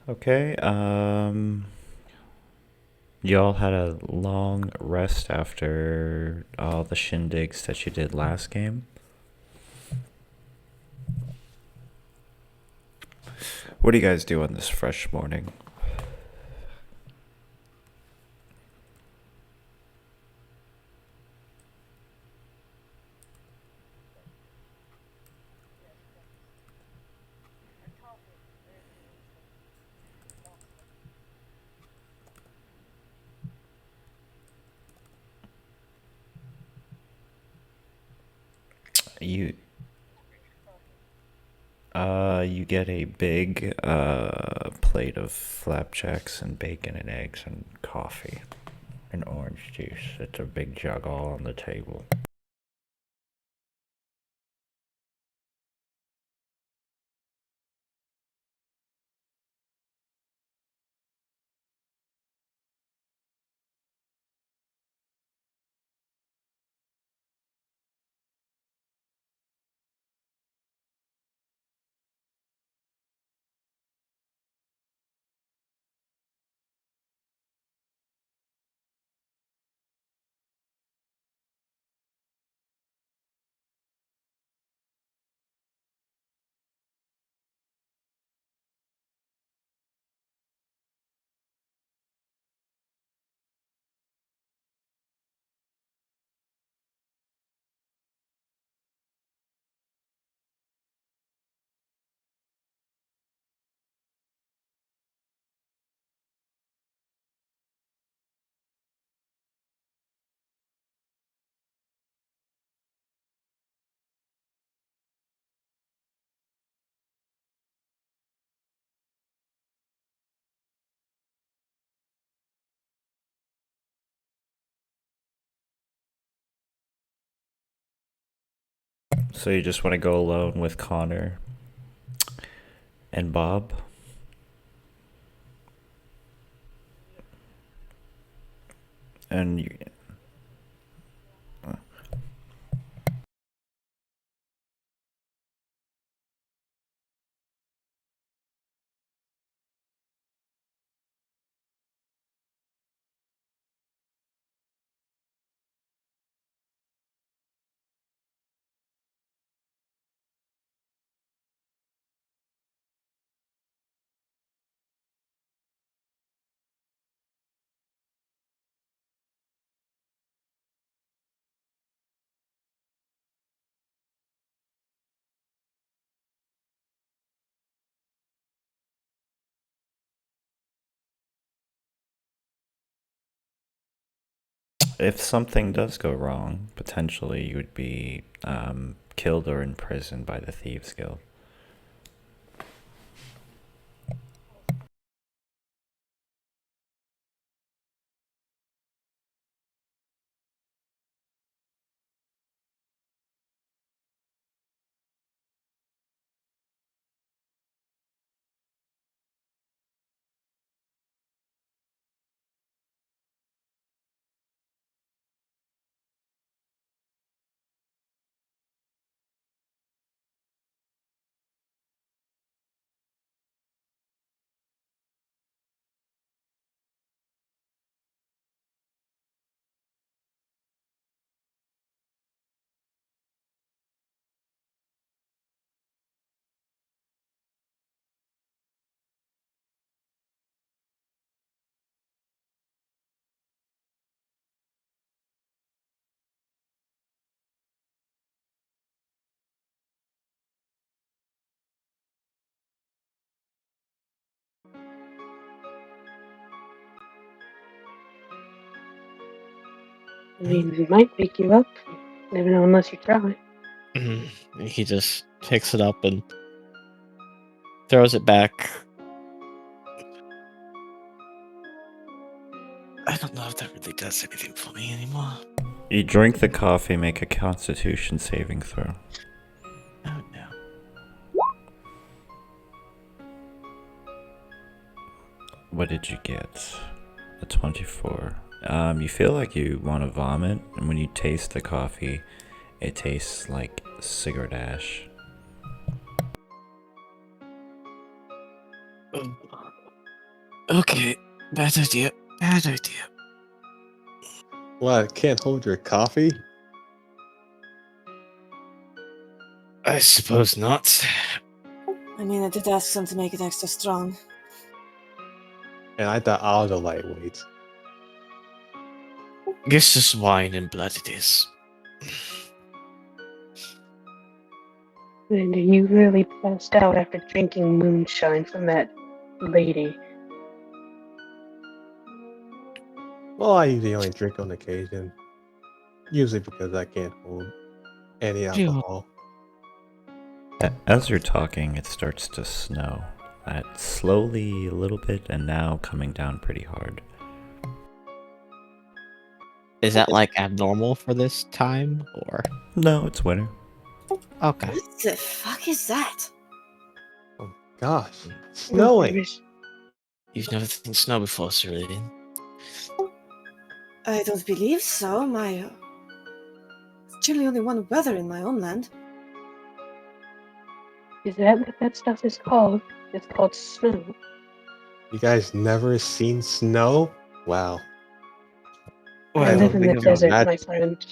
Okay, y'all had a long rest after all the shindigs that you did last game. What do you guys do on this fresh morning? You you get a big plate of flapjacks and bacon and eggs and coffee and orange juice. It's a big jug all on the table. So you just want to go alone with Connor and Bob? And you, if something does go wrong, potentially you would be killed or imprisoned by the Thieves Guild. I mean, it might wake you up. Never know unless you try. He just picks it up and throws it back. I don't know if that really does anything for me anymore. You drink the coffee, make a constitution saving throw. Oh no. What did you get? A 24. You feel like you want to vomit, and when you taste the coffee, it tastes like cigarette ash. Okay, bad idea. Bad idea. What? Can't hold your coffee? I suppose not. I mean, I did ask them to make it extra strong. And I thought I was a lightweight. Guess just wine and blood it is. And you really passed out after drinking moonshine from that lady. Well, I usually only drink on occasion. Usually because I can't hold any alcohol. As you're talking, it starts to snow. Slowly a little bit, and now coming down pretty hard. Is that like abnormal for this time, or? No, it's winter. Okay. What the fuck is that? Oh gosh, Oh, snowing. goodness. You've never seen snow before, Cerulean. I don't believe so. There's generally only one weather in my homeland. Is that what that stuff is called? It's called snow. You guys never seen snow? Wow. I I live don't in the think I'm desert, my imagining. friend.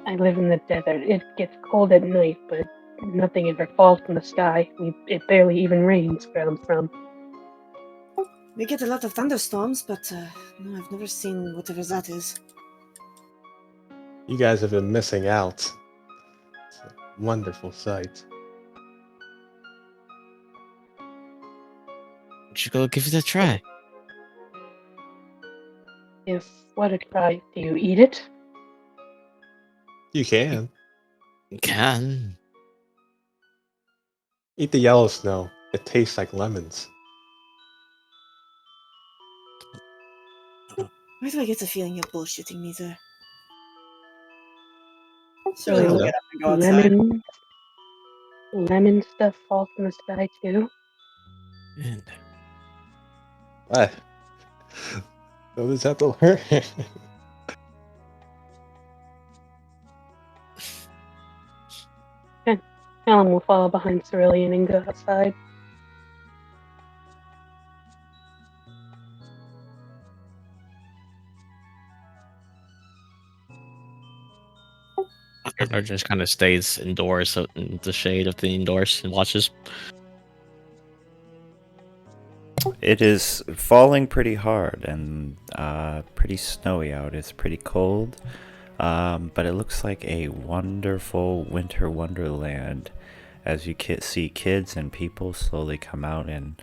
I live in the desert. It gets cold at night, but nothing ever falls from the sky. It barely even rains where I'm from. We get a lot of thunderstorms, but no, I've never seen whatever that is. You guys have been missing out. It's a wonderful sight. You should go give it a try. If what a try, do you eat it? You can. You can. Eat the yellow snow. It tastes like lemons. Why do I get the feeling you're bullshitting me there? So Really No, look no. it up and go outside. Lemon stuff falls from the sky too. And What? So does that to learn? Alan will follow behind Cerulean and go outside. Or just kind of stays indoors, so in the shade of the indoors, and watches. It is falling pretty hard and pretty snowy out. It's pretty cold, but it looks like a wonderful winter wonderland as you see kids and people slowly come out and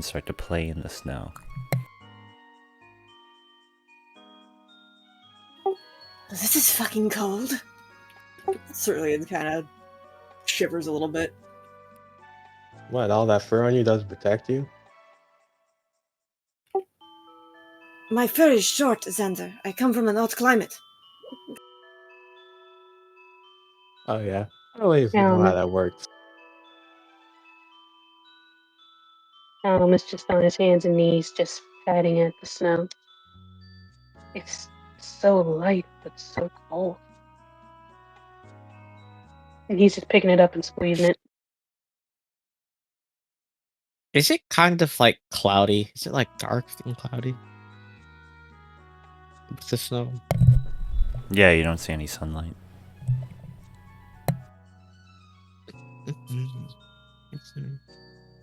start to play in the snow. This is fucking cold. Cerulean kind of shivers a little bit. What, all that fur on you doesn't protect you? My fur is short, Xander. I come from an hot climate. Oh yeah. I don't even know how that works. Alan is just on his hands and knees, just patting at the snow. It's so light, but so cold. And he's just picking it up and squeezing it. Is it kind of like cloudy? Is it like dark and cloudy with the snow? Yeah, you don't see any sunlight.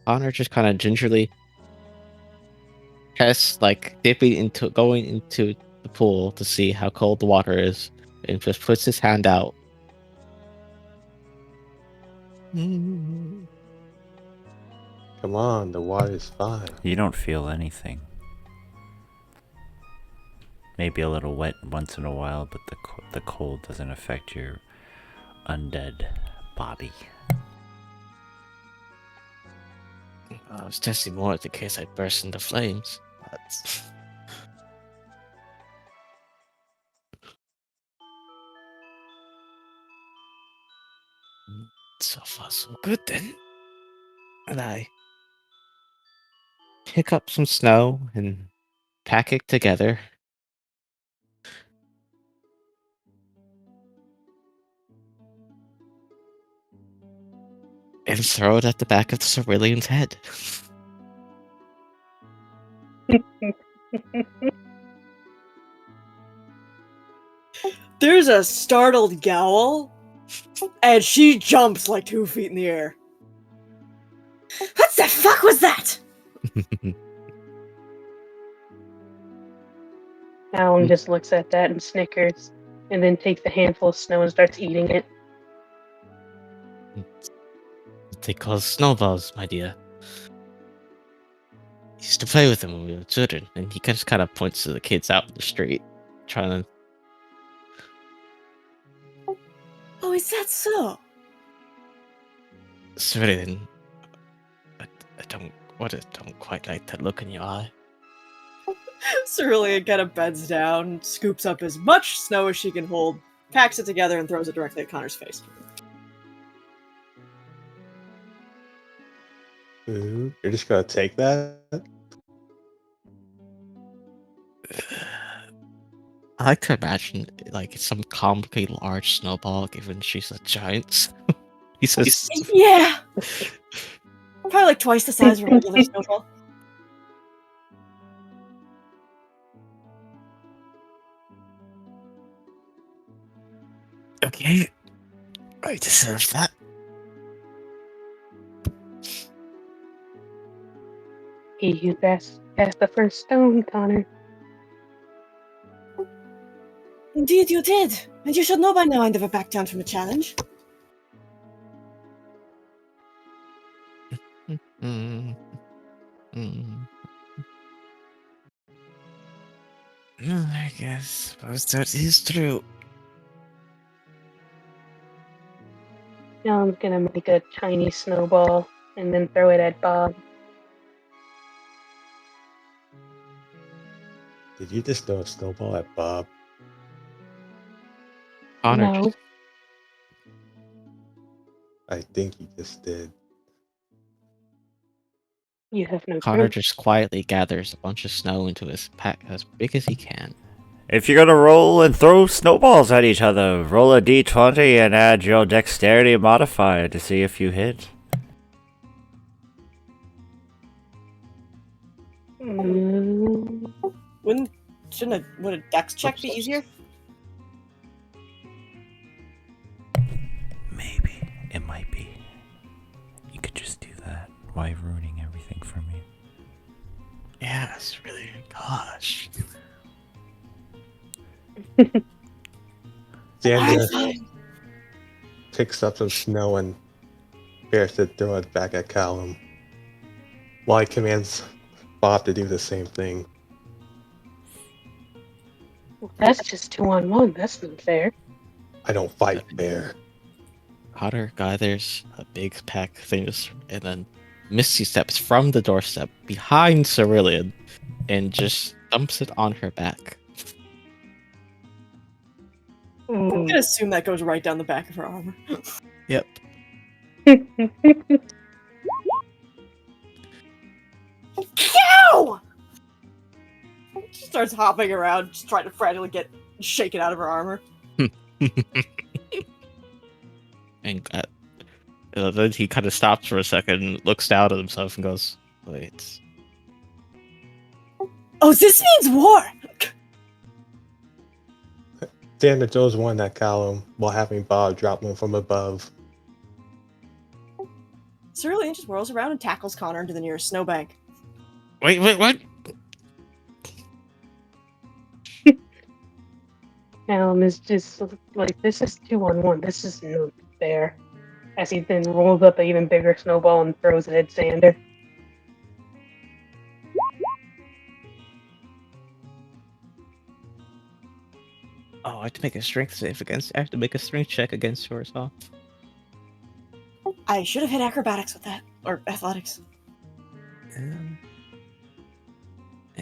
Connor just kind of gingerly tests, like going into the pool to see how cold the water is, and just puts his hand out. Come on, the water's fine. You don't feel anything. Maybe a little wet once in a while, but the cold doesn't affect your undead body. I was testing more in case I burst into flames. But... So far, so good then. And I pick up some snow and pack it together. And throw it at the back of the Cerulean's head. There's a startled growl, and she jumps like 2 feet in the air. What the fuck was that? Alan just looks at that and snickers, and then takes a handful of snow and starts eating it. They call snowballs, my dear. Used to play with them when we were children, and he just kind of points to the kids out in the street, trying to. Oh, is that so? Cerulean, I don't quite like that look in your eye. Cerulean kind of bends down, scoops up as much snow as she can hold, packs it together, and throws it directly at Connor's face. Ooh, you're just gonna take that? I like to imagine like it's some comically large snowball, given she's a giant. He says, Yeah! Probably like twice the size of a regular snowball. "Okay, I deserve that." You passed the first stone, Connor. Indeed you did, and you should know by now I never back down from a challenge. Mm, mm. Well, I guess that is true. Alan's gonna make a tiny snowball and then throw it at Bob. Did you just throw a snowball at Bob? Connor No. just I think you just did. You have no Connor proof. just quietly gathers a bunch of snow into his pack as big as he can. If you're gonna roll and throw snowballs at each other, roll a d20 and add your dexterity modifier to see if you hit. Mm, Would a dex check be easier? Maybe. It might be. You could just do that. Why ruining everything for me? Yes, really. Gosh. Xander picks up some snow and prepares to throw it back at Callum, while he commands Bob to do the same thing. well, that's just 2-on-1. That's not fair. I don't fight fair. Connor gathers a big pack of things and then Misty steps from the doorstep behind Cerulean and just dumps it on her back. I'm gonna assume that goes right down the back of her armor. Yep. Ow! She starts hopping around, just trying to frantically get shaken out of her armor. And then he kind of stops for a second, looks down at himself, and goes, "Wait, Oh, this means war! Xander throws one at Callum while having Bob drop one from above. Cerulean just whirls around and tackles Connor into the nearest snowbank. wait, what?" Alan is just like, this is 2-on-1. This is not fair. As he then rolls up an even bigger snowball and throws it at Xander. Oh, I have to make a strength save against. I have to make a strength check against yours, huh? I should have hit acrobatics with that. Or athletics.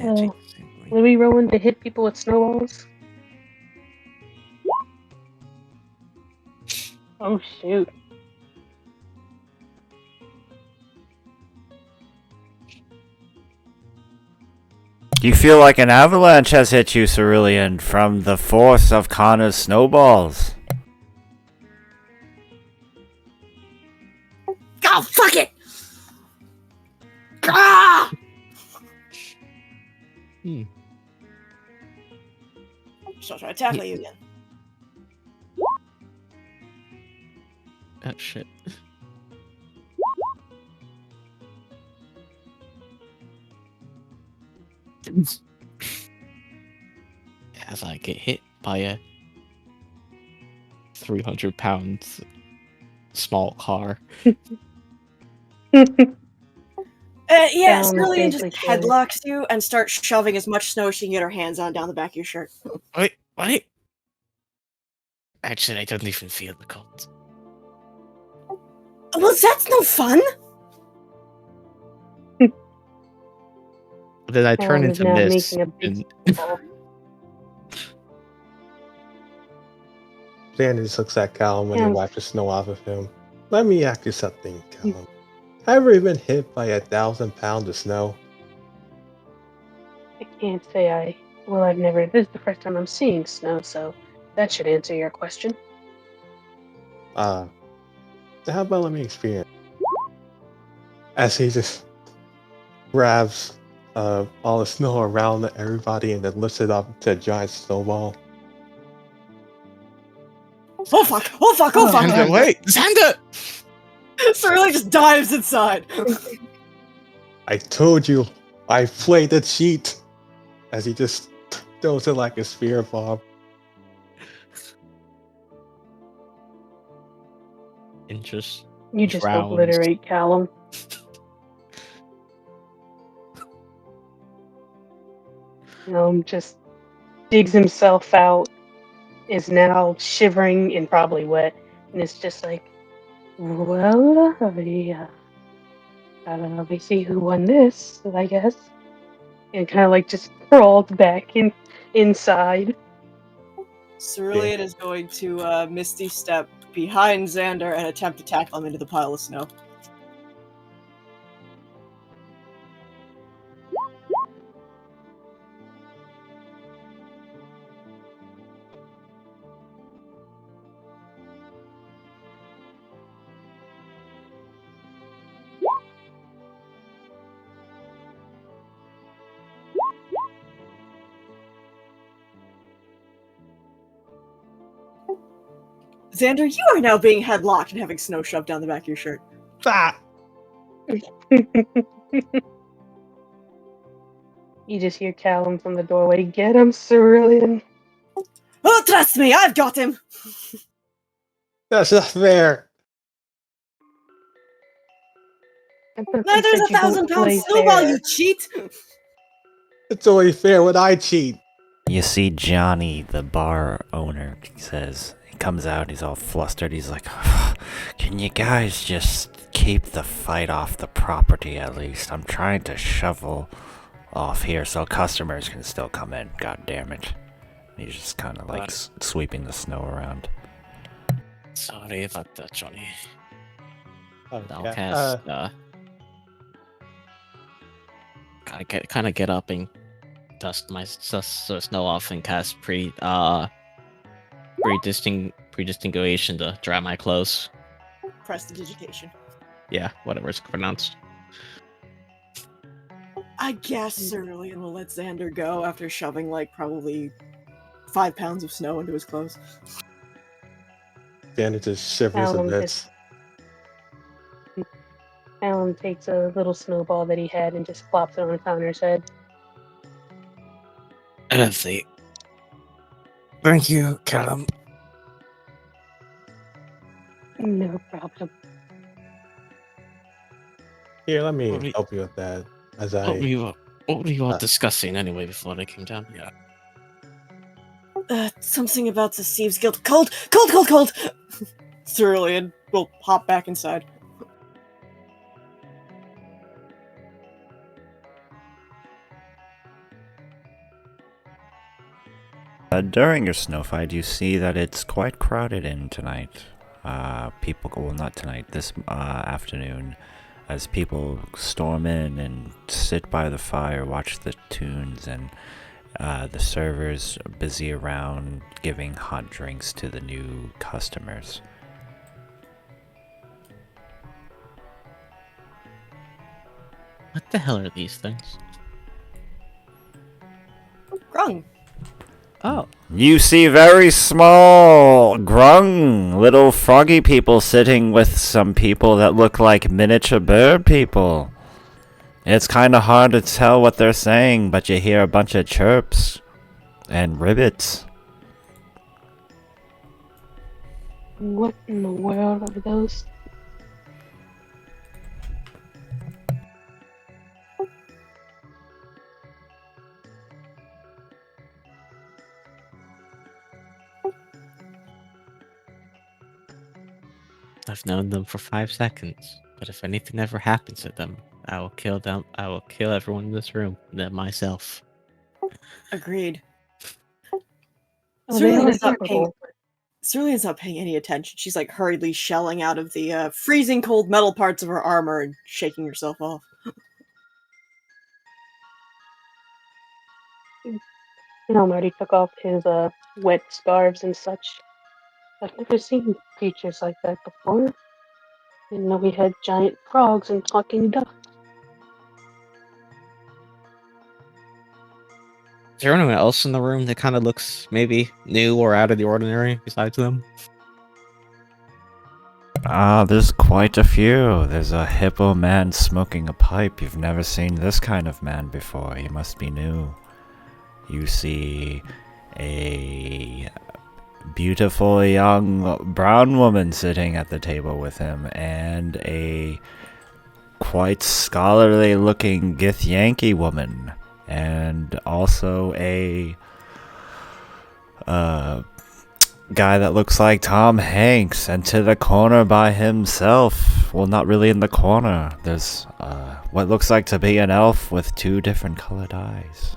Oh. Will we rolling to hit people with snowballs? Oh shoot. You feel like an avalanche has hit you, Cerulean, from the force of Connor's snowballs. Oh, fuck it! Ah! She'll try to tackle you again. Oh shit. As I get hit by a 300-pound small car. Yeah, Is Cerulean just basically curious. headlocks you and starts shoving as much snow as she can get her hands on down the back of your shirt. Wait, what? Actually, I don't even feel the cold. Well, that's no fun! Then I turn Is into now mist. making a big And snowball. Xander just looks at Callum when he Yeah. wipes the snow off of him. Let me ask you something, Callum. Have you ever been hit by 1,000 pounds of snow? I can't say I've never. This is the first time I'm seeing snow, so that should answer your question. How about let me experience? As he just grabs all the snow around everybody and then lifts it up to a giant snowball. Oh fuck! Oh fuck! Oh fuck! Xander, wait! Xander! Cerulean just dives inside. I told you, I played the cheat. As he just throws it like a spear bomb. And just You just drowns. obliterate Callum. Just digs himself out, is now shivering and probably wet, and it's just like, well, let me see who won this, I guess. And kind of like just crawled back inside. Cerulean is going to Misty step behind Xander and attempt to tackle him into the pile of snow. Xander, you are now being headlocked and having snow shoved down the back of your shirt. Ah! You just hear Callum from the doorway, "Get him, Cerulean!" Oh, trust me, I've got him! That's not fair! I thought you Neither is said a you don't 1,000-pound play snowball, fair. you cheat! It's only fair when I cheat. You see Johnny, the bar owner, says, he comes out, he's all flustered, he's like, can you guys just keep the fight off the property at least? I'm trying to shovel off here so customers can still come in, god damn it. He's just kind of like sweeping the snow around. Sorry about that, Johnny. Oh, I'll yeah. cast, kind of get up and dust the snow off and cast predistinguishing to dry my clothes. Prestidigitation. Yeah, whatever it's pronounced. I guess Cerulean will let Xander go after shoving like probably 5 pounds of snow into his clothes. Xander just shivers a Callum bit. Callum takes a little snowball that he had and just plops it on Connor's head. NFC. Thank you, Callum. No problem. Here, let me What we- help you with that. As What were you all uh, discussing anyway before they came down? Yeah. Something about the Thieves Guild. Cold! Cold, cold, cold! Cerulean will hop back inside. During your snow fight, you see that it's quite crowded in tonight. People, well, not tonight, this afternoon, as people storm in and sit by the fire, watch the tunes, and the servers are busy around giving hot drinks to the new customers. What the hell are these things? grung. Oh, You see very small, grung, little froggy people sitting with some people that look like miniature bird people. It's kind of hard to tell what they're saying, but you hear a bunch of chirps and ribbits. What in the world are those? I've known them for 5 seconds, but if anything ever happens to them, I will kill them. I will kill everyone in this room, and then myself. Agreed. Oh, they are Cerulean's not paying. capable. Cerulean's not paying any attention. She's like hurriedly shelling out of the freezing cold metal parts of her armor and shaking herself off. Already took off his wet scarves and such. I've never seen creatures like that before. Didn't know we had giant frogs and talking ducks. Is there anyone else in the room that kind of looks maybe new or out of the ordinary besides them? There's quite a few. There's a hippo man smoking a pipe. You've never seen this kind of man before. He must be new. You see a beautiful young brown woman sitting at the table with him, and a quite scholarly looking Githyanki woman, and also a guy that looks like Tom Hanks, and to the corner by himself. Well, not really in the corner. There's what looks like to be an elf with 2 different colored eyes.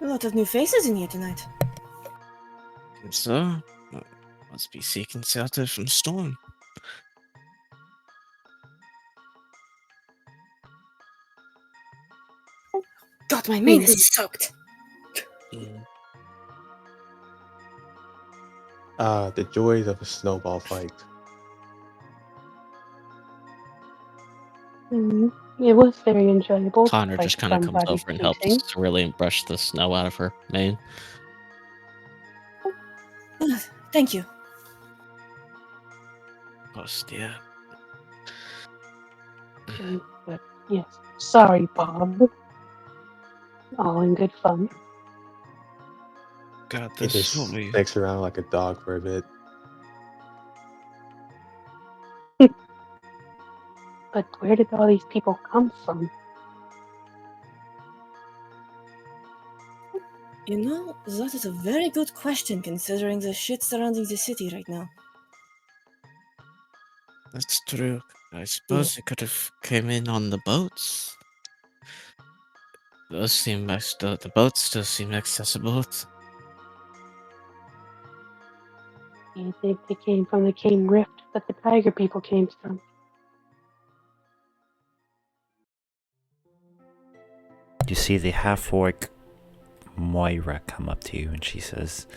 A lot of new faces in here tonight. So, must be seeking shelter from storm. God, my mane is soaked. The joys of a snowball fight. It was very enjoyable. Connor Like just kind of comes somebody over and helps shooting. Cerulean brush the snow out of her mane. Thank you. Oh, dear. But yes, sorry, Bob. All in good fun. God, He this just will be... sticks around like a dog for a bit. But where did all these people come from? You know, that is a very good question considering the shit surrounding the city right now. That's true. I suppose they could have came in on the boats. Those seem the boats still seem accessible. You think they came from the Cane Rift that the Tiger people came from? You see the half-orc Moira come up to you, and she says,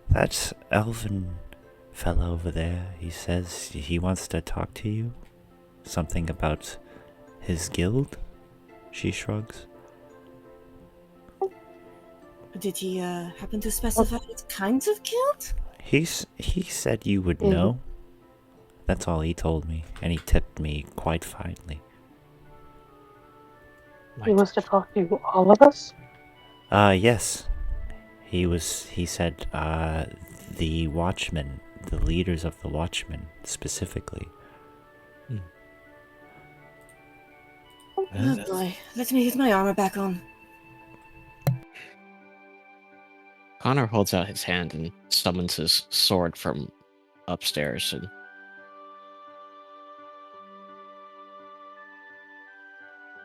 "That's elven fellow over there. He says he wants to talk to you. Something about his guild?" She shrugs. Did he happen to specify what kinds of guild? He said you would know. That's all he told me, and he tipped me quite finely. He wants to talk to all of us? Yes. He said, the Watchmen, the leaders of the Watchmen, specifically. Oh boy, let me get my armor back on. Connor holds out his hand and summons his sword from upstairs and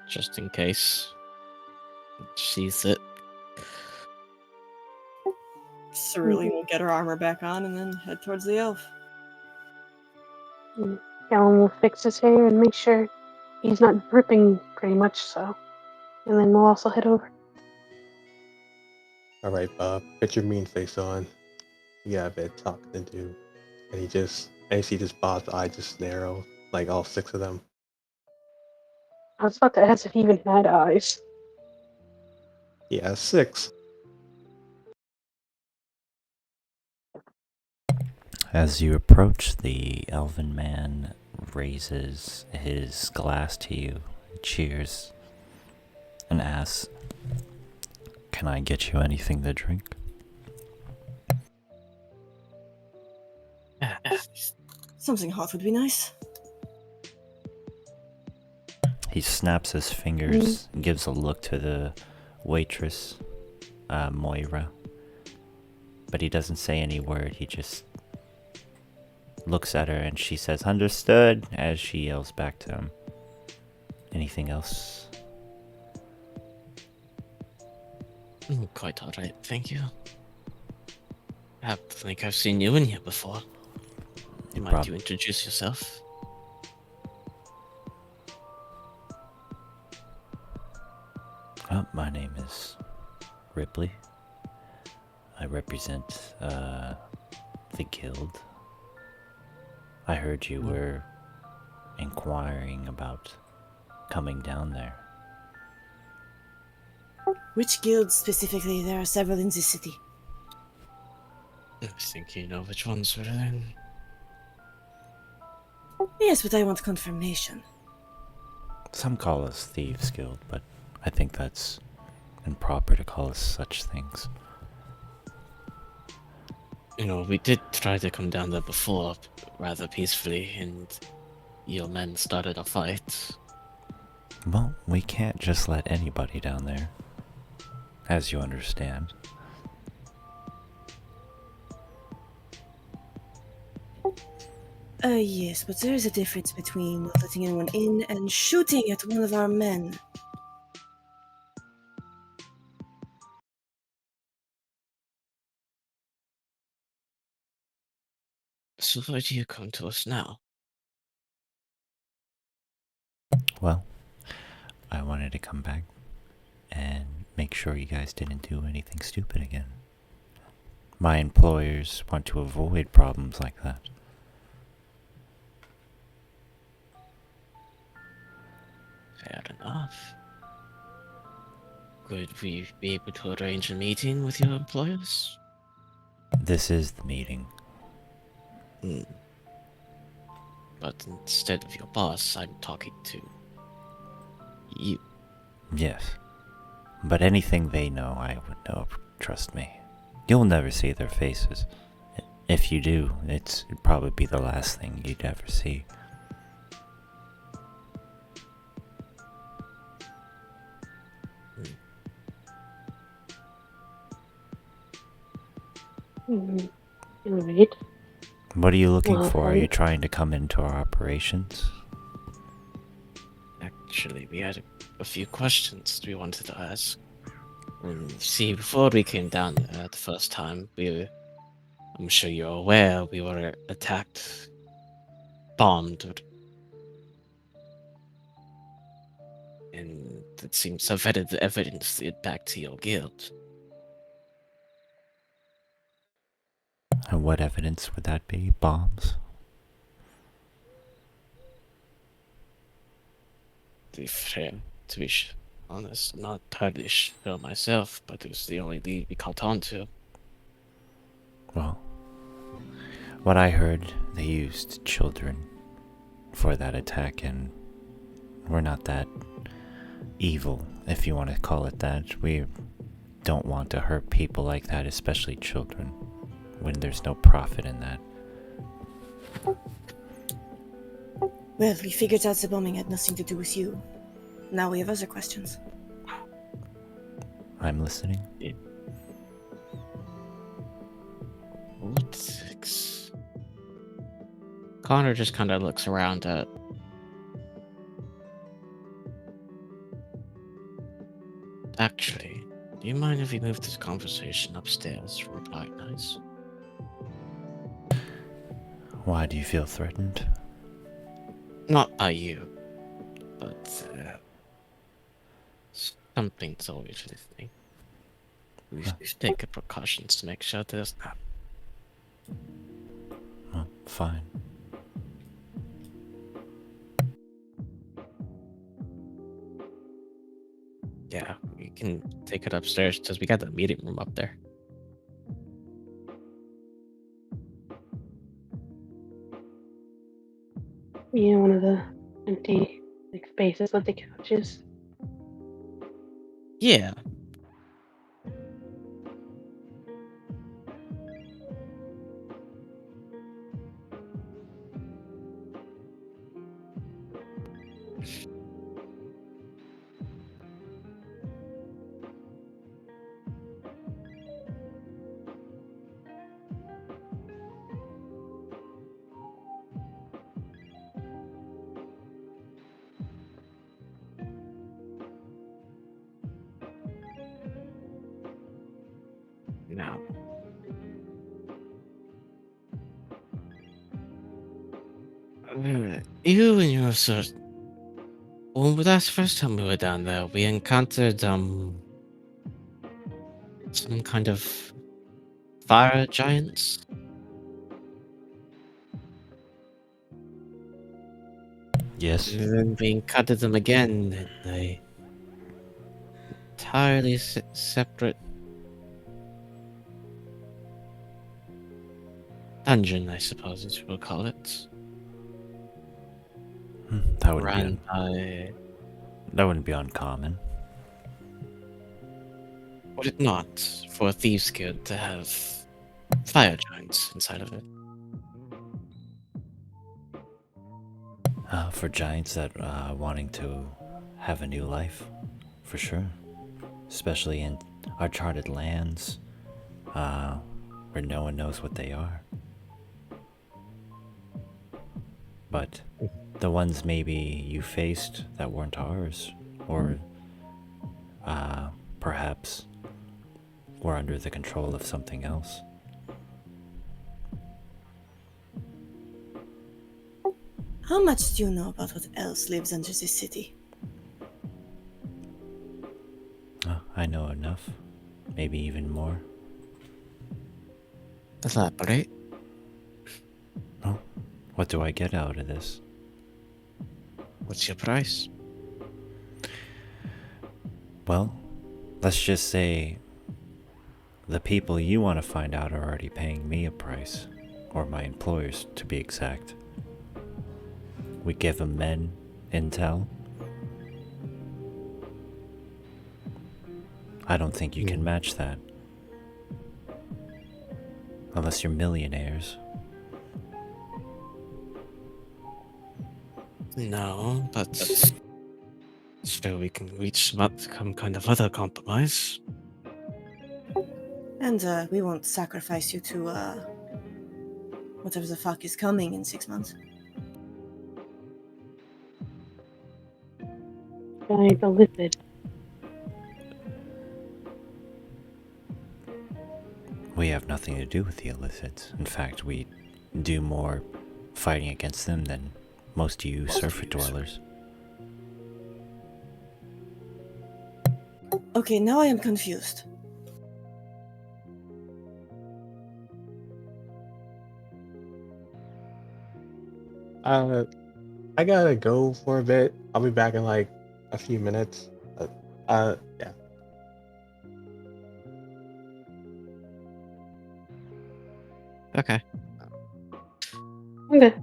just in case sees it. Cerulean will get her armor back on and then head towards the elf. Callum will fix his hair and make sure he's not dripping pretty much so. And then we'll also head over. Alright, Bob, put your mean face on. You got a bit talking to do. And you see just Bob's eye just narrow, like all 6 of them. I was about to ask if he even had eyes. He has 6. As you approach, the elven man raises his glass to you, cheers, and asks, "Can I get you anything to drink?" Something hot would be nice. He snaps his fingers, gives a look to the waitress, Moira, but he doesn't say any word. He just looks at her and she says, "Understood," as she yells back to him. Anything else? Quite alright, thank you. I think I've seen you in here before. Might you introduce yourself? My name is Ripley. I represent the guild. I heard you were inquiring about coming down there. Which guild specifically? There are several in this city. I think you know which ones we're in. Yes, but I want confirmation. Some call us Thieves Guild, but I think that's improper to call us such things. You know, we did try to come down there before, rather peacefully, and your men started a fight. Well, we can't just let anybody down there, as you understand. Yes, but there is a difference between not letting anyone in and shooting at one of our men. So why do you come to us now? Well, I wanted to come back and make sure you guys didn't do anything stupid again. My employers want to avoid problems like that. Fair enough. Could we be able to arrange a meeting with your employers? This is the meeting. But instead of your boss, I'm talking to you. Yes. But anything they know, I would know, trust me. You'll never see their faces. If you do, it'd probably be the last thing you'd ever see. Alright. What are you looking for? Are Well, you trying to come into our operations? Actually, we had a few questions we wanted to ask. See, before we came down there the first time, I'm sure you're aware, we were attacked, bombed, and it seems to have headed the evidence back to your guild. And what evidence would that be? Bombs? To be fair, to be honest, I'm not entirely sure myself, but it was the only lead we caught on to. Well, what I heard, they used children for that attack, and we're not that evil, if you want to call it that. We don't want to hurt people like that, especially children, when there's no profit in that. Well, we figured out the bombing had nothing to do with you. Now we have other questions. I'm listening. Connor just kind of looks around at. Actually, do you mind if we move this conversation upstairs? Reply nice. Why do you feel threatened? Not by you, but something's always listening. We should take precautions to make sure there's not. Well, fine. Yeah, we can take it upstairs because we got the meeting room up there. Yeah, one of the empty spaces with the couches. Yeah. Now. You and your sort. Well, that's the first time we were down there. We encountered some kind of fire giants. Yes. And then we encountered them again in a entirely separate dungeon, I suppose as you would call it. That wouldn't Ran by. that wouldn't be uncommon. Would it not for a thieves' guild to have fire giants inside of it? For giants that wanting to have a new life, for sure. Especially in uncharted lands, where no one knows what they are. But the ones maybe you faced that weren't ours, or perhaps were under the control of something else. How much do you know about what else lives under this city? I know enough, maybe even more. Elaborate. Oh, what do I get out of this? What's your price? Well, let's just say the people you want to find out are already paying me a price, or my employers to be exact. We give them men intel. I don't think you can match that. Unless you're millionaires. No, but still we can reach some kind of other compromise. And we won't sacrifice you to whatever the fuck is coming in 6 months. Giant illithid. We have nothing to do with the illicits. In fact, we do more fighting against them than most of you surfer dwellers. Okay, now I am confused. I gotta go for a bit. I'll be back in like a few minutes. Yeah. Okay. Okay.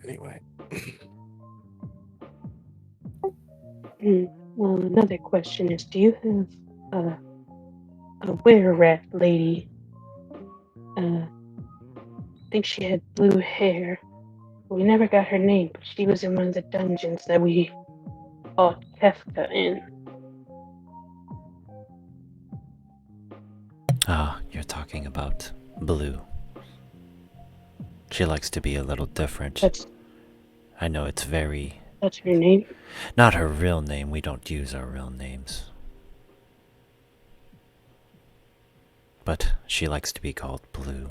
Anyway. Well, another question is, do you have a were-rat lady? I think she had blue hair. We never got her name, but she was in one of the dungeons that we fought Kefka in. Ah, you're talking about Blue. She likes to be a little different. I know it's very... That's her name? Not her real name. We don't use our real names. But she likes to be called Blue.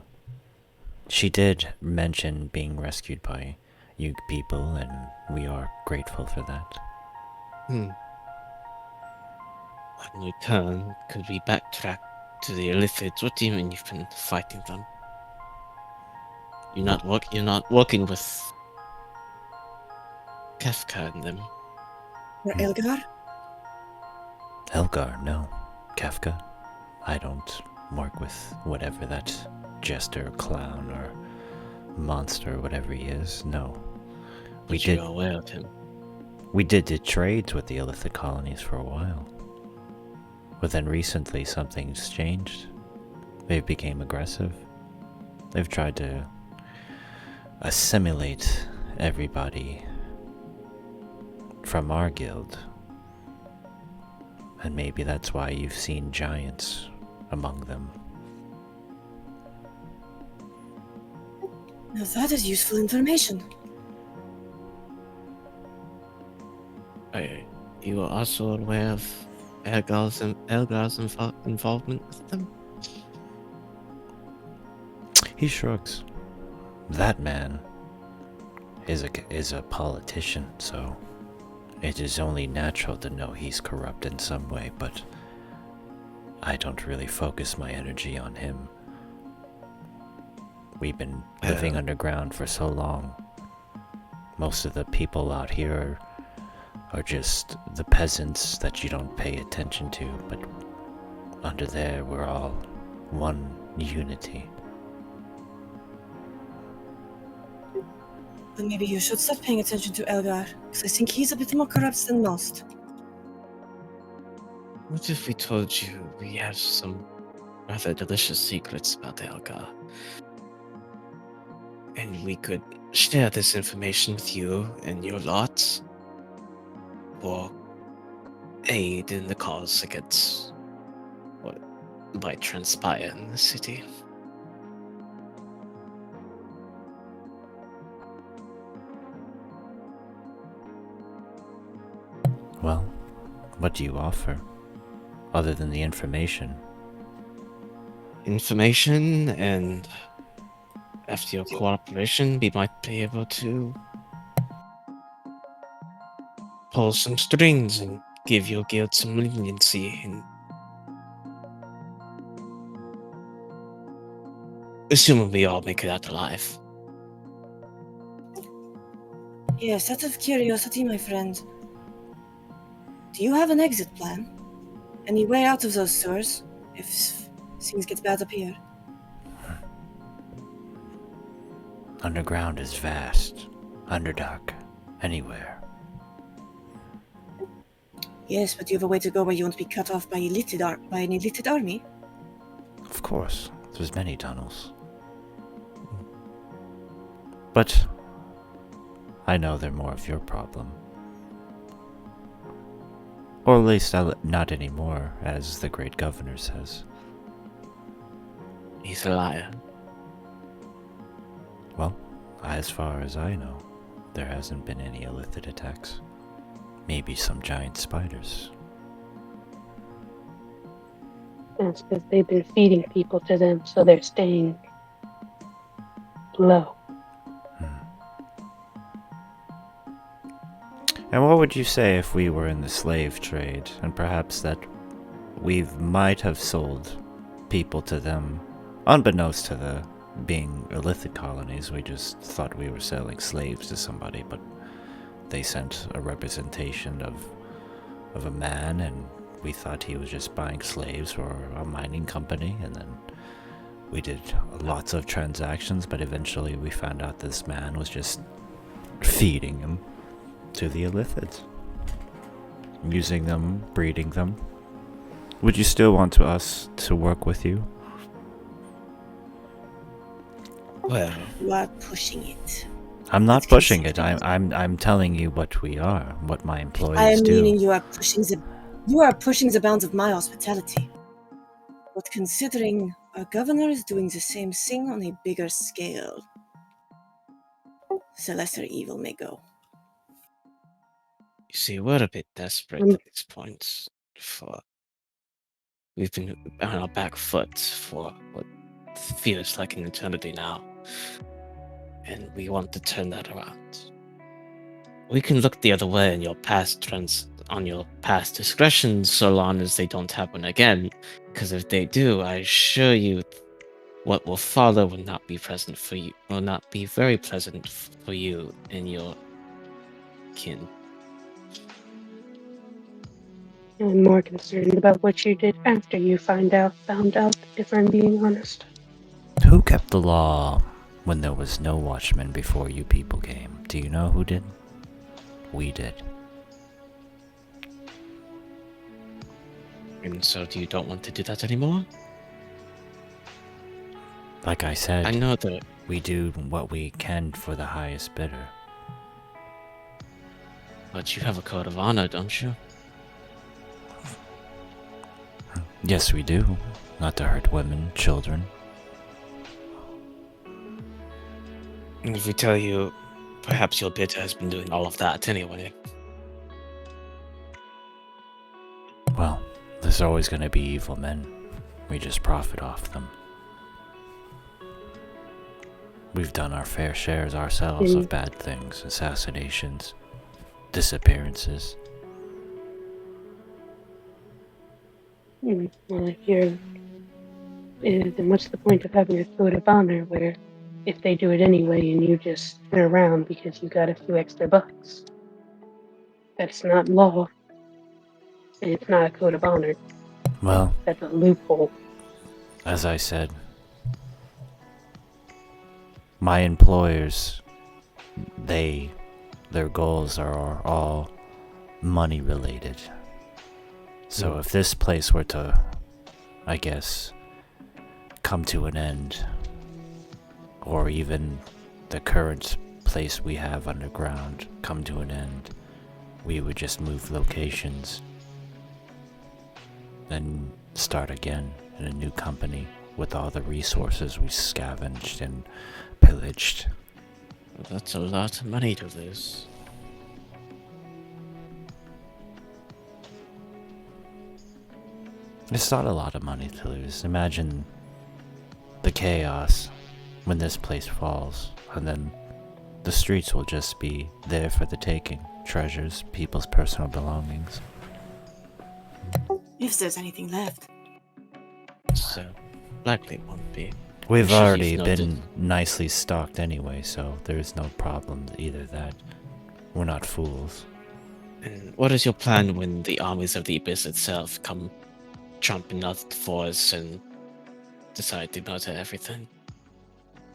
She did mention being rescued by you people, and we are grateful for that. When we turn, could we backtrack to the illithids? What do you mean you've been fighting them? You're not working with Kefka and them. Or Elgar? Elgar, no. Kafka, I don't work with whatever that jester, clown, or monster, whatever he is. No. But you're aware of him. We did trades with the Illithid colonies for a while. But then recently something's changed. They became aggressive. They've tried to assimilate everybody from our guild. And maybe that's why you've seen giants among them. Now that is useful information. You are also aware of Elgar's involvement with them? He shrugs. That man is a politician, so it is only natural to know he's corrupt in some way, but I don't really focus my energy on him. We've been living underground for so long. Most of the people out here are just the peasants that you don't pay attention to, but under there we're all one unity. Then maybe you should start paying attention to Elgar, because I think he's a bit more corrupt than most. What if we told you we have some rather delicious secrets about Elgar? And we could share this information with you and your lot, or aid in the cause against what might transpire in the city. Well, what do you offer, other than the information? Information, and after your cooperation, we might be able to pull some strings and give your guild some leniency, and assuming we all make it out alive. Yes, out of curiosity, my friend. Do you have an exit plan? Any way out of those sewers, if things get bad up here? Underground is vast, underdark, anywhere. Yes, but you have a way to go where you won't be cut off by an elitid army? Of course, there's many tunnels. But I know they're more of your problem. Or at least not anymore, as the great governor says. He's a liar. Well, as far as I know, there hasn't been any Illithid attacks. Maybe some giant spiders. That's because they've been feeding people to them, so they're staying low. And what would you say if we were in the slave trade, and perhaps that we might have sold people to them, unbeknownst to the being Illithid colonies? We just thought we were selling slaves to somebody, but they sent a representation of a man, and we thought he was just buying slaves for a mining company, and then we did lots of transactions, but eventually we found out this man was just feeding them to the Illithids, using them, breeding them. Would you still want us to work with you? Well, You are pushing it. I'm not It's pushing it. consistent. I'm telling you what we are, what my I employees am do. meaning you are pushing the bounds of my hospitality. But considering our governor is doing the same thing on a bigger scale, the lesser evil may go. you see, we're a bit desperate Mm. at this point. We've been on our back foot for what feels like an eternity now, and we want to turn that around. We can look the other way on your past discretions, so long as they don't happen again. Because if they do, I assure you, what will follow will not be present for you. Will not be very pleasant for you and your kin. I'm more concerned about what you did after you found out, if I'm being honest. Who kept the law when there was no watchman before you people came? Do you know who did? We did. And so you don't want to do that anymore? Like I said, I know that. we do what we can for the highest bidder. But you have a code of honor, don't you? Yes, we do. Not to hurt women, children. And if we tell you, perhaps your bidder has been doing all of that anyway. Well, there's always going to be evil men. We just profit off them. We've done our fair shares ourselves of bad things, assassinations, disappearances. Well, if you're... then what's the point of having a code of honor where if they do it anyway and you just turn around because you got a few extra bucks? That's not law. And it's not a code of honor. Well, That's a loophole. as I said, my employers, their goals are all money related. So if this place were to, I guess, come to an end, or even the current place we have underground come to an end, we would just move locations and start again in a new company with all the resources we scavenged and pillaged. Well, that's a lot of money to lose. It's not a lot of money to lose. Imagine the chaos when this place falls, and then the streets will just be there for the taking. Treasures, people's personal belongings. If there's anything left. So, likely it won't be. We've Sure, already you've noted. been nicely stocked anyway, so there's no problem either that. We're not fools. And what is your plan when the armies of the Abyss itself come chomping out for us and decide to go to everything?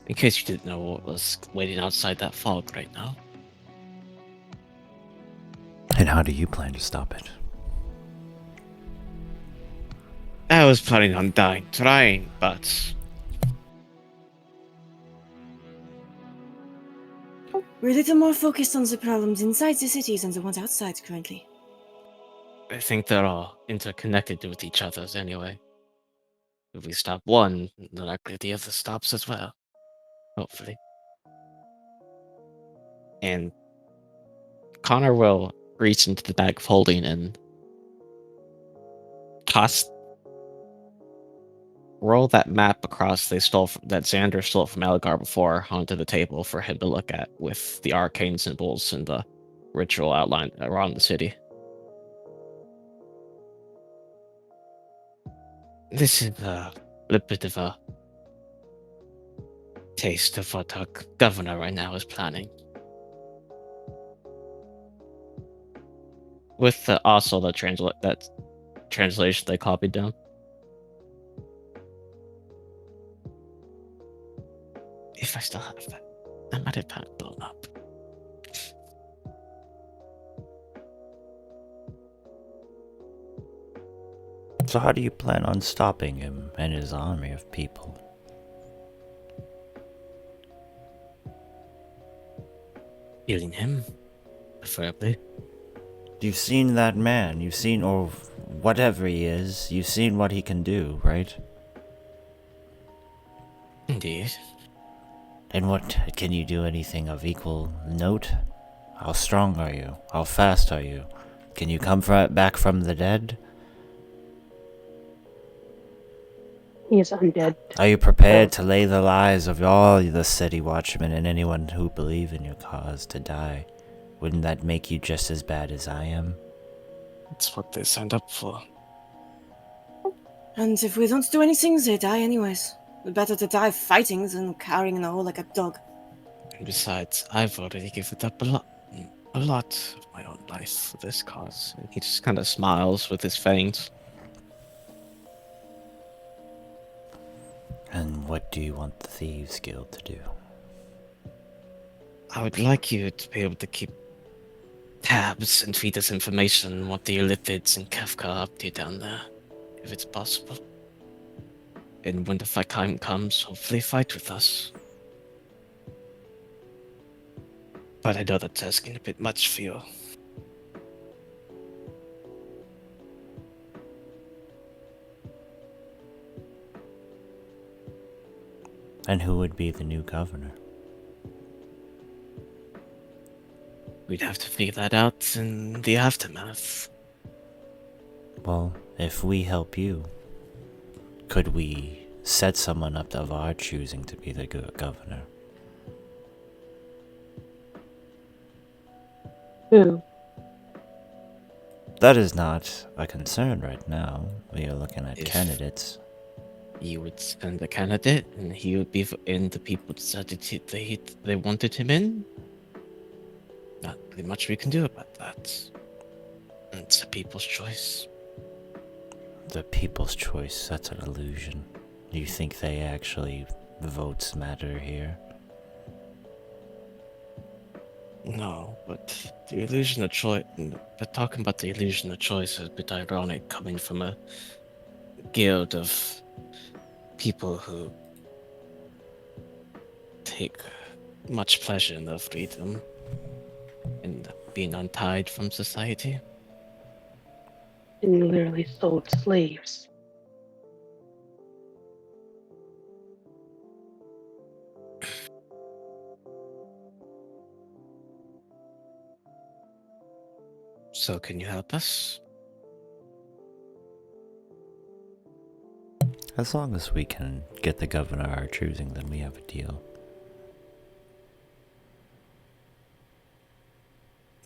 In case you didn't know what was waiting outside that fog right now. And how do you plan to stop it? I was planning on dying trying, but We're a little more focused on the problems inside the cities than the ones outside currently. I think they're all interconnected with each other anyway. If we stop one, the likely the other stops as well. Hopefully. And Connor will reach into the bag of holding and roll that map across that Xander stole from Elgar before onto the table for him to look at with the arcane symbols and the ritual outline around the city. This is a little bit of a taste of what our governor right now is planning. With also the translation they copied down. If I still have that, I might have had it blown up. So how do you plan on stopping him and his army of people? Killing him, preferably. You've seen that man, or whatever he is, you've seen what he can do, right? Indeed. And what, can you do anything of equal note? How strong are you? How fast are you? Can you come back from the dead? He is undead. Are you prepared to lay the lives of all the city watchmen and anyone who believe in your cause to die? Wouldn't that make you just as bad as I am? That's what they signed up for. And if we don't do anything, they die anyways. Better to die fighting than cowering in a hole like a dog. And besides, I've already given up a a lot of my own life for this cause. And he just kind of smiles with his fangs. And what do you want the Thieves Guild to do? I would like you to be able to keep tabs and feed us information on what the Illithids and Kafka are up to down there, if it's possible. And when the fight time comes, hopefully fight with us. But I know that's asking a bit much for you. And who would be the new governor? We'd have to figure that out in the aftermath. Well, if we help you, could we set someone up of our choosing to be the governor? Who? That is not a concern right now. We are looking at If- candidates. You would send a candidate, and he would be in the people decided they wanted him in. Not really much we can do about that. It's the people's choice. The people's choice, that's an illusion. Do you think they actually votes matter here? No, but the illusion of choice. But talking about the illusion of choice is a bit ironic coming from a guild of people who take much pleasure in their freedom and being untied from society. And literally sold slaves. So, can you help us? As long as we can get the governor our choosing, then we have a deal.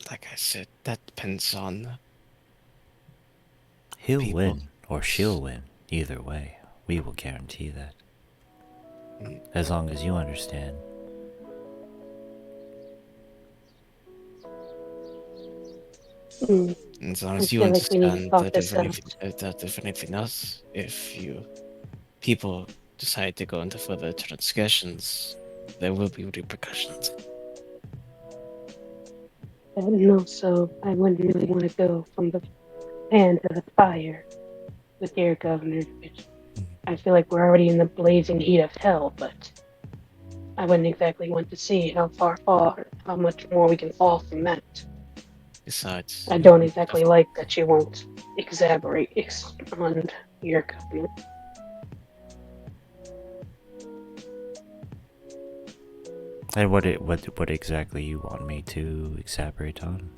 Like I said, that depends on. He'll People. win, or she'll win. Either way, we will guarantee that. Mm. As long as you understand. Hmm. As long I as you feel like we need to understand talk that this if anything else, if people decide to go into further transgressions, there will be repercussions. No, so I wouldn't really want to go from the pan to the fire with your governor, which I feel like we're already in the blazing heat of hell, but I wouldn't exactly want to see how much more we can fall from that. Besides, I don't exactly like that you won't exaggerate on your governor. And what exactly you want me to exaggerate on?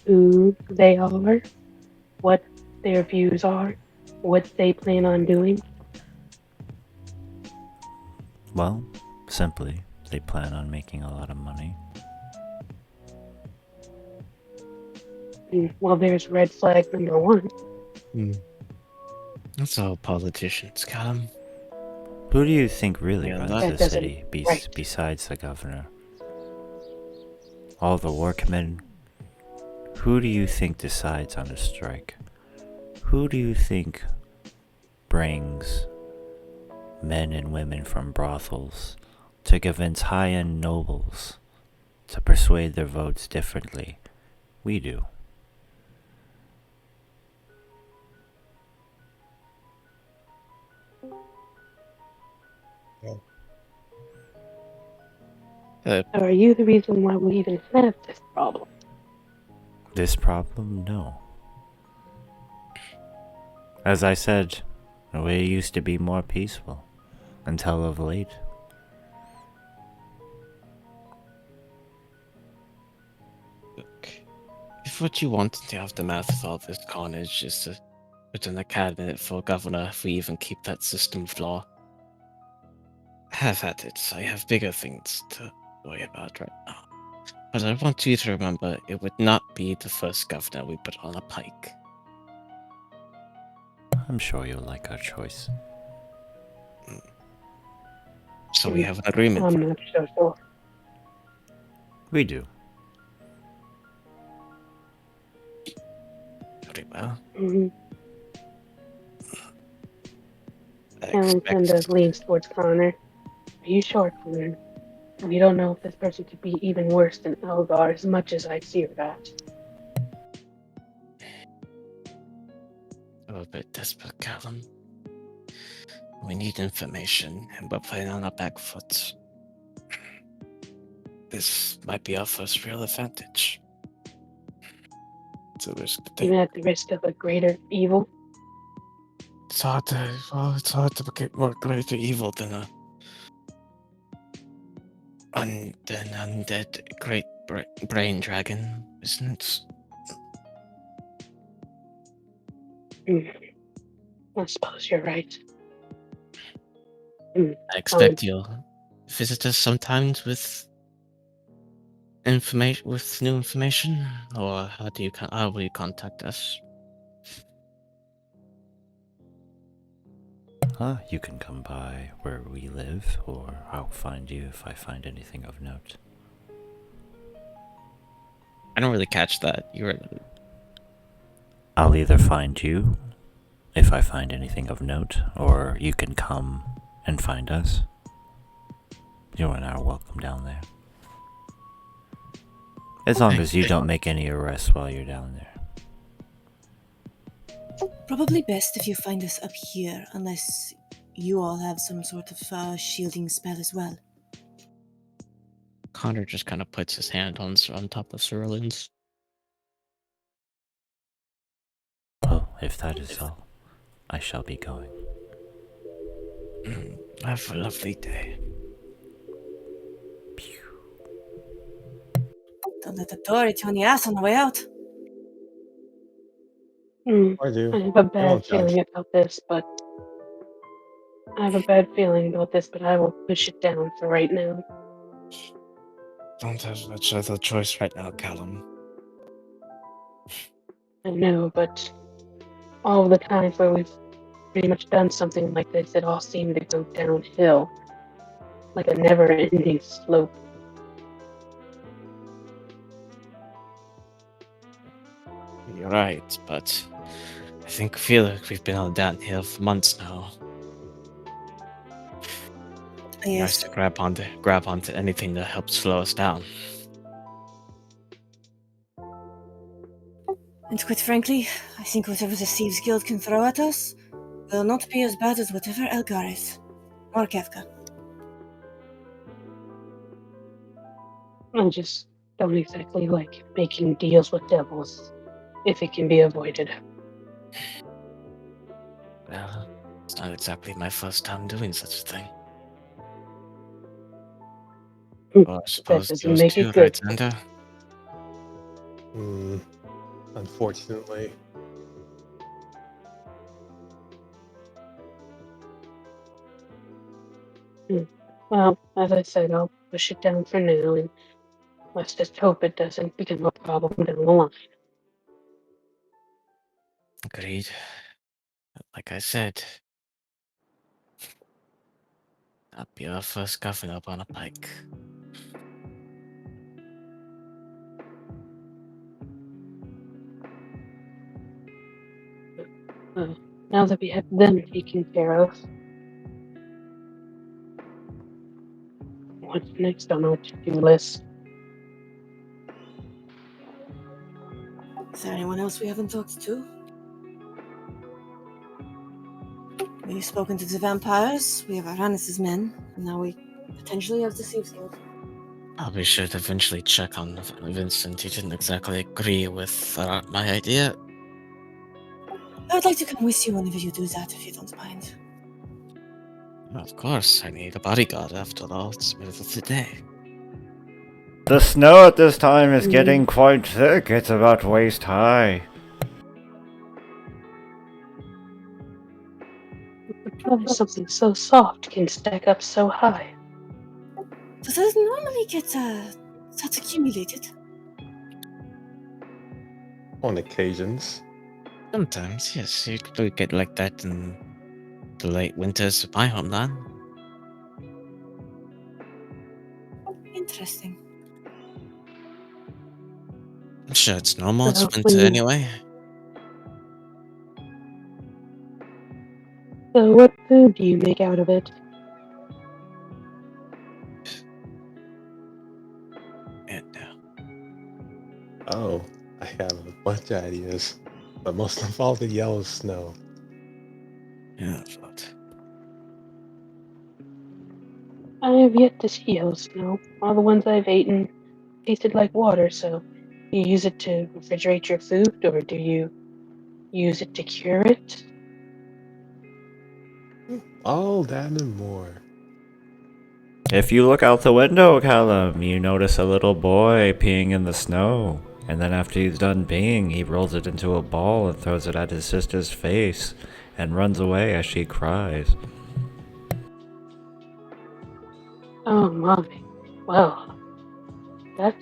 Who they are, what their views are, what they plan on doing. Well, simply, they plan on making a lot of money. Well, there's red flag number one. that's all politicians, Callum. Who do you think really Yeah, runs that the doesn't- city right. besides the governor? All the workmen? Who do you think decides on a strike? Who do you think brings men and women from brothels to convince high-end nobles to persuade their votes differently? We do. Are you the reason why we even have this problem? This problem? No. As I said, we used to be more peaceful until of late. Look, if what you want in the aftermath of all this carnage is to put in a candidate for governor, if we even keep that system of law, have at it. I have bigger things to worry about right now. But I want you to remember, it would not be the first governor we put on a pike. I'm sure you'll like our choice. So we have an agreement. I'm not so sure. We do. Very well. Mm-hmm. I Alan kind of expect. leans towards Connor. Are you sure, Connor? We don't know if this person could be even worse than Elgar as much as I fear that. A little bit desperate, Callum. We need information, and we're playing on our back foot. This might be our first real advantage. It's a risk to take. Even at the risk of a greater evil. It's hard to get more greater evil than an undead great brain dragon, isn't it? Mm, I suppose you're right. I expect you'll visit us sometimes with new information, or how will you contact us? You can come by where we live, or I'll find you if I find anything of note. I don't really catch that. I'll either find you if I find anything of note, or you can come and find us. You are now welcome down there. As long as you don't make any arrests while you're down there. Probably best if you find us up here, unless you all have some sort of shielding spell as well. Connor just kind of puts his hand on top of Cerulean's. Well, if that is all, I shall be going. Have a lovely day. Don't let the door hit you on the ass on the way out. I do. I have a I bad won't judge. feeling about this, but I will push it down for right now. Don't have much other choice right now, Callum. I know, but all the times where we've pretty much done something like this, it all seemed to go downhill, like a never-ending slope. You're right, but I feel like we've been on downhill for months now. Nice Yes. to grab onto anything that helps slow us down. And quite frankly, I think whatever the Thieves Guild can throw at us will not be as bad as whatever Elgar is. Or Kefka. I just don't exactly like making deals with devils, if it can be avoided. Well, it's not exactly my first time doing such a thing. Well, I suppose doesn't yours make too, it right, good. Xander? Unfortunately. Well, as I said, I'll push it down for now, and let's just hope it doesn't become a problem down the line. Agreed. Like I said, that'll be our first cuffing up on a pike. Now that we have them taken care of, what's next on our to-do list? Is there anyone else we haven't talked to? We've spoken to the vampires, we have Aranis' men, and now we potentially have the Thieves Guild. I'll be sure to eventually check on Vincent. He didn't exactly agree with my idea. I would like to come with you whenever you do that, if you don't mind. Of course, I need a bodyguard after all. It's the middle of the day. The snow at this time is getting quite thick. It's about waist high. How something so soft can stack up so high? Does it normally get that accumulated? On occasions. Sometimes, yes, you do get like that in the late winters of my homeland. Interesting. I'm sure it's normal. It's Hopefully- winter anyway. So what food do you make out of it? And Oh, I have a bunch of ideas, but most of all the yellow snow. yeah, but I have yet to see yellow snow. All the ones I've eaten tasted like water, so you use it to refrigerate your food, or do you use it to cure it? All that and more. If you look out the window, Callum, you notice a little boy peeing in the snow. And then after he's done peeing, he rolls it into a ball and throws it at his sister's face and runs away as she cries. Oh my. Well, that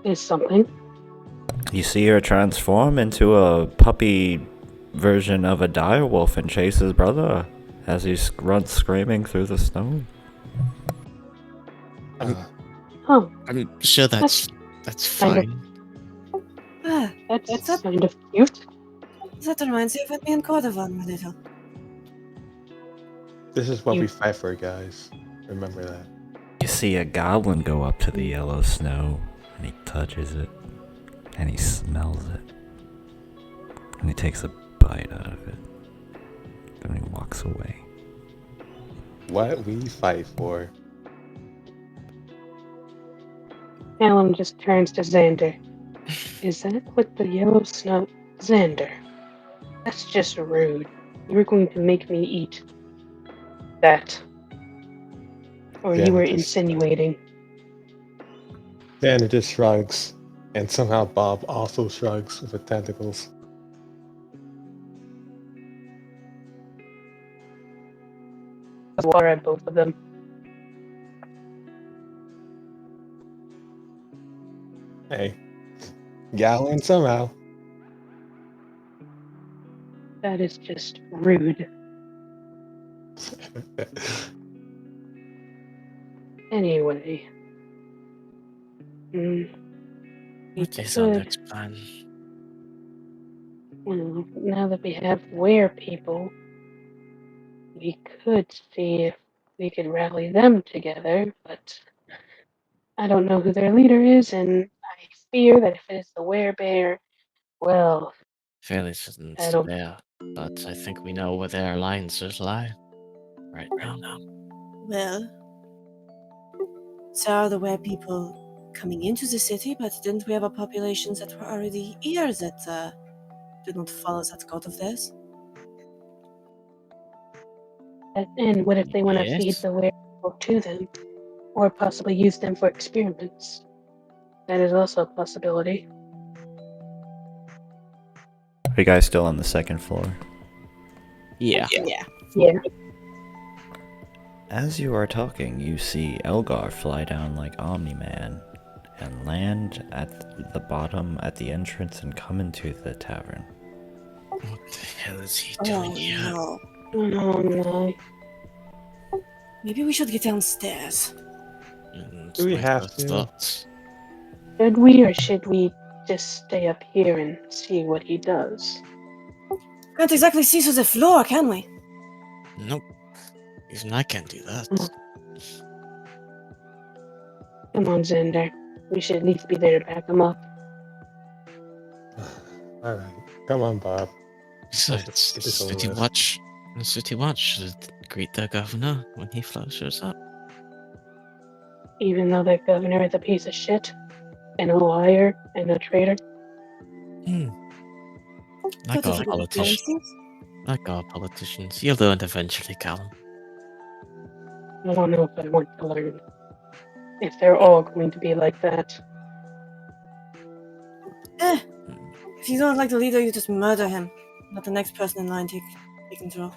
is something. You see her transform into a puppy version of a direwolf and chase his brother as he runs screaming through the snow. Oh, I'm sure that's kind of- fine. Ah, that's that- kind of cute. that reminds me of when me and Cordovan were little. This is what You- we fight for, guys. Remember that. You see a goblin go up to the yellow snow and he touches it and he smells it and he takes a bite out of it and he walks away. What we fight for. Callum just turns to Xander. Is that what the yellow snow? Xander, that's just rude. You're going to make me eat that. Or you were Xander just- insinuating. Xander just shrugs, and somehow Bob also shrugs with the tentacles. Water at both of them. Hey, gotta learn somehow. That is just rude. Anyway. What is our could- next plan? Well, now that we have were people, we could see if we could rally them together, but I don't know who their leader is, and I fear that if it is the werebear, well, Felix isn't I don't- there, but I think we know where their alliances lie. Right now. Well, so are the were people coming into the city, but didn't we have a populations that were already here that did not follow that god of theirs? and what if they want to feed Yes. the were to them, or possibly use them for experiments? That is also a possibility. Are you guys still on the second floor? Yeah. Yeah. Yeah. As you are talking, you see Elgar fly down like Omni-Man and land at the bottom at the entrance and come into the tavern. What the hell is he Oh doing here? no. Oh no. Maybe we should get downstairs. Do we My have first to? thoughts. Should we, or should we just stay up here and see what he does? Can't exactly see through the floor, can we? Nope. Even I can't do that. Come on, Xander. We should at least be there to back him up. Alright, come on, Bob. Besides, Get this over City with. Watch. The City Watch should greet their governor when he shows up. Even though the governor is a piece of shit, and a liar, and a traitor. Like Don't all think he would do politicians. anything. Like all politicians. You'll learn eventually, Callum. I don't know if I want to learn. If they're all going to be like that. If you don't like the leader, you just murder him. Let the next person in line take control.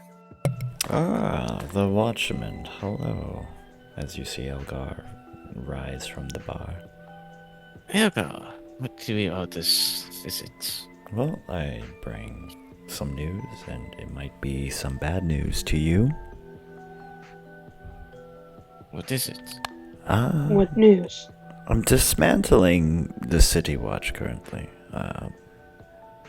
Ah, the watchman. Hello. As you see Elgar rise from the bar. Elgar, what do we owe this visit? Well, I bring some news, and it might be some bad news to you. What is it? Ah, What news? I'm dismantling the City Watch currently.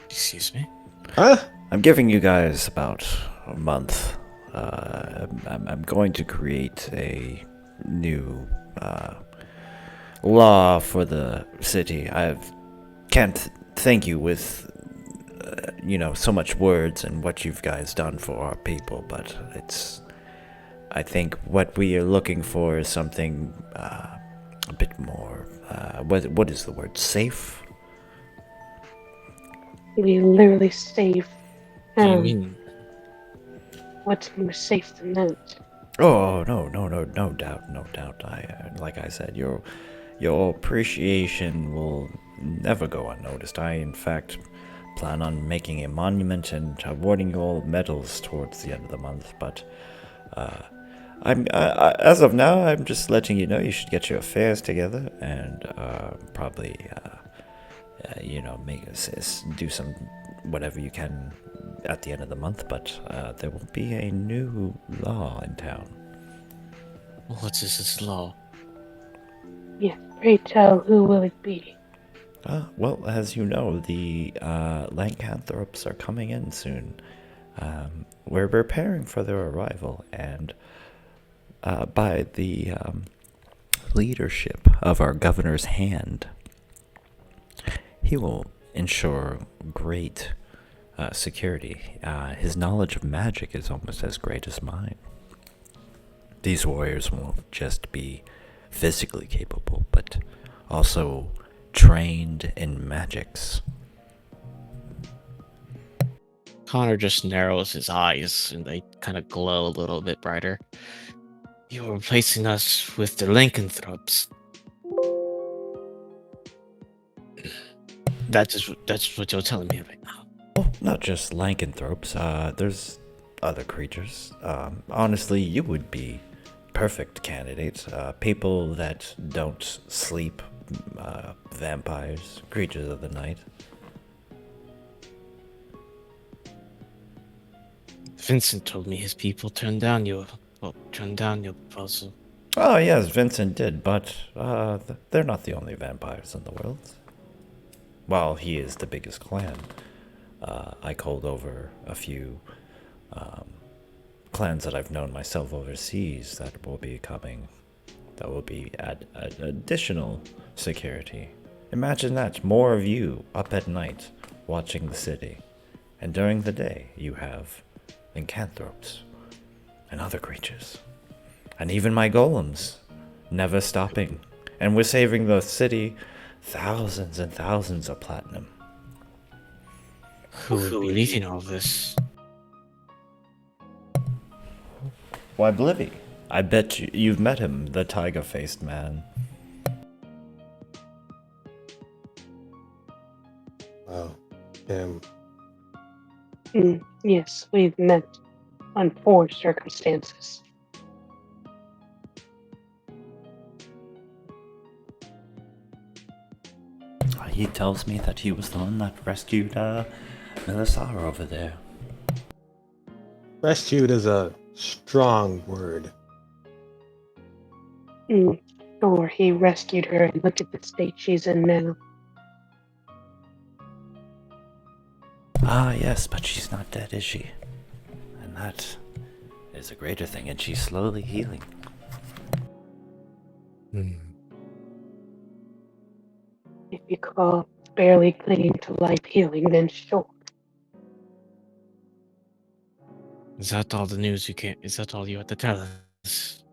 Excuse me? Huh? I'm giving you guys about a month. I'm going to create a new law for the city. I can't thank you with, so much words and what you've guys done for our people, but I think what we are looking for is something a bit more. What is the word? Safe? We literally save. Do you mean What's more safe than that? Oh no doubt, no doubt. Like I said, your appreciation will never go unnoticed. I, in fact, plan on making a monument and awarding you all medals towards the end of the month. But as of now, I'm just letting you know you should get your affairs together and probably do some whatever you can at the end of the month. But there will be a new law in town. what is this law? Yes, pray tell, who will it be? Well, as you know, the Lancanthropes are coming in soon. We're preparing for their arrival, and by the leadership of our governor's hand, he will ensure great security. His knowledge of magic is almost as great as mine. These warriors won't just be physically capable, but also trained in magics. Connor just narrows his eyes and they kind of glow a little bit brighter. You're replacing us with the lycanthropes. That's what you're telling me right now. Well, not just lycanthropes. There's other creatures. Honestly, you would be perfect candidates. People that don't sleep. Vampires, creatures of the night. Vincent told me his people turned down your proposal. Oh yes, Vincent did, but they're not the only vampires in the world. While he is the biggest clan, I called over a few clans that I've known myself overseas that will be coming. That will be additional security. Imagine that, more of you up at night watching the city, and during the day you have lycanthropes and other creatures, and even my golems never stopping, and we're saving the city thousands and thousands of platinum. Who would be leading all this? Why, Blivy, I bet you've met him, the tiger-faced man. Oh, him. Yes, we've met on 4 circumstances. He tells me that he was the one that rescued Melisara over there. Rescued is a strong word. Or he rescued her and look at the state she's in now. Ah, yes, but she's not dead, is she? And that is a greater thing, and she's slowly healing. If you call barely clinging to life healing, then sure. Is that all the news you can? Is that all you had to tell us?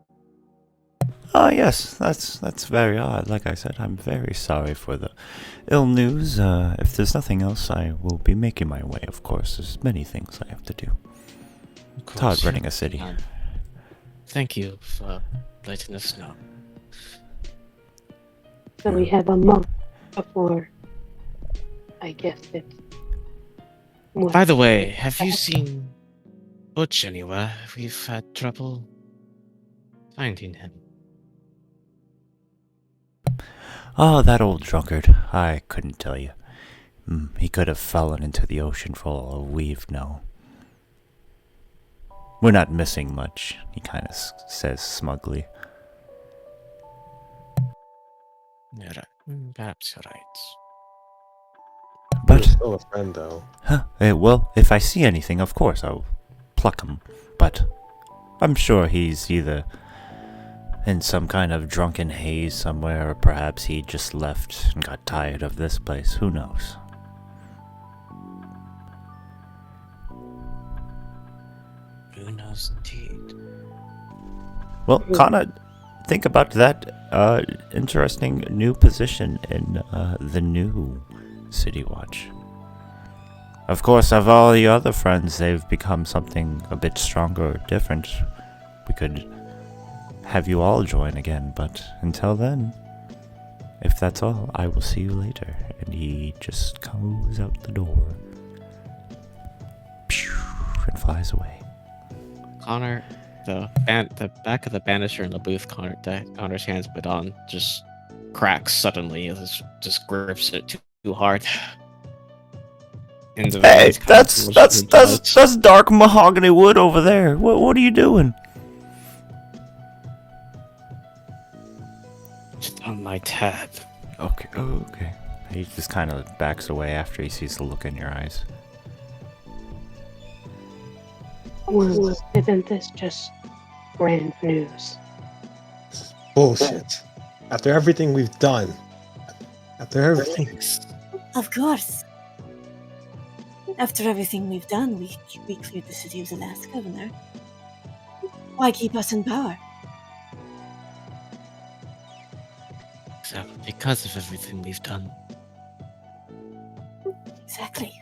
Ah, yes, that's very odd. Like I said, I'm very sorry for the ill news. If there's nothing else, I will be making my way, of course. There's many things I have to do. It's hard running a city. Thank you for letting us know. So we have a month before, I guess it's... By the way, have you seen Butch anywhere? We've had trouble finding him. Oh, that old drunkard. I couldn't tell you. He could have fallen into the ocean for all we've known. We're not missing much, he kind of says smugly. You're right. Perhaps you're right. He But, was still a friend, though. well, if I see anything, of course I'll pluck him. But I'm sure he's either in some kind of drunken haze somewhere, or perhaps he just left and got tired of this place. Who knows? Who knows indeed? Well, Kana, think about that interesting new position in the new City Watch. Of course, of all the other friends, they've become something a bit stronger or different. We could have you all join again, but until then, if that's all, I will see you later. And he just goes out the door. And flies away. Connor, the back of the banister in the booth Connor's hands put on just cracks suddenly. It just grips it too hard. And the Hey, veins kind of that's dark mahogany wood over there. What are you doing? just on my tab. Okay, okay. He just kind of backs away after he sees the look in your eyes. Well, isn't this just grand news? Bullshit. After everything we've done. After everything. Of course. After everything we've done, we cleared the city of the last governor. Why keep us in power? Exactly because of everything we've done. Exactly.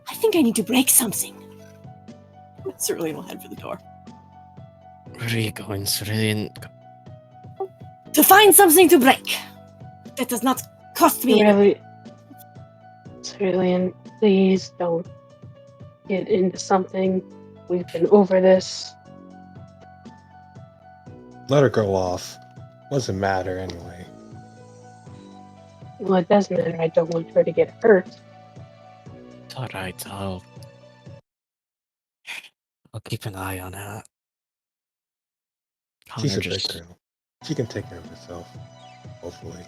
I think I need to break something. Cerulean will head for the door. Where are you going, Cerulean? To find something to break. That does not cost me anything. Really, Cerulean, please don't get into something. We've been over this. Let her go off. Doesn't matter anyway. Well, it does matter. I don't want her to get hurt. It's alright, I'll keep an eye on her. She's Connor a big just girl. She can take care of herself. Hopefully.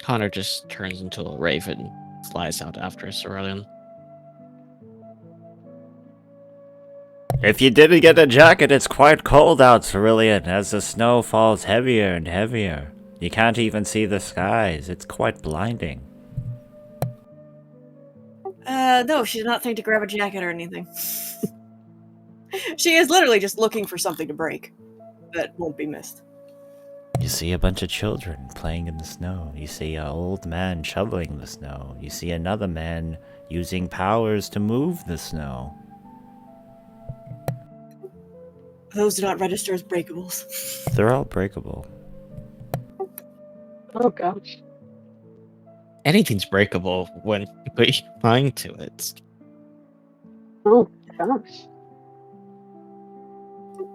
Connor just turns into a raven, flies out after Cerulean. If you didn't get a jacket, it's quite cold out, Cerulean, as the snow falls heavier and heavier. You can't even see the skies. It's quite blinding. No, she did not think to grab a jacket or anything. She is literally just looking for something to break that won't be missed. You see a bunch of children playing in the snow. You see an old man shoveling the snow. You see another man using powers to move the snow. Those do not register as breakables. They're all breakable. Oh gosh. Anything's breakable when you put your mind to it. Oh gosh.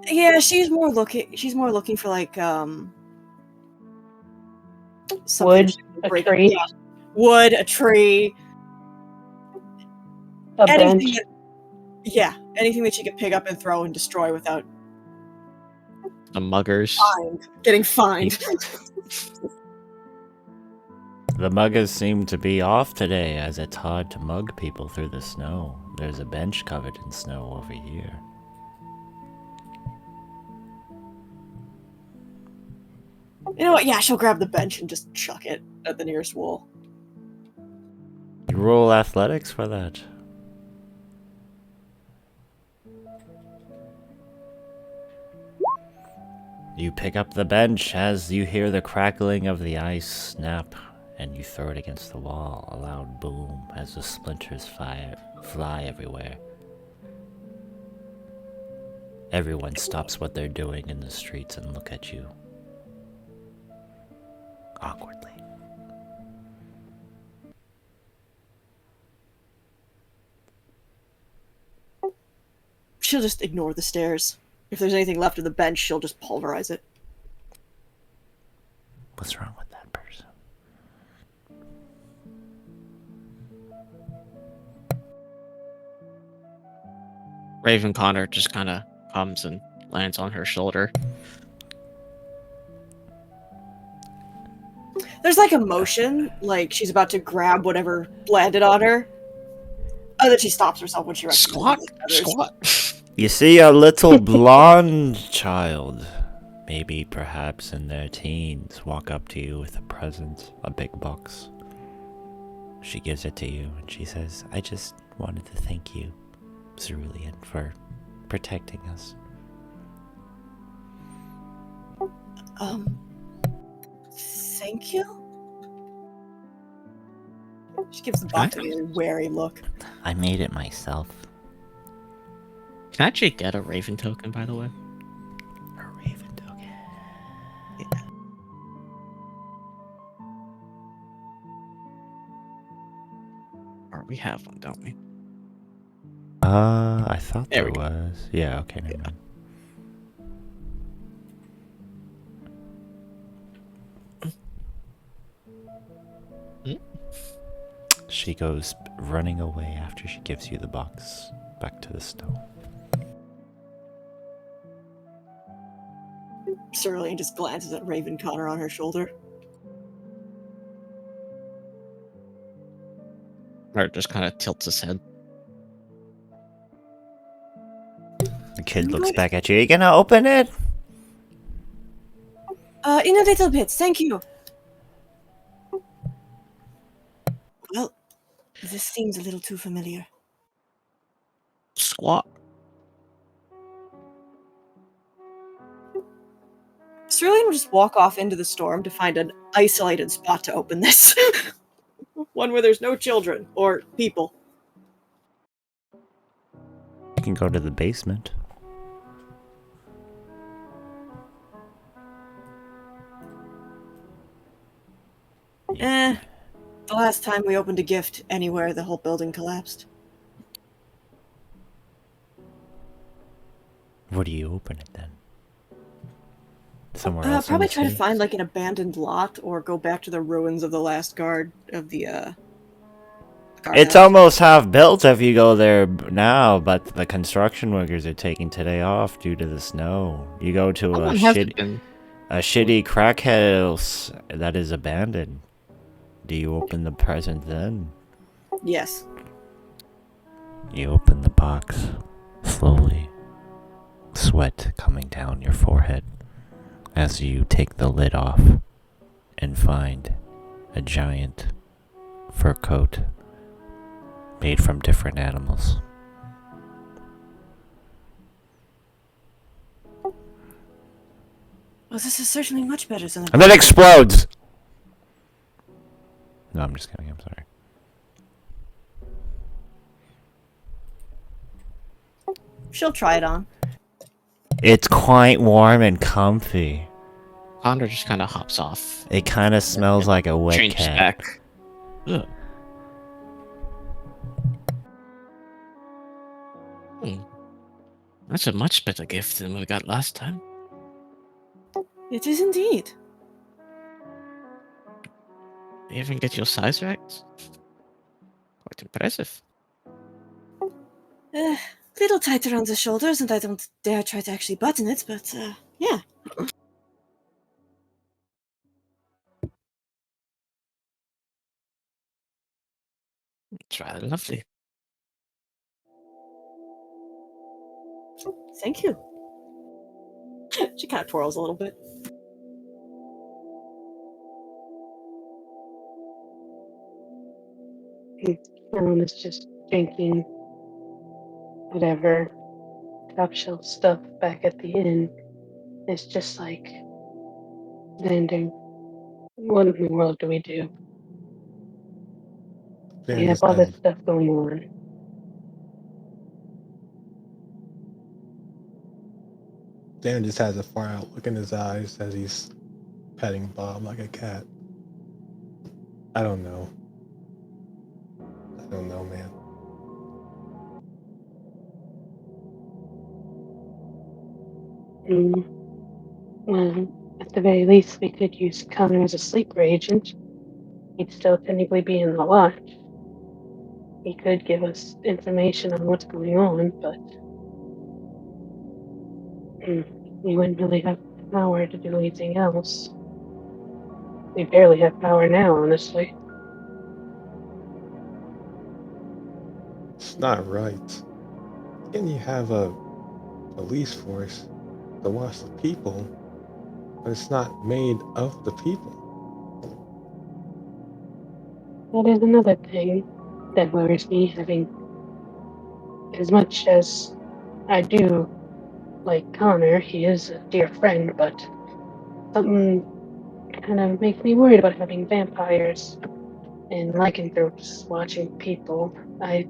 Yeah, she's more looking for like something Wood, to a break. tree, Yeah. Wood, a tree, a anything bench. anything that she could pick up and throw and destroy without The muggers. getting fined. The muggers seem to be off today, as it's hard to mug people through the snow. There's a bench covered in snow over here. You know what? Yeah, she'll grab the bench and just chuck it at the nearest wall. You roll athletics for that. You pick up the bench as you hear the crackling of the ice snap, and you throw it against the wall. A loud boom as the splinters fly everywhere. Everyone stops what they're doing in the streets and look at you. Awkwardly. She'll just ignore the stairs. If there's anything left of the bench, she'll just pulverize it. What's wrong with that person? Raven Connor just kind of comes and lands on her shoulder. There's like a motion, like she's about to grab whatever landed on her. And then she stops herself when she recognizes Squat. You see a little blonde child, maybe perhaps in their teens, walk up to you with a present, a big box. She gives it to you and she says, I just wanted to thank you, Cerulean, for protecting us. Thank you? She gives the box a really wary look. I made it myself. Can I actually get a Raven token, by the way? A Raven token. Yeah. Or we have one, don't we? I thought There there we go. was. Yeah, okay, never mind. She goes running away after she gives you the box back to the stone. Cerulean just glances at Raven Connor on her shoulder. Or just kind of tilts his head. The kid looks back at you. Are you gonna open it? In a little bit, thank you. Well, this seems a little too familiar. Squat. Cerulean will just walk off into the storm to find an isolated spot to open this. One where there's no children or people. You can go to the basement. The last time we opened a gift anywhere, the whole building collapsed. Where do you open it then? Somewhere else. Probably in the try to city? find like an abandoned lot or go back to the ruins of the last guard of the It's guardhouse. almost half built if you go there now, but the construction workers are taking today off due to the snow. You go to How a long has it been? shitty crack house that is abandoned. Do you open the present then? Yes. You open the box slowly, sweat coming down your forehead as you take the lid off and find a giant fur coat made from different animals. Well, this is certainly much better than And then explodes! No, I'm just kidding, I'm sorry. She'll try it on. It's quite warm and comfy. Connor just kind of hops off. It kind of smells like a wet Changes cat. back. Ugh. That's a much better gift than we got last time. It is indeed. You even get your size right? Quite impressive. Little tight around the shoulders, and I don't dare try to actually button it, but yeah. It's rather lovely. Thank you. She kind of twirls a little bit. It's just drinking whatever top shelf stuff back at the inn. It's just like, standing. What in the world do we do? Dan We have just all this has, stuff going on. Dan just has a far out look in his eyes as he's petting Bob like a cat. I don't know. I don't know, man. Well, at the very least, we could use Connor as a sleeper agent. He'd still technically be in the watch. He could give us information on what's going on, but We wouldn't really have power to do anything else. We barely have power now, honestly. It's not right. Can you have a police force to watch the people, but it's not made of the people? That is another thing that worries me, having as much as I do like Connor, he is a dear friend, but something kind of makes me worried about having vampires and lycanthropes watching people. I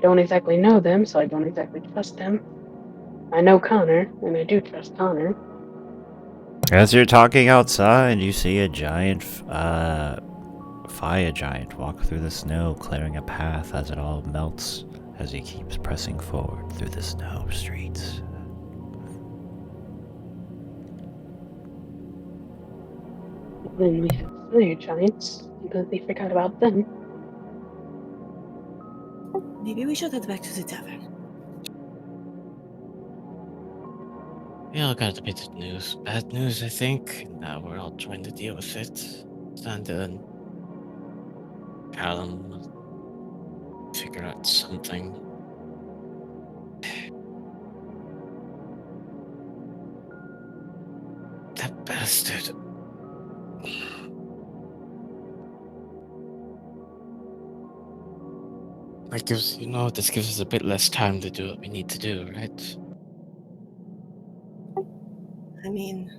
don't exactly know them, so I don't exactly trust them. I know Connor, and I do trust Connor. As you're talking outside, you see a giant, fire giant walk through the snow, clearing a path as it all melts as he keeps pressing forward through the snow streets. Then we have fire giants. Completely forgot about them. Maybe we should head back to the tavern. We all got a bit of news. Bad news, I think. And now we're all trying to deal with it. Sander and Callum will figure out something. That bastard. That gives, this gives us a bit less time to do what we need to do, right? I mean,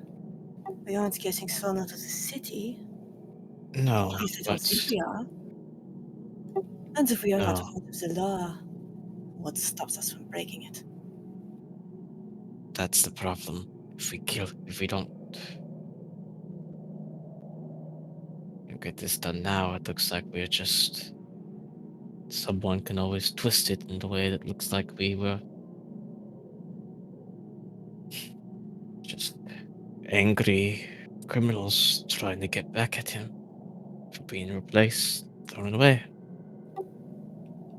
we aren't getting thrown out of the city. No, At least I don't but think we are. And if we are not no, part of the law, what stops us from breaking it? that's the problem. If we don't get this done now, it looks like we're just. Someone can always twist it in the way that looks like we were just angry criminals trying to get back at him for being replaced, thrown away.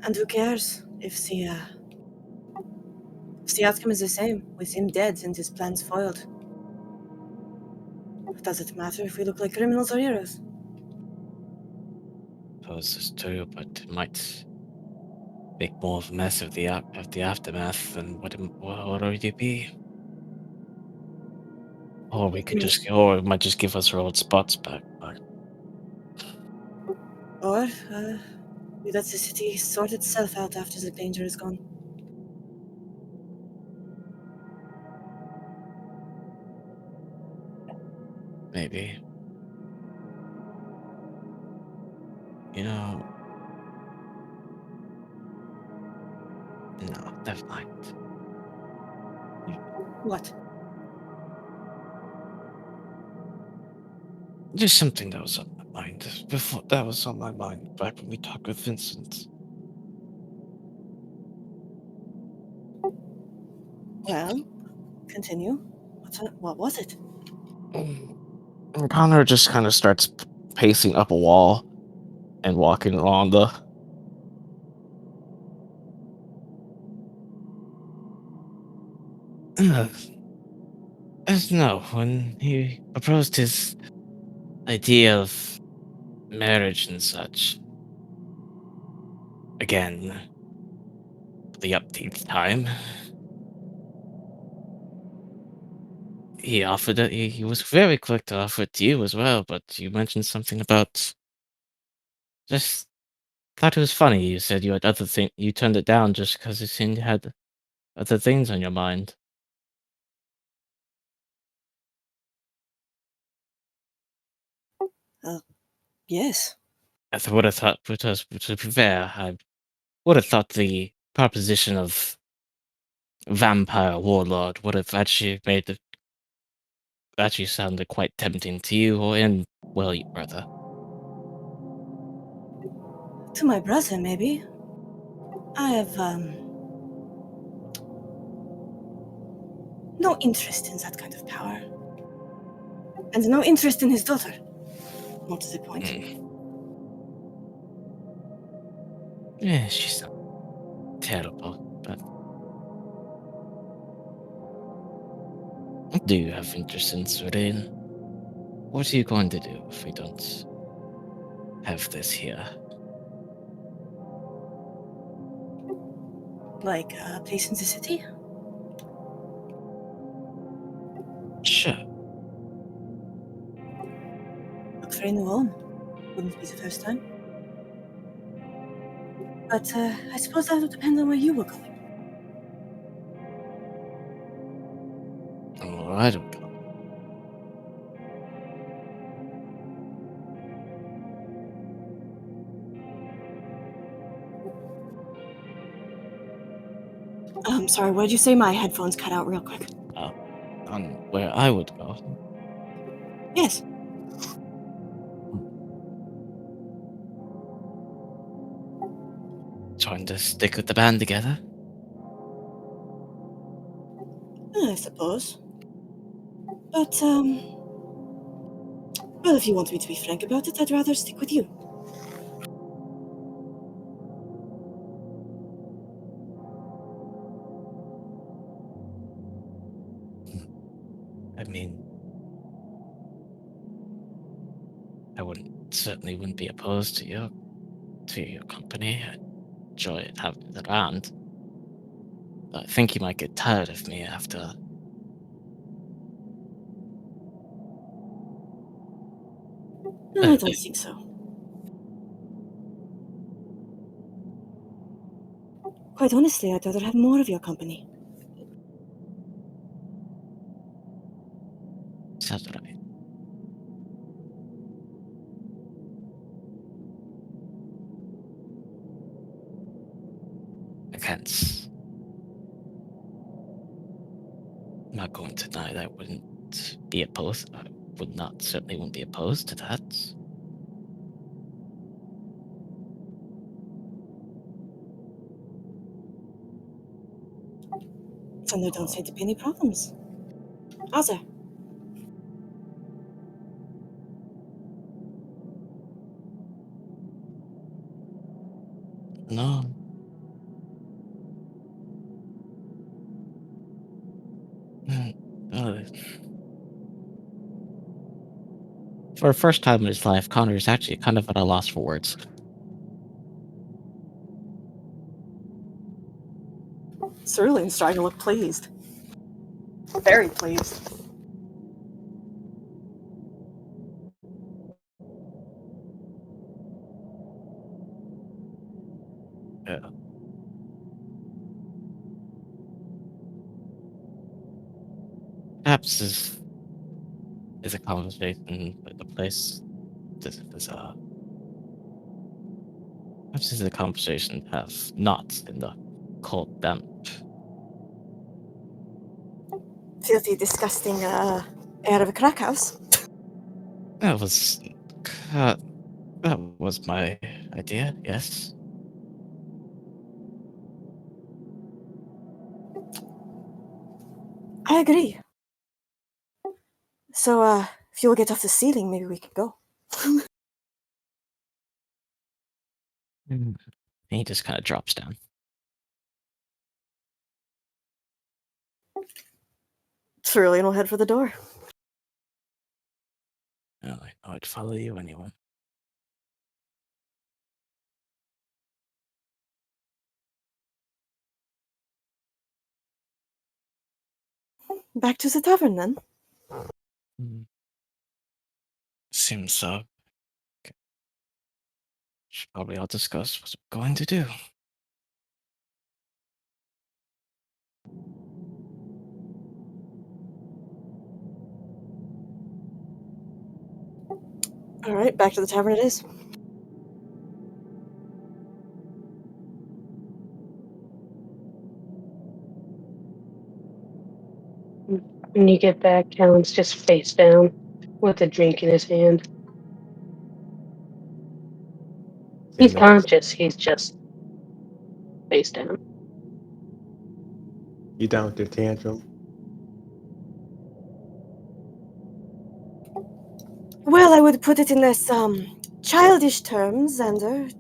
And who cares if the outcome is the same, with him dead and his plans foiled? Does it matter if we look like criminals or heroes? Suppose it's true, but it might make more of a mess of the aftermath than what it would already be. Or or it might just give us our old spots back. But Or we let the city sort itself out after the danger is gone. maybe, no, never mind. What? Just something that was on my mind before. That was on my mind back when we talked with Vincent. Well, continue. What was it? And Connor just kind of starts pacing up a wall and walking along the. As no, when he proposed his idea of marriage and such, again, for the upteenth time, he offered it. He was very quick to offer it to you as well, but you mentioned something about just thought it was funny. You said you had other thing. You turned it down just because it seemed you had other things on your mind. Yes. I would have thought, to be fair, I would have thought the proposition of vampire warlord would have actually actually sounded quite tempting to you, and well, your brother. To my brother, maybe. I have, no interest in that kind of power. And no interest in his daughter. More to the point. Mm. Yeah, she's not terrible, but Do you have interest in Serene? What are you going to do if we don't have this here? Like a place in the city? Sure. Look for a new home. Wouldn't be the first time. But I suppose that would depend on where you were going. Oh, I don't know. Sorry, what did you say? My headphones cut out real quick. On where I would go. Yes. Trying to stick with the band together. I suppose. But, well, if you want me to be frank about it, I'd rather stick with you. I mean, I certainly wouldn't be opposed to your company. I enjoy it having it around. But I think you might get tired of me after. No, I don't think so. Quite honestly, I'd rather have more of your company. Sounds right. I can't. I'm not going to deny that I wouldn't be opposed. I would not certainly wouldn't be opposed to that. And there don't seem to be any problems. Are there? No. Uh, for a first time in his life, Connor is actually kind of at a loss for words. Cerulean's starting to look pleased. Very pleased. Yeah. Perhaps this is a conversation with the place. This is a perhaps this is a conversation to have not in the cold damp. Filthy, disgusting, air of a crack house. That was that was my idea. Yes. I agree. So, if you'll get off the ceiling, maybe we can go. And he just kind of drops down. Cerulean will head for the door. Oh, I'd follow you anyway. Back to the tavern, then. Seems so. Okay. Should probably all discuss what we're going to do. All right, back to the tavern it is. When you get back, Callan's just face down with a drink in his hand. He's conscious, he's just face down. You down with your tantrum? Well, I would put it in less, childish terms, and,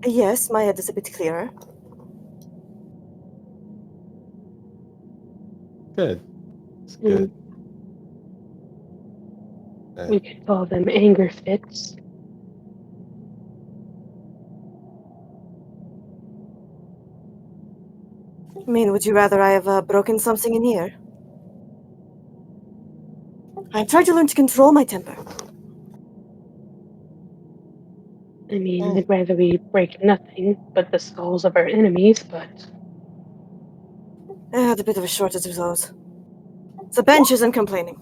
yes, my head is a bit clearer. Good. It's good. We could call them anger fits. I mean, would you rather I have broken something in here? I'm trying to learn to control my temper. I mean, Oh. I'd rather we break nothing but the skulls of our enemies, but I had a bit of a shortage of those. The bench isn't complaining.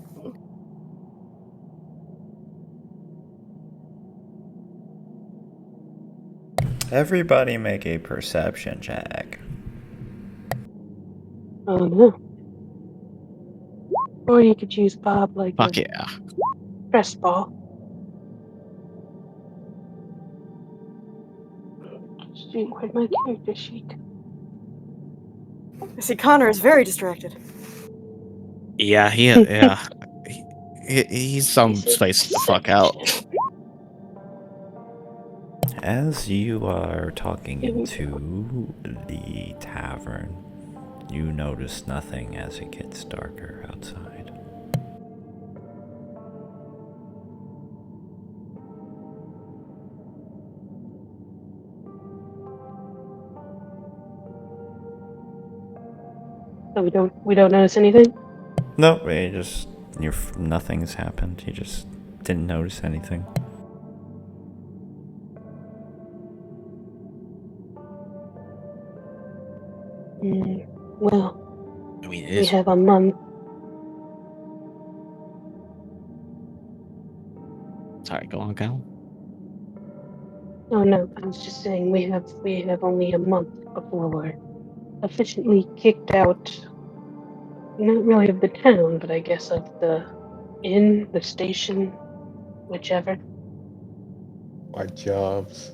Everybody make a perception check. oh no. Or you could use Bob like Fuck a yeah. stress ball. Shoot, where'd my character sheet? I see Connor is very distracted. Yeah, yeah. He's some He said, space the fuck out. As you are talking into the tavern, you notice nothing as it gets darker outside. So we don't notice anything? Nope, nothing's happened. You just didn't notice anything. Well, I mean, it we is. have a month. Sorry, go on, Cal. Oh no, I was just saying we have only a month before we're efficiently kicked out, not really of the town, but I guess of the inn, the station, whichever. Our jobs.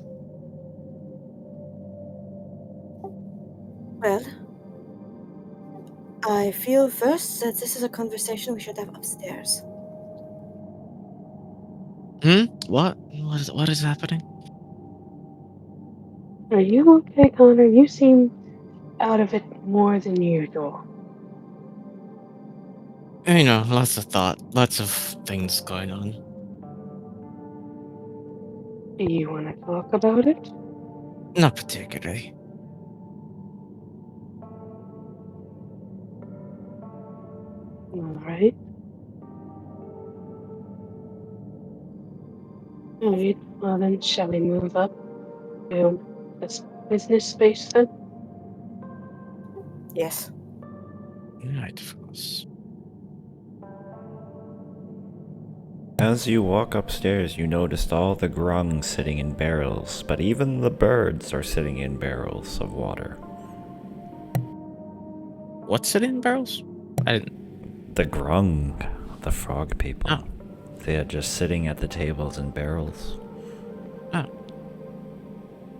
Well, I feel first that this is a conversation we should have upstairs. What? What is happening? Are you okay, Connor? You seem out of it more than usual. You know, lots of thought, lots of things going on. Do you want to talk about it? Not particularly. Alright. Alright, well then, shall we move up to this business space then? Yes. Right, of course. As you walk upstairs, you noticed all the grung sitting in barrels, but even the birds are sitting in barrels of water. What's it in barrels? I didn't. The grung, the frog people. Oh. They are just sitting at the tables in barrels. Oh.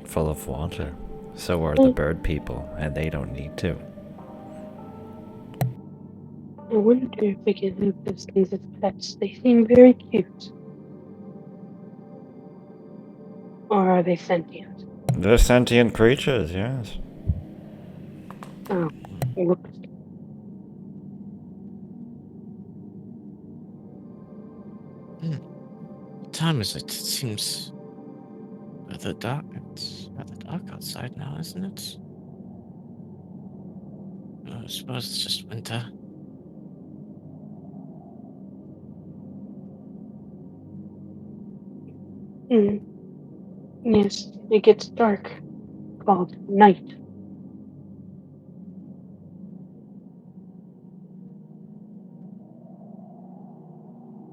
Full of water. So are the bird people, and they don't need to. I wonder if we can have those things as pets. They seem very cute. Or are they sentient? They're sentient creatures, yes. Oh, look. What time is it? It seems rather dark. It's rather dark outside now, isn't it? I suppose it's just winter. Yes, it gets dark. Called night.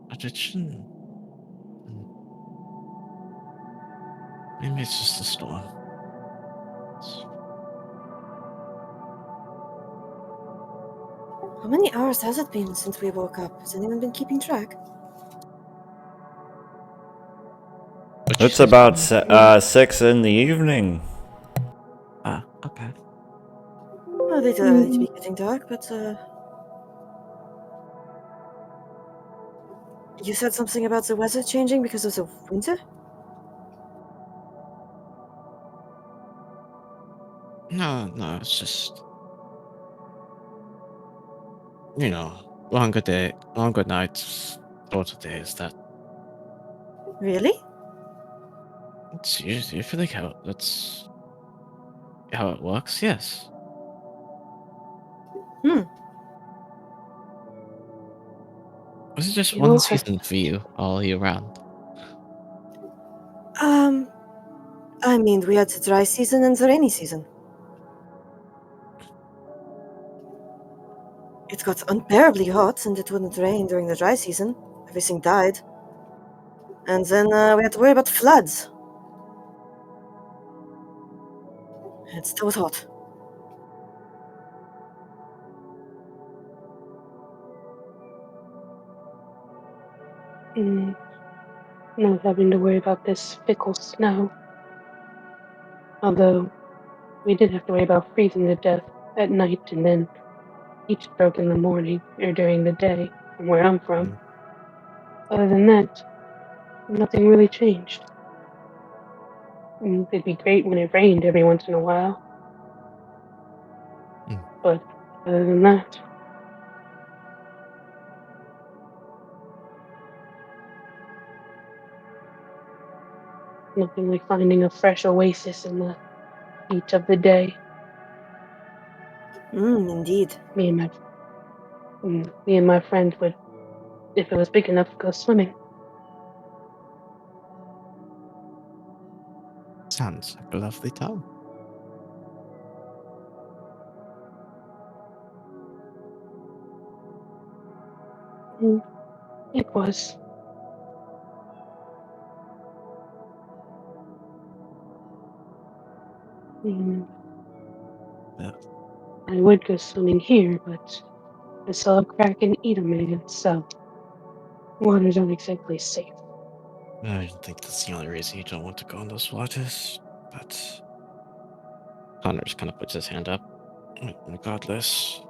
But it shouldn't. Maybe it's just a storm. How many hours has it been since we woke up? Has anyone been keeping track? It's about 6 in the evening. Ah, okay. Well, they do need to be getting dark, but you said something about the weather changing because of the winter? No, it's just you know, longer nights, shorter days. Really? It's usually that's how it works. Yes. Hmm. Was it just You one will have season for you all year round? Um, I mean, we had the dry season and the rainy season. It got unbearably hot and it wouldn't rain during the dry season. Everything died. And then we had to worry about floods. It still was hot. not having to worry about this fickle snow. Although we did have to worry about freezing to death at night and then heat stroke in the morning or during the day from where I'm from. Mm. Other than that, nothing really changed. It'd be great when it rained every once in a while, Mm. but other than that, nothing like finding a fresh oasis in the heat of the day. Indeed. Me and my me and my friend would, if it was big enough, go swimming. Sounds like a lovely time. Mm, It was. Mm, Yeah. I would go swimming here, but I saw a crack and eat a man, so waters aren't exactly safe. I don't think that's the only reason you don't want to go in those waters, but Connor just kind of puts his hand up. Regardless,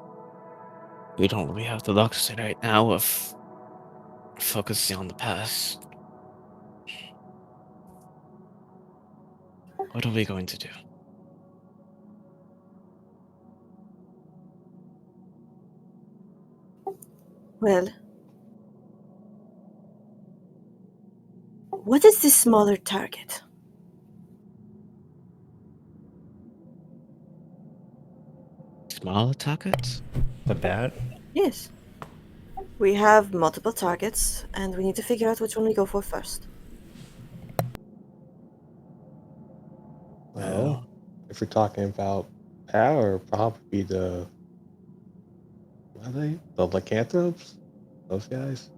we don't really have the luxury right now of focusing on the past. What are we going to do? Well, what is the smaller target? Small targets? The bat? Yes. We have multiple targets, and we need to figure out which one we go for first. Well, if we're talking about power, probably the what are they? The lycanthropes? Those guys?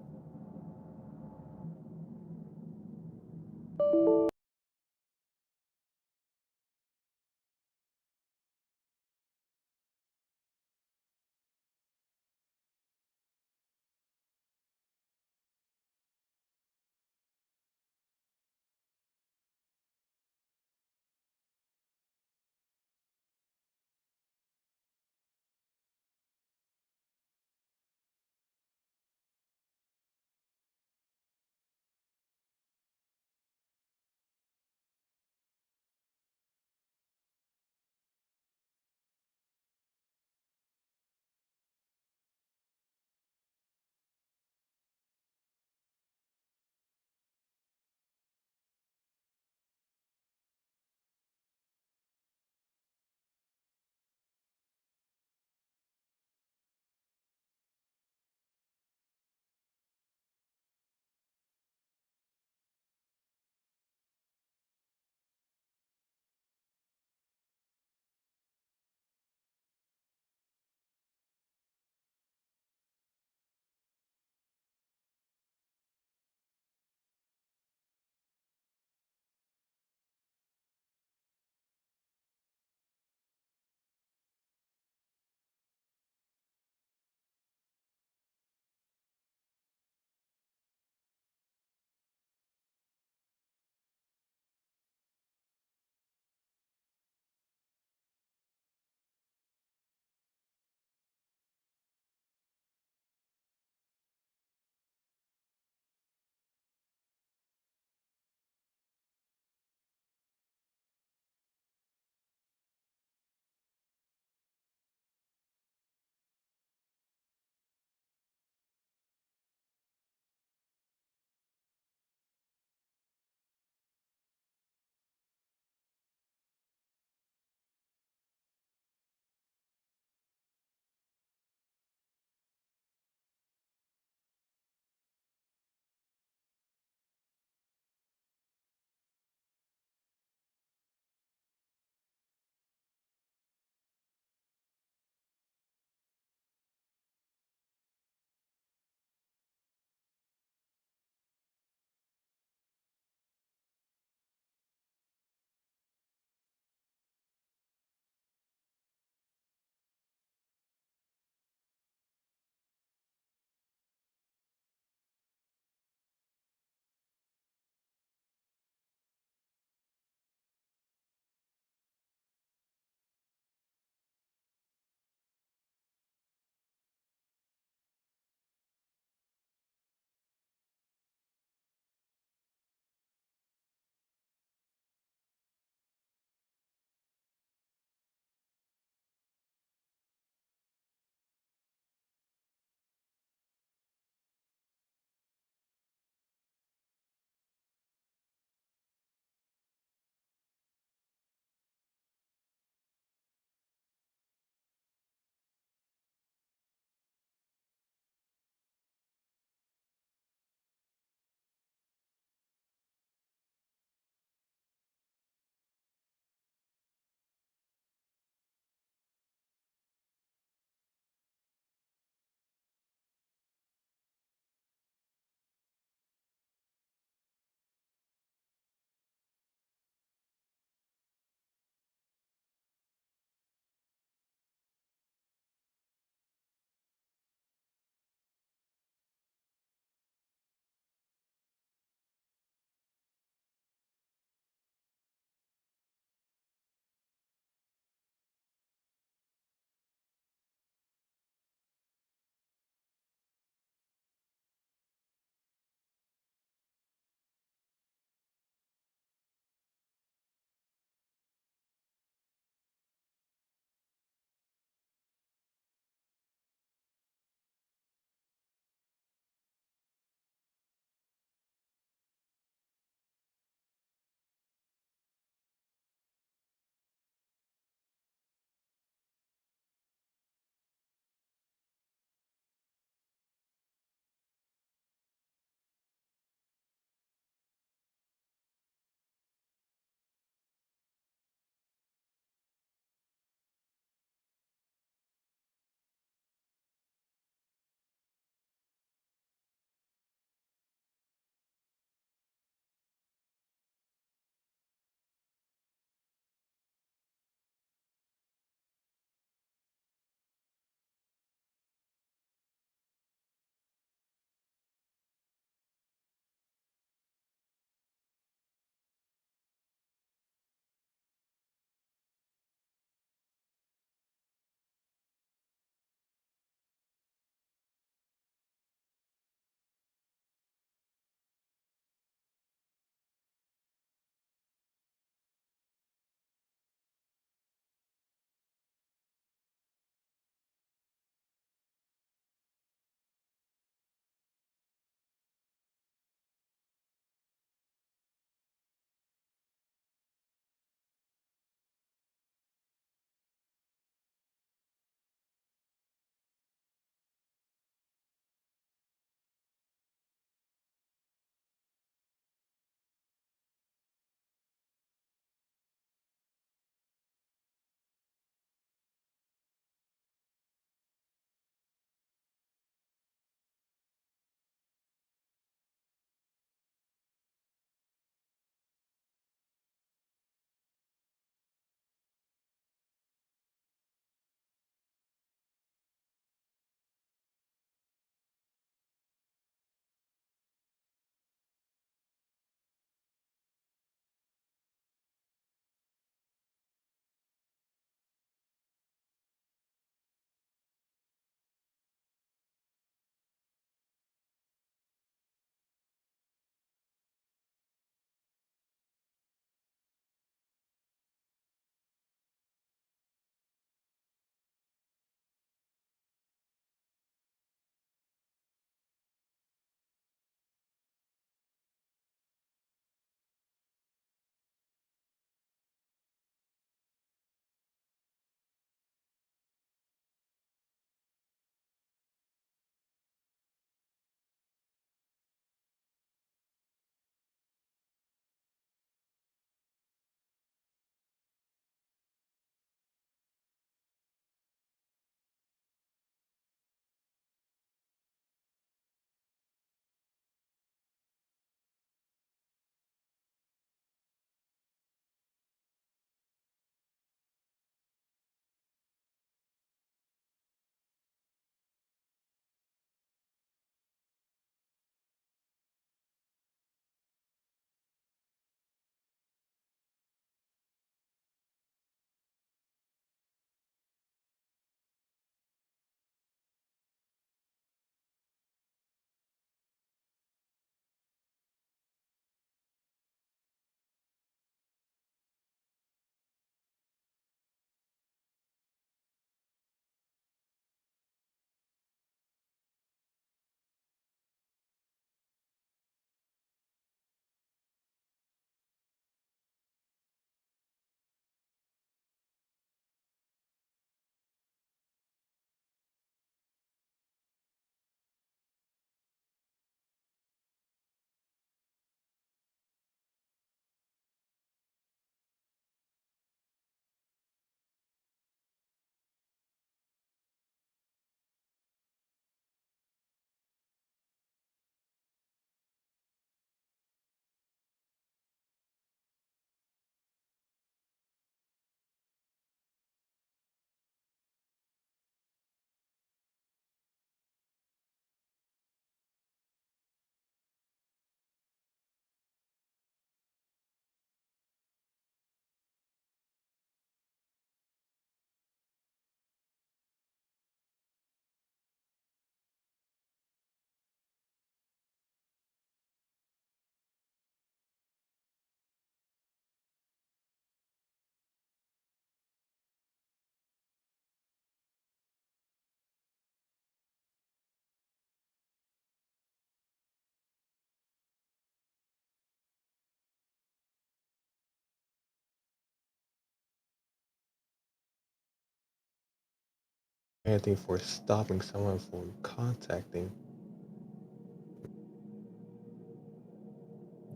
anything for stopping someone from contacting.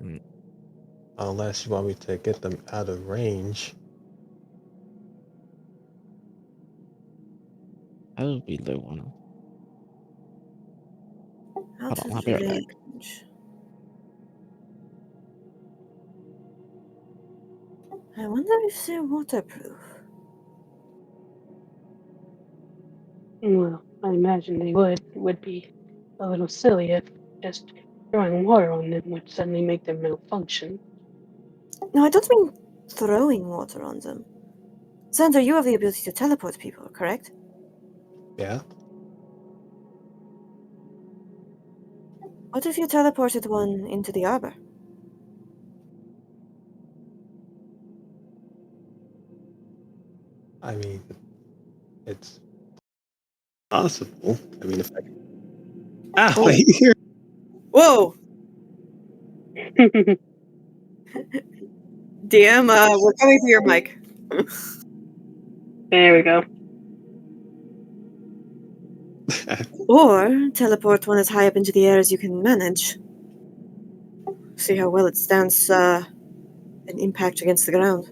Hmm. Unless you want me to get them out of range. That would be the one. Out Hold on, of I'll be right back. range. I wonder if they're waterproof. Well, I imagine they would. It would be a little silly if just throwing water on them would suddenly make them malfunction. No, I don't mean throwing water on them. Xander, you have the ability to teleport people, correct? Yeah? What if you teleported one into the arbor? I mean, it's possible. I mean, if I can. Ah, Oh. wait here. Whoa! DM, we're coming to your mic. There we go. Or teleport one as high up into the air as you can manage. See how well it stands an impact against the ground.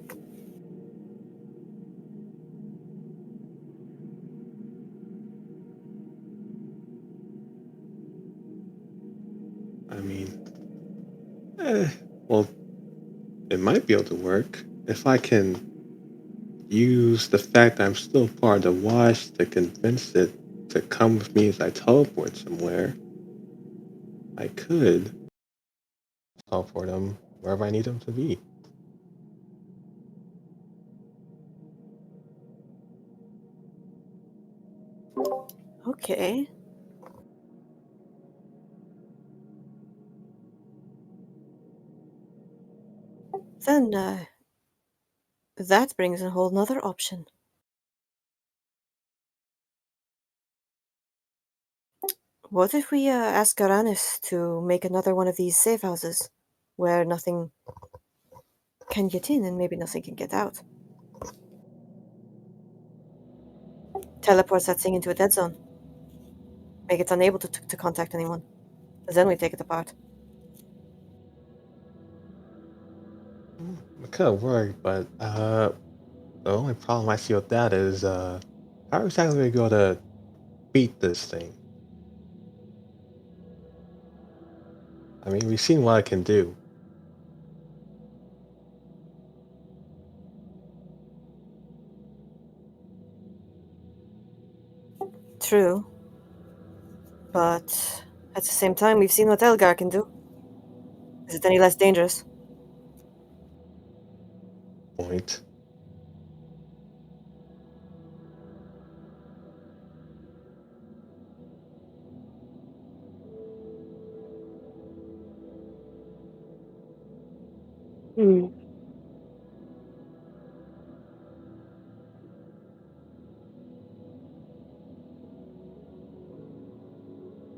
I mean, well, it might be able to work if I can use the fact that I'm still part of the wash to convince it to come with me as I teleport somewhere. I could teleport them wherever I need them to be. Okay. Then, that brings a whole nother option. What if we ask Aranis to make another one of these safe houses where nothing can get in and maybe nothing can get out? Teleports that thing into a dead zone. Make it unable to contact anyone. Then we take it apart. It could work, but the only problem I see with that is how exactly are we going to beat this thing? I mean, we've seen what it can do. True. But at the same time, we've seen what Elgar can do. Is it any less dangerous? Point. Hmm.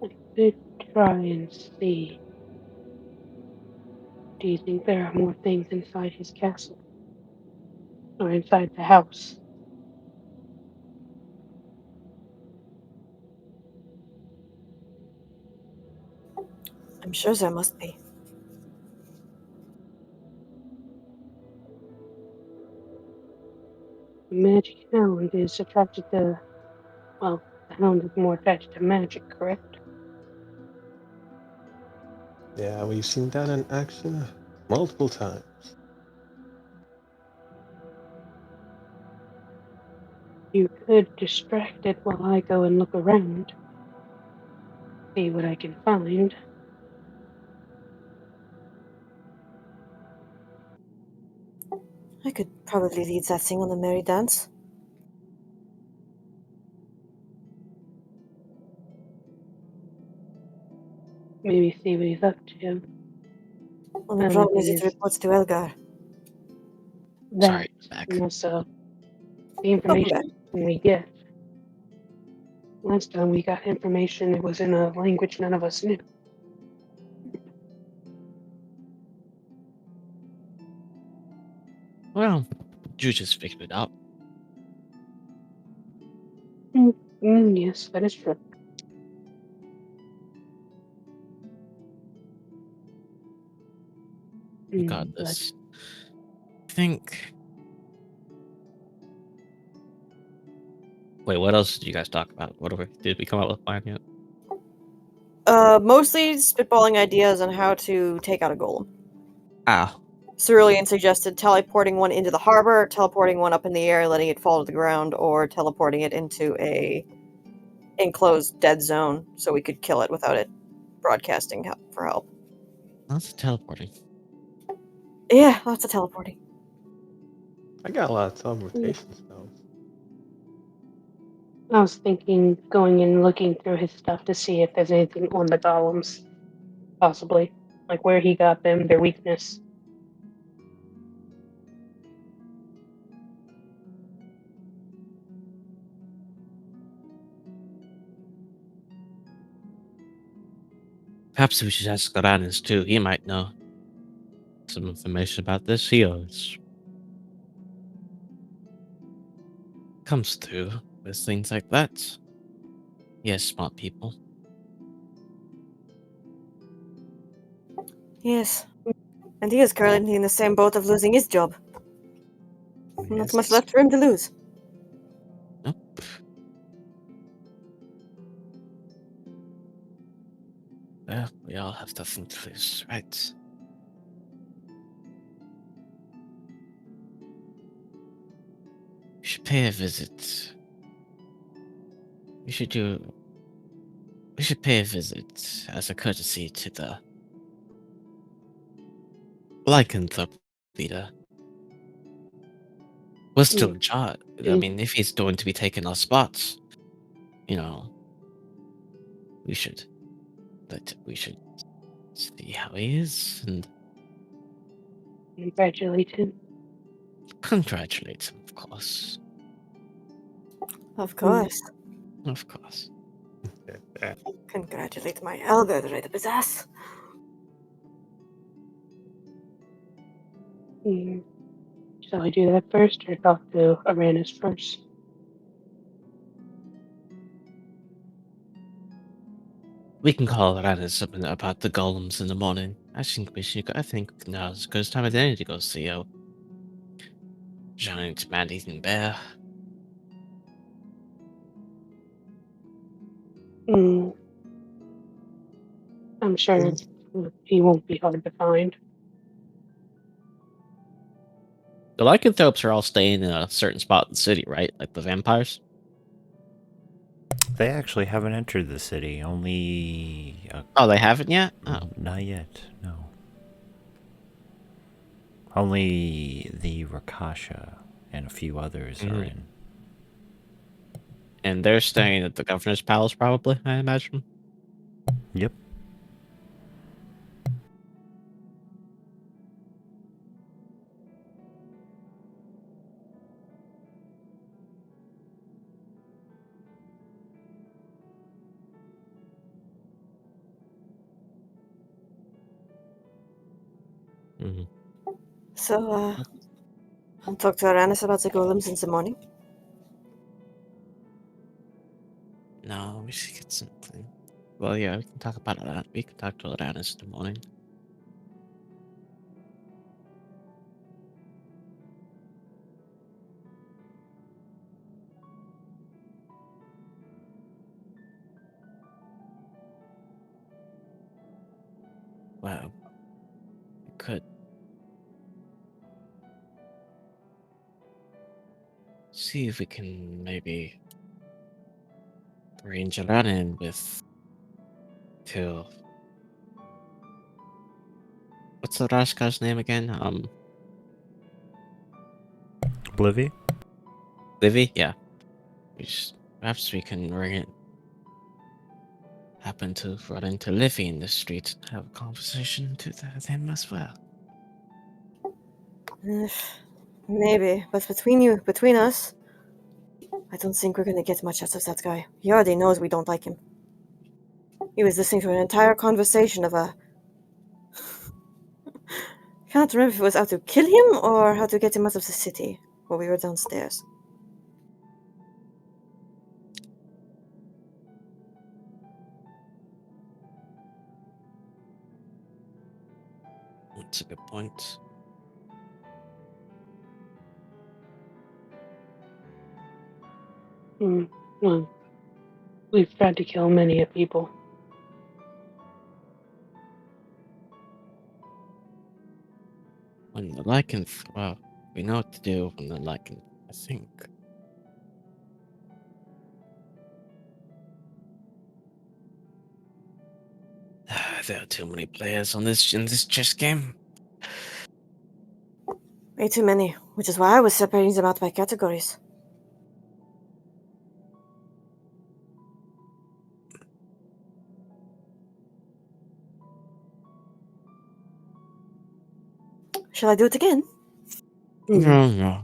I could try and see. Do you think there are more things inside his castle? Or inside the house? I'm sure there must be. The magic hound is attracted to, well, the hound is more attached to magic, correct? Yeah, we've seen that in action multiple times. You could distract it while I go and look around, see what I can find. I could probably lead that thing on a merry dance. Maybe see what he's up to. Only Only problem is thing it is reports to Elgar. that, Sorry, back. and also the Welcome information back. we get. Last time we got information, it was in a language none of us knew. Well, you just figured it out. Yes, that is true. We got But this. I think. Wait, what else did you guys talk about? Did we come up with a plan yet? Mostly spitballing ideas on how to take out a golem. Ah, Cerulean suggested teleporting one into the harbor, teleporting one up in the air, letting it fall to the ground, or teleporting it into a enclosed dead zone so we could kill it without it broadcasting for help. that's teleporting. Yeah, lots of teleporting. I got a lot of teleportation spells. I was thinking going and looking through his stuff to see if there's anything on the golems, possibly, like where he got them, their weakness. Perhaps we should ask Garanis too. He might know some information about this. He always comes through with things like that. Yes, smart people. Yes. And he is currently in the same boat of losing his job. Not much left for him to lose. Nope. Well, we all have nothing to lose, right? We should pay a visit. We should pay a visit as a courtesy to the lycanthrope leader. We're still in charge. I mean, if he's going to be taking our spots, you know, we should see how he is and Congratulate him. congratulate him, of course. Of course. Of course. Congratulate my algorithm ass. Shall I do that first, or talk to Aranis first? We can call Rannis about the golems in the morning. I think now's as good a time as any to go see a giant man-eating bear. I'm sure he won't be hard to find. The lycanthropes are all staying in a certain spot in the city, right? Like the vampires? They actually haven't entered the city. Only. Oh, they haven't yet? Oh. Not yet, no. Only the Rakasha and a few others are in. And they're staying at the governor's palace, probably, I imagine. Yep. So, I'll talk to Aranis about the golems in the morning. No, we should get something. Well, yeah, we can talk about that. We can talk to Aranis in the morning. Well, we could see if we can maybe arrange a run-in with to what's the Rashka's name again? Blivy? Livy? Yeah. Perhaps we can happen to run into Livy in the street and have a conversation with him as well. Maybe, but between us, I don't think we're gonna get much out of that guy. He already knows we don't like him. He was listening to an entire conversation of a... I can't remember if it was how to kill him or how to get him out of the city while we were downstairs. That's a good point. Well, we've tried to kill many a people. When the lycanth, well, we know what to do when the lycanth, I think. There are too many players in this chess game. Way too many, which is why I was separating them out by categories. Shall I do it again? No.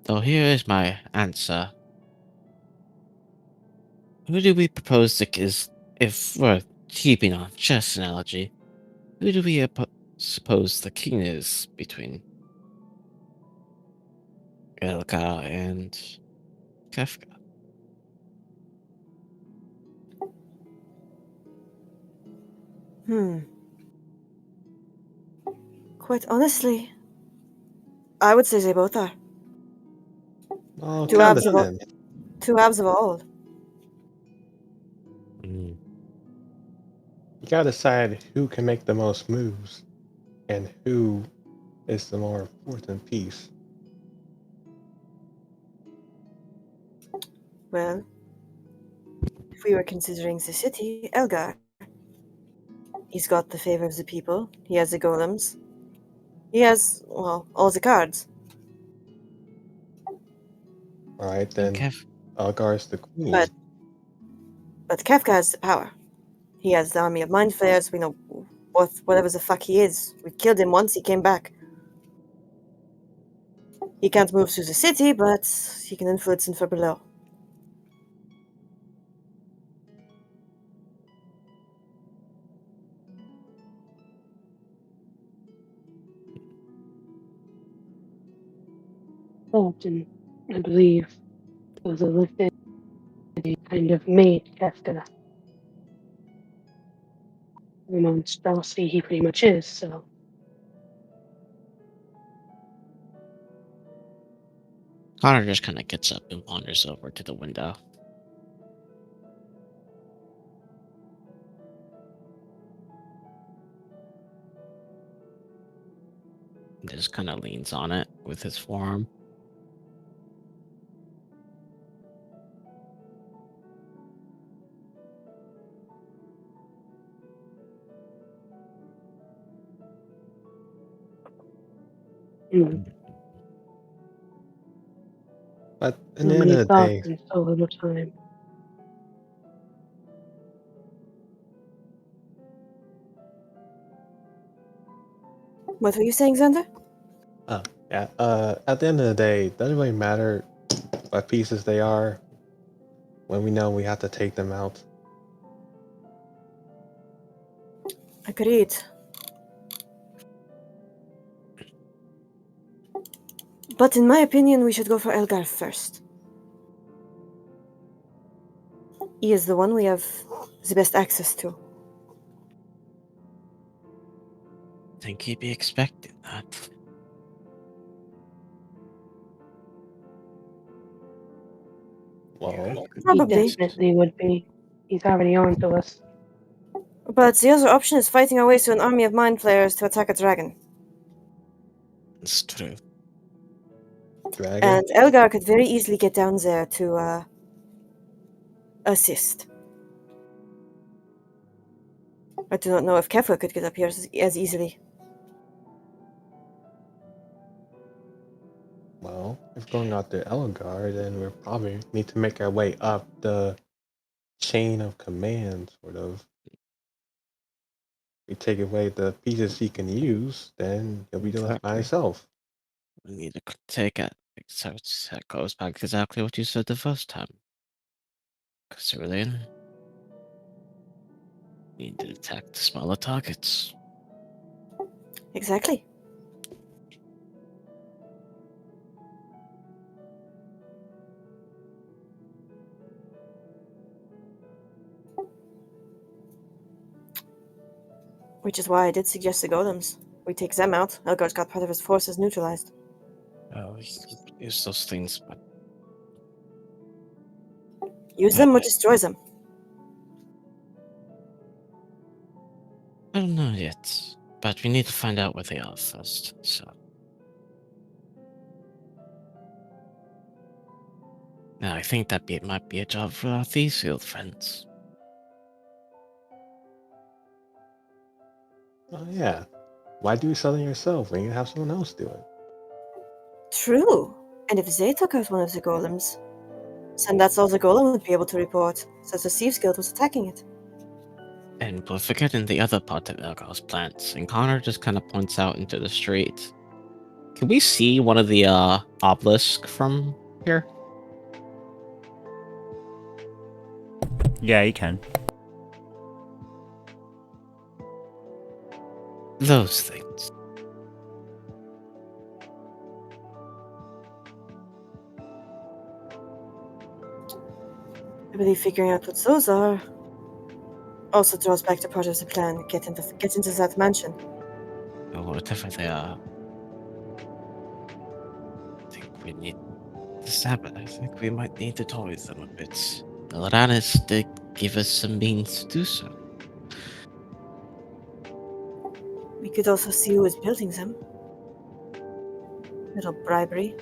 So here is my answer. Who do we propose if we're keeping on chess analogy, who do we suppose the king is between Elka and Kafka? Quite honestly, I would say they both are. Oh, Two count it halves of all. then. Two halves of all. Mm. You gotta decide who can make the most moves and who is the more important piece. Well, if we were considering the city, Elgar. He's got the favor of the people. He has the golems. He has, well, all the cards. Alright, And then Algar's the queen. But Kafka has the power. He has the army of mind flayers. We know whatever the fuck he is. We killed him once. He came back. He can't move through the city, but he can influence from below. Often, I believe, was a lifted kind of made Kafka the monstrosity he pretty much is, so. Connor just kind of gets up and wanders over to the window. And just kind of leans on it with his forearm. But So in the end many of the thoughts day, in so little time. What were you saying, Xander? yeah, at the end of the day, it doesn't really matter what pieces they are when we know we have to take them out. Agreed. But in my opinion, we should go for Elgar first. He is the one we have the best access to. I think he'd be expecting that. Well, Probably. He definitely would be. He's already on to us. But the other option is fighting our way through an army of mind flayers to attack a dragon. It's true. dragon. And Elgar could very easily get down there to assist. I do not know if Kefla could get up here as easily. Well, if going out to Elgar, then we'll probably need to make our way up the chain of command, sort of. We take away the pieces he can use, then he'll be left by Exactly. himself. We need to take it. So that goes back exactly what you said the first time. Cerulean. We need to attack the smaller targets. Exactly. Which is why I did suggest the golems. We take them out, Elgar's got part of his forces neutralized. Oh, use those things, but Use them or destroy them. I don't know yet. But we need to find out where they are first, so. Now, I think that might be a job for our Thieves Guild friends. Oh yeah. Why do something yourself when you have someone else do it? True. And if they took out one of the golems, then that's all the golem would be able to report, since the Thieves Guild was attacking it. And we're forgetting the other part of Elgar's plans, and Connor just kind of points out into the street. Can we see one of the obelisk from here? Yeah, you can. Those things. I believe figuring out what those are also draws back to part of the plan. Get into that mansion. Or whatever they are. I think we need to stab it. I think we might need to toy with them a bit. The Loranis did give us some means to do so. We could also see who is building them. Little bribery.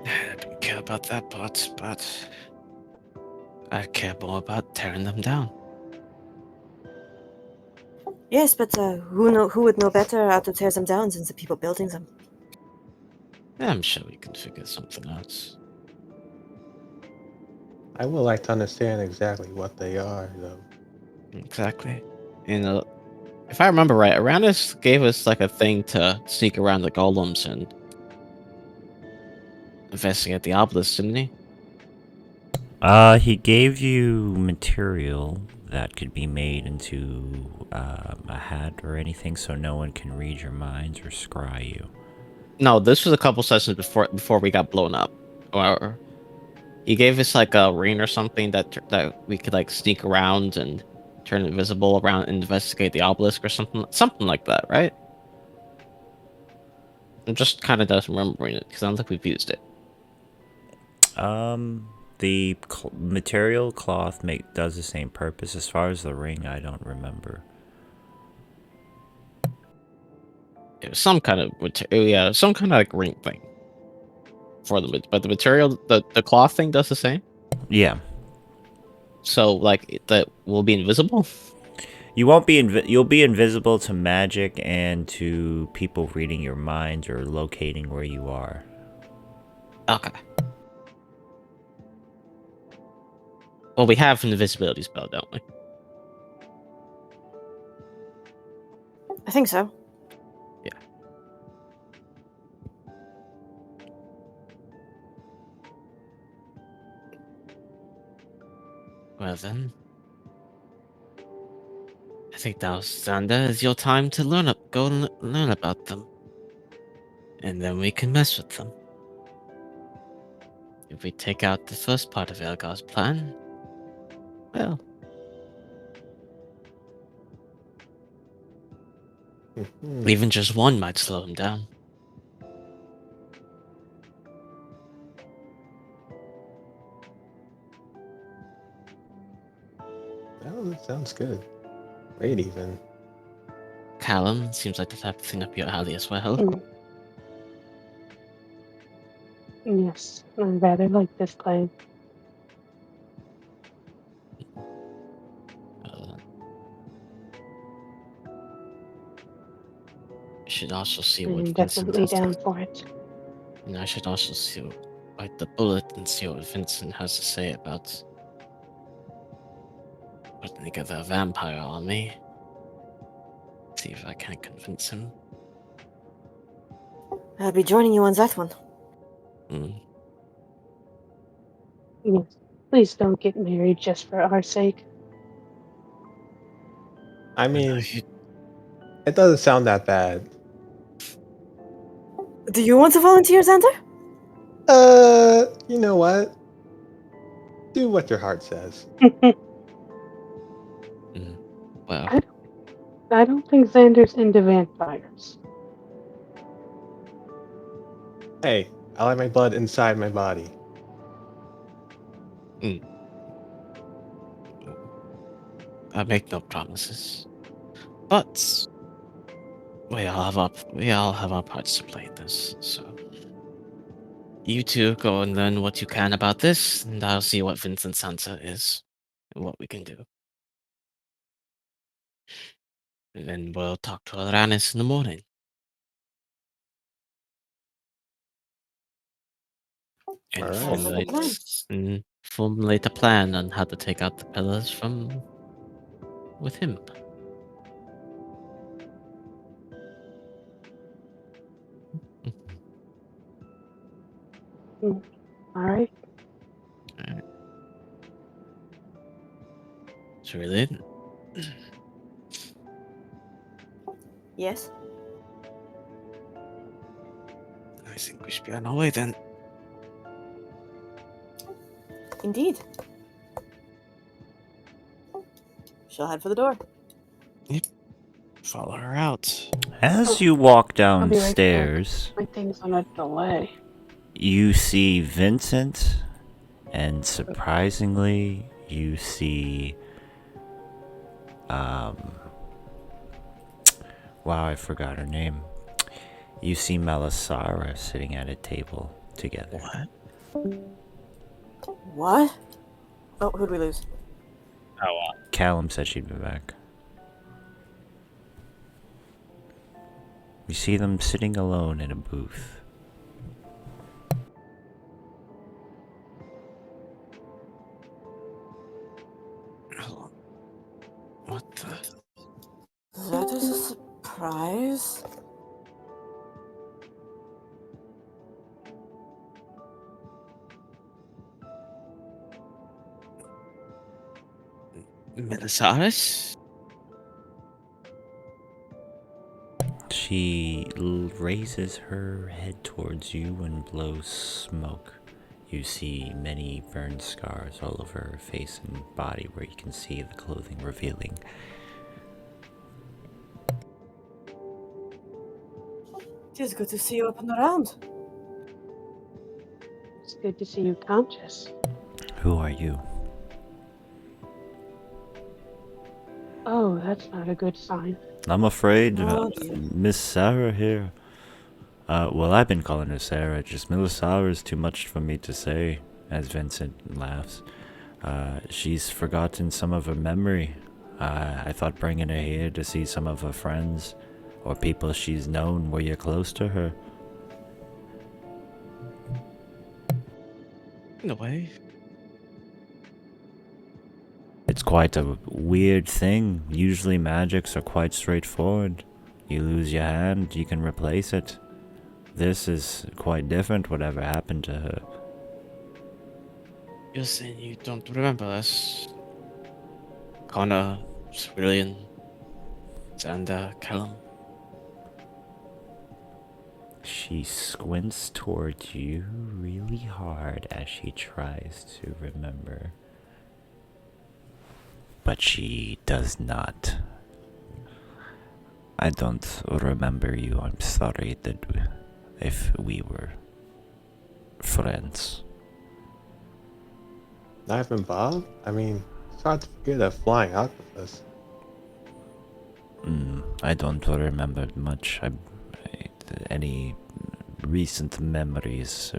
I don't care about that part, but I care more about tearing them down. Yes, but who would know better how to tear them down than the people building them? I'm sure we can figure something out. I would like to understand exactly what they are, though. Exactly. You know, if I remember right, Aranis gave us like a thing to sneak around the golems and investigate the obelisk, didn't he? He gave you material that could be made into a hat or anything, so no one can read your minds or scry you. No, this was a couple sessions before we got blown up. Or he gave us like a ring or something that we could like sneak around and turn invisible around and investigate the obelisk or something like that, right? I'm just kind of just remembering it because I don't think we've used it. The material cloth does the same purpose. As far as the ring, I don't remember. It was some kind of some kind of like ring thing for them, but the material, the cloth thing does the same. Yeah. So like that will be invisible. You won't be you'll be invisible to magic and to people reading your minds or locating where you are. Okay. Well, we have an invisibility spell, don't we? I think so. Yeah. Well then, I think now, Xander, is your time to go and learn about them, and then we can mess with them. If we take out the first part of Elgar's plan, well, Mhm. even just one might slow him down. Oh, that sounds good. Great, even. Callum seems like the type of thing up your alley as well. Mm. Yes, I rather like this plan. I should also see what I'm Vincent definitely has down to, for it. and I should also bite the bullet and see what Vincent has to say about putting together a vampire army. See if I can convince him. I'll be joining you on that one. Mm. Yes, please don't get married just for our sake. I mean, it doesn't sound that bad. Do you want to volunteer, Xander? You know what? Do what your heart says. Mm. Well, I don't think Xander's into vampires. Hey, I like my blood inside my body. I make no promises, but we all have our parts to play in this. So you two go and learn what you can about this, and I'll see what Vincent's answer is and what we can do. And then we'll talk to Aranis in the morning. And All right. Sounds like a plan. formulate a plan on how to take out the pillars from with him. All right. So really, Yes? I think we should be on our way then. Indeed. She'll head for the door. Follow her out. As you walk I'll be right back. downstairs, My thing's on a delay. you see Vincent, and surprisingly, you see, wow, I forgot her name. You see Melisara sitting at a table together. What? What? Oh, who'd we lose? Callum said she'd be back. You see them sitting alone in a booth. What the? That is a surprise. Melisaris? She raises her head towards you and blows smoke. You see many burn scars all over her face and body where you can see the clothing revealing. It is good to see you up and around. It's good to see you conscious. Who are you? Oh, that's not a good sign. I'm afraid Oh, dear. Miss Sarah here. Well, I've been calling her Sarah. Just Melisara is too much for me to say, as Vincent laughs. She's forgotten some of her memory. I thought bringing her here to see some of her friends or people she's known where you're close to her. In a way. It's quite a weird thing. Usually magics are quite straightforward. You lose your hand, you can replace it. This is quite different, whatever happened to her. You're saying you don't remember us? Connor, Cerulean, Xander, Callum. She squints towards you really hard as she tries to remember. But she does not. I don't remember you. I'm sorry that if we were friends. Not even Bob? I mean, it's hard to forget a flying octopus. I don't remember much. Any recent memories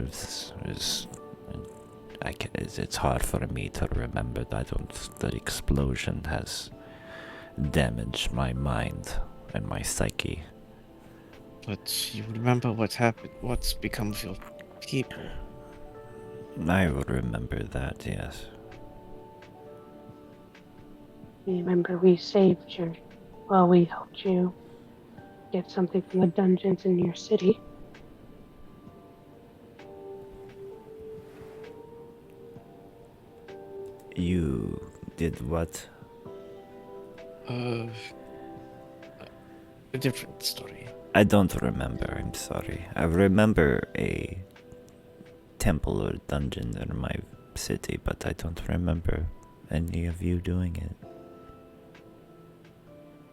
it's hard for me to remember. The explosion has damaged my mind and my psyche. But you remember what happened? What's become of your people? I would remember that, yes. Remember, we saved you. Well, we helped you get something from the dungeons in your city. You did what? A different story. I don't remember, I'm sorry. I remember a temple or dungeon in my city, but I don't remember any of you doing it.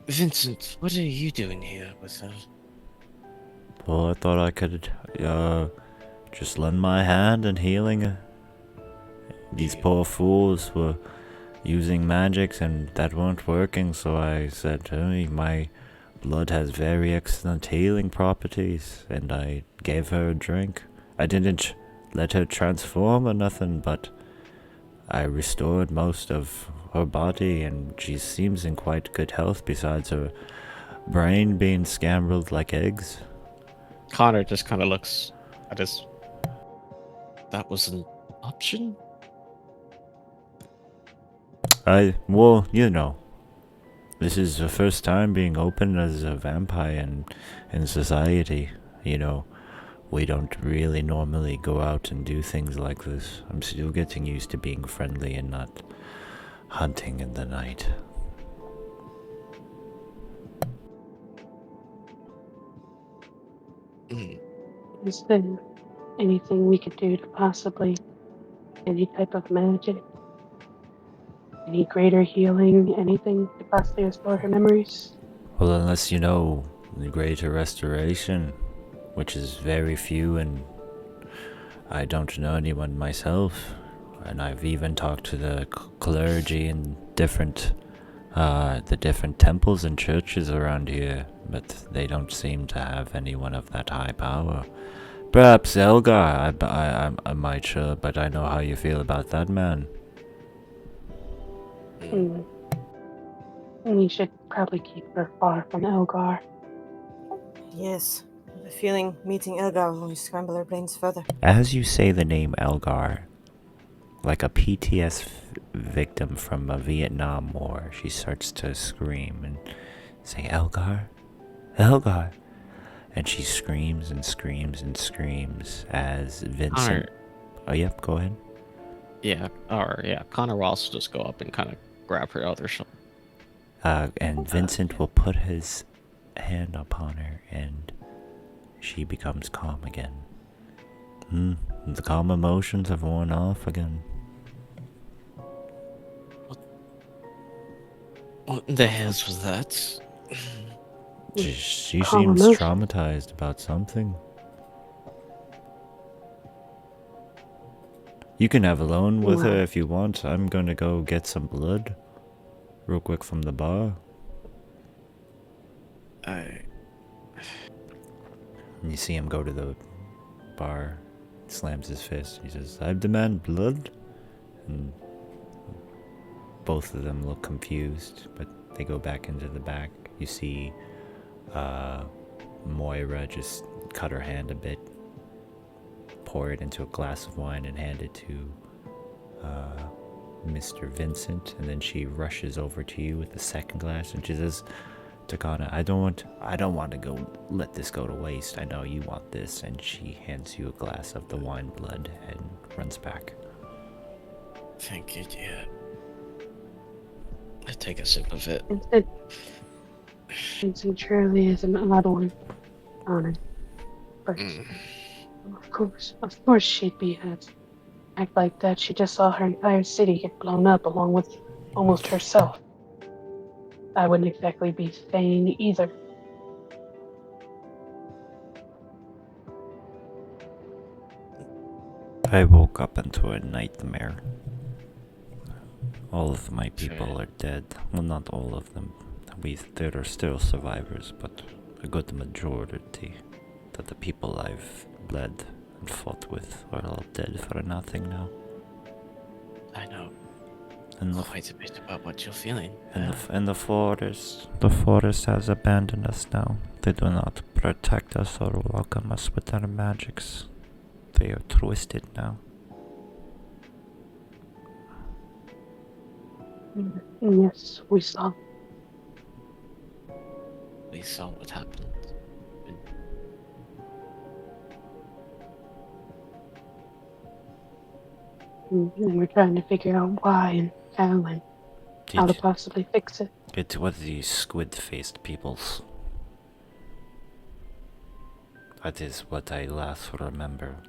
Vincent, what are you doing here with her? Well, I thought I could, just lend my hand in healing her. These poor fools were using magics and that weren't working, so I said, hey, my blood has very excellent healing properties, and I gave her a drink. I didn't let her transform or nothing, but I restored most of her body, and she seems in quite good health besides her brain being scrambled like eggs. Connor just kind of looks at his. That was an option? Well, you know, this is the first time being open as a vampire in society. You know, we don't really normally go out and do things like this. I'm still getting used to being friendly and not hunting in the night. Mm. Is there anything we could do to possibly any type of magic? Any greater healing? Anything to possibly restore her memories? Well, unless you know the greater restoration, which is very few, and I don't know anyone myself. And I've even talked to the clergy in the different temples and churches around here, but they don't seem to have anyone of that high power. Perhaps Elgar, I'm not sure, but I know how you feel about that man. Hmm. We should probably keep her far from Elgar. Yes, I have a feeling meeting Elgar will only scramble our brains further. As you say the name Elgar, like a PTS victim from a Vietnam War, she starts to scream and say, Elgar? Elgar! And she screams and screams and screams as Vincent... Connor. Oh, yep, go ahead. Connor will also just go up and kind of grab her other shoulder. And Vincent will put his hand upon her, and she becomes calm again. The calm emotions have worn off again. What in the hell was that? She Calm seems emotions. traumatized about something. You can have a loan with her Wow. if you want. I'm gonna go get some blood real quick from the bar. And you see him go to the bar, slams his fist. He says, I demand blood. And both of them look confused, but they go back into the back. You see Moira just cut her hand a bit, pour it into a glass of wine, and hand it to Mr. Vincent. And then she rushes over to you with the second glass, and she says, Takana, I don't want to go let this go to waste. I know you want this. And she hands you a glass of the wine blood and runs back. Thank you, dear. I take a sip of it. Vincent surely is an odd one on it. But of course she'd be act like that. She just saw her entire city get blown up along with almost herself. I wouldn't exactly be sane either. I woke up into a nightmare. All of my people are dead. Well, not all of them. There are still survivors, but a good majority. That the people I've bled and fought with are all dead for nothing now. I know And quite a bit about what you're feeling. the forest has abandoned us now. They do not protect us or welcome us with their magics. They are twisted now. Yes, we saw. We saw what happened. And we're trying to figure out why and how to possibly fix it. It was these squid-faced peoples. That is what I last remember.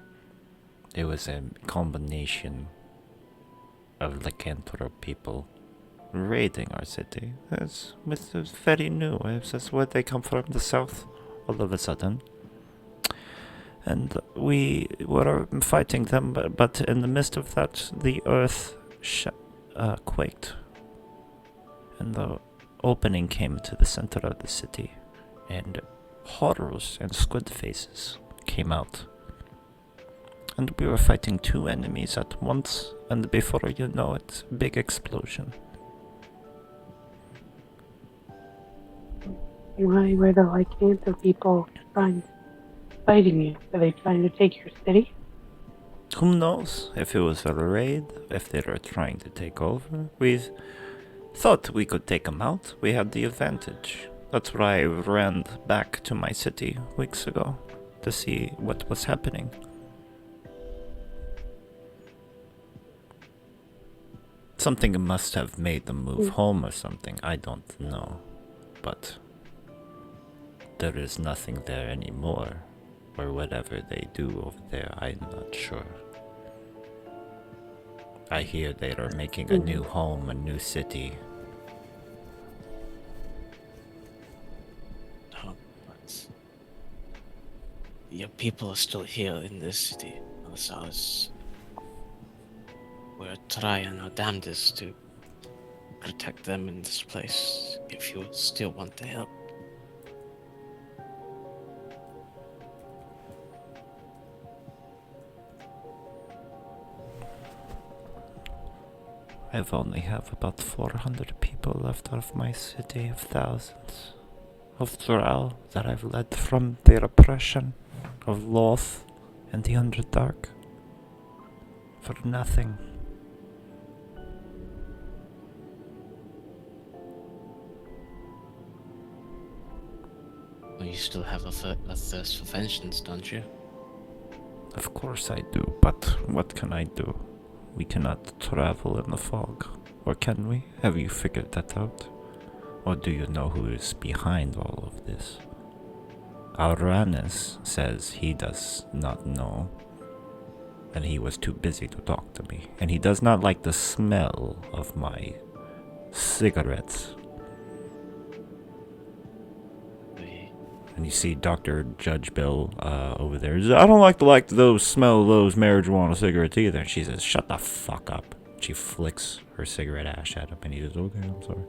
It was a combination of lycanthrope people raiding our city. It's very new. That's where they come from, the south, all of a sudden. And we were fighting them, but in the midst of that, the earth quaked. And the opening came to the center of the city, and horrors and squid faces came out. And we were fighting two enemies at once, and before you know it, big explosion. Why were the Lycanthro people fighting you? Are they trying to take your city? Who knows if it was a raid, if they were trying to take over? We thought we could take them out. We had the advantage. That's why I ran back to my city weeks ago to see what was happening. Something must have made them move home or something. I don't know. But there is nothing there anymore. Or whatever they do over there, I'm not sure. I hear they are making a new home, a new city. Oh, but your people are still here in this city. As ours. We're trying our damnedest to protect them in this place. If you still want to help. I've only have about 400 people left of my city of thousands. Of Tourbles that I've led from their oppression of Loth and the Underdark. For nothing. Well, you still have a thirst for vengeance, don't you? Of course I do, but what can I do? We cannot travel in the fog. Or can we? Have you figured that out? Or do you know who is behind all of this? Auranis says he does not know. And he was too busy to talk to me. And he does not like the smell of my cigarettes. And you see Dr. Judge Bill over there. I don't like those smell of those marijuana cigarettes either. And she says, shut the fuck up. She flicks her cigarette ash at him and he says, okay, I'm sorry.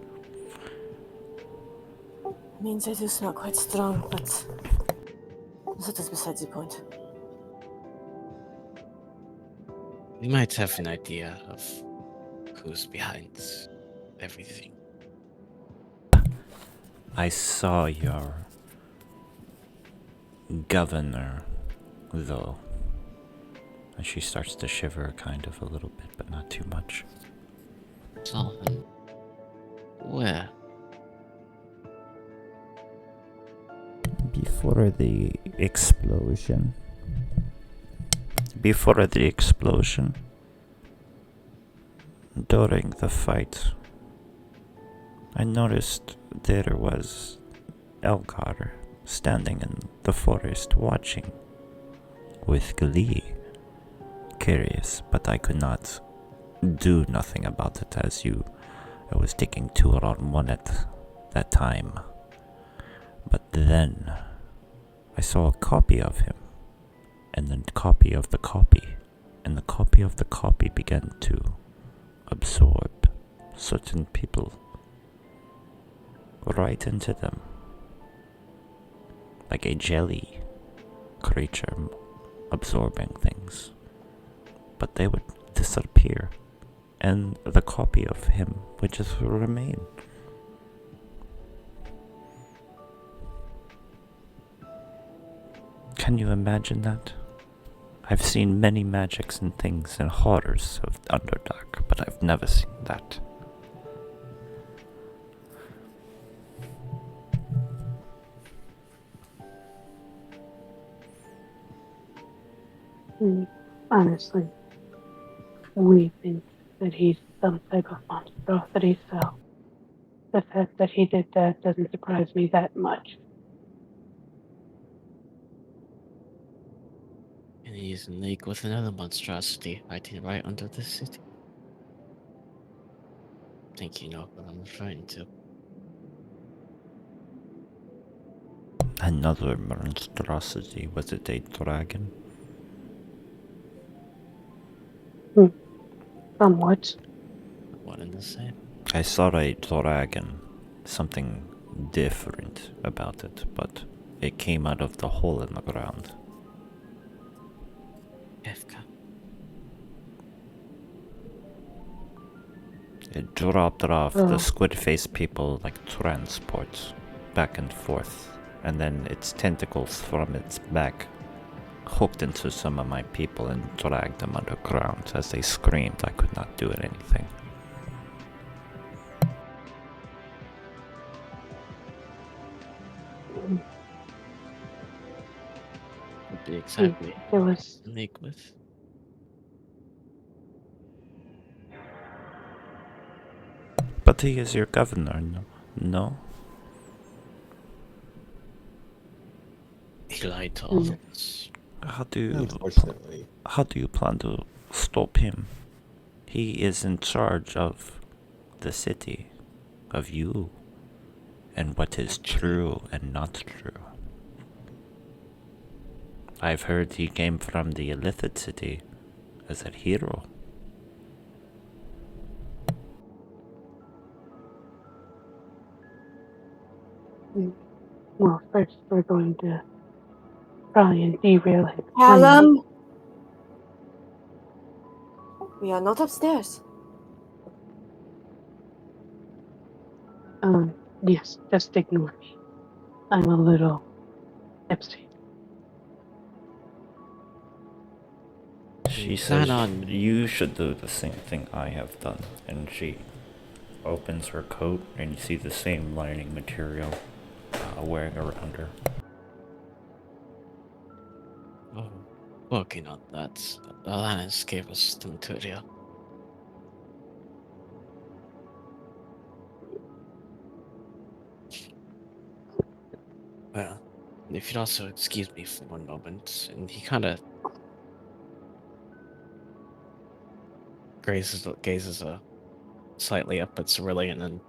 Means I do smell quite strong, but that is besides the point. You might have an idea of who's behind everything. I saw your governor, though. And she starts to shiver kind of a little bit, but not too much. Solomon. Where? Before the explosion, during the fight, I noticed there was Elgar standing in the forest watching with glee. Curious, but I could not do nothing about it as I was taking 2-on-1 at that time. But then I saw a copy of him, and then copy of the copy, and the copy of the copy began to absorb certain people right into them, like a jelly creature absorbing things. But they would disappear, and the copy of him would just remain. Can you imagine that? I've seen many magics and things and horrors of Underdark, but I've never seen that. Honestly, we think that he's some type of monstrosity, so the fact that he did that doesn't surprise me that much. And he's in league with another monstrosity hiding right under the city. think you know what I'm referring to. Another monstrosity. Was it a dragon? Somewhat. One and the same. I saw a dragon. Something different about it, but it came out of the hole in the ground. Kefka. It dropped off Oh. the squid-faced people like transports back and forth, and then its tentacles from its back hooked into some of my people and dragged them underground. As they screamed, I could not do anything. Would be exactly It was. unique with. But he is your governor, no? No? He lied to all of us. How do Unfortunately. you plan to stop him? He is in charge of the city, of you, and what is true and not true. I've heard he came from the Illithid city as a hero. Well, first we're going to try and derail his plan. Callum! We are not upstairs. Yes, just ignore me. I'm a little tipsy. She Plan says on- you should do the same thing I have done, and she opens her coat and you see the same lining material wearing around her. Oh, working on that. Alanis gave us the material. Well, if you'd also excuse me for one moment, and he kind of gazes slightly up at Cerulean, and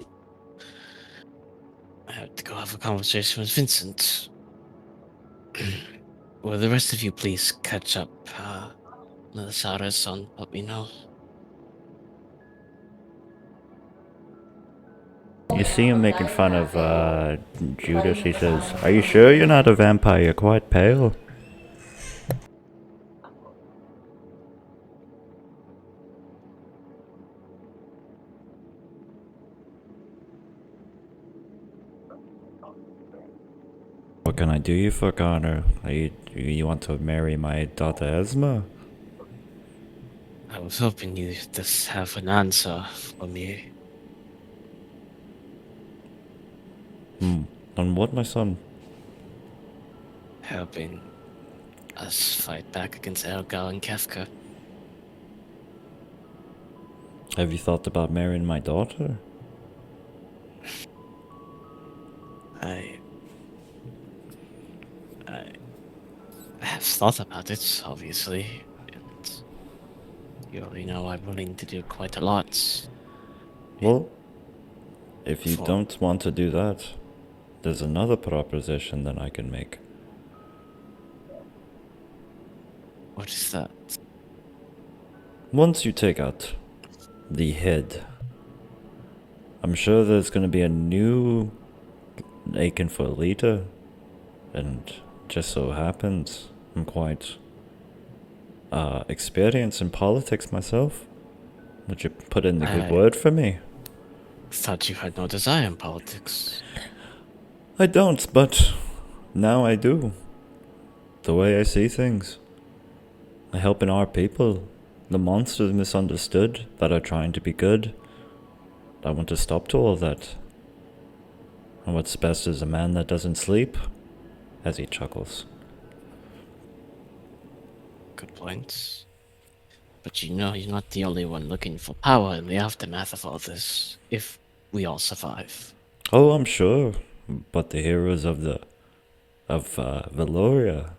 I have to go have a conversation with Vincent. Will the rest of you please catch up, Melissaris, on what we know? You see him making fun of Judas. He says, "Are you sure you're not a vampire? You're quite pale." What can I do you for, Connor? You want to marry my daughter Esma? I was hoping you'd just have an answer for me. On what, my son? Helping us fight back against Elgar and Kefka. Have you thought about marrying my daughter? I have thought about it, obviously. And you already know I'm willing to do quite a lot. Well, if you For- don't want to do that, there's another proposition that I can make. What is that? Once you take out the head, I'm sure there's going to be a new aching for a leader, and just so happens I'm quite experienced in politics myself. Would you put in the good word for me? Thought you had no desire in politics. I don't, but now I do. The way I see things. Helping our people, the monsters misunderstood that are trying to be good. I want to stop to all that. And what's best is a man that doesn't sleep, as he chuckles. Good points. But you know you're not the only one looking for power in the aftermath of all this, if we all survive. Oh, I'm sure, but the heroes of Vaeloria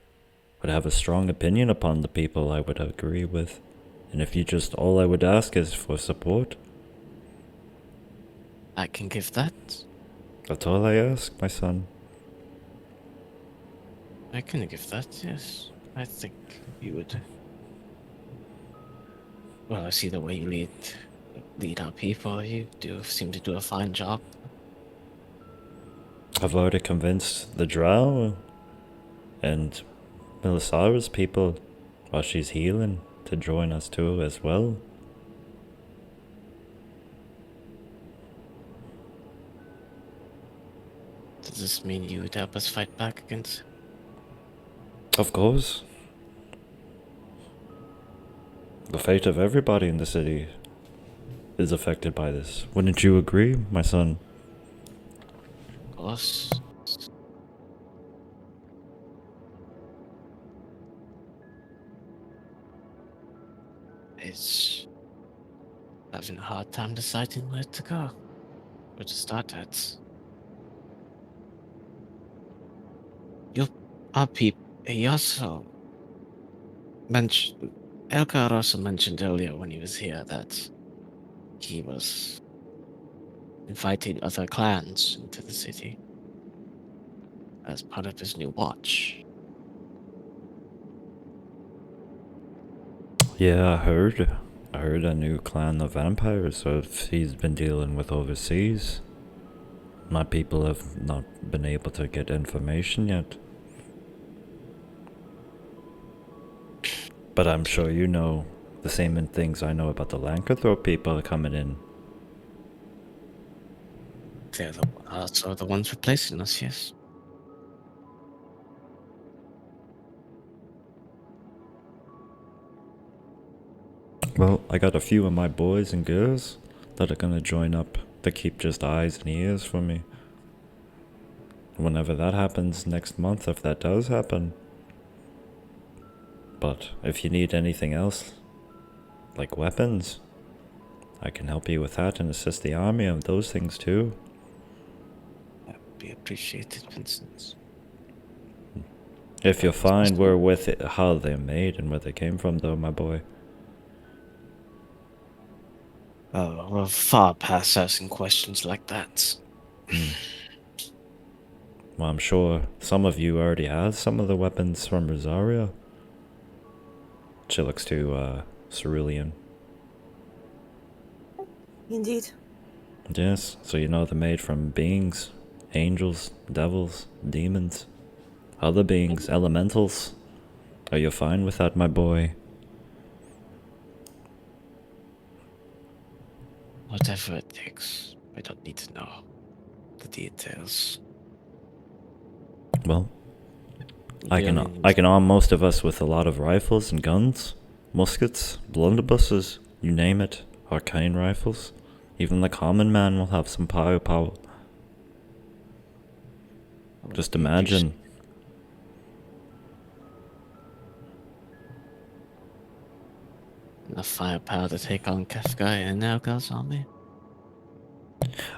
would have a strong opinion upon the people I would agree with. And if you just, all I would ask is for support. I can give that. That's all I ask, my son. I can give that, yes. I think you would. Well, I see the way you lead our people. You do seem to do a fine job. I've already convinced the Drow and Melisara's people while she's healing to join us too as well. Does this mean you would help us fight back against? Of course. The fate of everybody in the city is affected by this. Wouldn't you agree, my son? Of course. It's having a hard time deciding where to go. Where to start at. Our people. He also mentioned. Elgar also mentioned earlier when he was here that he was inviting other clans into the city as part of his new watch. Yeah, I heard. I heard a new clan of vampires he's been dealing with overseas. My people have not been able to get information yet. But I'm sure you know the same things I know about the Lancathorpe people coming in. They're also the ones replacing us, yes. Well, I got a few of my boys and girls that are gonna join up to keep just eyes and ears for me. Whenever that happens next month, if that does happen. But if you need anything else, like weapons, I can help you with that and assist the army of those things too. That would be appreciated, Vincent. If you're fine, we're with it, how they're made and where they came from, though, my boy. Oh, we're far past asking questions like that. Well, I'm sure some of you already have some of the weapons from Rosaria. She looks to cerulean. Indeed. Yes, so you know they're made from beings, angels, devils, demons, other beings, elementals. Are you fine with that, my boy? Whatever it takes. I don't need to know the details. Well, I can arm most of us with a lot of rifles and guns, muskets, blunderbusses, you name it, arcane rifles. Even the common man will have some power. Just imagine. Enough firepower to take on Kafka and Elgar's army.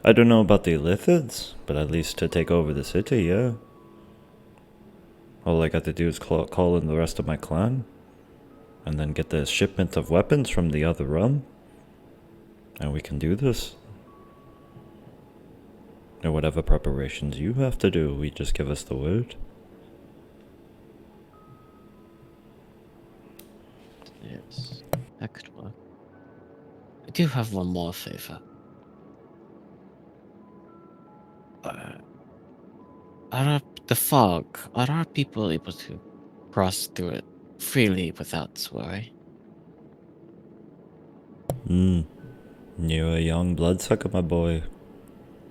I don't know about the Illithids, but at least to take over the city, yeah. All I got to do is call in the rest of my clan, and then get the shipment of weapons from the other realm, and we can do this. Or whatever preparations you have to do, we just give us the word. Yes, that could work. I do have one more favor. The fog, are our people able to cross through it freely without worry? You're a young bloodsucker, my boy.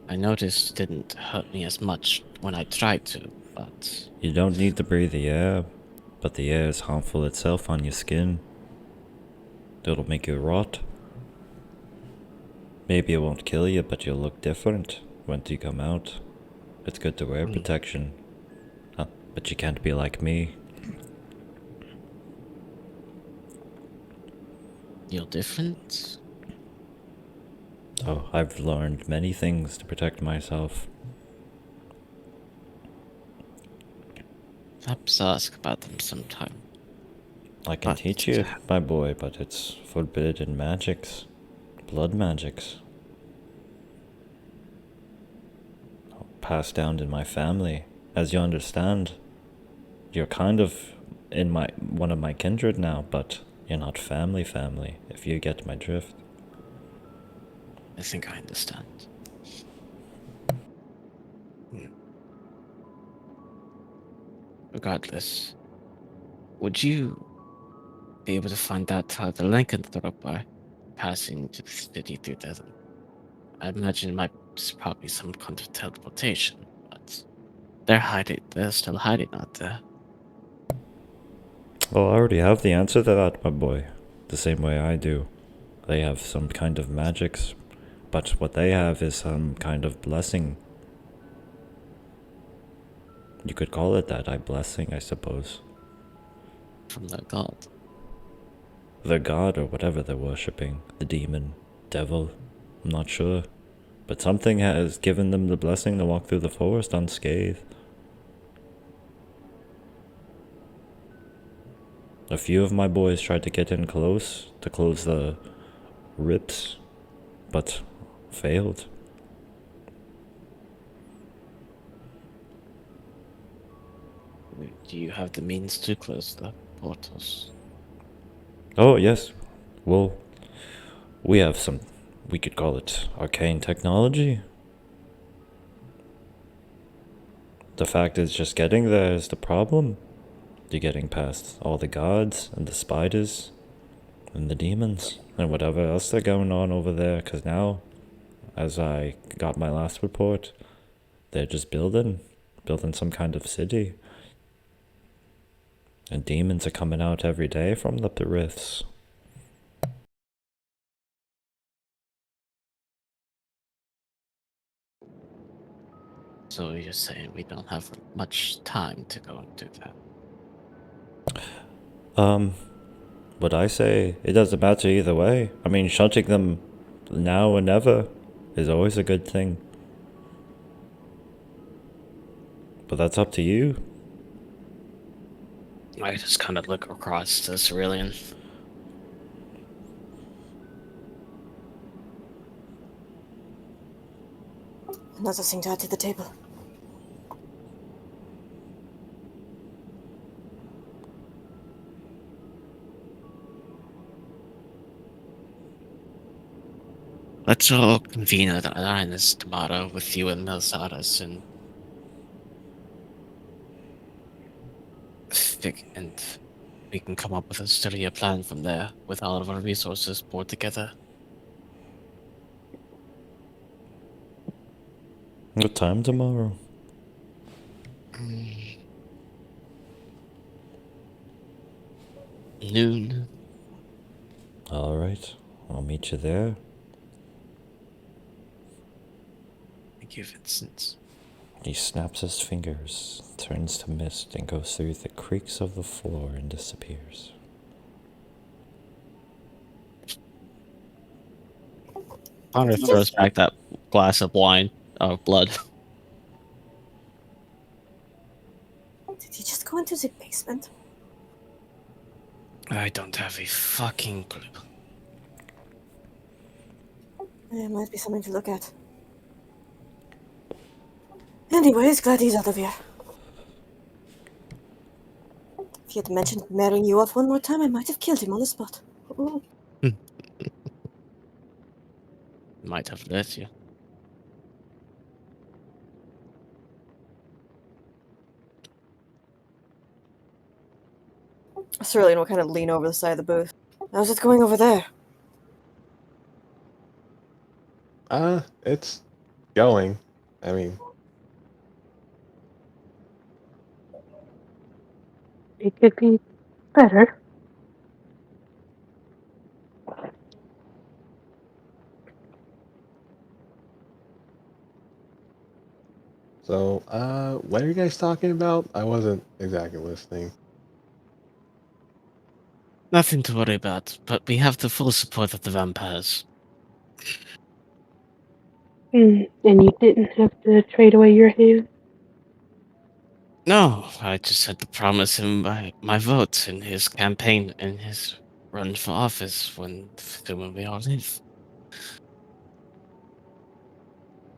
I noticed it didn't hurt me as much when I tried to, but You don't need to breathe the air, but the air is harmful itself on your skin. It'll make you rot. Maybe it won't kill you, but you'll look different once you come out. It's good to wear protection. But you can't be like me. you're different? Oh, I've learned many things to protect myself. Perhaps I'll ask about them sometime. I can But- teach you, my boy, but it's forbidden magics. Blood magics. passed down in my family. As you understand, you're kind of in one of my kindred now, but you're not family, if you get my drift. I think I understand. Regardless, would you be able to find out how the link ended up by passing to the city through that? I imagine it might probably some kind of teleportation, but they're still hiding out there. Well, I already have the answer to that, my boy. The same way I do. They have some kind of magics, but what they have is some kind of blessing. You could call it that, blessing, I suppose. From the god. The god or whatever they're worshipping, the demon, devil, I'm not sure. But something has given them the blessing to walk through the forest unscathed. A few of my boys tried to get in close to close the rips, but failed. Do you have the means to close the portals? Oh, yes. Well, we have some, we could call it arcane technology. The fact is, just getting there is the problem. You're getting past all the gods and the spiders and the demons and whatever else they're going on over there, because now, as I got my last report, they're just building some kind of city. And demons are coming out every day from the rifts. So you're saying we don't have much time to go and do that? But I say it doesn't matter either way. I mean, shunting them now or never is always a good thing. But that's up to you. I just kind of look across to Cerulean. Another thing to add to the table. Let's all convene at Alliance tomorrow with you and Melzadas and we can come up with a sturdier plan from there with all of our resources poured together. What time tomorrow? Noon. Alright, I'll meet you there. Thank you, Vincent. He snaps his fingers, turns to mist, and goes through the creaks of the floor and disappears. Connor throws back that glass of wine, of blood. Did he just go into the basement? I don't have a fucking clue. There might be something to look at. Anyways, glad he's out of here. If he had mentioned marrying you off one more time, I might have killed him on the spot. Ooh. Might have let you. Cerulean will kind of lean over the side of the booth. How's it going over there? It's going. I mean, It could be better. so, what are you guys talking about? I wasn't exactly listening. Nothing to worry about, but we have the full support of the vampires. And you didn't have to trade away your hand? No, I just had to promise him my vote in his campaign, in his run for office when we all leave.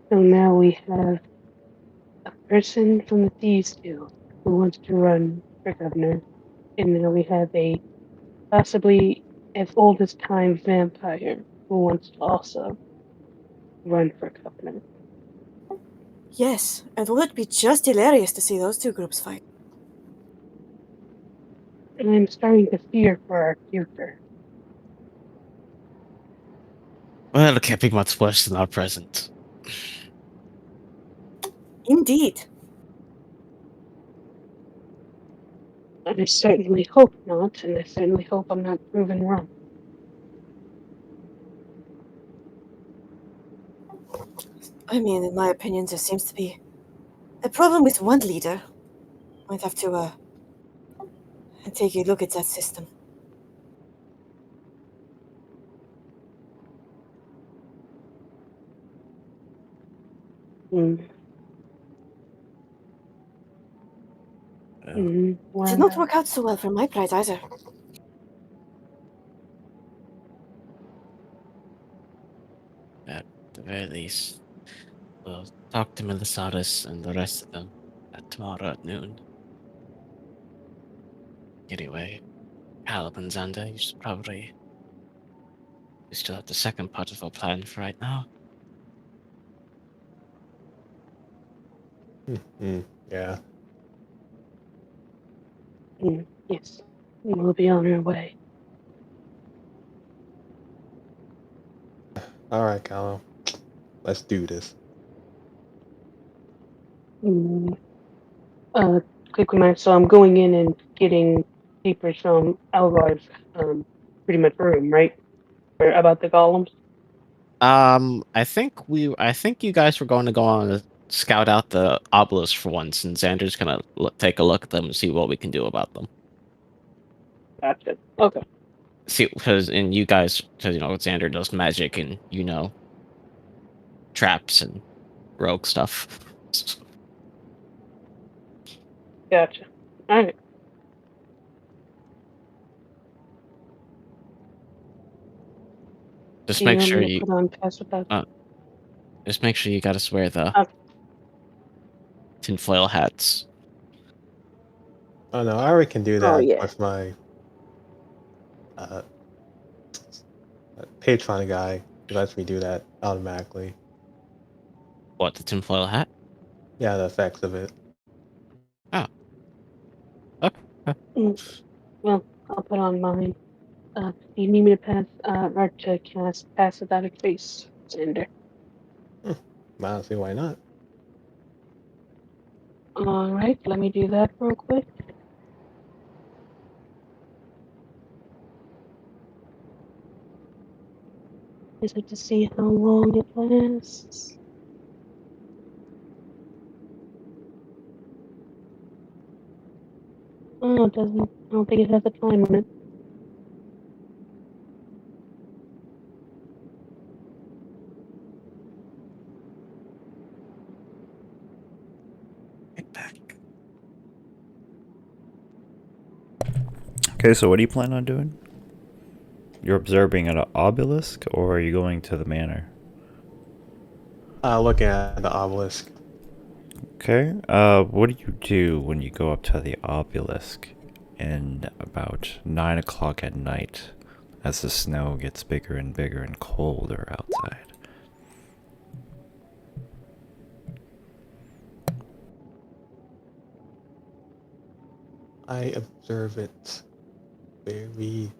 So now we have person from the Thieves Guild who wants to run for governor. And then we have a possibly as old as time vampire who wants to also run for governor. Yes, it would be just hilarious to see those two groups fight. And I'm starting to fear for our future. Well, it can't be much worse than our present. Indeed. And I certainly hope not, and I certainly hope I'm not proven wrong. I mean, in my opinion, there seems to be a problem with one leader. Might have to, take a look at that system. Mm. Well, Did not work out so well for my pride either. At the very least, we'll talk to Milisaris and the rest of them tomorrow at noon. Anyway, Caleb and Xander, you should probably... We still have the second part of our plan for right now. Yeah. Yes, we'll be on our way. All right, Callum. Let's do this. Quick reminder, so I'm going in and getting papers from Alvar's, pretty much room, right? Or about the golems? I think you guys were going to go on a scout out the obelisk for once, and Xander's gonna take a look at them and see what we can do about them. Gotcha. Okay. See, because Xander does magic and traps and rogue stuff. Gotcha. Alright. Just Do you make want sure me to you put on pass without? just make sure you gotta wear the Okay. tinfoil hats. Oh no, I already can do Oh, that yeah. with my Patreon guy. He lets me do that automatically. What, the tinfoil hat? Yeah, the effects of it. Oh. Okay. Well, I'll put on mine. Do you need me to pass, or to cast pass without a trace, Xander? I don't see why not. Alright, let me do that real quick. Just like to see how long it lasts. Oh, it doesn't. I don't think it has a time limit. Right back. Okay, so what do you plan on doing? You're observing an obelisk, or are you going to the manor? Looking at the obelisk. Okay, what do you do when you go up to the obelisk in about 9 o'clock at night as the snow gets bigger and bigger and colder outside? I observe it very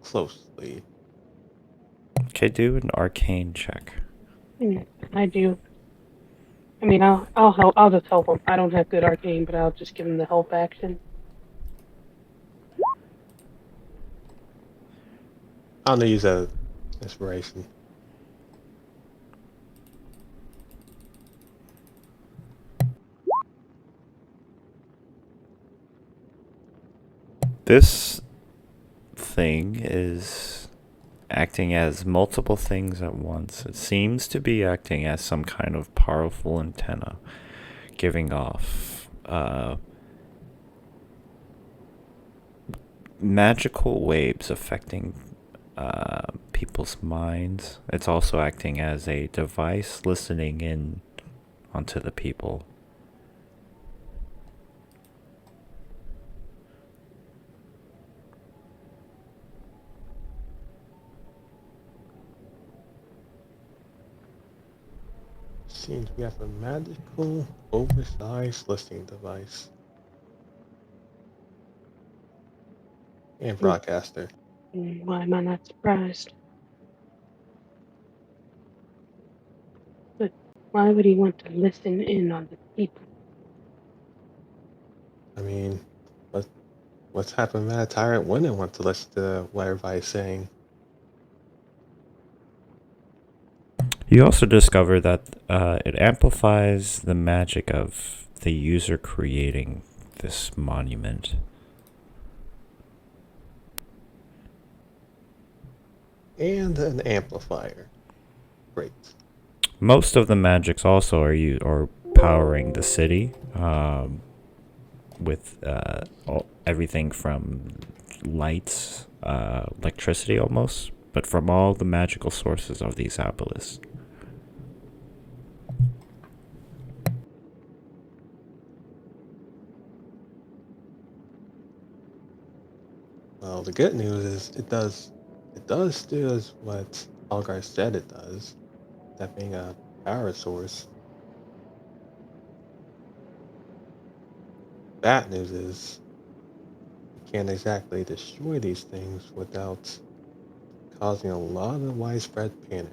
closely. Okay, do an arcane check. I do. I mean, I'll just help him. I don't have good arcane, but I'll just give him the help action. I'm gonna use a inspiration. This thing is acting as multiple things at once. It seems to be acting as some kind of powerful antenna, giving off magical waves affecting people's minds. It's also acting as a device listening in onto the people. seems we have a magical, oversized listening device. And broadcaster. Why am I not surprised? But why would he want to listen in on the people? I mean, what's happened that a tyrant wouldn't want to listen to what everybody's saying? You also discover that it amplifies the magic of the user creating this monument. And an amplifier. Great. Most of the magics also are powering the city with everything from lights, electricity almost, but from all the magical sources of these obelisks. Well, the good news is it does do as what Algar said it does, that being a power source. Bad news is you can't exactly destroy these things without causing a lot of widespread panic.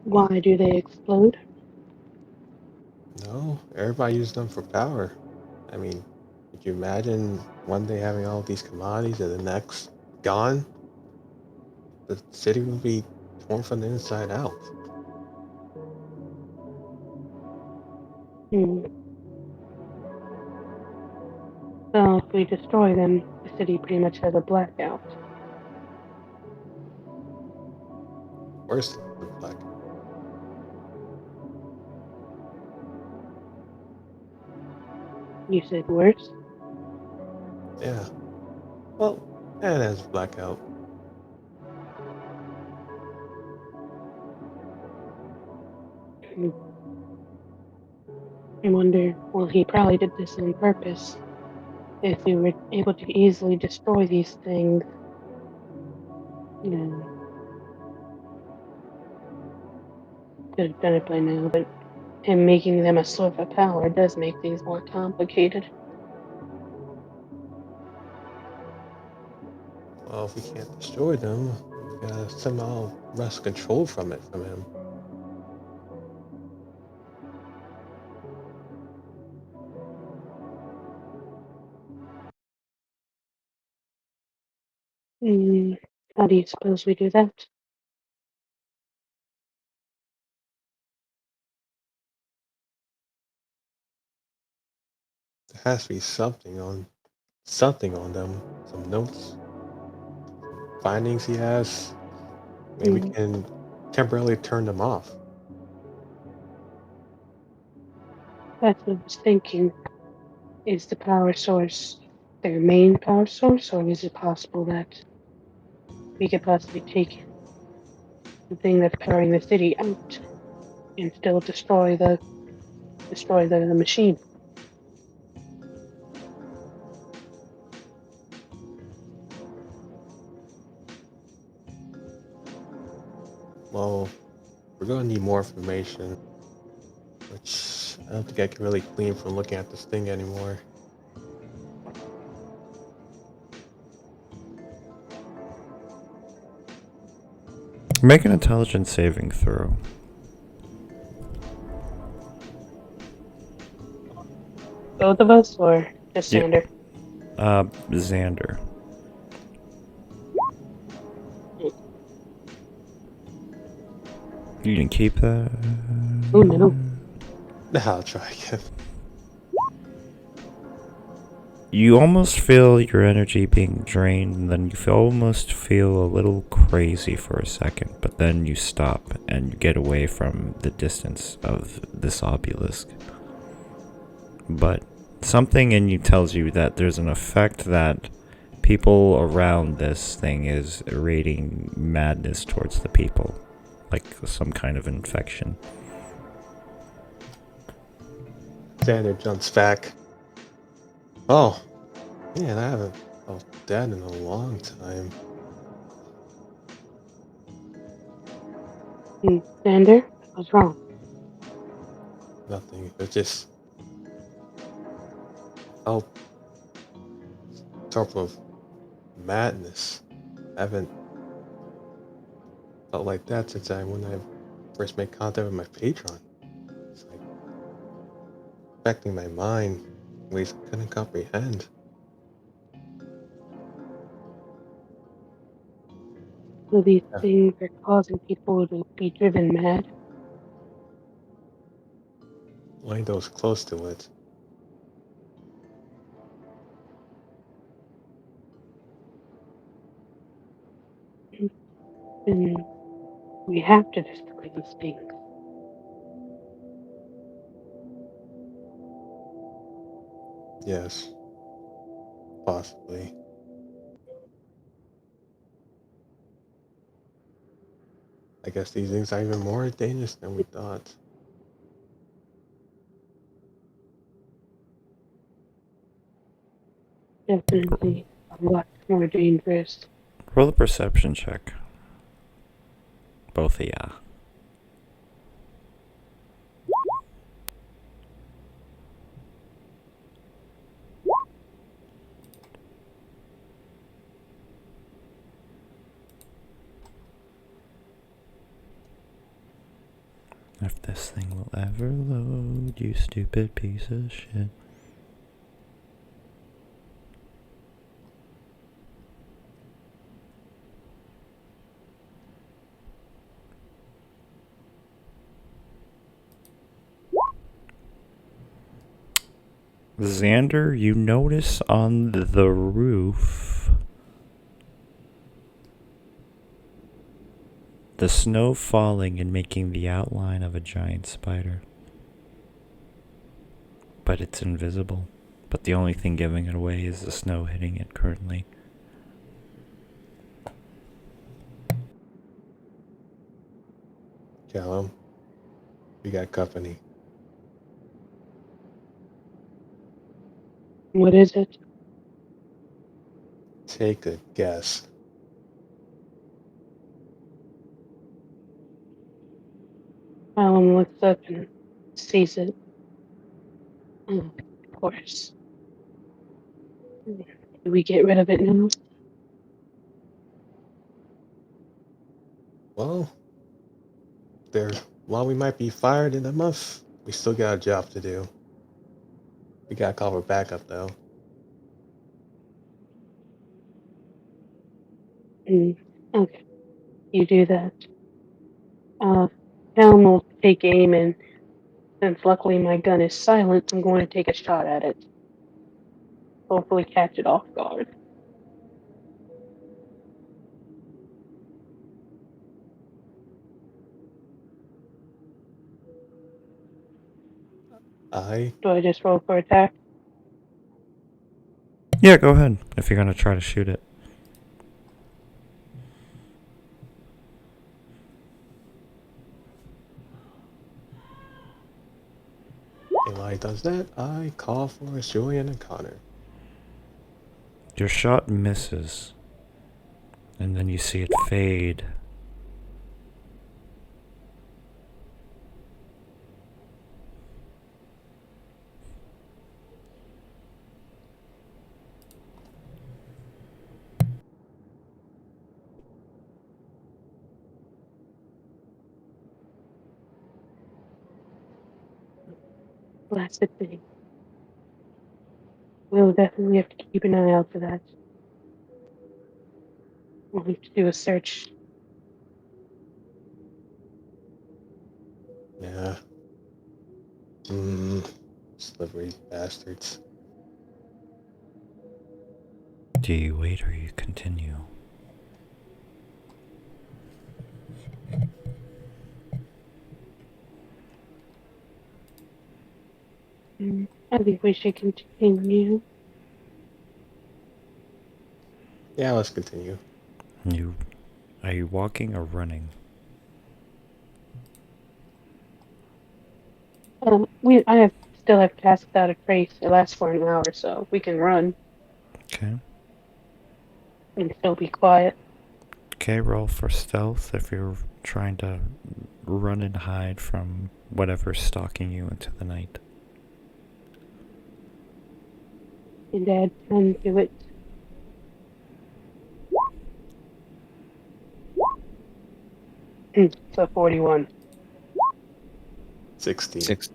Why do they explode? No, everybody uses them for power. I mean, could you imagine one day having all these commodities and the next gone? The city will be torn from the inside out. Hmm. So if we destroy them, the city pretty much has a blackout. Worse than black. You said worse? Yeah. Well, and as blackout. Hmm. I wonder, well, he probably did this on purpose. If we were able to easily destroy these things, you know, could have done it by now, but him making them a source of power does make things more complicated. Well, if we can't destroy them, we gotta somehow wrest control from him. Hmm. How do you suppose we do that? There has to be something on them. Some notes, findings he has. Maybe we Hmm. can temporarily turn them off. That's what I was thinking. Is the power source their main power source, or is it possible that we could possibly take the thing that's powering the city out and still destroy the machine? Well, we're gonna need more information, which I don't think I can really glean from looking at this thing anymore. Make an intelligence saving throw. Both of us, or just Yeah. Sander? Xander. You can keep that. Oh no. I'll try again. You almost feel your energy being drained, and then almost feel a little crazy for a second, but then you stop and you get away from the distance of this obelisk. But something in you tells you that there's an effect that people around this thing is radiating madness towards the people, like some kind of infection. Xander jumps back. Oh, man, I haven't felt dead in a long time. Xander, what's wrong? Nothing. It just felt sort of madness. I haven't felt like that since when I first made contact with my patron. It's like affecting my mind in ways I couldn't comprehend. So these Yeah, things are causing people to be driven mad. only those close to it. And we have to destroy these things. Yes, possibly. I guess these things are even more dangerous than we thought. Definitely a lot more dangerous. Roll a perception check. Both of ya. If this thing will ever load, you stupid piece of shit. Xander, you notice on the roof the snow falling and making the outline of a giant spider. But it's invisible. But the only thing giving it away is the snow hitting it currently. Callum, we got company. What is it? Take a guess. Alan looks up and sees it. Oh, of course. Do we get rid of it now? Well, while we might be fired in a month, we still got a job to do. We gotta call for backup though. Okay, you do that. Alan will take aim, and since luckily my gun is silent, I'm going to take a shot at it. Hopefully catch it off guard. I Do I just roll for attack? Yeah, go ahead if you're gonna try to shoot it. and while he does that, I call for Julian and Connor. Your shot misses, and then you see it fade. That's the thing. We'll definitely have to keep an eye out for that. We'll have to do a search. Yeah. Slippery bastards. Do you wait or you continue? I think we should continue. Yeah, let's continue. Are you walking or running? I still have tasks out of trace. It lasts for an hour, so we can run Okay. and still be quiet. Okay, roll for stealth if you're trying to run and hide from whatever's stalking you into the night. Your dad can do it. So 41. 16. 6.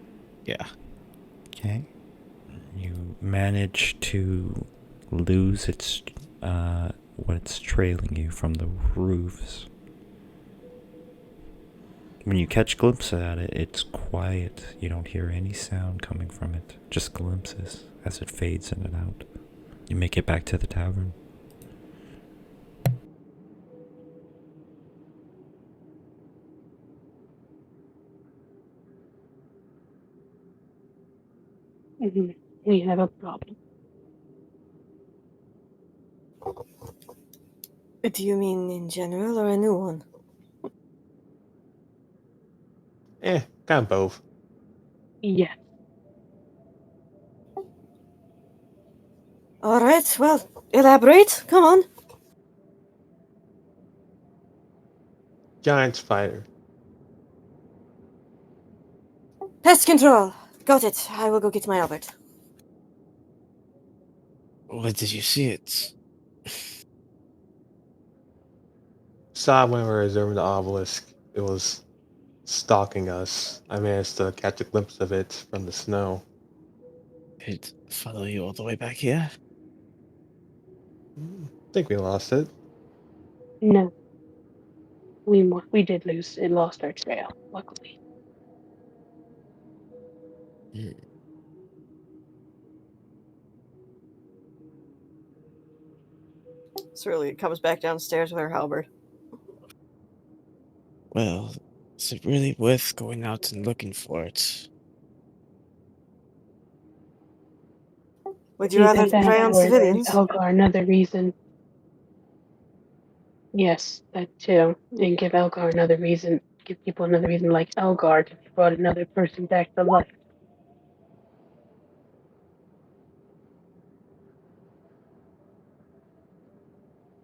Yeah. Okay. You manage to lose its what's trailing you from the roofs. When you catch glimpses at it, it's quiet. You don't hear any sound coming from it, just glimpses as it fades in and out. You make it back to the tavern. We have a problem. Do you mean in general or a new one? Kind of both. Yes. All right, well, elaborate. Come on. Giant spider. Pest control. Got it. I will go get my Albert. Where did you see it? Saw when we were observing the obelisk. It was stalking us. I managed to catch a glimpse of it from the snow. It follow you all the way back here? I think we lost it. No. We did lose and lost our trail, luckily. Hmm. Cerulean comes back downstairs with her halberd. Well, is it really worth going out and looking for it? Would you Either rather that prey on or give civilians? Elgar another reason. Yes, that too. And give Elgar another reason. Give people another reason like Elgar to be brought another person back to life.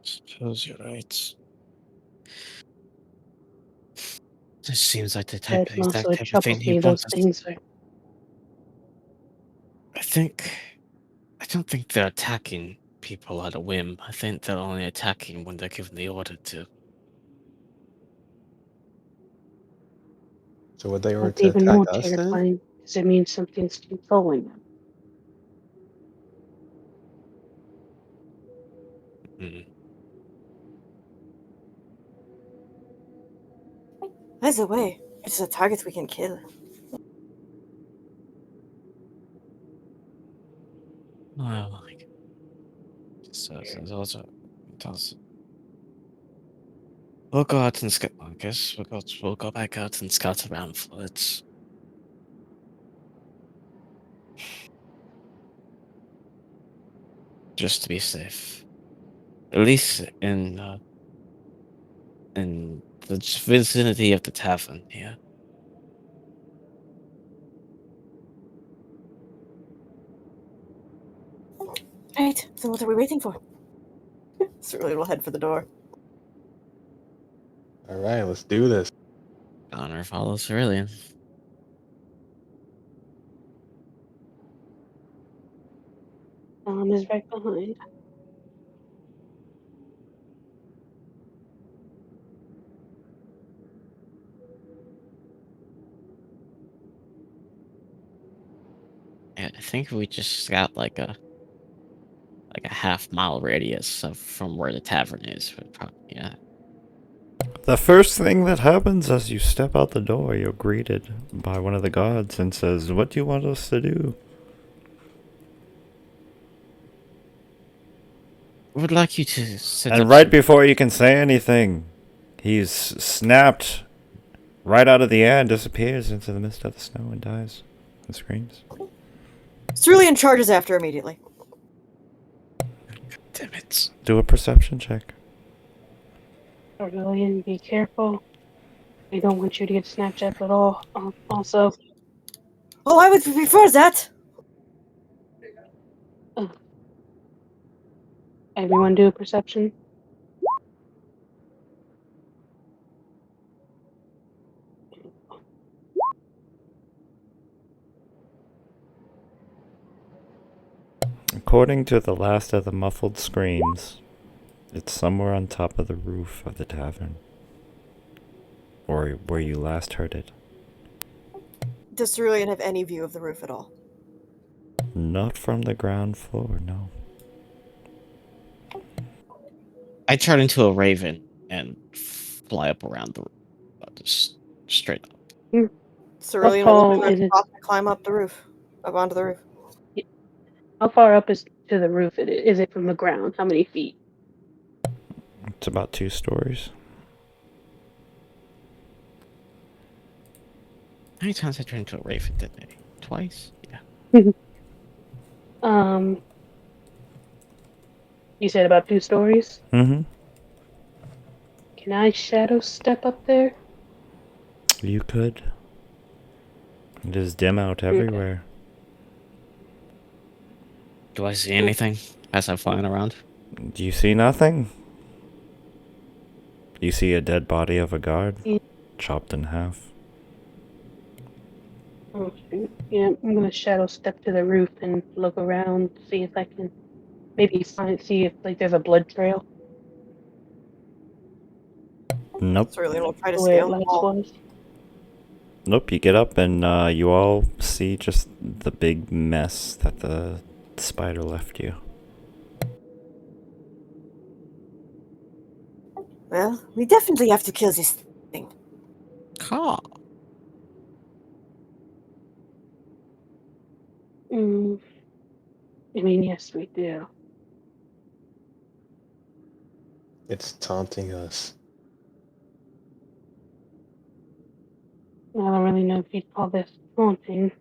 Suppose you're right. This seems like the That exact also type of thing troubles he me. wants Those us. things are. I don't think they're attacking people at a whim. I think they're only attacking when they're given the order to. So what they were That's to even attack more us then? terrifying because it means something's controlling them. Hmm. Either way, it's a target we can kill. Well, so there's also does. We'll go out and scout. I guess we'll go back out and scout around for it. Just to be safe. At least in the vicinity of the tavern here. Right, so what are we waiting for? Cerulean will head for the door. Alright, let's do this. Honor follows Cerulean. Tom is right behind. And I think we just got like a half-mile radius from where the tavern is. But probably, yeah. The first thing that happens as you step out the door, you're greeted by one of the guards and says, "What do you want us to do?" We would like you to set And up right some- before you can say anything, he's snapped right out of the air and disappears into the midst of the snow and dies and screams. Cerulean charges after immediately. Damn it. Do a perception check. Aurelian, be careful. We don't want you to get Snapchat at all. Also, Oh, I would prefer that! everyone do a perception. according to the last of the muffled screams, it's somewhere on top of the roof of the tavern. Or where you last heard it. Does Cerulean have any view of the roof at all? Not from the ground floor, no. I turn into a raven and fly up around the just straight up. Cerulean will look tall for a is it? spot to climb up the roof, up onto the roof. How far up is to the roof? Is it from the ground? How many feet? It's about 2 stories. How many times I turned into a raven today? Twice? Yeah. You said about 2 stories? Mm-hmm. Can I shadow step up there? You could. It is dim out everywhere. Do I see anything as I'm flying around? Do you see nothing? You see a dead body of a guard, chopped in half. Oh shoot. Yeah, I'm gonna shadow step to the roof and look around, see if I can maybe see if like there's a blood trail Nope. Cerulean will try to where it scale the last wall. was. Nope, you get up and you all see just the big mess that the spider left you. Well, we definitely have to kill this thing. Caw. Mm, I mean, yes, we do. It's taunting us. I don't really know if you'd call this haunting.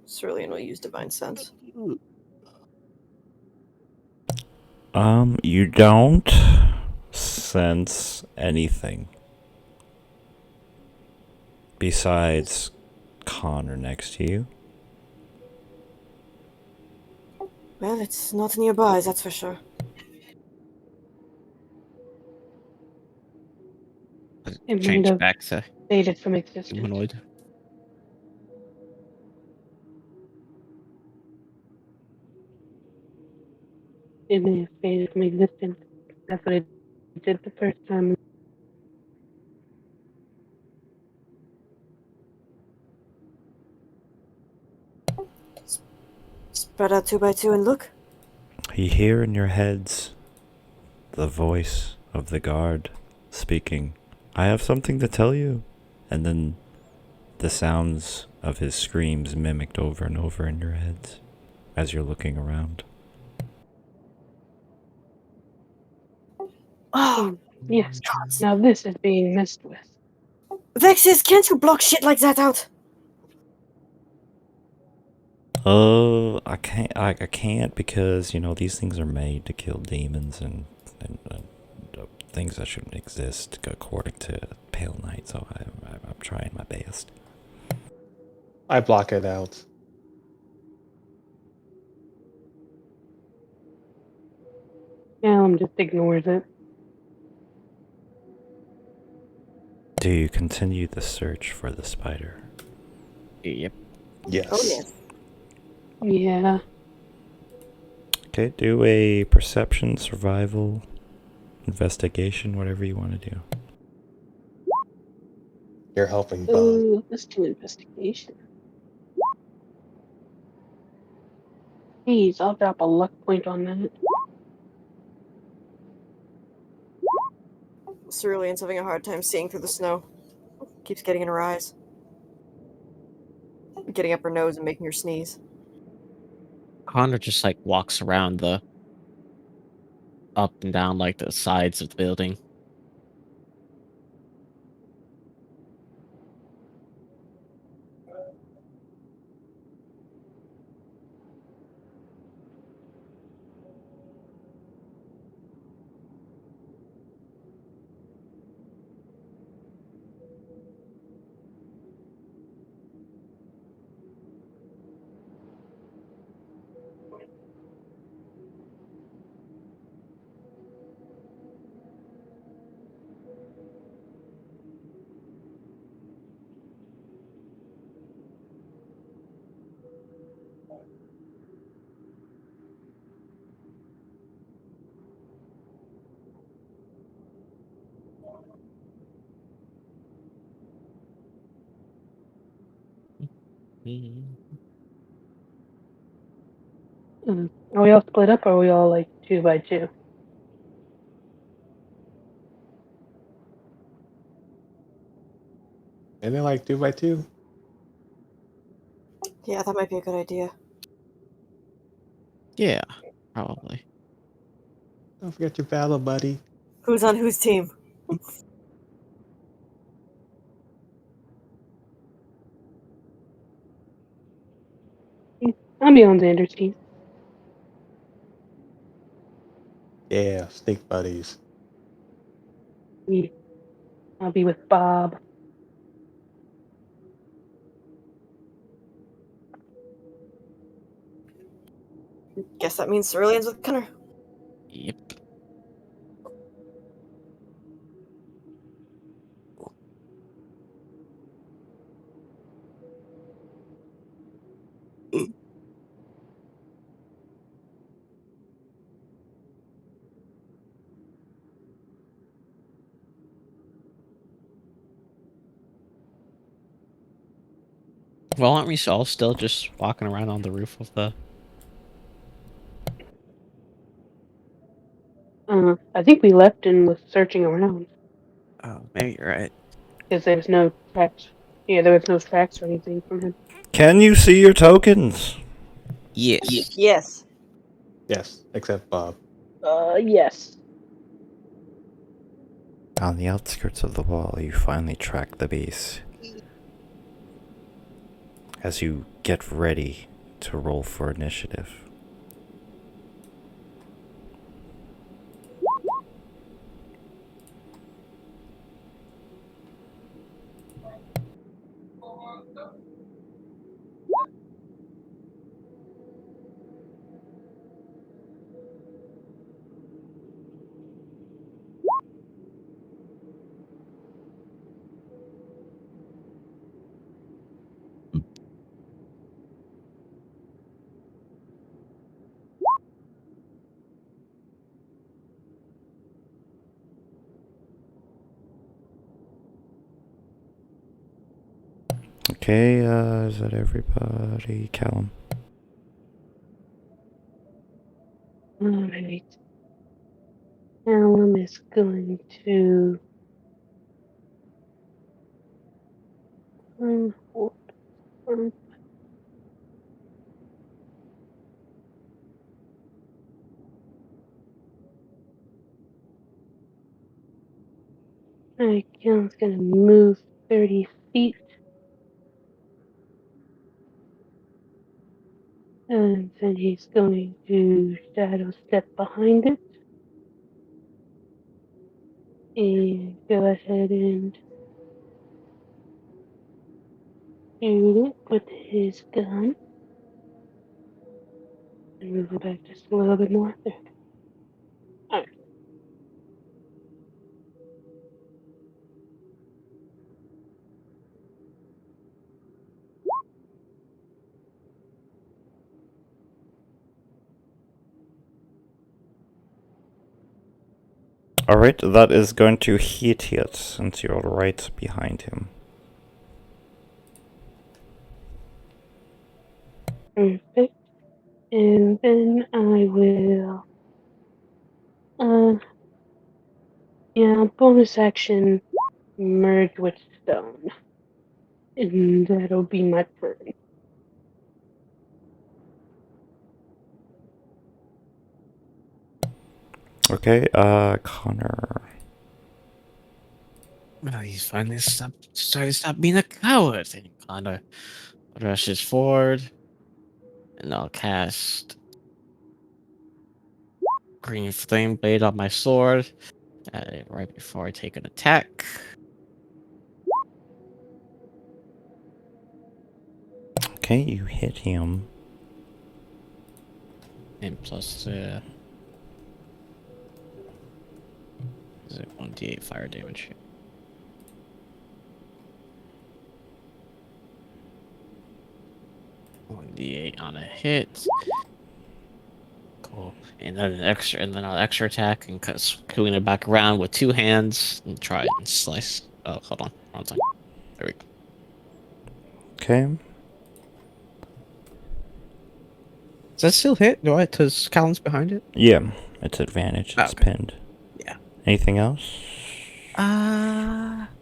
Cerulean will use Divine Sense. You don't sense anything besides Connor next to you. Well, it's not nearby, that's for sure. It might Change have back to faded from existence. humanoid. It may have faded from existence. That's what it did the first time. Spread out 2 by 2 and look. You hear in your heads the voice of the guard speaking, "I have something to tell you." And then the sounds of his screams mimicked over and over in your heads as you're looking around. Oh, Yes. gods. Now this is being messed with. Vexes, can't you block shit like that out? I can't because, you know, these things are made to kill demons and things that shouldn't exist according to Pale Knight, so I'm trying my best. I block it out. Callum just ignores it. Do you continue the search for the spider? Yep. Yes. Oh, yes. Yeah. Okay, do a perception, survival, investigation, whatever you want to do. You're helping Bud. Oh, let's do investigation. Please, I'll drop a luck point on that. Cerulean's having a hard time seeing through the snow. Keeps getting in her eyes. Getting up her nose and making her sneeze. Connor just like walks around the up and down like the sides of the building. Mm. Are we all split up, or are we all like 2 by 2? And then like 2 by 2. Yeah, that might be a good idea. Yeah, probably. Don't forget your battle buddy. Who's on whose team? I'll be on Xander's team. Yeah, snake buddies. Yeah, I'll be with Bob. Guess that means Cerulean's with Connor. Yep. Well, aren't we all still just walking around on the roof of the? I think we left and was searching around Oh, maybe you're right. because there was no tracks. Yeah, there was no tracks or anything from him. Can you see your tokens? Yes. Yes. Yes, except Bob. Yes. On the outskirts of the wall, you finally track the beast. As you get ready to roll for initiative. Okay, is that everybody? Callum? Alright. Alan is going to. Um, um, Alright, Alan's going to move 30 feet. And then he's going to shadow step behind it. And go ahead and shoot it with his gun. And move it back just a little bit more. There. Alright. Alright, that is going to hit it since you're right behind him. Perfect. And then I will. Bonus action merge with stone. And that'll be my turn. Okay, Connor. Well, he's finally started to stop being a coward. And Connor rushes forward, and I'll cast Green Flame Blade on my sword right before I take an attack. Okay, you hit him. And plus, is it 1d8 fire damage? 1d8 on a hit. And then an extra attack, and doing it back around with 2 hands and try and slice. Oh, hold on, wrong thing. There we go. Okay. Does that still hit? Do I? Because Callan's behind it. Yeah, it's advantage. It's Okay. pinned. Yeah. Anything else?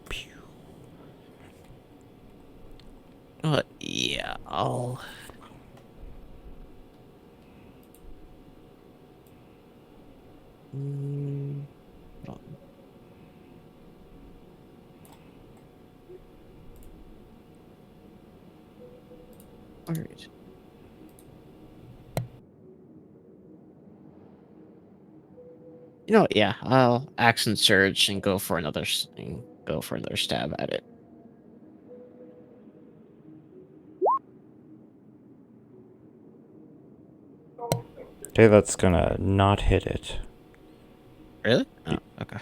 Pew. Yeah, I'll. Hold on. All right. You know, yeah, I'll action surge and go for another stab at it. Okay, that's gonna not hit it. Really? Oh, okay.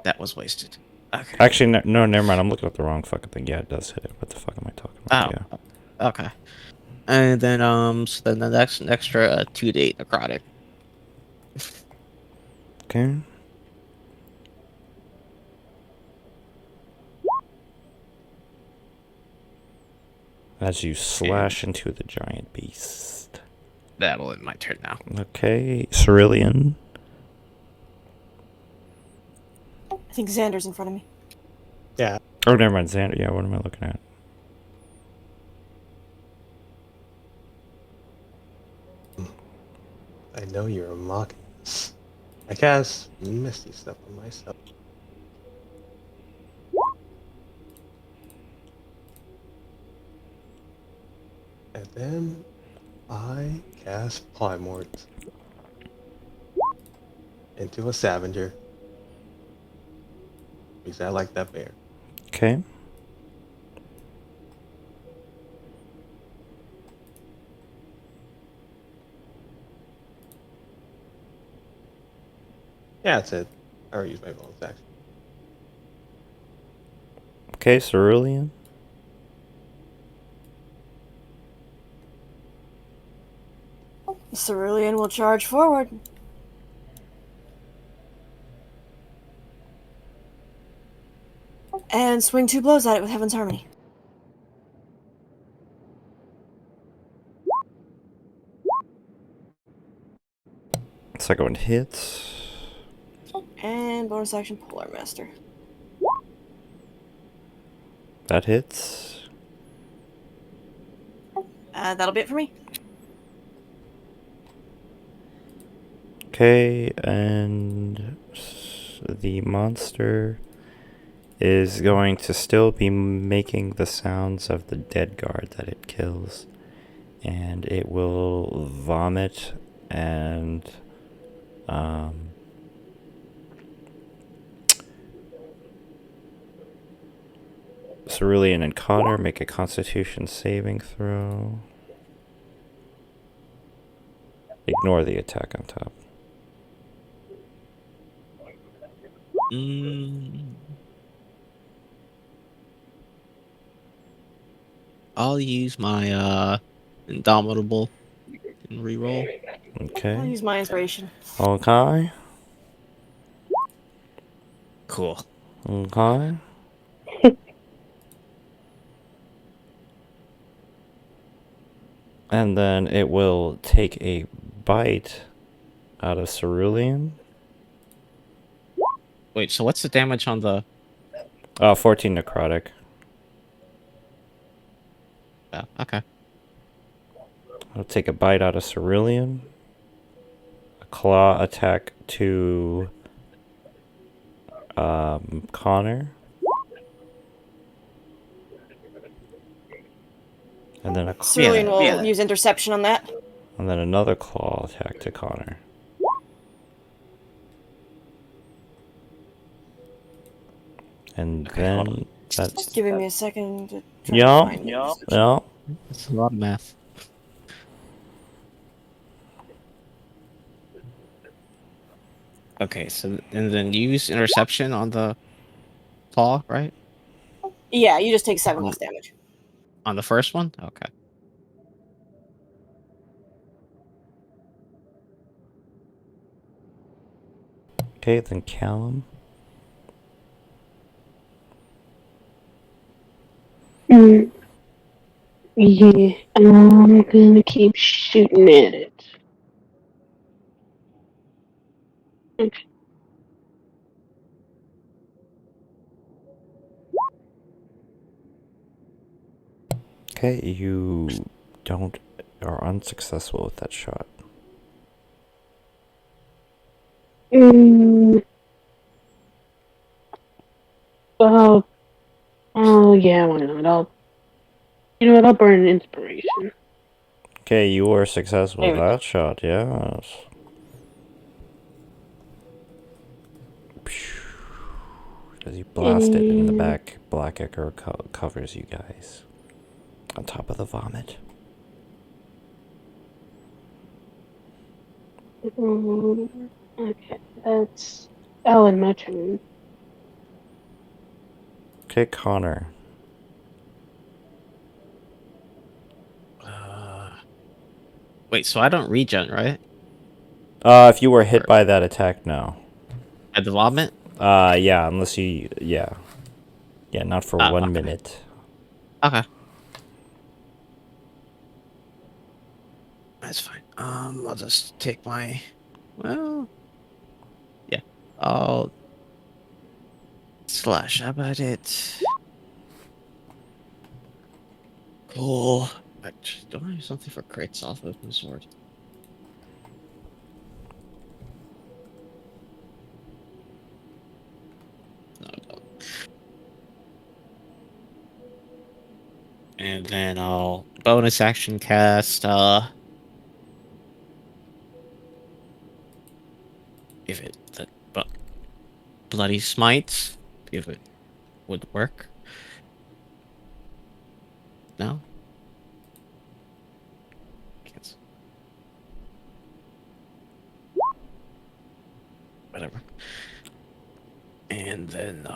That was wasted. Okay. Actually, no, never mind. I'm looking at the wrong fucking thing. Yeah, it does hit it. What the fuck am I talking about? Oh, Yeah. okay. And then so then the next an extra 2d8 necrotic. Okay. As you slash into the giant beast. That'll end my turn now. Okay, Cerulean. I think Xander's in front of me. Yeah. Oh, never mind, Xander. Yeah, what am I looking at? I know you're mocking us. I cast Misty Step on myself. And then I cast Plymort into a Scavenger. Because I like that bear. Okay. Yeah, that's it. I already used my bonus action. Okay, Cerulean. Cerulean will charge forward. And swing 2 blows at it with Heaven's Harmony. Second one hits. And bonus action Polar Master. That hits. That'll be it for me. Okay, and the monster is going to still be making the sounds of the dead guard that it kills. And it will vomit and Cerulean and Connor make a Constitution saving throw. Ignore the attack on top. I'll use my Indomitable and reroll. I'll Okay. use my inspiration. Okay. Cool. Okay. And then it will take a bite out of Cerulean. Wait, so what's the damage on the... 14 necrotic. Oh, okay. I'll take a bite out of Cerulean. A claw attack to Connor. And then Cerulean will use interception on that. And then another claw attack to Connor. And then that's... Just giving me a second to try Yeah. to find it. Yeah. That's a lot of math. Okay, so and then use interception on the claw, right? Yeah, you just take 7 less damage. On the first one? Okay. Okay, then Callum. Mm, yeah, I'm gonna keep shooting at it. Okay. Okay, you don't are unsuccessful with that shot. Mm, oh, oh yeah, why not? You know what? I'll burn an inspiration. Okay, you were successful There with we go. that shot, yes. As you blast it in the And back, Black Echo covers you guys. On top of the vomit. okay, that's Ellen, my turn. Okay, Connor. Wait, so I don't regen, right? If you were hit Or by that attack, no. at the vomit? Yeah, unless you, yeah. Yeah, not for Oh, 1 okay. minute. Okay. That's fine. I'll just take my. Well, yeah. I'll slash about it. Cool. Actually, don't I have something for crates off of my sword? No, I don't. And then I'll bonus action cast. If it the bloody smite, if it would work. No. Can't. Whatever. And then,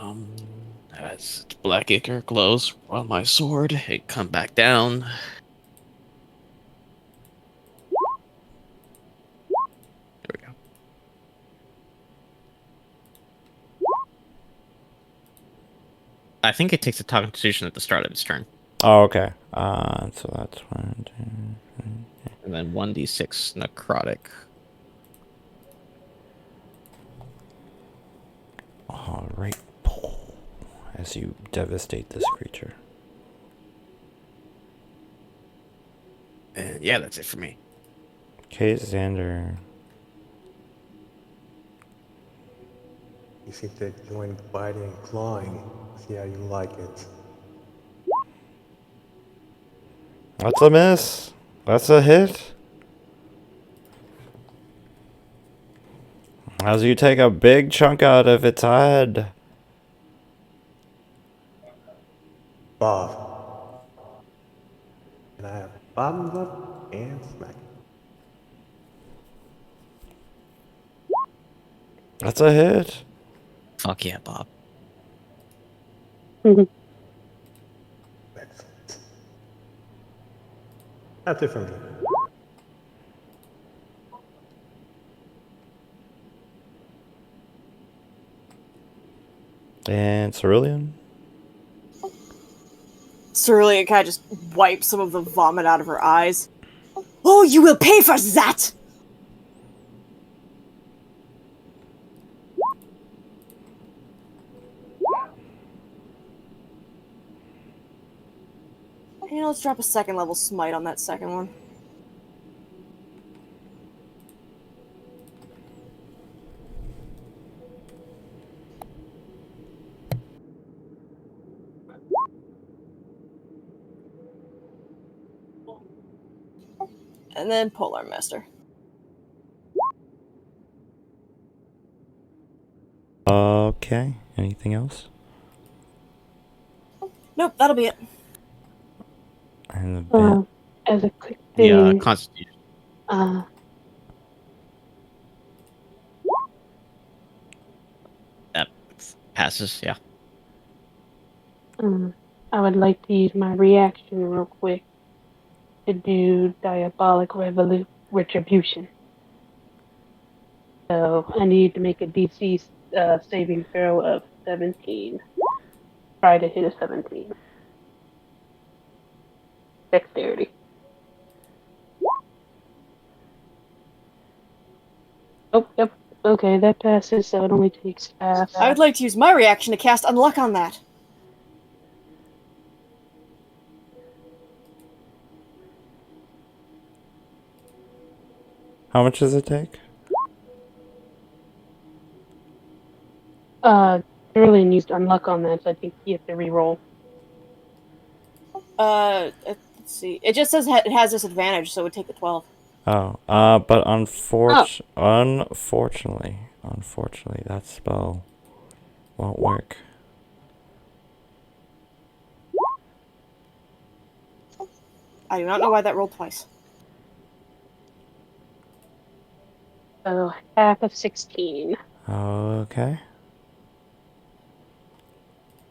as black ichor glows on my sword, it come back down. There we go. I think it takes a constitution at the start of its turn. Oh, okay. So that's 1, 2, 3. And then 1d6 necrotic. Alright. As you devastate this creature. And yeah, that's it for me. Okay, Xander. You seem to join the biting and clawing. See how you like it. That's a miss. That's a hit. As you take a big chunk out of its head. Bob. And I have bottoms up and smack. That's a hit. Fuck yeah, Bob. Excellent. That's it from me. And Cerulean. Cerulean kind of just wipes some of the vomit out of her eyes. Oh, you will pay for that! You know, let's drop a second level smite on that second one. And then Polar Master. Okay. Anything else? Nope, that'll be it. And the bit. As a quick Yeah, thing, constitution. That passes, yeah. I would like to use my reaction real quick to do Diabolic Retribution. So I need to make a DC saving throw of 17. Try to hit a 17. Dexterity. Oh, yep. Okay, that passes, so it only takes half. I would like to use my reaction to cast Unluck on that. How much does it take? Cerulean used unluck on that, so I think you have to re-roll. Let's see. It just says it has disadvantage, so it would take the 12. Oh, but unfortunately, that spell won't work. I do not know why that rolled twice. So half of 16 Okay.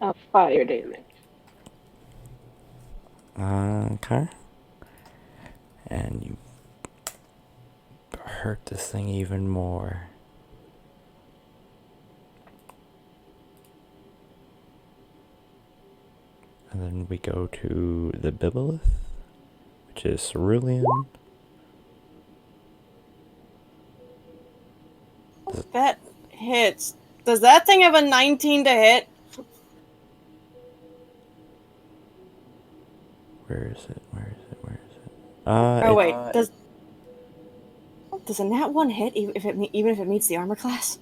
of fire damage. Okay. And you hurt this thing even more. And then we go to the Bibboleth, which is Cerulean. That hits. Does that thing have a 19 to hit? Where is it? Oh wait, does a nat 1 hit even if it meets the armor class?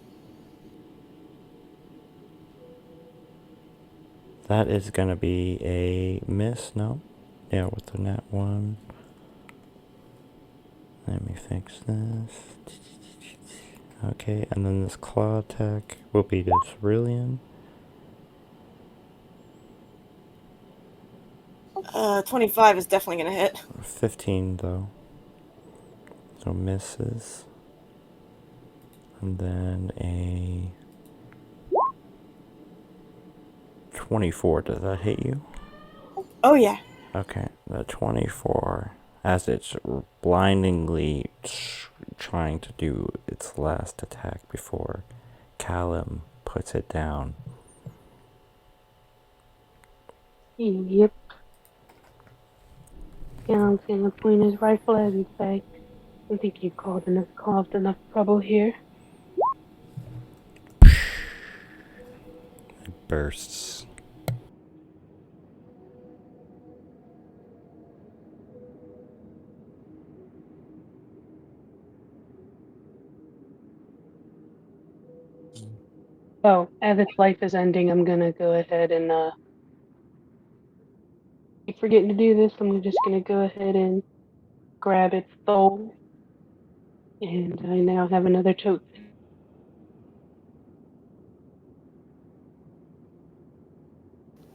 That is gonna be a miss, no? Yeah, with the nat 1. Let me fix this. Okay, and then this claw attack will be to Cerulean. 25 is definitely gonna hit. 15 though. So misses. And then a 24. Does that hit you? Oh yeah. Okay, the 24, as it's blindingly trying to do its last attack before Callum puts it down. Yep. Callum's gonna point his rifle at and say, I think you've caused enough trouble here. It bursts. So, as its life is ending, I'm gonna go ahead and keep forgetting to do this. I'm just gonna go ahead and grab its soul. And I now have another token.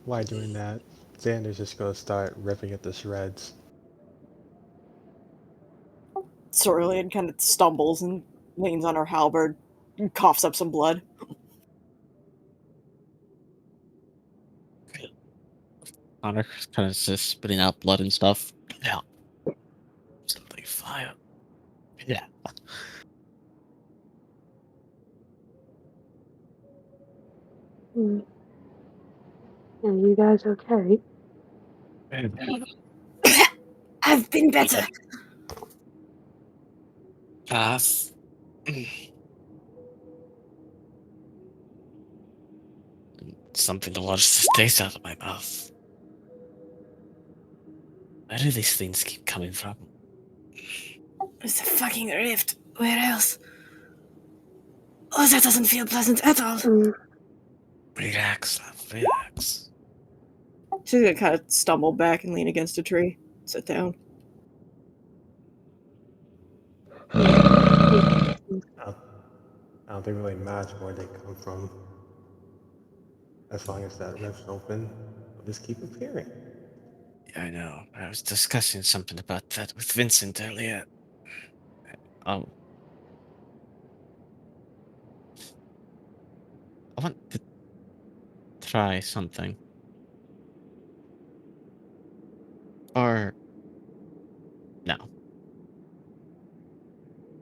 While doing that, Xander's just gonna start ripping it to shreds. Cerulean kind of stumbles and leans on her halberd and coughs up some blood. Connor kind of just spitting out blood and stuff. Yeah. Something fire. Yeah. Hmm. Are you guys okay? I've been better. Pass. Something to wash the taste out of my mouth. Where do these things keep coming from? It's a fucking rift. Where else? Oh, that doesn't feel pleasant at all. Relax, love, relax. She's gonna kind of stumble back and lean against a tree. Sit down. I don't think it really matters where they come from. As long as that rift's open, they'll just keep appearing. Yeah, I know. I was discussing something about that with Vincent earlier. Oh. I want to try something. Or no.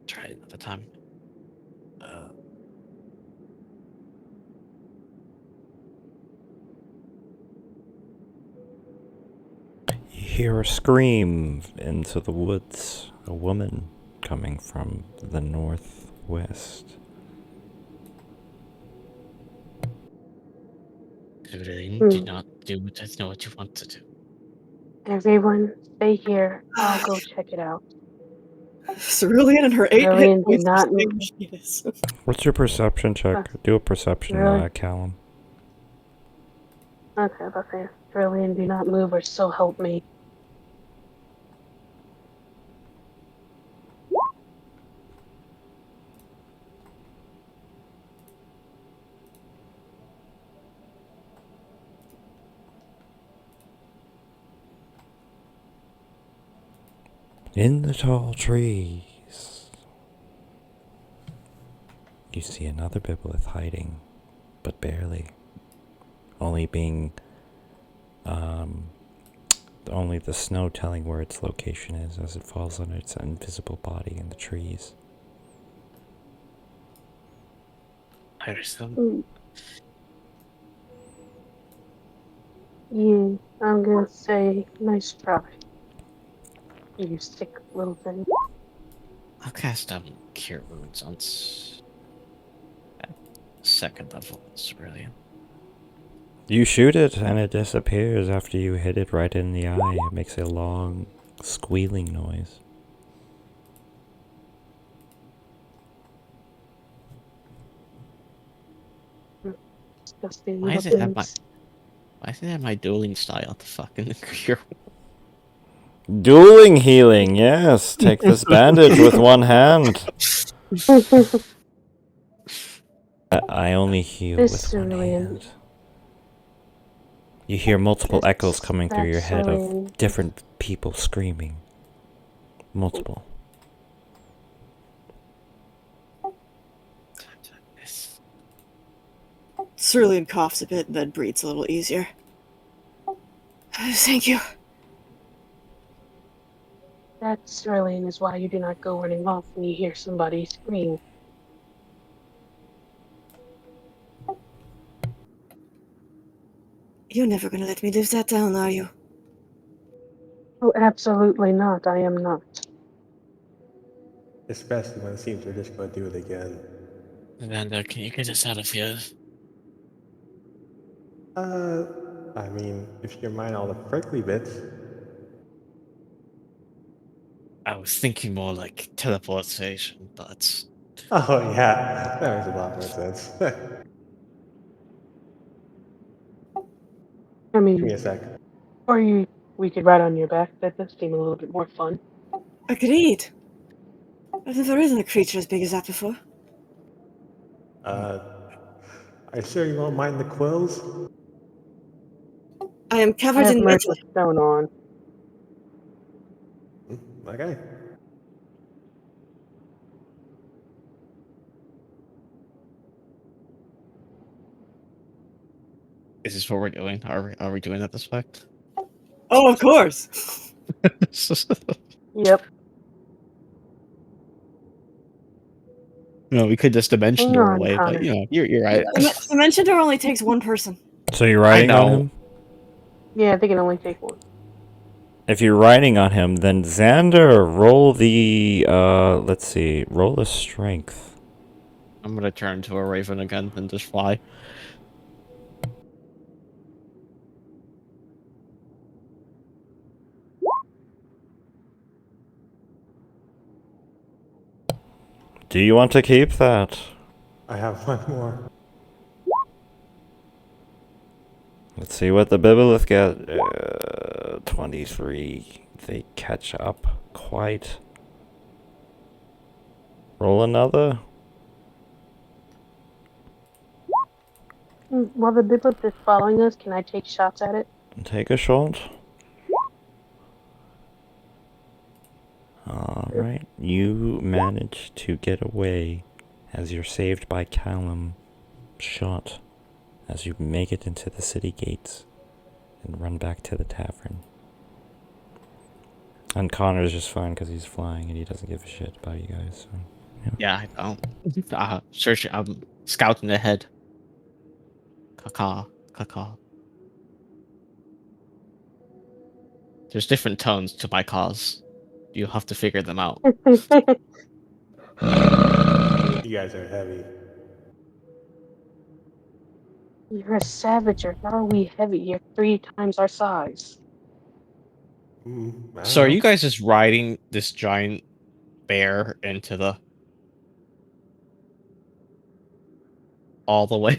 Try it another time. hear a scream into the woods. A woman coming from the northwest. Evelyn, do not do what you want to do. Everyone, stay here. I'll go check it out. Cerulean and her 8 hit Cerulean, do points not of stinginess. What's your perception check? Do a perception, Really? Callum. Okay, about there. Cerulean, do not move, or so help me. In the tall trees, you see another Bibelith hiding, but barely. Only only the snow telling where its location is as it falls on its invisible body in the trees. Iris, Yeah, I'm gonna say nice try. You sick little thing. I'll cast Cure Wounds on second level. It's brilliant. You shoot it and it disappears after you hit it right in the eye. It makes a long, squealing noise. Disgusting Why little is it have things. my dueling style to fucking Cure? Dueling healing, yes. Take this bandage with one hand. I only heal This with one Cerulean. hand. You hear multiple echoes coming through your head Cerulean. of different people screaming. Multiple. Cerulean coughs a bit and then breathes a little easier. Thank you. That Cerulean is why you do not go running off when you hear somebody scream. You're never gonna let me live that down, are you? Oh, absolutely not. I am not. Especially when it seems they're just going to do it again. Amanda, can you get us out of here? I mean, if you can mind all the prickly bits. I was thinking more like teleportation, but Oh yeah, that makes a lot more sense. I Give me mean, a sec. or we could ride on your back. That does seem a little bit more fun. Agreed. I've never ridden a creature as big as that before. Are you sure you won't mind the quills? I am I covered have in metal. Myrtle Stone on. Okay. is this what we're doing? Are we doing it this way? Oh, of course. Yep. No, we could just dimension Hang door on, away, but Connor. you know, you're right. Dimension door only takes one person. So you're riding on know. him? Yeah, they can only take one. If you're riding on him, then Xander, roll the, let's see, roll a strength. I'm gonna turn to a raven again and just fly. Do you want to keep that? I have one more. Let's see what the Bibelith get. 23. They catch up quite. Roll another. While the Biblet is following us, can I take shots at it? Take a shot. Alright. You manage to get away as you're saved by Callum. Shot as you make it into the city gates and run back to the tavern. And Connor's just fine because he's flying and he doesn't give a shit about you guys. So, Yeah, I don't. Search. I'm scouting ahead. Caca. There's different tones to my calls. You have to figure them out. You guys are heavy. You're a savager. How are we heavy? You're 3 times our size. I don't So are know. you guys just riding this giant bear into the all the way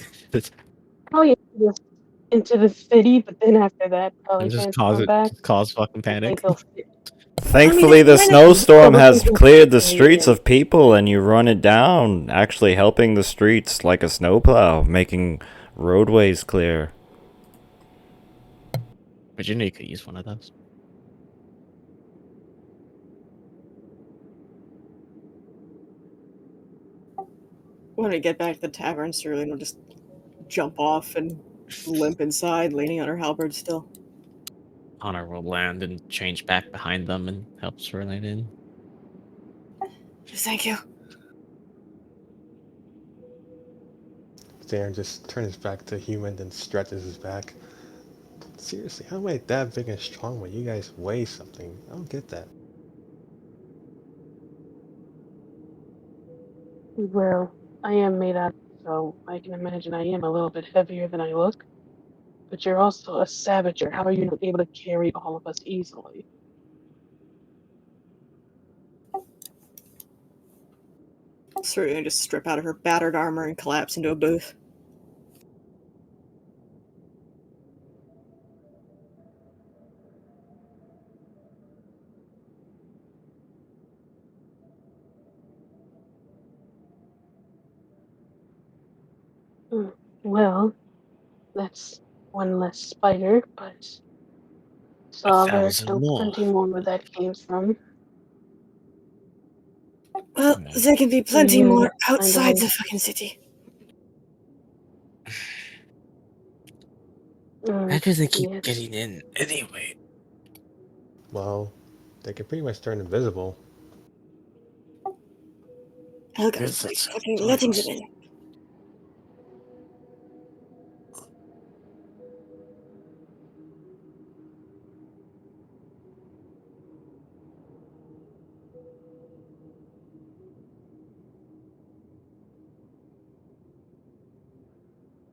Probably into the city, but then after that, and probably just transform back. cause fucking I think panic? he'll fit. Thankfully, I the mean, snowstorm Well, has looking for cleared the something, streets yeah. of people, and you run it down, actually helping the streets like a snowplow, making roadways clear. Virginia could use one of those. when we get back to the tavern, Cerulean will just jump off and limp inside, leaning on her halberd still. Honor will land and change back behind them and help Cerulean in. Thank you. Darren just turns back to human and stretches his back. Seriously, how am I that big and strong when you guys weigh something? I don't get that. Well, I am made out, so I can imagine I am a little bit heavier than I look. But you're also a savager. How are you not able to carry all of us easily? Cerulean just strip out of her battered armor and collapse into a booth. Well, that's one less spider, but saw there 1,000 still more. plenty more where that came from. Well, Yeah. there can be We plenty really more need to find a outside way. the fucking city. How do they keep Yes. getting in anyway? Well, they can pretty much turn invisible. Helga's Guess like that's fucking how it letting them works. in.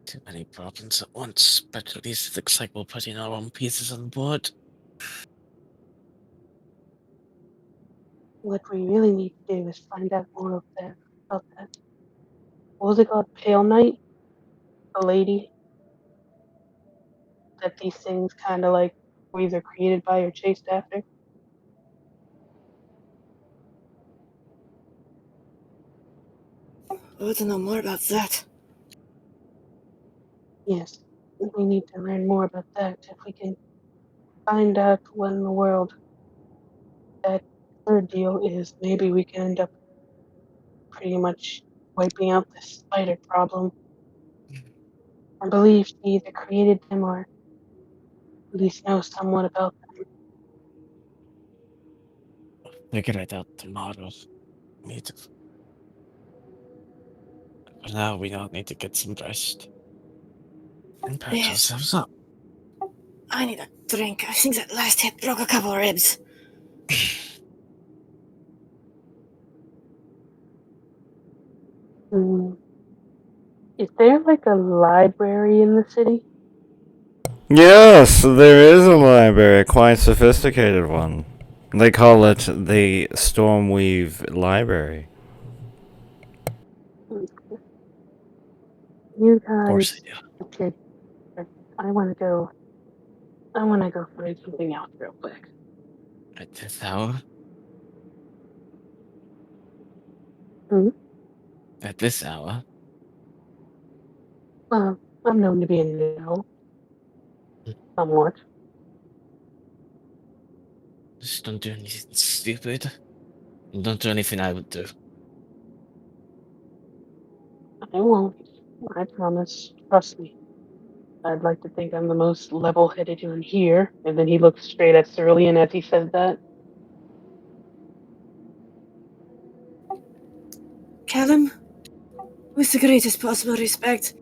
Too many problems at once, but at least it looks like we're putting our own pieces on board. What we really need to do is find out more about that. What was it called? Pale Knight? The lady that these things kind of like were either created by or chased after? I want to know more about that. Yes. We need to learn more about that. If we can find out what in the world that third deal is, maybe we can end up pretty much wiping out this spider problem. I believe she either created them or at least knows somewhat about them. Figure it out tomorrow. Need to. For now, we all need to get some rest and patch Yes, ourselves up. I need a drink. I think that last hit broke a couple ribs. Hmm. Is there like a library in the city? Yes, there is a library, a quite sophisticated one. They call it the Stormweave Library. You Of course guys, I do. okay. I want to go. I want to go find something out real quick. At this hour? Hmm? At this hour? I'm known to be a no, somewhat. Just don't do anything stupid. And don't do anything I would do. I won't. I promise. Trust me. I'd like to think I'm the most level-headed one here. And then he looks straight at Cerulean as he says that. Callum, with the greatest possible respect,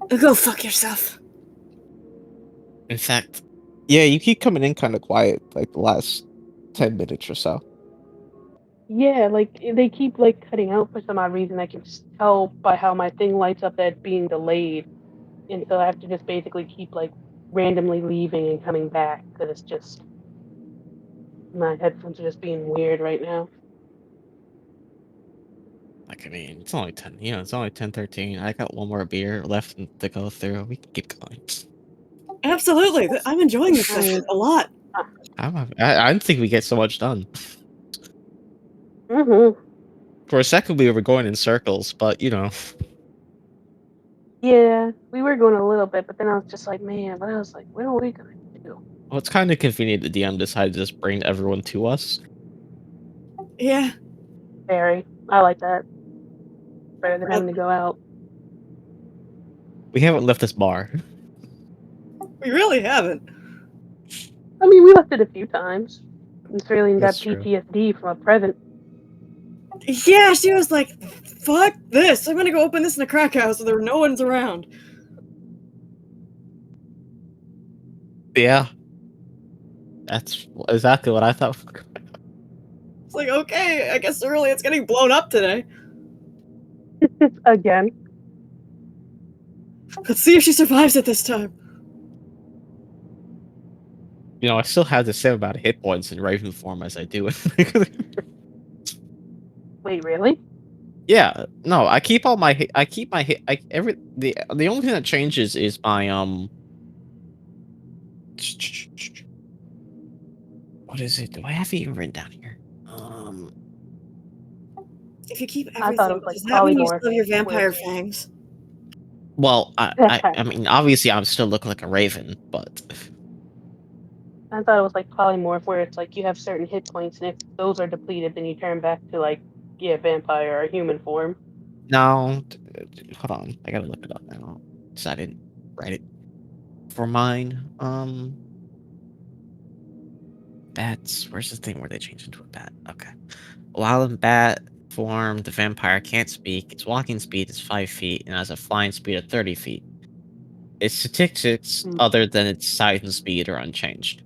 go fuck yourself. In fact, Yeah, you keep coming in kind of quiet, like the last 10 minutes or so. Yeah, like they keep like cutting out for some odd reason. I can just tell by how my thing lights up that it's being delayed, and so I have to just basically keep like randomly leaving and coming back because it's just my headphones are just being weird right now. Like, I mean, it's only 10, it's only 10:13. I got one more beer left to go through. We can keep going. Absolutely. I'm enjoying this I session mean, a lot. I didn't think we get so much done. mm-hmm. For a second, we were going in circles, but Yeah, we were going a little bit, but then I was just like, man, what I was like, what are we gonna do? well, it's kind of convenient the DM decided to just bring everyone to us. Yeah. Very, I like that. Better than Uh, having to go out. We haven't left this bar. we really haven't. I mean, we left it a few times. And Cerulean got That's true. PTSD from a present. Yeah, she was like, fuck this. I'm gonna go open this in a crack house so there no one's around. Yeah, that's exactly what I thought. It's like, okay, I guess really it's getting blown up today. Again. Let's see if she survives it this time. I still have the same amount of hit points in Raven form as I do. Wait, really? Yeah, no, I keep all my hit. I keep my hit. The only thing that changes is my What is it? Do I have it even written down here? If you keep I thought it everything, was like does that mean you polymorph. still have your Where vampire fangs? Well, I mean, obviously, I'm still looking like a Raven, but I thought it was like polymorph, where it's like you have certain hit points, and if those are depleted, then you turn back to like vampire or human form. no. Hold on, I gotta look it up now. Cause I didn't write it for mine. Bats. Where's the thing where they change into a bat? Okay. While in bat form, the vampire can't speak. Its walking speed is 5 feet and has a flying speed of 30 feet. Its statistics, Hmm. other than its size and speed, are unchanged.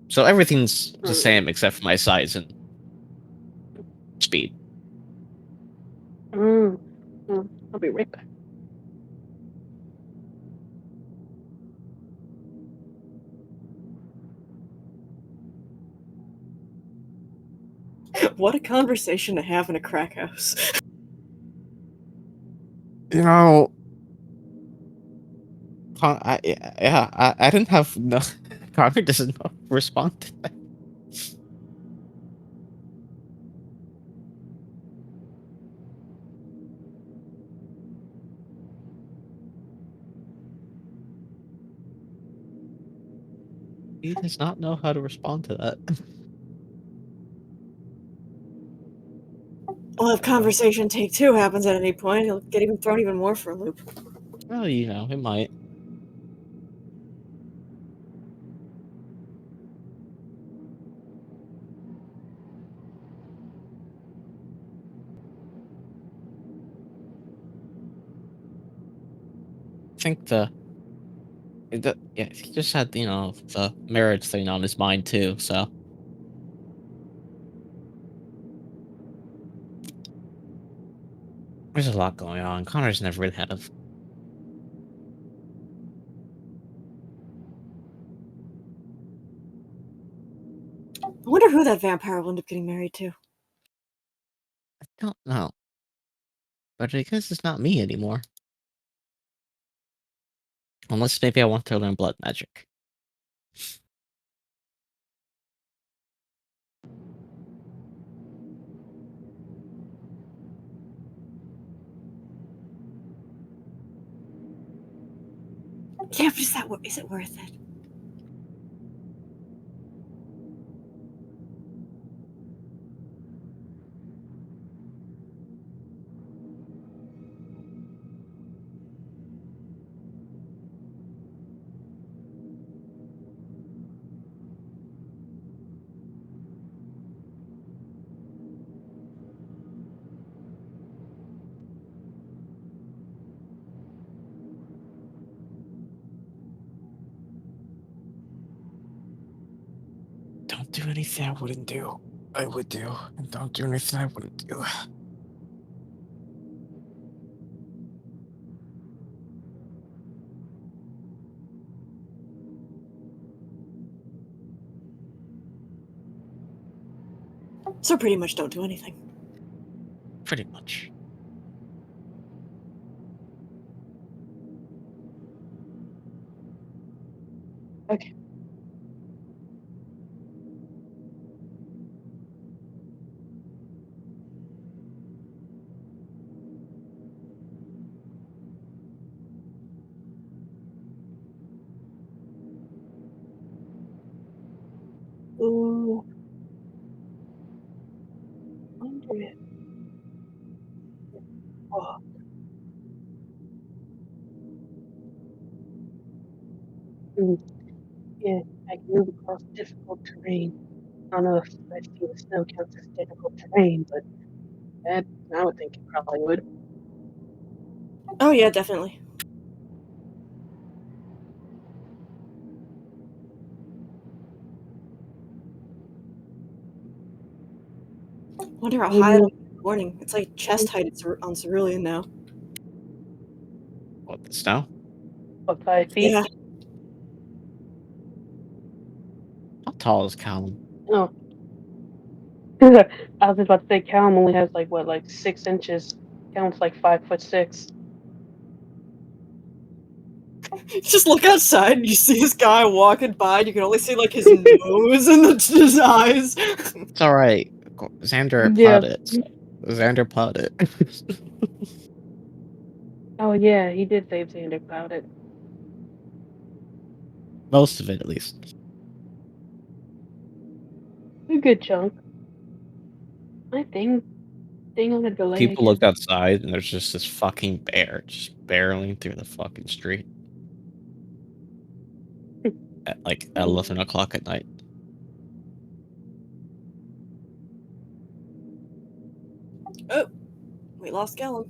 So everything's the Hmm. same except for my size and speed. Mm. Mm. I'll be right back. What a conversation to have in a crack house. You know, I didn't have no. Connor doesn't respond to that. He does not know how to respond to that. Well, if conversation take two happens at any point, he'll get even thrown even more for a loop. Well, it might. I think yeah, he just had the marriage thing on his mind too. So there's a lot going on. Connor's never really had a. I wonder who that vampire will end up getting married to. I don't know, but I guess it's not me anymore. Unless maybe I want to learn blood magic. Yeah, but is it worth it? Don't do anything I wouldn't do. I would do. And don't do anything I wouldn't do. So pretty much don't do anything. Pretty much. Okay. Ooh. Wonder if. Oh, mm, yeah, I can move across difficult terrain. I don't know if I feel the snow counts as difficult terrain, but that I would think it probably would. Oh yeah, definitely. Wonder how high it'll be in the morning. It's like chest height on Cerulean now. What, the snow? What, 5 feet? Yeah. How tall is Callum? Oh. I was just about to say Callum only has like 6 inches. Callum's like 5'6". Just look outside and you see this guy walking by and you can only see like his nose and his eyes. It's alright. Xander Yeah. plowed it. Xander plowed it. Oh yeah, he did save Xander about it. Most of it, at least. A good chunk. I think thing on the delay People again. looked outside and there's just this fucking bear just barreling through the fucking street at like 11 o'clock at night. Oh, we lost Callum.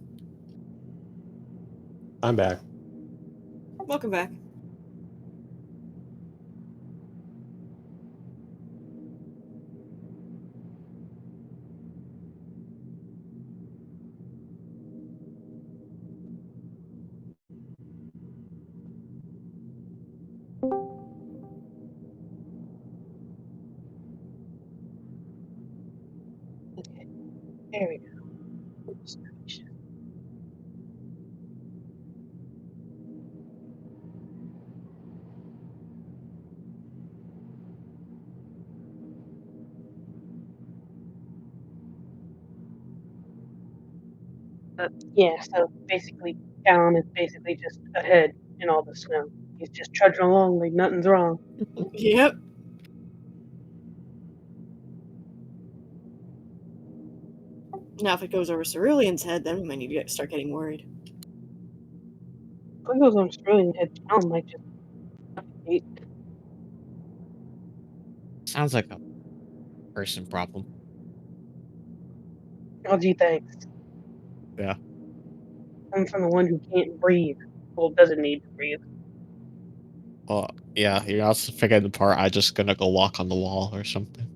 I'm back. Welcome back. Okay, there we go. Yeah, so basically, Callum is basically just ahead in all the snow. He's just trudging along like nothing's wrong. Yep. Now if it goes over Cerulean's head, then we might need to start getting worried. If it goes on Australian head, Callum might just suffocate. Sounds like a person problem. Oh gee, thanks. Yeah. I'm from the one who can't breathe. Well, doesn't need to breathe. Well, yeah, you're also forgetting the part I just gonna go walk on the wall or something.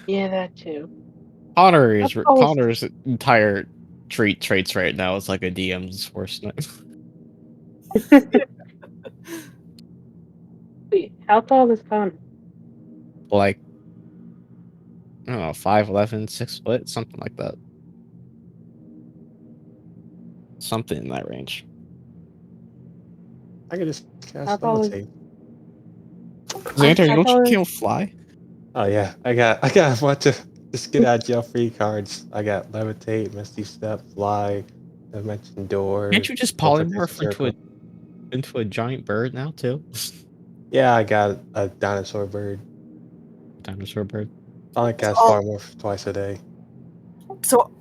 Yeah, that too. That's always Connor's entire traits right now is like a DM's worst night. Wait, how tall is Connor? Like, I don't know, 5'11", 6 foot, something like that. Something in that range. I can just How cast tall is levitate. Xander, how don't tall you is can't fly? Oh yeah, I got a bunch of just get out of jail free cards. I got levitate, misty step, fly, dimension door. Can't you just teleportation polymorph circle. into a giant bird now too? Yeah, I got a dinosaur bird. Dinosaur bird. I only cast polymorph twice a day. So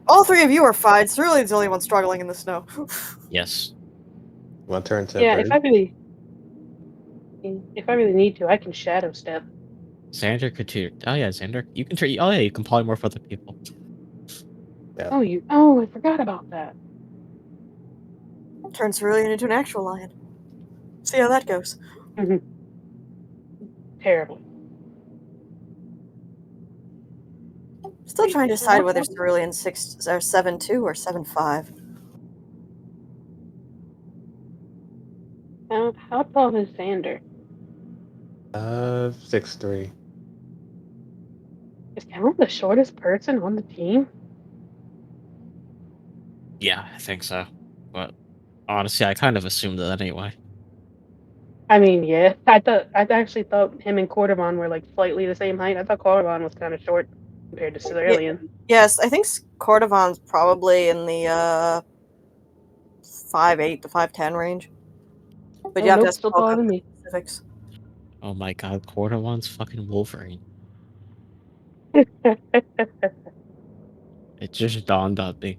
all three of you are fine. Cerulean's the only one struggling in the snow. Yes. Want to turn into a Yeah, bird? if I really need to, I can shadow step. Xander could too. Oh yeah, Xander. You can turn. Oh yeah, you can polymorph other people. Yeah. Oh, I forgot about that. Turn Cerulean into an actual lion. See how that goes. Terrible. Still Wait, trying to is decide that whether what- Cerulean's 6 or 7-2 or 7-5. How tall is Xander? 6'3". Is Callum the shortest person on the team? Yeah, I think so. But honestly, I kind of assumed that anyway. I mean, yeah. I actually thought him and Cordovan were like slightly the same height. I thought Cordovan was kind of short compared to Cerulean. Yes, I think Cordovan's probably in the 5'8" to 5'10" range. But Oh you have to nope, ask still Poke taller for than the me. specifics. Oh my god, Cordovan's fucking Wolverine. It just dawned on me.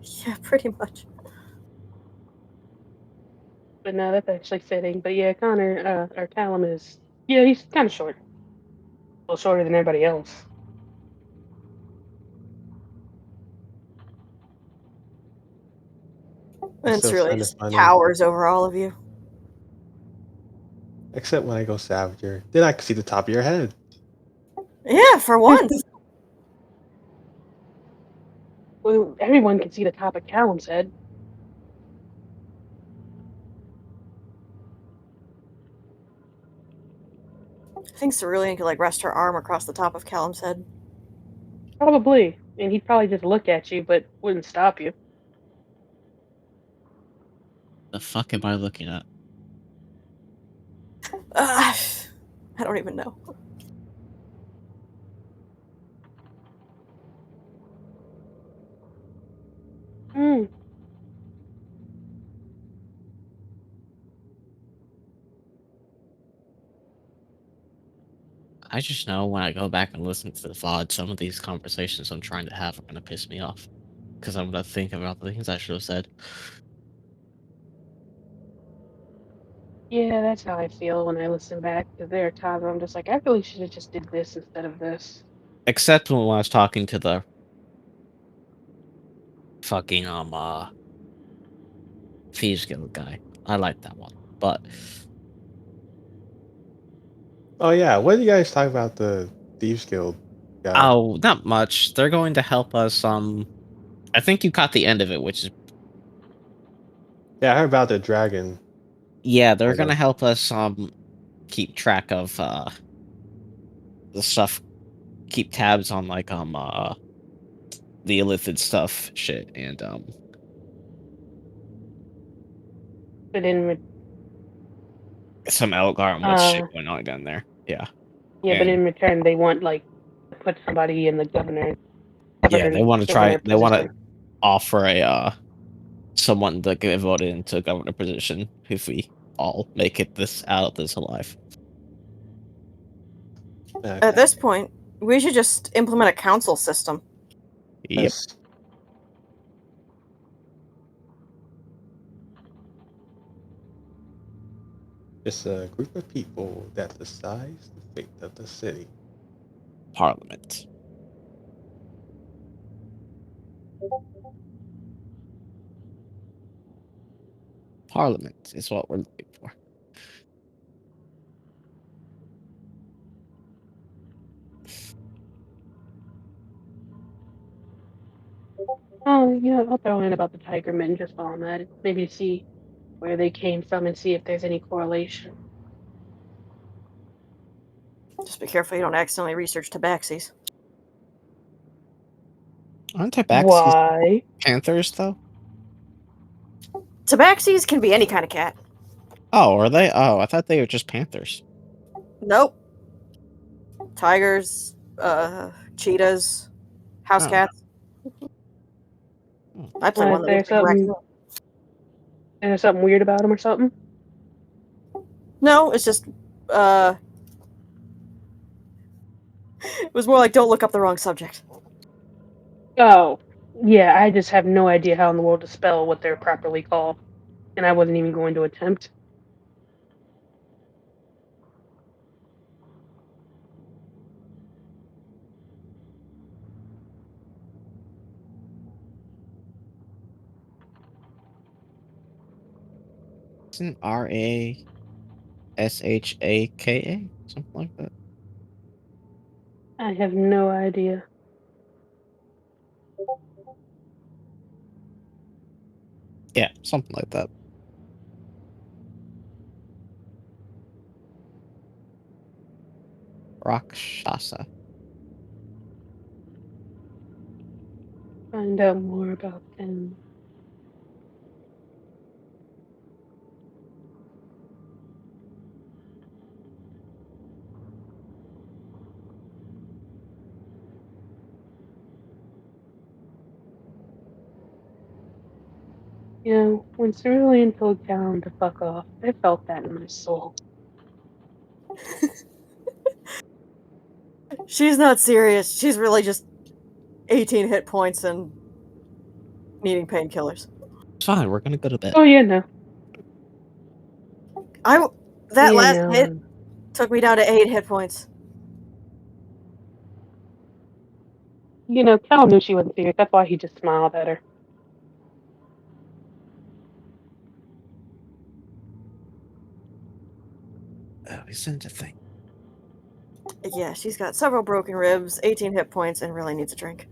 Yeah, pretty much. But no, that's actually fitting. But yeah, Connor, or Callum is, yeah, he's kind of short. A little shorter than everybody else. And It's it's just really kind of just funny. towers over all of you. Except when I go Savager. Then I can see the top of your head. Yeah, for once. Well, everyone can see the top of Callum's head. I think Cerulean could like rest her arm across the top of Callum's head. Probably. And he'd probably just look at you, but wouldn't stop you. The fuck am I looking at? I don't even know. Hmm. I just know when I go back and listen to the VOD, some of these conversations I'm trying to have are gonna piss me off. Because I'm gonna think about the things I should have said. Yeah, that's how I feel when I listen back. Because there are times where I'm just like, I really should have just did this instead of this. Except when I was talking to the fucking Thieves Guild guy. I like that one. But Oh yeah, what did you guys talk about the Thieves Guild guy? oh, not much. They're going to help us. I think you caught the end of it, which is Yeah, I heard about the dragon. yeah. They're Kind gonna of. help us keep track of the stuff, keep tabs on like the illicit stuff, shit, and But in some Elgarmwood shit uh, going on down there. Yeah, yeah, but and in return they want like to put somebody in the yeah, they want to try. governor They want position. to offer a someone to get voted into a governor position if we all make it this out of this alive. At Okay. this point, we should just implement a council system. Yep. Just, just a group of people that decides the fate of the city. Parliament. Parliament is what we're looking for. Oh, yeah, I'll throw in about the Tiger Men just while I'm at it. Maybe see where they came from and see if there's any correlation. Just be careful you don't accidentally research tabaxis. Aren't tabaxis Why? panthers though? Tabaxis can be any kind of cat. Oh, are they? Oh, I thought they were just panthers. Nope. Tigers, cheetahs, house Oh. cats. I play one Is that there was big something? raccoon. Is there something weird about them or something? No, it's just it was more like don't look up the wrong subject. Oh, yeah. I just have no idea how in the world to spell what they're properly called, and I wasn't even going to attempt. Isn't RASHAKA something like that? I have no idea. Yeah, something like that. Rakshasa. Find out more about them. You know, when Cerulean told Callum to fuck off, I felt that in my soul. She's not serious. She's really just 18 hit points and needing painkillers. It's fine, we're gonna go to bed. Oh yeah, no. That Yeah, last no. hit took me down to 8 hit points. You know, Callum knew she wasn't serious. That's why he just smiled at her. Oh, isn't a thing. Yeah, she's got several broken ribs, 18 hit points, and really needs a drink.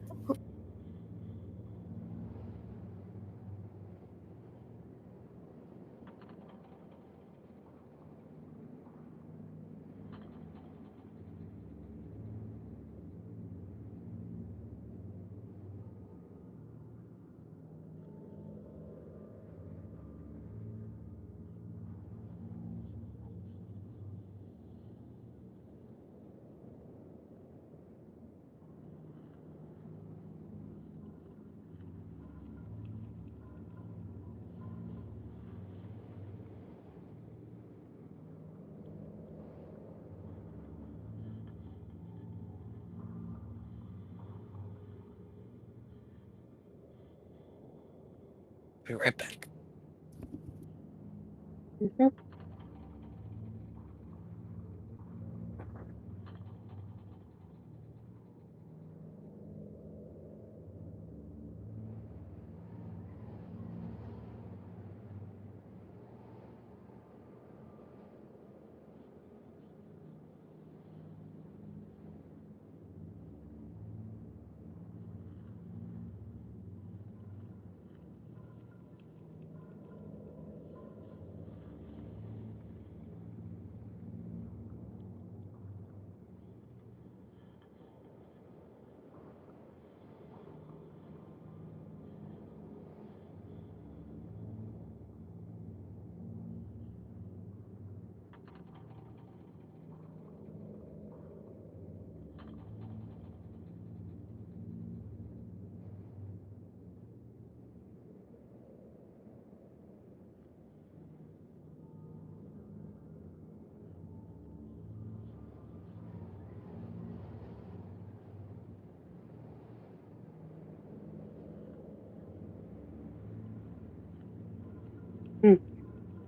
Be right back. Mm-hmm.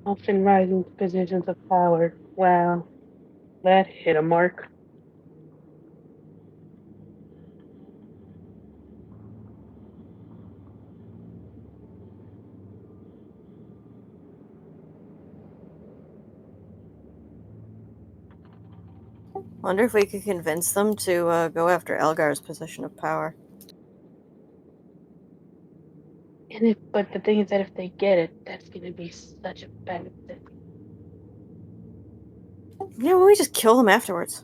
Often rising to positions of power. Wow, that hit a mark. Wonder if we could convince them to go after Elgar's position of power. But the thing is that if they get it, that's gonna be such a bad thing. Yeah, well, we just kill them afterwards.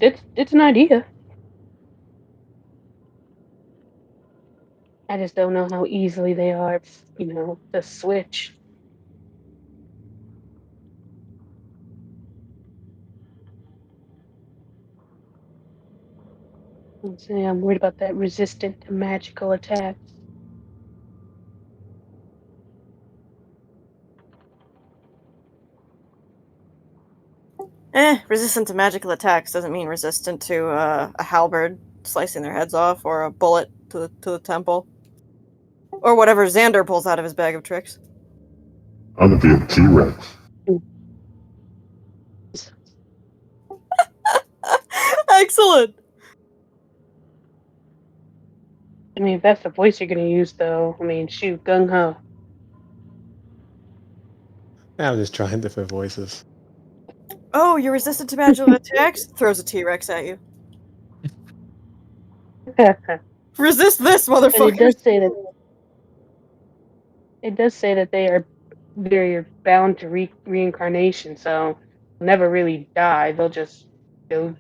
It's an idea. I just don't know how easily they are, to switch. I'm worried about that resistant to magical attacks. Resistant to magical attacks doesn't mean resistant to a halberd slicing their heads off or a bullet to the temple. Or whatever Xander pulls out of his bag of tricks. I'm gonna be a T-Rex. Excellent! I mean, if that's the voice you're gonna use, though, shoot, gung ho. I'm just trying different voices. Oh, you're resistant to magical attacks? Throws a T-Rex at you. And Resist this, motherfucker! it does say that they're bound to reincarnation, so they'll never really die. They'll just go.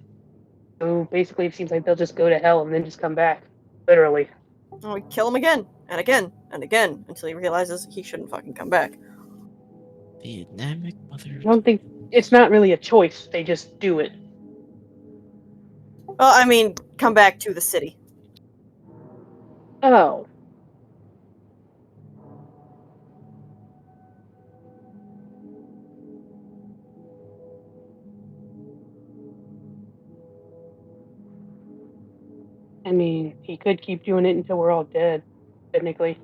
Basically, it seems like they'll just go to hell and then just come back, literally. Oh, we kill him again, and again, and again, until he realizes he shouldn't fucking come back. Dynamic mother. I don't think it's not really a choice. They just do it. Well, I mean, come back to the city. Oh. I mean, he could keep doing it until we're all dead, technically.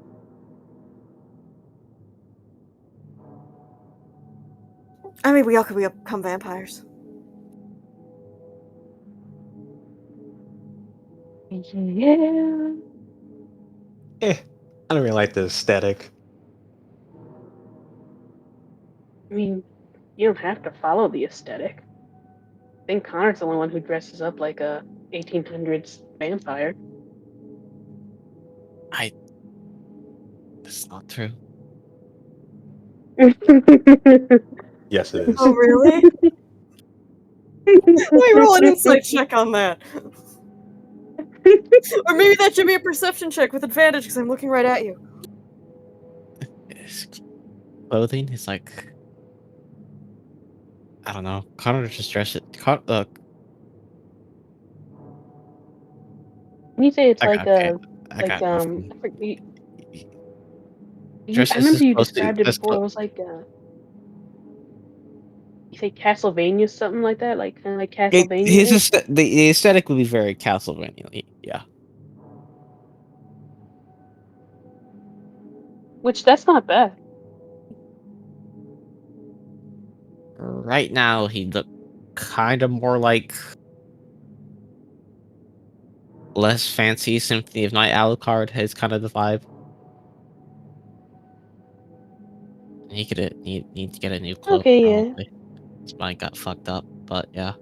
I mean, we all could become vampires. Yeah. I don't really like the aesthetic. I mean, you don't have to follow the aesthetic. I think Connor's the only one who dresses up like a 1800s vampire. That's not true. Yes, it is. Oh, really? Let me roll an insight check on that. Or maybe that should be a perception check with advantage because I'm looking right at you. His clothing is like, I don't know. Connor just dressed it. When you say it's I like got okay. I like got nothing. I Dresses remember is you supposed to. described it That's before. It was like you say Castlevania, something like that, like kind of like Castlevania. the aesthetic would be very Castlevania. Yeah. Which that's not bad. Right now, he look kind of more like less fancy Symphony of Night Alucard is kind of the vibe. He could need to get a new cloak Okay, yeah. probably. His mind got fucked up, but yeah.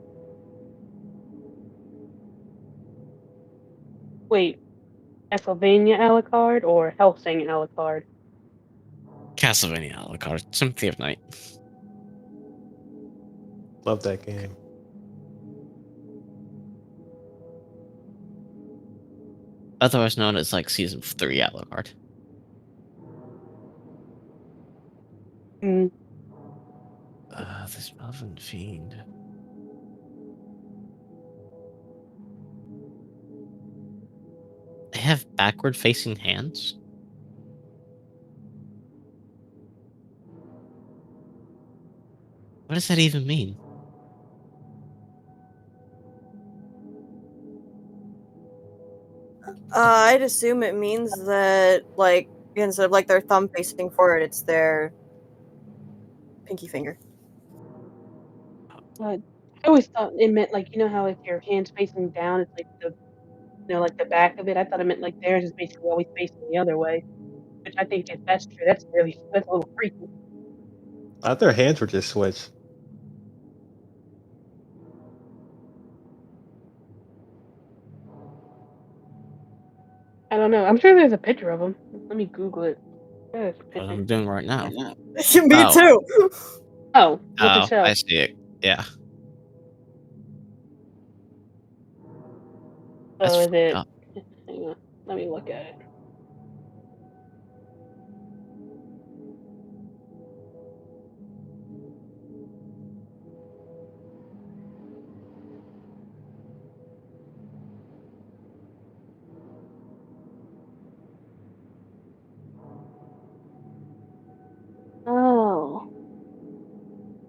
Wait, Castlevania Alucard or Hellsing Alucard? Castlevania Alucard, Symphony of Night. Love that game. Otherwise known as like Season 3 Alucard. Mm. This Elven Fiend. They have backward facing hands? What does that even mean? I'd assume it means that, like, instead of like their thumb facing forward, it's their pinky finger. I always thought it meant like how if your hands facing down, it's like like the back of it. I thought it meant like theirs is basically always facing the other way, which I think if that's true, that's a little freaky. I thought their hands were just switched. I don't know. I'm sure there's a picture of them. Let me Google it. There's a What picture. I'm doing right now. Me too. Oh, what's it Oh, show? I see it. Yeah. That's Oh, is fucked it? up. Hang on. Let me look at it. Oh,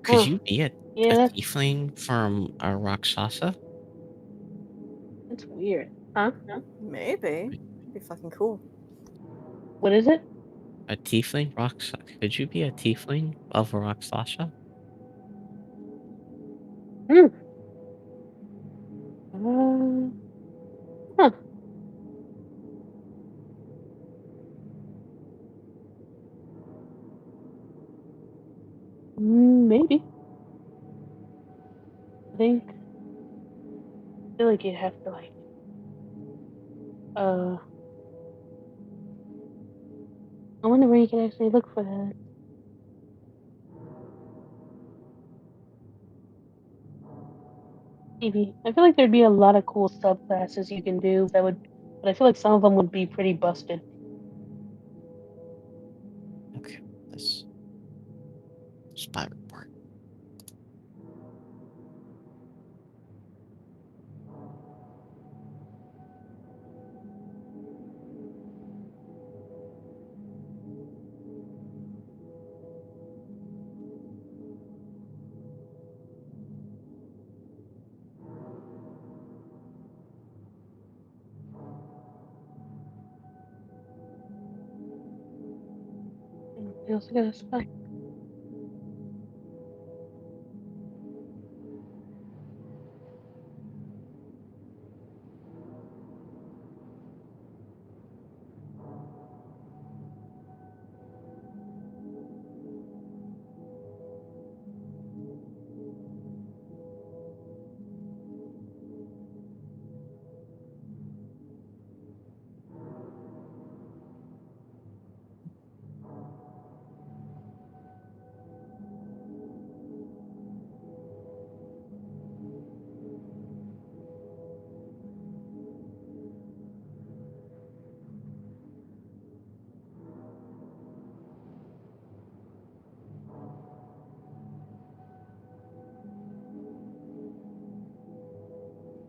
Could huh. you be a Yeah, tiefling from a Rakshasa? that's weird. Huh? Maybe. That'd be fucking cool. What is it? A tiefling Rakshasa? Could you be a tiefling of a Rakshasa? Hmm. Huh. feel like you'd have to I wonder where you can actually look for that. Maybe. I feel like there'd be a lot of cool subclasses you can do that would, but I feel like some of them would be pretty busted. Okay, this spy report. We also got a spy.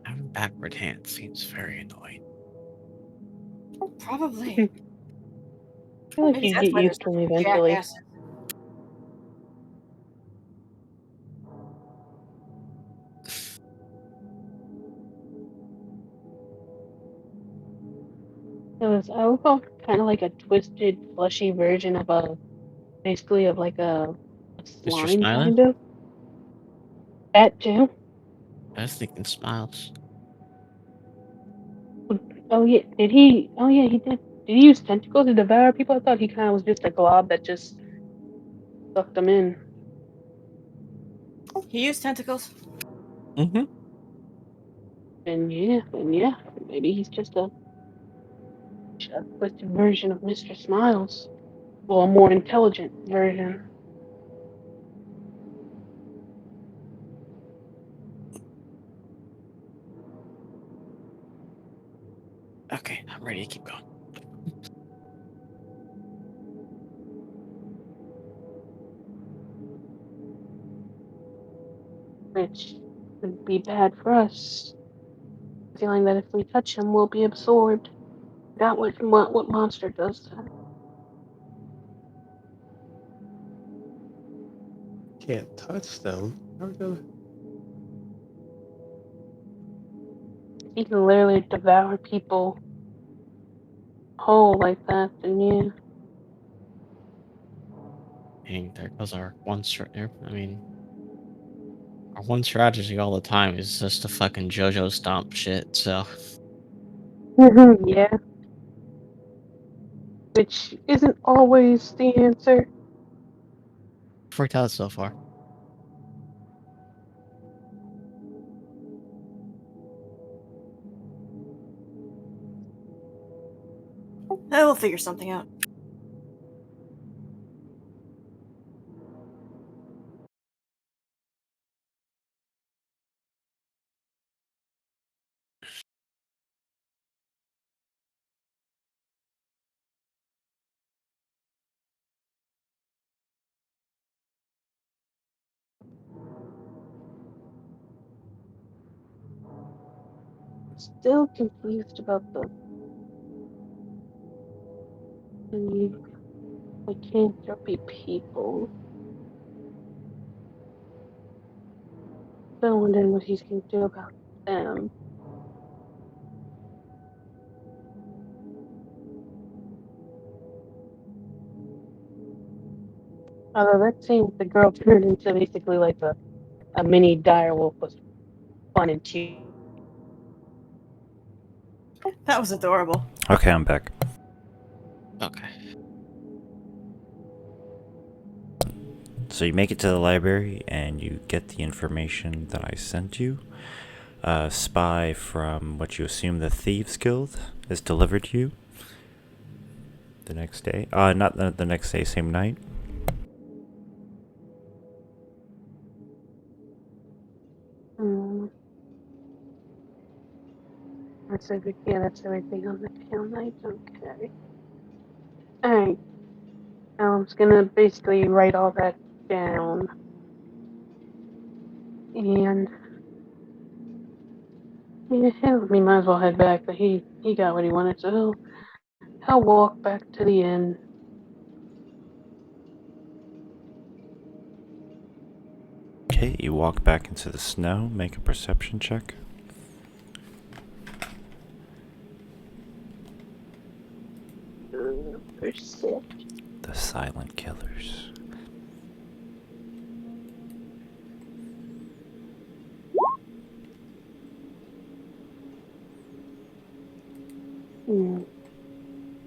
Having backward hand seems very annoying. Probably. I feel like Maybe you'd that's get why there's used so to them many eventually. jackasses. It was, I would call kind of like a twisted, fleshy version of basically of like a Mr. slime, Smiler? kind of. That too. I was thinking smiles. Oh yeah, did he? Oh yeah, he did. Did he use tentacles to devour people? I thought he kind of was just a glob that just sucked them in. He used tentacles. Mm-hmm. And yeah, maybe he's just a twisted version of Mr. Smiles. Well, a more intelligent version. Okay, I'm ready to keep going. Which would be bad for us. Feeling that if we touch him, we'll be absorbed. That what monster does that? Can't touch them. How are we gonna? He can literally devour people whole like that. Then yeah, And there goes our I mean, our one strategy all the time is just to fucking JoJo stomp shit. So yeah. Which isn't always the answer. worked out so far. We'll figure something out. Still confused about the lycanthropy people. Still wondering what he's going to do about them. Although that scene with the girl turned into basically like a mini direwolf was fun and cute. That was adorable. Okay, I'm back. Okay. So you make it to the library and you get the information that I sent you. a spy from what you assume the Thieves Guild is delivered to you the next day. Not the next day, same night. That's everything on the tail night. Okay. Alright. Now I'm just gonna basically write all that down. And yeah, hell, we might as well head back. But he got what he wanted, so he'll walk back to the inn. Okay, you walk back into the snow. Make a perception check. Perception. The silent killers.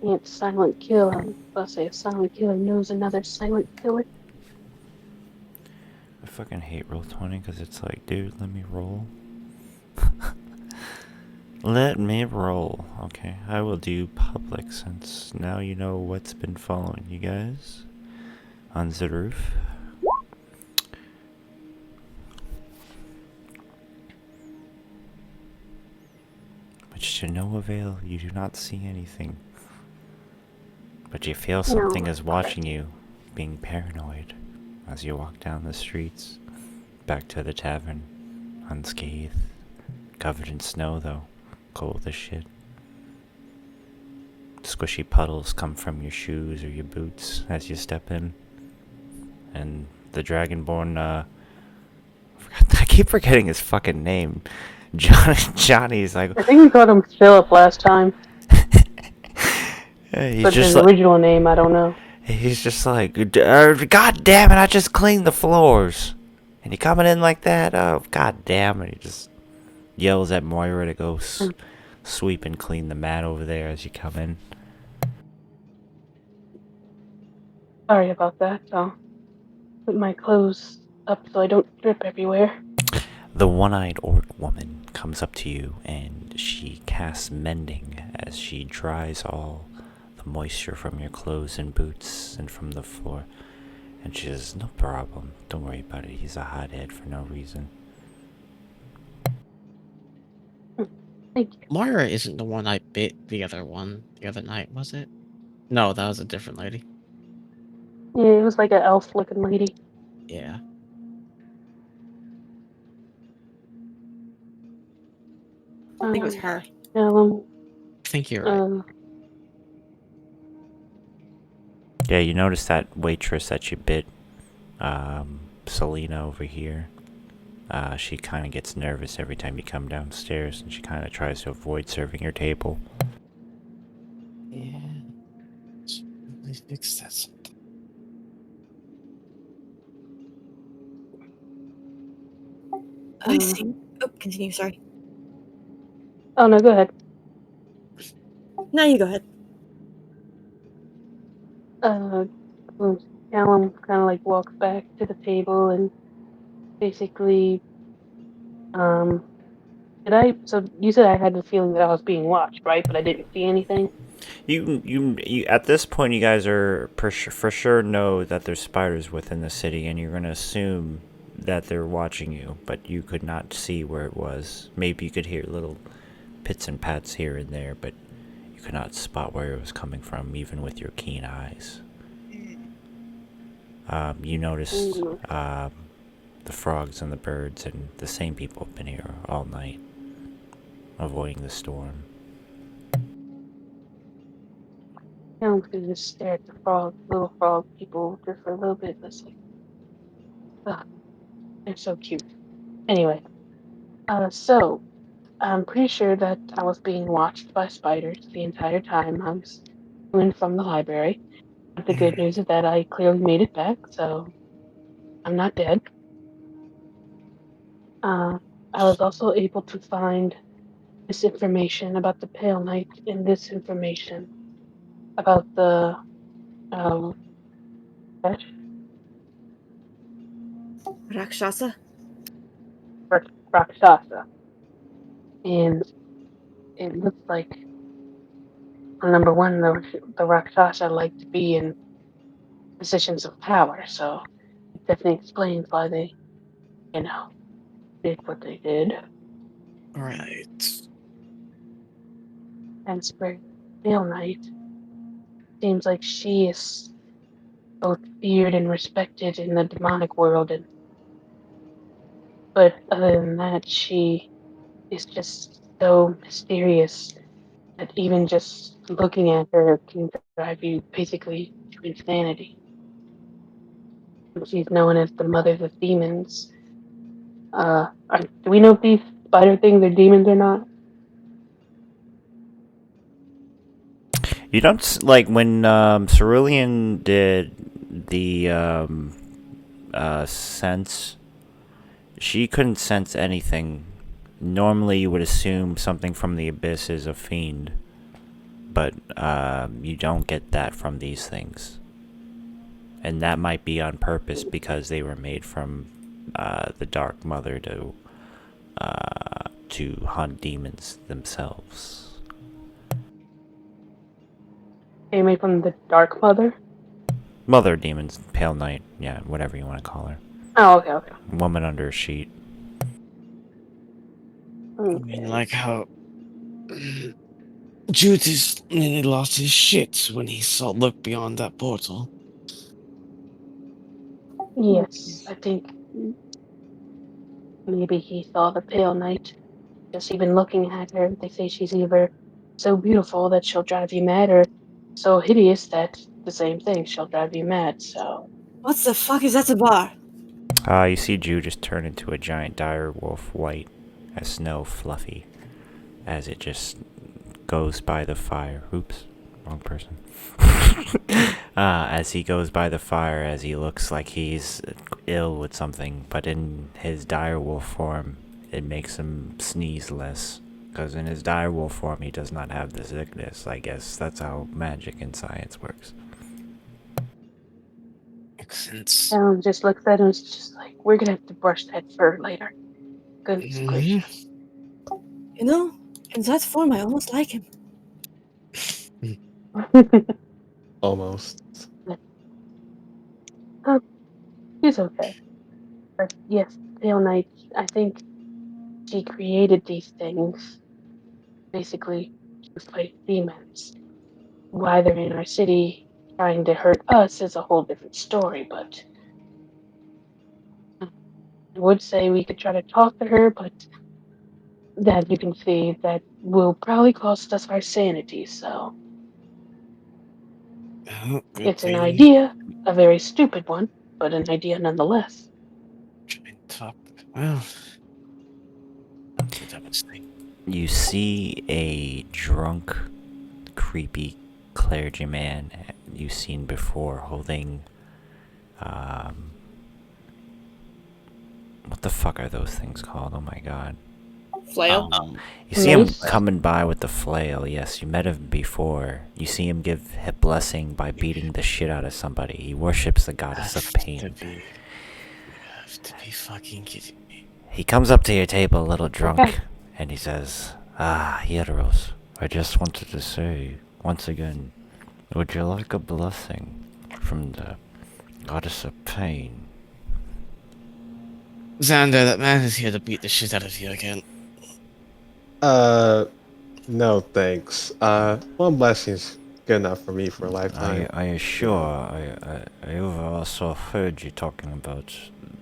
It's silent kill. I'm about to say a silent killer knows another silent killer. I fucking hate Roll20 because it's like, dude, let me roll. Let me roll. Okay, I will do public since now you know what's been following you guys on the roof. But to no avail, you do not see anything. But you feel something is watching you, being paranoid as you walk down the streets, back to the tavern, unscathed, covered in snow though, cold as shit. Squishy puddles come from your shoes or your boots as you step in. And the Dragonborn, I keep forgetting his fucking name. Johnny's like... I think we called him Philip last time. He's But just his like, original name, I don't know. he's just like, God damn it, I just cleaned the floors. And you coming in like that? Oh, god damn it. He just yells at Moira to go sweep and clean the mat over there as you come in. Sorry about that. I'll put my clothes up so I don't drip everywhere. The one-eyed orc woman comes up to you and she casts mending as she dries all the moisture from your clothes and boots and from the floor. And she says, no problem, don't worry about it, he's a hothead for no reason. Thank you. Moira isn't the one I bit the other night, was it? No, that was a different lady. Yeah, it was like an elf-looking lady. Yeah. I think it was her. Um, I think you're right. Yeah, you notice that waitress that you bit, Selena over here. She kind of gets nervous every time you come downstairs, and she kind of tries to avoid serving your table. Yeah. Let's fix that sometime. I see. Oh, continue, sorry. Oh, no, go ahead. Now you go ahead. Callum kind of like walks back to the table and basically, so you said I had the feeling that I was being watched, right? But I didn't see anything? You at this point, you guys are for sure know that there's spiders within the city, and you're gonna assume that they're watching you, but you could not see where it was. Maybe you could hear little pits and pats here and there, but you could not spot where it was coming from, even with your keen eyes. You noticed the frogs and the birds, and the same people have been here all night, avoiding the storm. Callum's gonna just stare at the little frog people, just for a little bit. That's like, ugh, they're so cute. Anyway, so I'm pretty sure that I was being watched by spiders the entire time I was going from the library. But the good news is that I clearly made it back, so I'm not dead. I was also able to find this information about the Pale Knight and this information about the Rakshasa? Rakshasa. and it looks like, well, number one, the Rakshasa like to be in positions of power, so it definitely explains why they, you know, did what they did. Right. And Spring Pale Knight seems like she is both feared and respected in the demonic world, and but other than that, she is just so mysterious that even just looking at her can drive you basically to insanity. She's known as the mother of demons. Do we know if these spider things are demons or not? You don't like when Cerulean did the sense. She couldn't sense anything. Normally, you would assume something from the abyss is a fiend, but you don't get that from these things, and that might be on purpose because they were made from the Dark Mother to hunt demons themselves. They made from the Dark Mother. Mother demons, Pale Knight, yeah, whatever you want to call her. Oh, okay, okay. Woman under a sheet. I mean, like how Judas nearly lost his shit when he saw look beyond that portal. Yes, I think maybe he saw the Pale Knight. Just even looking at her, they say she's either so beautiful that she'll drive you mad, or so hideous that the same thing, she'll drive you mad. So What the fuck is at the bar? You see Jew just turn into a giant dire wolf, white as snow, fluffy, as it just goes by the fire. Oops, wrong person. As he goes by the fire, as he looks like he's ill with something, but in his dire wolf form, it makes him sneeze less. Because in his dire wolf form, he does not have the sickness. I guess that's how magic and science works. Makes sense. Alan just looks at him and is just like, we're gonna have to brush that fur later. Goodness gracious. You know, in that form, I almost like him. Almost. He's okay. But yes, Pale Knight, I think she created these things basically to fight demons. Why they're in our city trying to hurt us is a whole different story, but I would say we could try to talk to her, but that you can see that will probably cost us our sanity, so Oh, good it's an thing. idea, a very stupid one, but an idea nonetheless. Try and talk. Well, I'll do that much thing. You see a drunk, creepy clergyman you've seen before holding, what the fuck are those things called? Oh my god. Flail. You see him Mace? coming by with the flail. Yes, you met him before. You see him give a blessing by beating the shit out of somebody. He worships the goddess of pain. You have to be fucking kidding me. He comes up to your table a little drunk, Okay. and he says, Heroes, I just wanted to say, once again, would you like a blessing from the goddess of pain? Xander, that man is here to beat the shit out of you again. No thanks. One blessing's good enough for me for a lifetime. I assure, I have also heard you talking about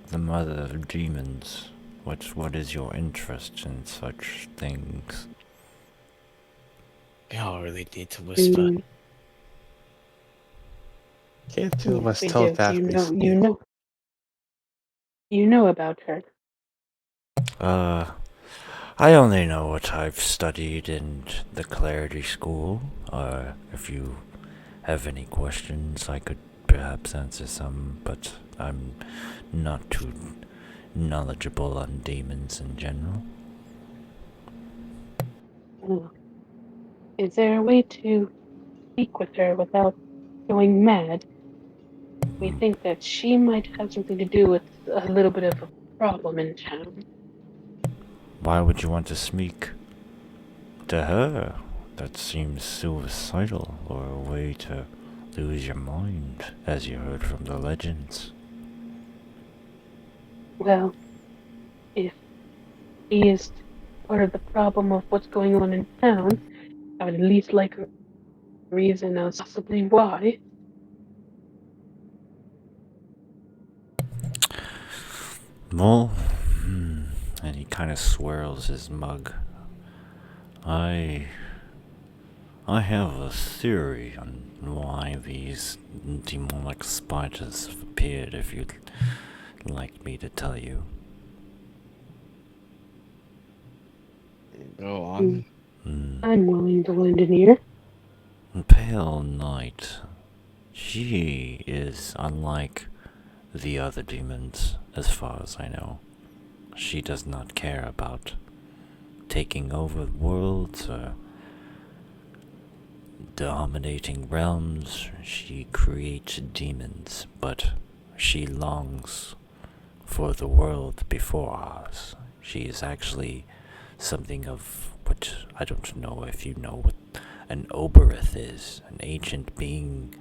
the mother of demons. What is your interest in such things? We all really need to whisper. Can't two of Yes, us we do. telepathically speak? You know about her. I only know what I've studied in the clergy school. If you have any questions, I could perhaps answer some, but I'm not too knowledgeable on demons in general. Is there a way to speak with her without going mad? We think that she might have something to do with a little bit of a problem in town. Why would you want to speak? To her, that seems suicidal, or a way to lose your mind, as you heard from the legends. Well, if he is part of the problem of what's going on in town, I would at least like a reason as possibly why. Well, and he kind of swirls his mug. I have a theory on why these demonic spiders have appeared, if you'd like me to tell you. Go on. I'm willing to lend an ear. Pale Knight, she is unlike the other demons, as far as I know. She does not care about taking over worlds or dominating realms. She creates demons, but she longs for the world before ours. She is actually something of what, I don't know if you know what an Oberith is, an ancient being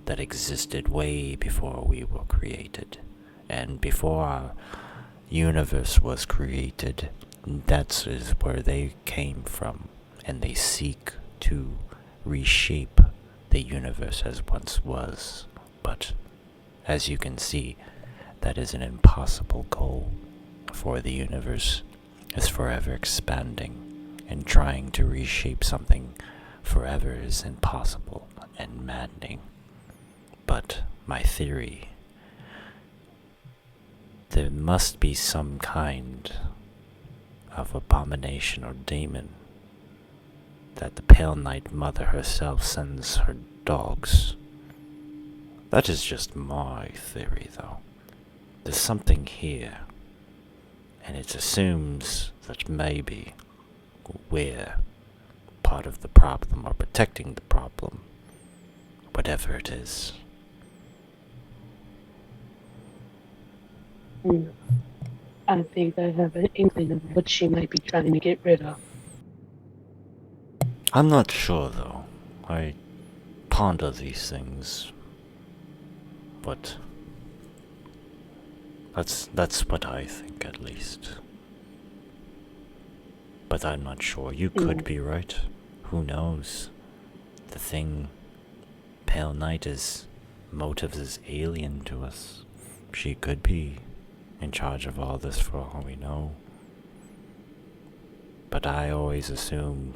that existed way before we were created. And before our universe was created, that is where they came from, and they seek to reshape the universe as once was. But as you can see, that is an impossible goal, for the universe is forever expanding, and trying to reshape something forever is impossible and maddening. But my theory, there must be some kind of abomination or demon that the Pale Knight Mother herself sends her dogs. That is just my theory, though. There's something here, and it assumes that maybe we're part of the problem, or protecting the problem, whatever it is. I think I have an inkling of what she might be trying to get rid of. I'm not sure, though. I ponder these things, but that's what I think, at least. But I'm not sure. You could be right. Who knows? The thing, Pale Knight, motives is alien to us. She could be in charge of all this for all we know. But I always assume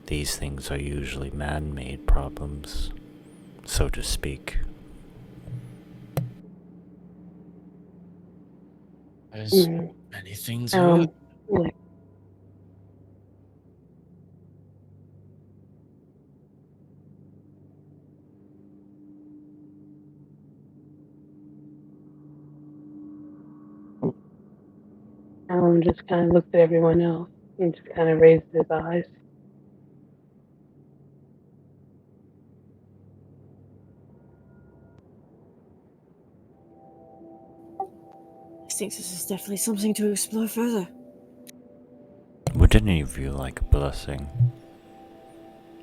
these things are usually man-made problems, so to speak. There's many things about Like, Alan just kind of looked at everyone else and just kind of raised his eyes. I think this is definitely something to explore further. Would any of you like a blessing?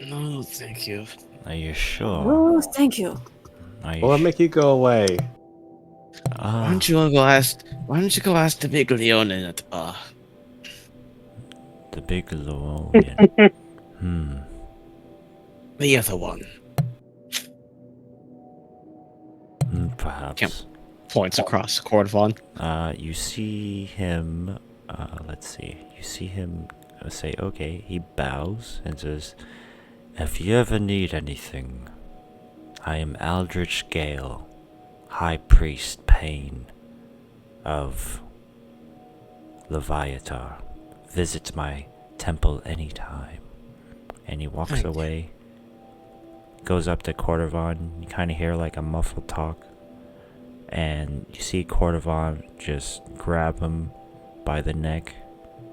No, thank you. Are you sure? Oh, thank you. Are you Will it make you go away? Why don't you go ask the big Leonin at the bar? the big Leonin. The other one. Perhaps. Points across Cordovon. You see him, let's see. You see him say, okay, he bows and says, if you ever need anything, I am Aldrich Gale, High Priest Pain of Leviatar. Visit my temple anytime. And he walks away, goes up to Cordovon. You kind of hear like a muffled talk. And you see Cordovon just grab him by the neck,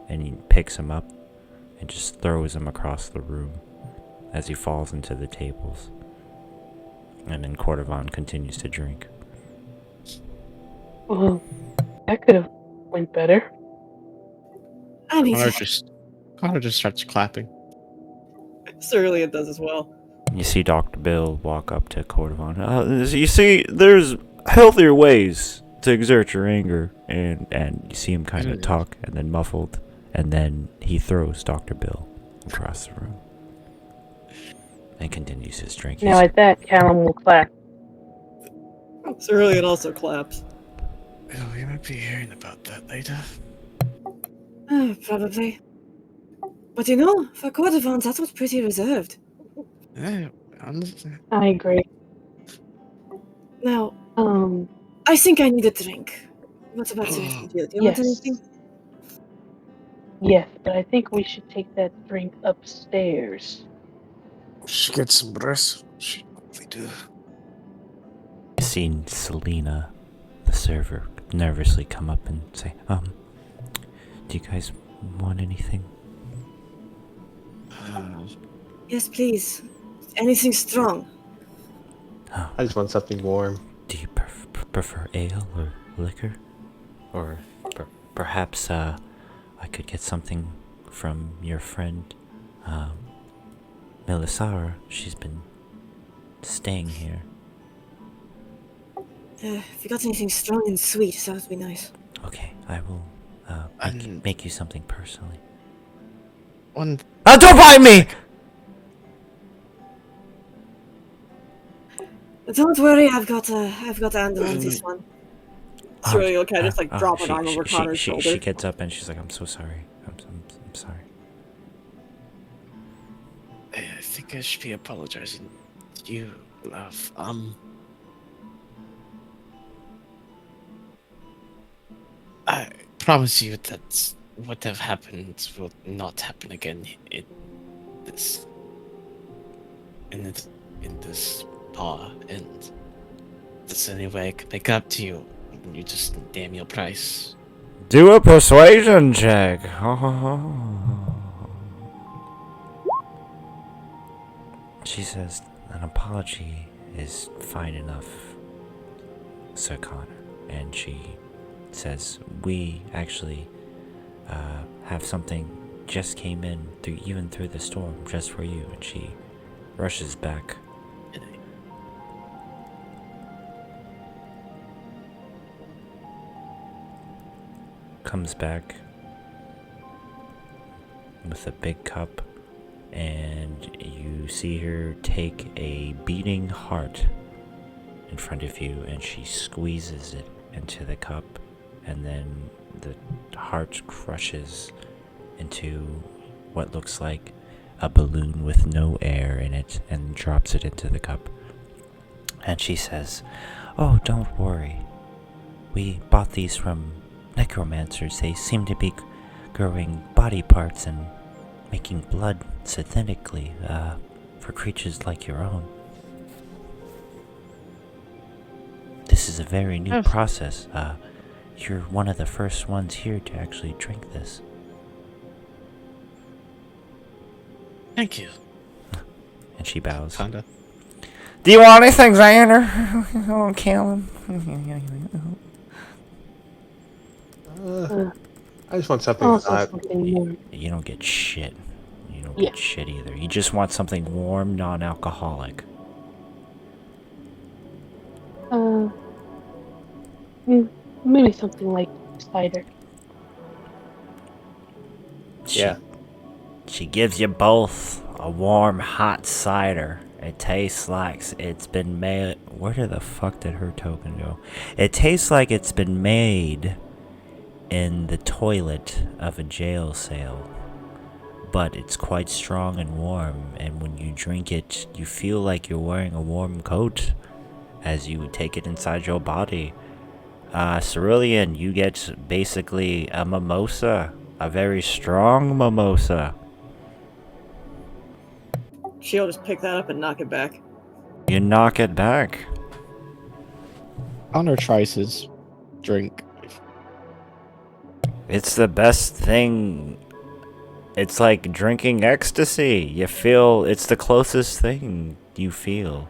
and he picks him up and just throws him across the room as he falls into the tables. And then Cordovon continues to drink. Well, that could have went better. I mean, Connor just starts clapping. Cerulean does as well. You see Dr. Bill walk up to Cordovon. You see, there's healthier ways to exert your anger. And you see him kind of talk, and then muffled. And then he throws Dr. Bill across the room. And continues his drink. Now at that, Callum will clap. Cerulean also claps. Oh, we might be hearing about that later. Probably. But you know, for Cordovans, that was pretty reserved. Yeah, honestly. I agree. Now, Um, I think I need a drink. What about you? Do you want yes. anything? Yes, but I think we should take that drink upstairs. She gets some rest. She probably do. You see Selena, the server, nervously come up and say, do you guys want anything? Yes, please. Anything strong. Oh, I just want something warm. do you prefer ale or liquor? Or perhaps I could get something from your friend, Melisara. She's been staying here. If you got anything strong and sweet, that would be nice. Okay, I will make you something personally. One. Oh, don't bite me! Don't worry, I've got a handle on this one. Cerulean will kind of just like drop an arm over Connor's she shoulder. gets up and she's like, I'm so sorry. I'm sorry. I think I should be apologizing to you, love. I promise you that what have happened will not happen again in this bar, and there's any way I can make up to you. You just damn your price. Do a persuasion check. She says, an apology is fine enough, Sir Connor. And she says, we actually have something just came in through the storm just for you. And she rushes back. Comes back with a big cup, and you see her take a beating heart in front of you, and she squeezes it into the cup, and then the heart crushes into what looks like a balloon with no air in it, and drops it into the cup. And she says, "Oh, don't worry. We bought these from necromancers. They seem to be growing body parts and making blood synthetically for creatures like your own. This is a very new process. You're one of the first ones here to actually drink this." Thank you. And she bows. Kinda. Do you want anything, Xander? Oh, kill him. I just want something Also hot. something warm. You don't get shit. You don't Yeah. get shit either. You just want something warm, non-alcoholic. Maybe something like cider. Yeah. She gives you both a warm, hot cider. It tastes like it's been made. Where the fuck did her token go? It tastes like it's been made in the toilet of a jail cell. But it's quite strong and warm, and when you drink it, you feel like you're wearing a warm coat as you take it inside your body. Cerulean, you get basically a mimosa, a very strong mimosa. She'll just pick that up and knock it back. You knock it back. Connor tries his drink. It's the best thing. It's like drinking ecstasy. You feel it's the closest thing you feel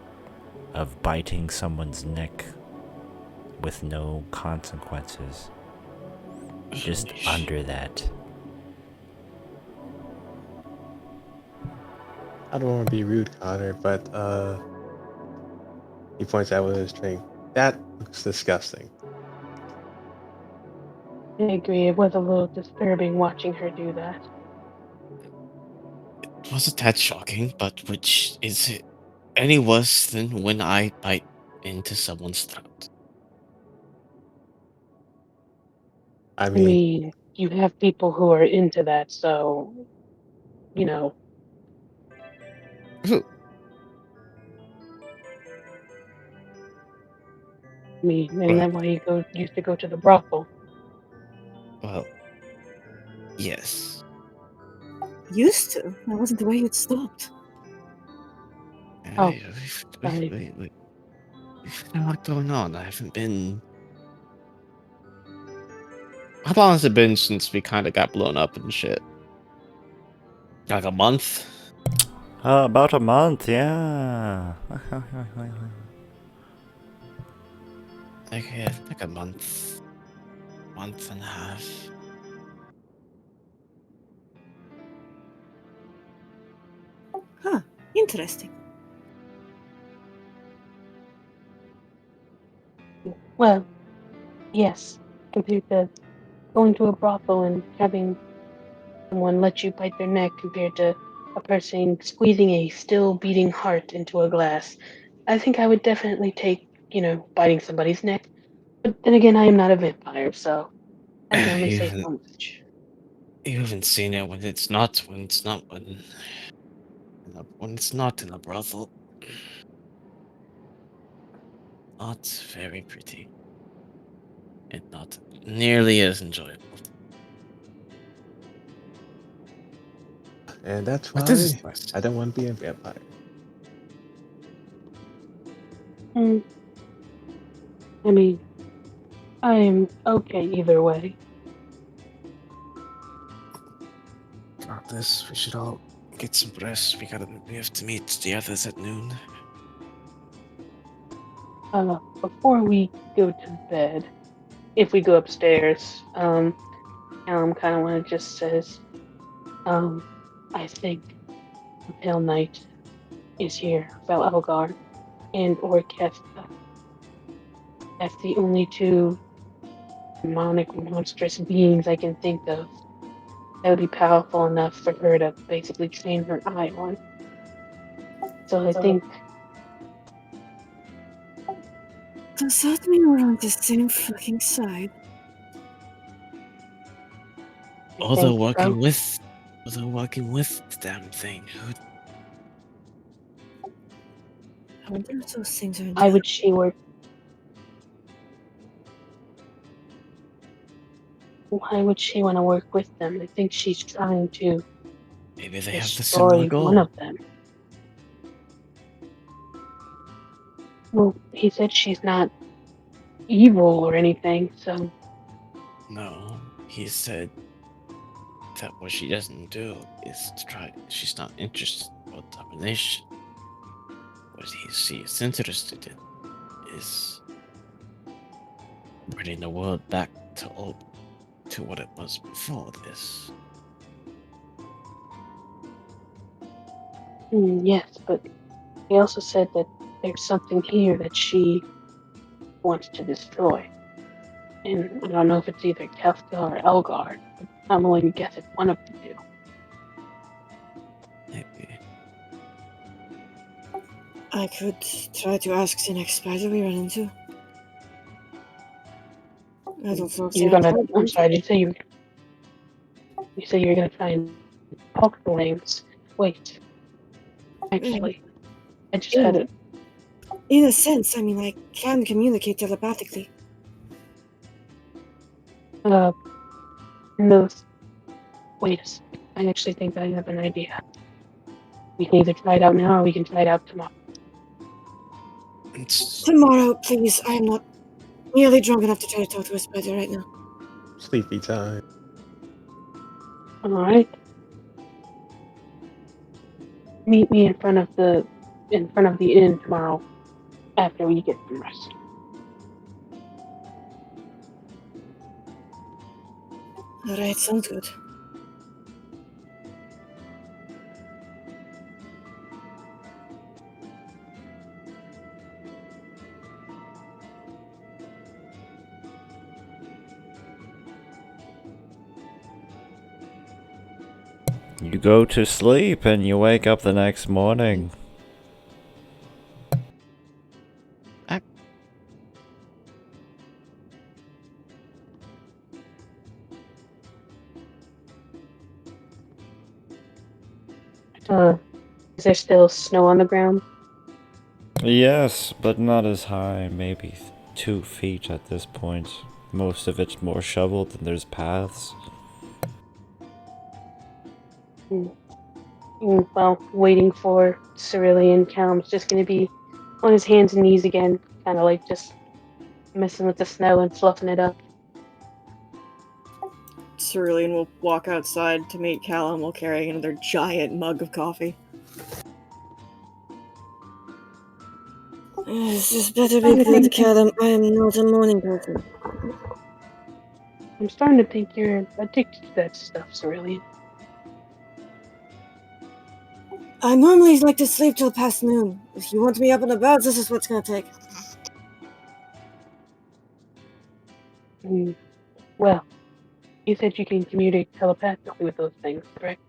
of biting someone's neck with no consequences. Just under that. I don't want to be rude, Connor, but he points out with his drink. That looks disgusting. I agree. It was a little disturbing watching her do that. It was a tad shocking, but which is it any worse than when I bite into someone's throat? I I mean, mean, you have people who are into that, so you know. Who? I mean, isn't Well, that why you used to go to the brothel? well, yes. Used to. That wasn't the way you'd stopped. Oh, We've, sorry. we've had a lot going on. I haven't been. How long has it been since we kind of got blown up and shit? Like a month? About a month, yeah. Like, yeah, like a month. Month and a half. Huh. Interesting. Well, yes, compared to going to a brothel and having someone let you bite their neck compared to a person squeezing a still beating heart into a glass. I think I would definitely take, biting somebody's neck. But then again, I am not a vampire, so I can only You say haven't, so much. you haven't seen it when it's not in a brothel. Not very pretty. And not nearly as enjoyable. and that's But this why is nice. I don't want to be a vampire. Hmm. I mean, I am okay either way. Got this. We should all get some rest. We have to meet the others at noon. Before we go to bed, if we go upstairs, Callum kind of want to just says, I think the Pale Knight is here, Elgar and Orchestra. That's the only two demonic, monstrous beings I can think of that would be powerful enough for her to basically train her eye on. So I think, Does that mean we're on the same fucking side? I Although think working so. with the damn thing, I wonder if those things are Why intelligent. would she work? Why would she want to work with them? I think she's trying to maybe they have the similar destroy one goal. of them. Well, he said she's not evil or anything, so No, he said that what she doesn't do is to try. She's not interested in world domination. What she is interested in is bringing the world back to what it was before this. yes, but he also said that there's something here that she wants to destroy. And I don't know if it's either Kefka or Elgar, but I'm willing to guess it's one of the two. Maybe. I could try to ask the next spider we run into. I don't know if they You're have gonna, I'm problems. sorry, you say you're gonna try and talk to Lanes. Wait, actually, I just had it. In a sense, I mean, I can communicate telepathically. No, wait a second. I actually think I have an idea. We can either try it out now or we can try it out tomorrow. Tomorrow, please. I am not nearly drunk enough to try to talk to a spider right now. Sleepy time. Alright. Meet me in front of the inn tomorrow after we get some rest. Alright, sounds good. You go to sleep and you wake up the next morning. Is there still snow on the ground? Yes, but not as high, maybe 2 feet at this point. Most of it's more shoveled than there's paths. Well, waiting for Cerulean, Callum's just gonna be on his hands and knees again, kind of like just messing with the snow and fluffing it up. Cerulean will walk outside to meet Callum while carrying another giant mug of coffee. This better be good, Callum. I am not a morning person. I'm starting to think you're addicted to that stuff, Cerulean. I normally like to sleep till past noon. If you want me up and about, this is what's gonna take. Well, you said you can communicate telepathically with those things, correct?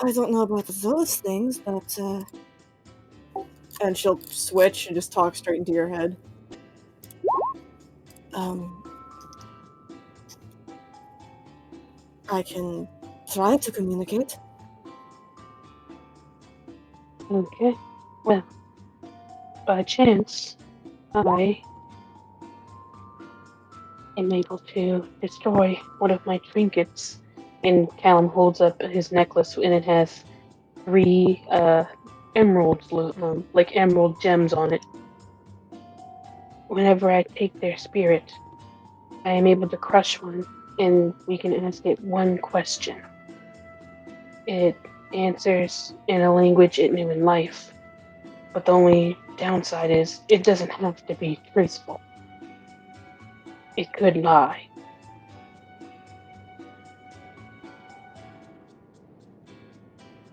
I don't know about those things, but And she'll switch and just talk straight into your head. I can try to communicate. Okay. Well, by chance, I am able to destroy one of my trinkets. And Callum holds up his necklace, and it has 3 emeralds, like emerald gems on it. Whenever I take their spirit, I am able to crush one, and we can ask it one question. It answers in a language it knew in life, but the only downside is it doesn't have to be truthful. It could lie.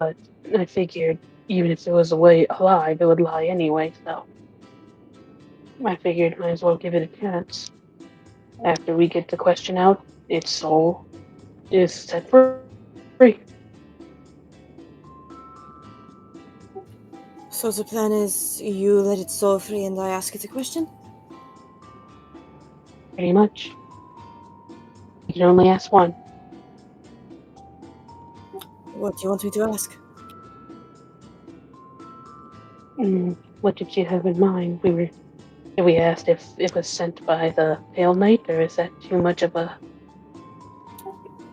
But I figured even if there was a way alive, it would lie anyway, so I figured might as well give it a chance. After we get the question out, its soul is set free. So the plan is you let it soul free and I ask it a question? Pretty much. You can only ask one. What do you want me to ask? What did you have in mind? We asked if it was sent by the Pale Knight, or is that too much of a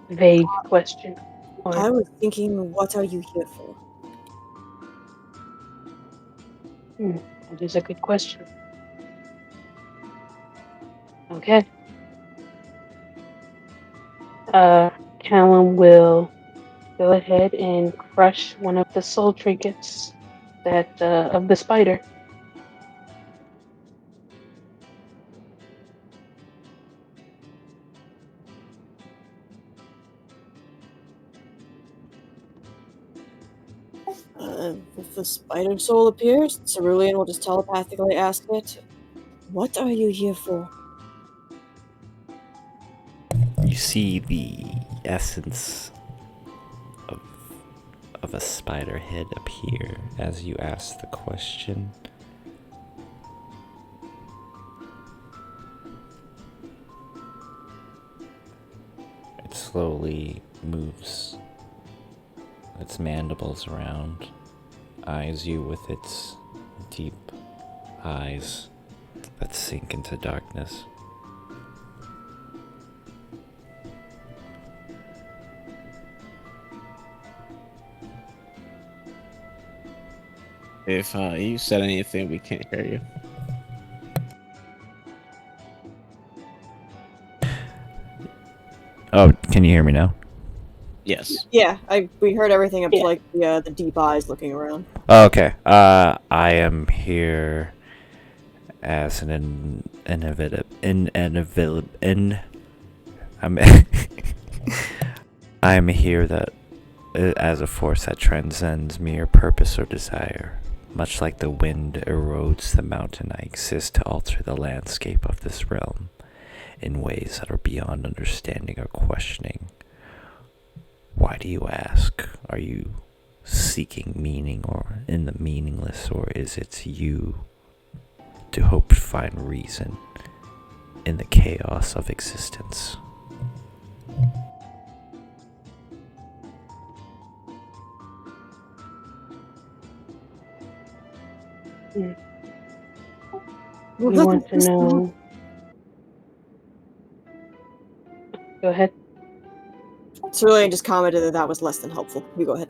vague question? I Or was thinking, what are you here for? that is a good question. Okay. Callum will go ahead and crush one of the soul trinkets that of the spider. If the spider soul appears, Cerulean will just telepathically ask it, what are you here for? You see the essence of a spider head appear as you ask the question. It slowly moves its mandibles around, eyes you with its deep eyes that sink into darkness. If you said anything, we can't hear you. Oh, can you hear me now? Yes. Yeah, we heard everything up to Yeah. like the deep eyes looking around. Oh, okay. I am here as an I'm here that as a force that transcends mere purpose or desire. Much like the wind erodes the mountain, I exist to alter the landscape of this realm in ways that are beyond understanding or questioning. Why do you ask? Are you seeking meaning or in the meaningless, or is it you to hope to find reason in the chaos of existence? Mm. Well, We that want to is- know. Go ahead. Cerulean just commented that that was less than helpful. You go ahead.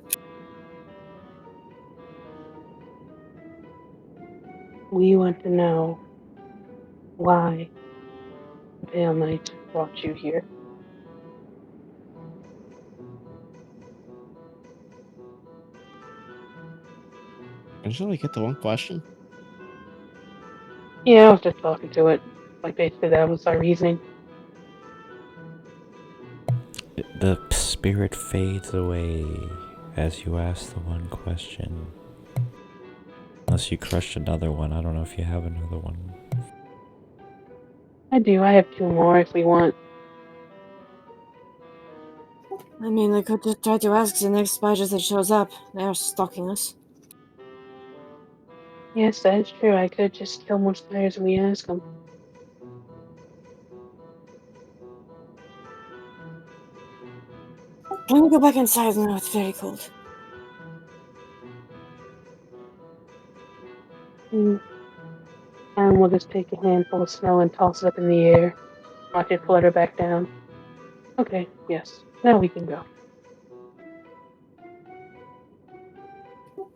We want to know why the Pale Knight brought you here. I just only get the one question. Yeah, I was just talking to it. Like, basically, that was our reasoning. The spirit fades away as you ask the one question. Unless you crushed another one. I don't know if you have another one. I do. I have two more if we want. I mean, I could just try to ask the next spider that shows up. They are stalking us. Yes, that is true. I could just kill more spiders when we ask them. Can we go back inside now? It's very cold. Mm. And we'll just take a handful of snow and toss it up in the air. Watch it flutter back down. Okay, yes. Now we can go.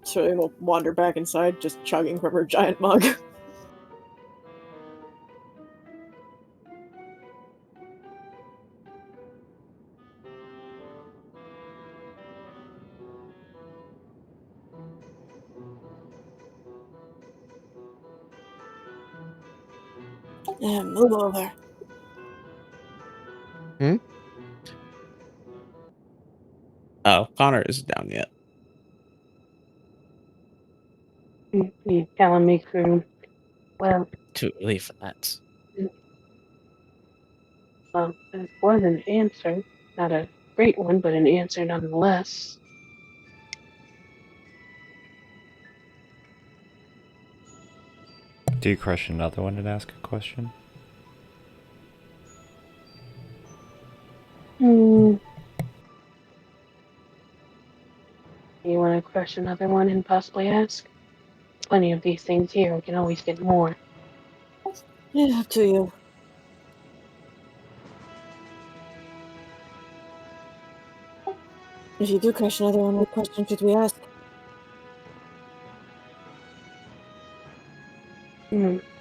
Cerulean will wander back inside, just chugging from her giant mug. Move over. Oh, Connor isn't down yet. Callum makes room. Well, Too early for that. that was an answer. Not a great one, but an answer nonetheless. Do you crush another one and ask a question? Hmm. You want to crush another one and possibly ask? Plenty of these things here. We can always get more. Yeah, up to you. If you do crush another one, what question should we ask?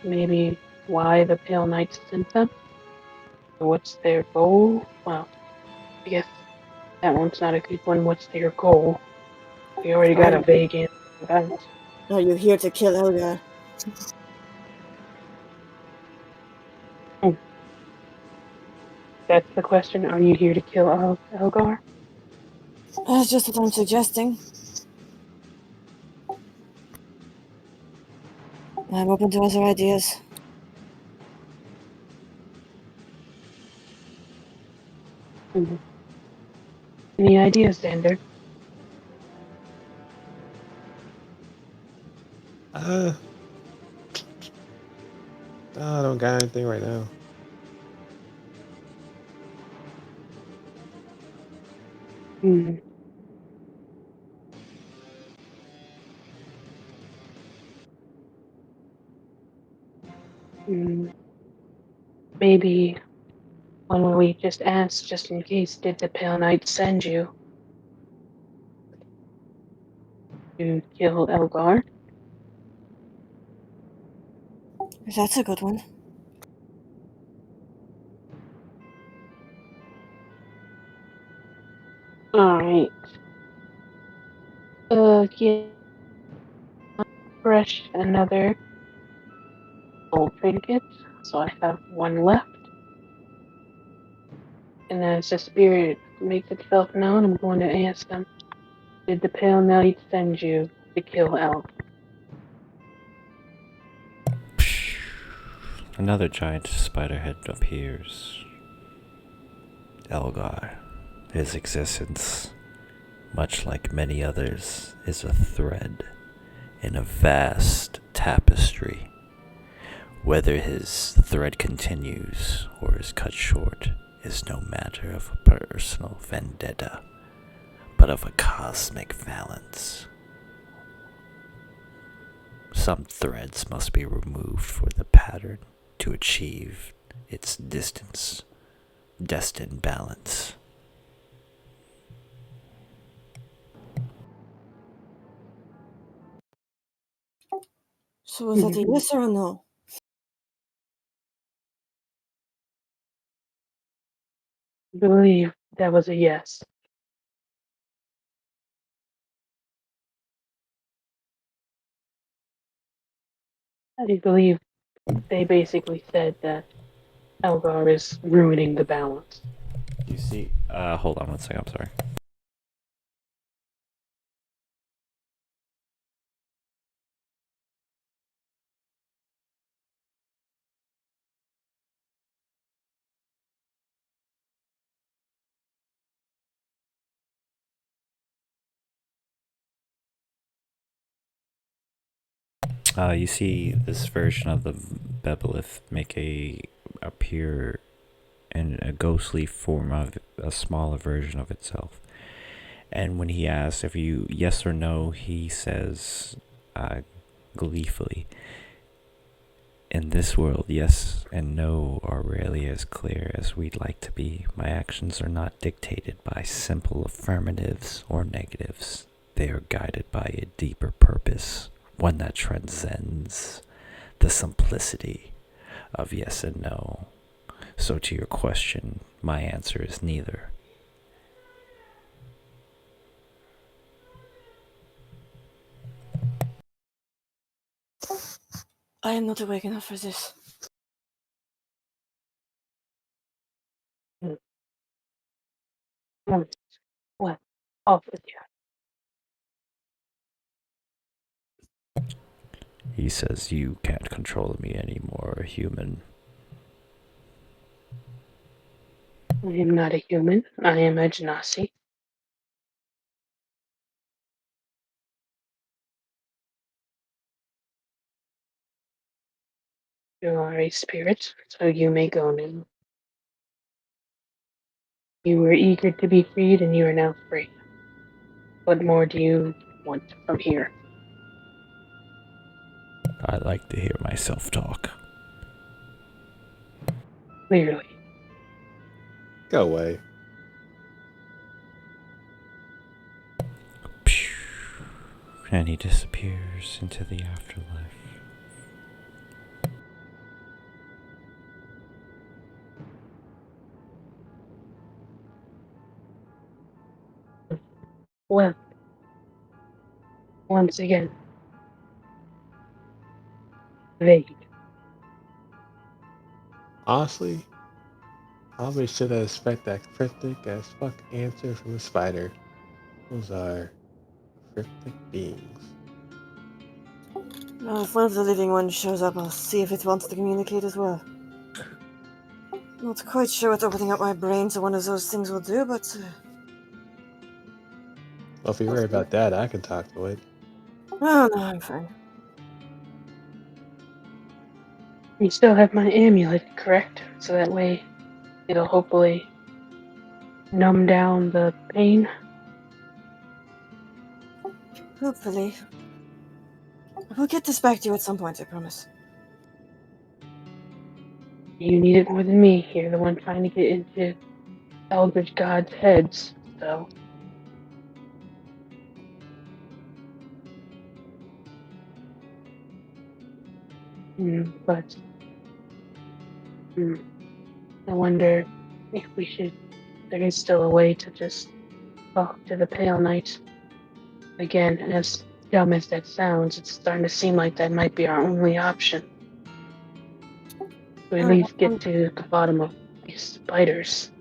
Maybe why the Pale Knights sent them? What's their goal? Well, I guess that one's not a good one. What's their goal? We already got a vague answer for that. Are you here to kill Elgar? That's the question. Are you here to kill Elgar? That's just what I'm suggesting. I'm open to other ideas. Hmm. Any ideas, Xander? I don't got anything right now. Hmm. Hmm. Maybe one where we just ask, just in case, did the Pale Knight send you to kill Elgar? That's a good one. Alright. Yeah. Fresh another old trinket. So I have one left. And as the spirit makes itself known, I'm going to ask them, did the Pale Knight send you to kill Elgar? Another giant spider head appears. Elgar, his existence much like many others, is a thread in a vast tapestry. Whether his thread continues or is cut short is no matter of a personal vendetta, but of a cosmic balance. Some threads must be removed for the pattern to achieve its destined balance. So was that a yes or a no? I believe that was a yes. I believe they basically said that Elgar is ruining the balance. You see, hold on one second, I'm sorry. You see this version of the Bebelith appear in a ghostly form of a smaller version of itself. And when he asks if you yes or no, he says gleefully, "In this world, yes and no are rarely as clear as we'd like to be. My actions are not dictated by simple affirmatives or negatives. They are guided by a deeper purpose, one that transcends the simplicity of yes and no. So to your question, my answer is neither." I am not awake enough for this. Well, off with you. He says, "You can't control me anymore, human." I am not a human. I am a Genasi. You are a spirit, so you may go now. You were eager to be freed, and you are now free. What more do you want from here? I like to hear myself talk. Clearly. Go away. And he disappears into the afterlife. Well, once again, vague. Honestly, probably should have expected that cryptic as fuck answer from a spider. Those are cryptic beings. If one of the living ones shows up, I'll see if it wants to communicate as well. Not quite sure what opening up my brain to one of those things will do, but... Well, if you worry about that, I can talk to it. Oh, no, I'm fine. You still have my amulet, correct? So that way it'll hopefully numb down the pain. Hopefully. We'll get this back to you at some point, I promise. You need it more than me. You're the one trying to get into Eldritch God's heads, so. But I wonder if there is still a way to just talk to the Pale Knight. Again, as dumb as that sounds, it's starting to seem like that might be our only option. To at least get to the bottom of these spiders.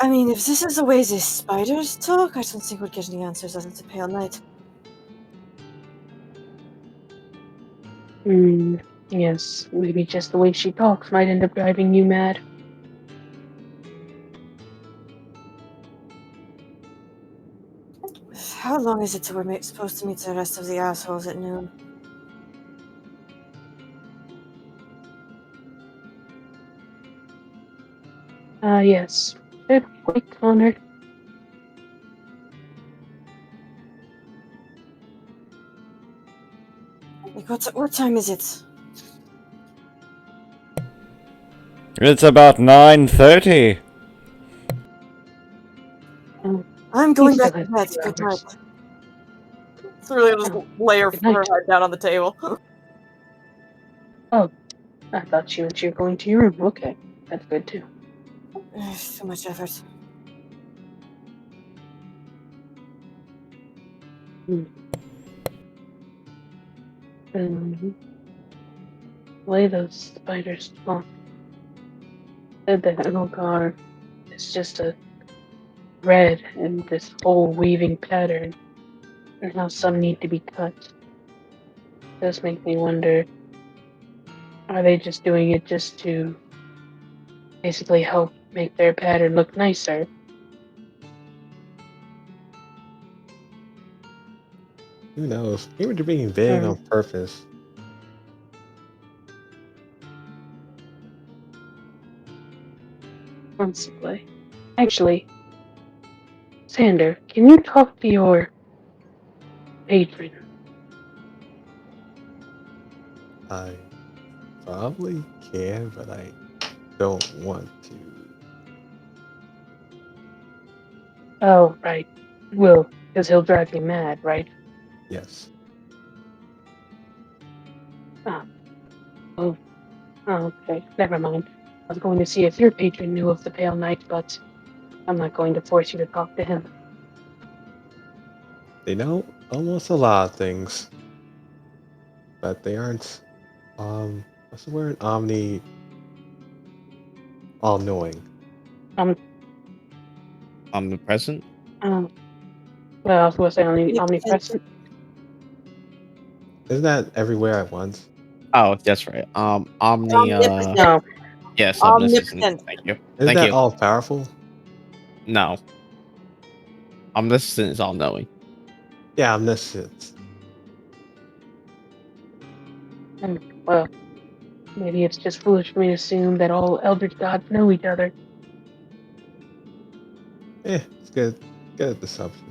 I mean, if this is the way these spiders talk, I don't think we'll get any answers out of the Pale Knight. Yes, maybe just the way she talks might end up driving you mad. How long is it till we're supposed to meet the rest of the assholes at noon? Yes. Should wait, Connor. Like, what time is it? It's about 9:30. I'm He going still back to has bed. 2 Good night. hours. Cerulean will just Oh, lay her good night. head down on the table. Oh, I thought you were going to your room. Okay, that's good too. Too much effort. Way those spiders talk. Said that Elgar is just a thread in this whole weaving pattern, and how some need to be cut. Does make me wonder, are they just doing it just to basically help make their pattern look nicer? Who knows? Maybe they're being vague Or on purpose. possibly. Actually, Sander, can you talk to your patron? I probably can, but I don't want to. Oh, right. Will, because he'll drive you mad, right? Yes. Oh, oh, okay. Never mind. I was going to see if your patron knew of the Pale Knight, but I'm not going to force you to talk to him. They know almost a lot of things, but they aren't, what's the word? All knowing. Um, Omnipresent? um, well, I was going to say Omnipotent. omnipresent. Isn't that everywhere at once? Oh, that's right. Omnipotent. No, Yes, omniscient. Omnipotent. Thank you. Isn't Thank that you. all powerful? No. Omniscient is all knowing. Yeah, omniscience. well, maybe it's just foolish for me to assume that all Eldritch gods know each other. It's good. Good assumption.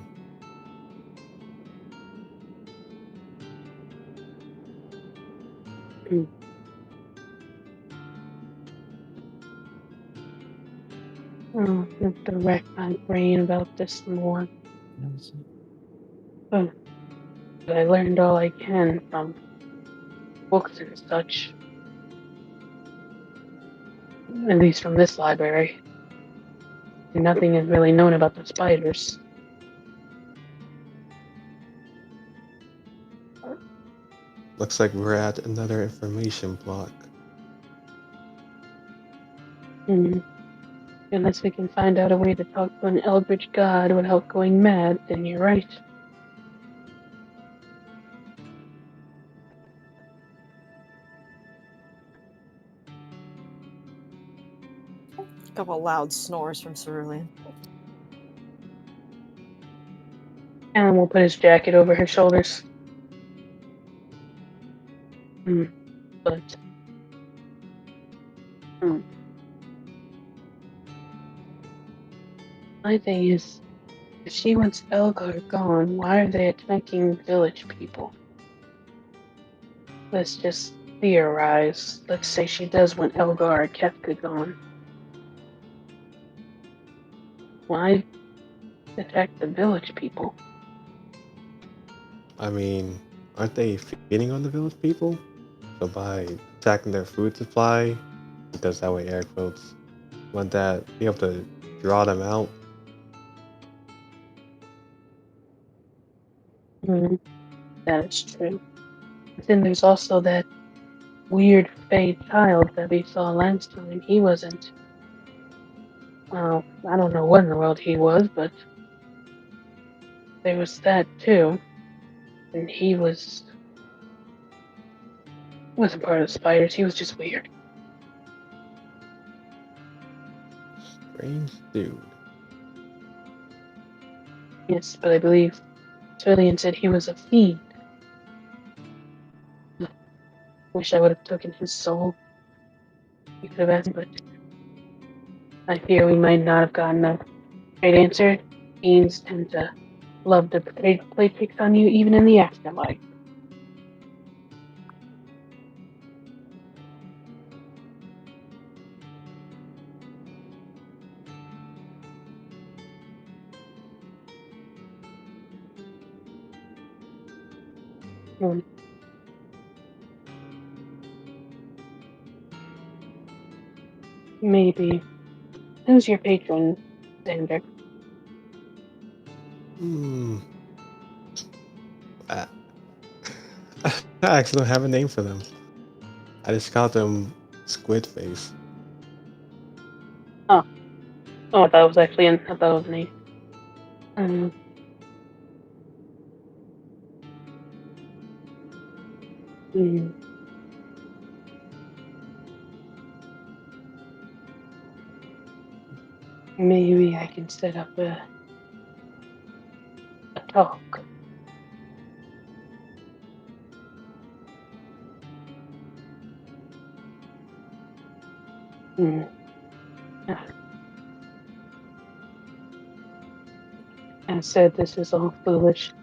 Hmm. Oh, I have to rack my brain about this more. Oh, but I learned all I can from books and such, at least from this library. Nothing is really known about the spiders. Looks like we're at another information block. Hmm. Unless we can find out a way to talk to an eldritch god without going mad, then you're right. A couple loud snores from Cerulean. Alan will put his jacket over her shoulders. But, hmm. My thing is, if she wants Elgar gone, why are they attacking village people? Let's just theorize. Let's say she does want Elgar or Kefka gone. Why attack the village people? I mean, aren't they feeding on the village people? So by attacking their food supply, because that way air quotes, want that be able to draw them out. Hmm, that is true. But then there's also that weird Fey child that we saw last time. He wasn't. Well, I don't know what in the world he was, but there was that too. And he wasn't part of the spiders. He was just weird. Strange dude. Yes, but I believe Civilian said he was a fiend. Wish I would have taken his soul. We could have asked, but I fear we might not have gotten a straight answer. Fiends tend to love to play tricks on you even in the afterlife. Hmm. Maybe. Who's your patron, Xander? I actually don't have a name for them. I just called them Squid Face. Oh, I thought it was actually I thought it was an A. Hmm. Maybe I can set up a talk. Hmm. And said this is all foolish.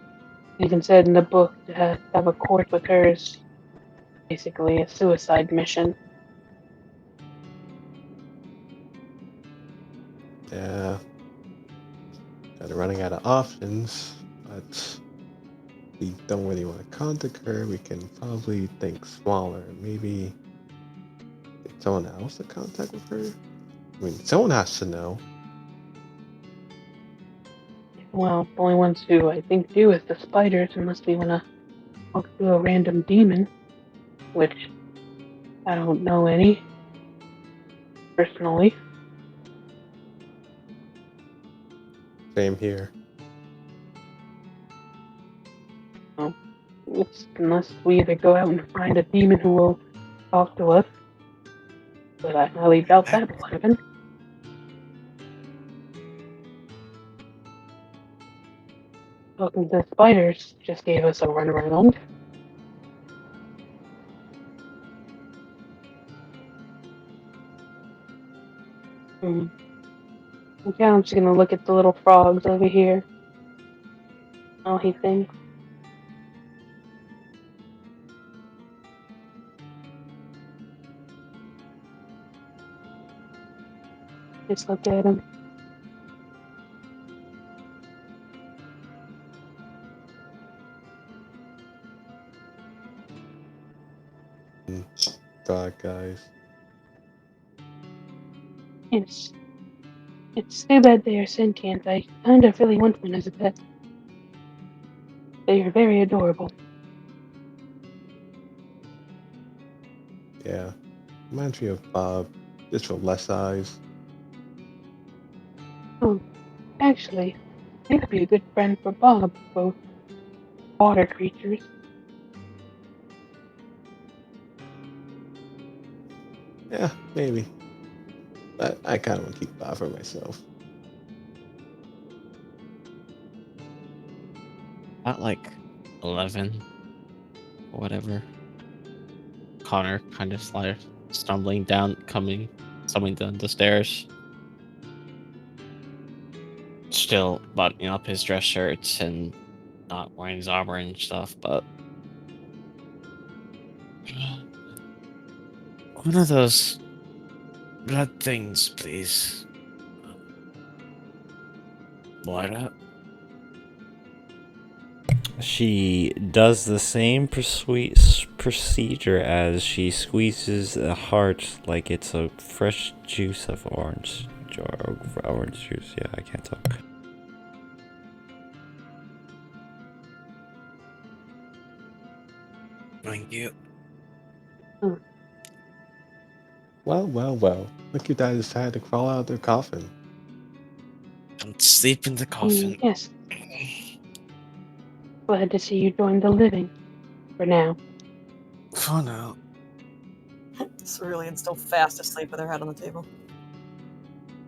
Even said in the book to have a court with her is basically a suicide mission. Yeah, kind of running out of options, but we don't really want to contact her. We can probably think smaller. Maybe get someone else to contact with her. I mean, someone has to know. Well, the only ones who I think do is the spiders, unless we want to talk to a random demon, which I don't know any personally. Same here. It's unless we either go out and find a demon who will talk to us, but I highly doubt that will happen. Talking to the spiders just gave us a runaround. Okay, I'm just gonna look at the little frogs over here. Oh, he thinks. Just look at him. God, guys. It's too bad they are sentient. I kind of really want one as a pet. They are very adorable. Yeah. Reminds me of Bob, just with less eyes. Oh, actually, they could be a good friend for Bob, both water creatures. Yeah, maybe. But I kind of want to keep Bob for myself. At like 11 or whatever. Connor kind of like stumbling down the stairs. Still buttoning up his dress shirts and not wearing his armor and stuff, but one of those blood things, please. What? She does the same procedure as she squeezes a heart like it's a fresh juice of orange. Orange juice, yeah, I can't talk. Thank you. Well. Look, you guys decided to crawl out of their coffin. Don't sleep in the coffin. Yes. Glad to see you join the living. For now. For now. Cerulean's still fast asleep with her head on the table.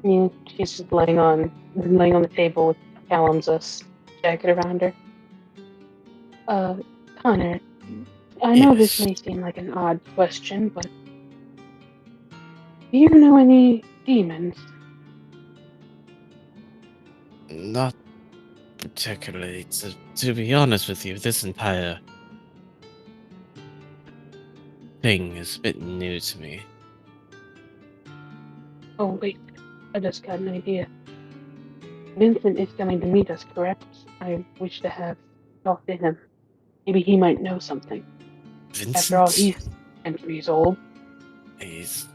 Yeah, she's just laying on the table with Callum's jacket around her. Connor, I know this Yes. may seem like an odd question, but do you know any demons? Not particularly. To be honest with you, this entire thing is a bit new to me. Oh, wait, I just got an idea. Vincent is coming to meet us, correct? I wish to have talked to him. Maybe he might know something. After all, Vincent? he's 10 years old. He's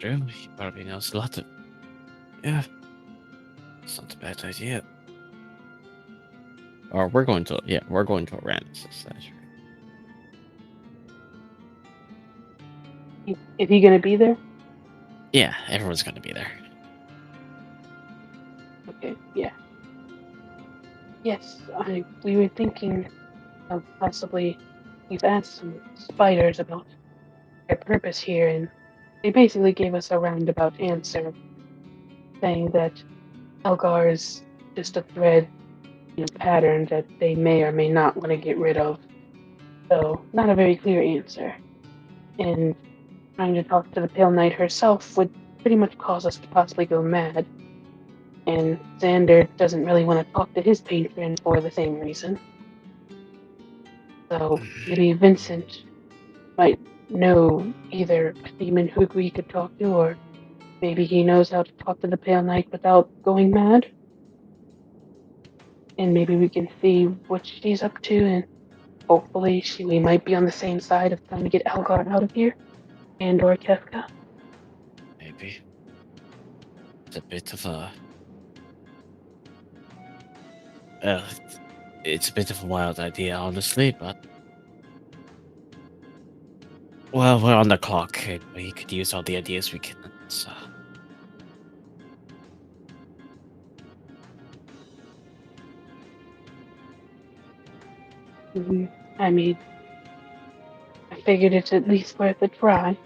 true. He probably knows a lot of. Yeah, it's not a bad idea. Or we're going to. Yeah, we're going to Uranus. That's right. Is he gonna be there? Yeah, everyone's gonna be there. Okay, yeah. Yes, we were thinking of possibly, we've asked some spiders about their purpose here, and they basically gave us a roundabout answer, saying that Elgar is just a thread in a pattern that they may or may not want to get rid of. So, not a very clear answer. And trying to talk to the Pale Knight herself would pretty much cause us to possibly go mad. And Xander doesn't really want to talk to his patron for the same reason. So maybe Vincent might know either a demon who we could talk to, or maybe he knows how to talk to the Pale Knight without going mad. And maybe we can see what she's up to, and hopefully we might be on the same side of trying to get Elgar out of here, and or Kefka. Maybe. It's a bit of a. Uh, it's a bit of a wild idea, honestly, but. Well, we're on the clock, and we could use all the ideas we can. So. I mean, I figured it's at least worth a try.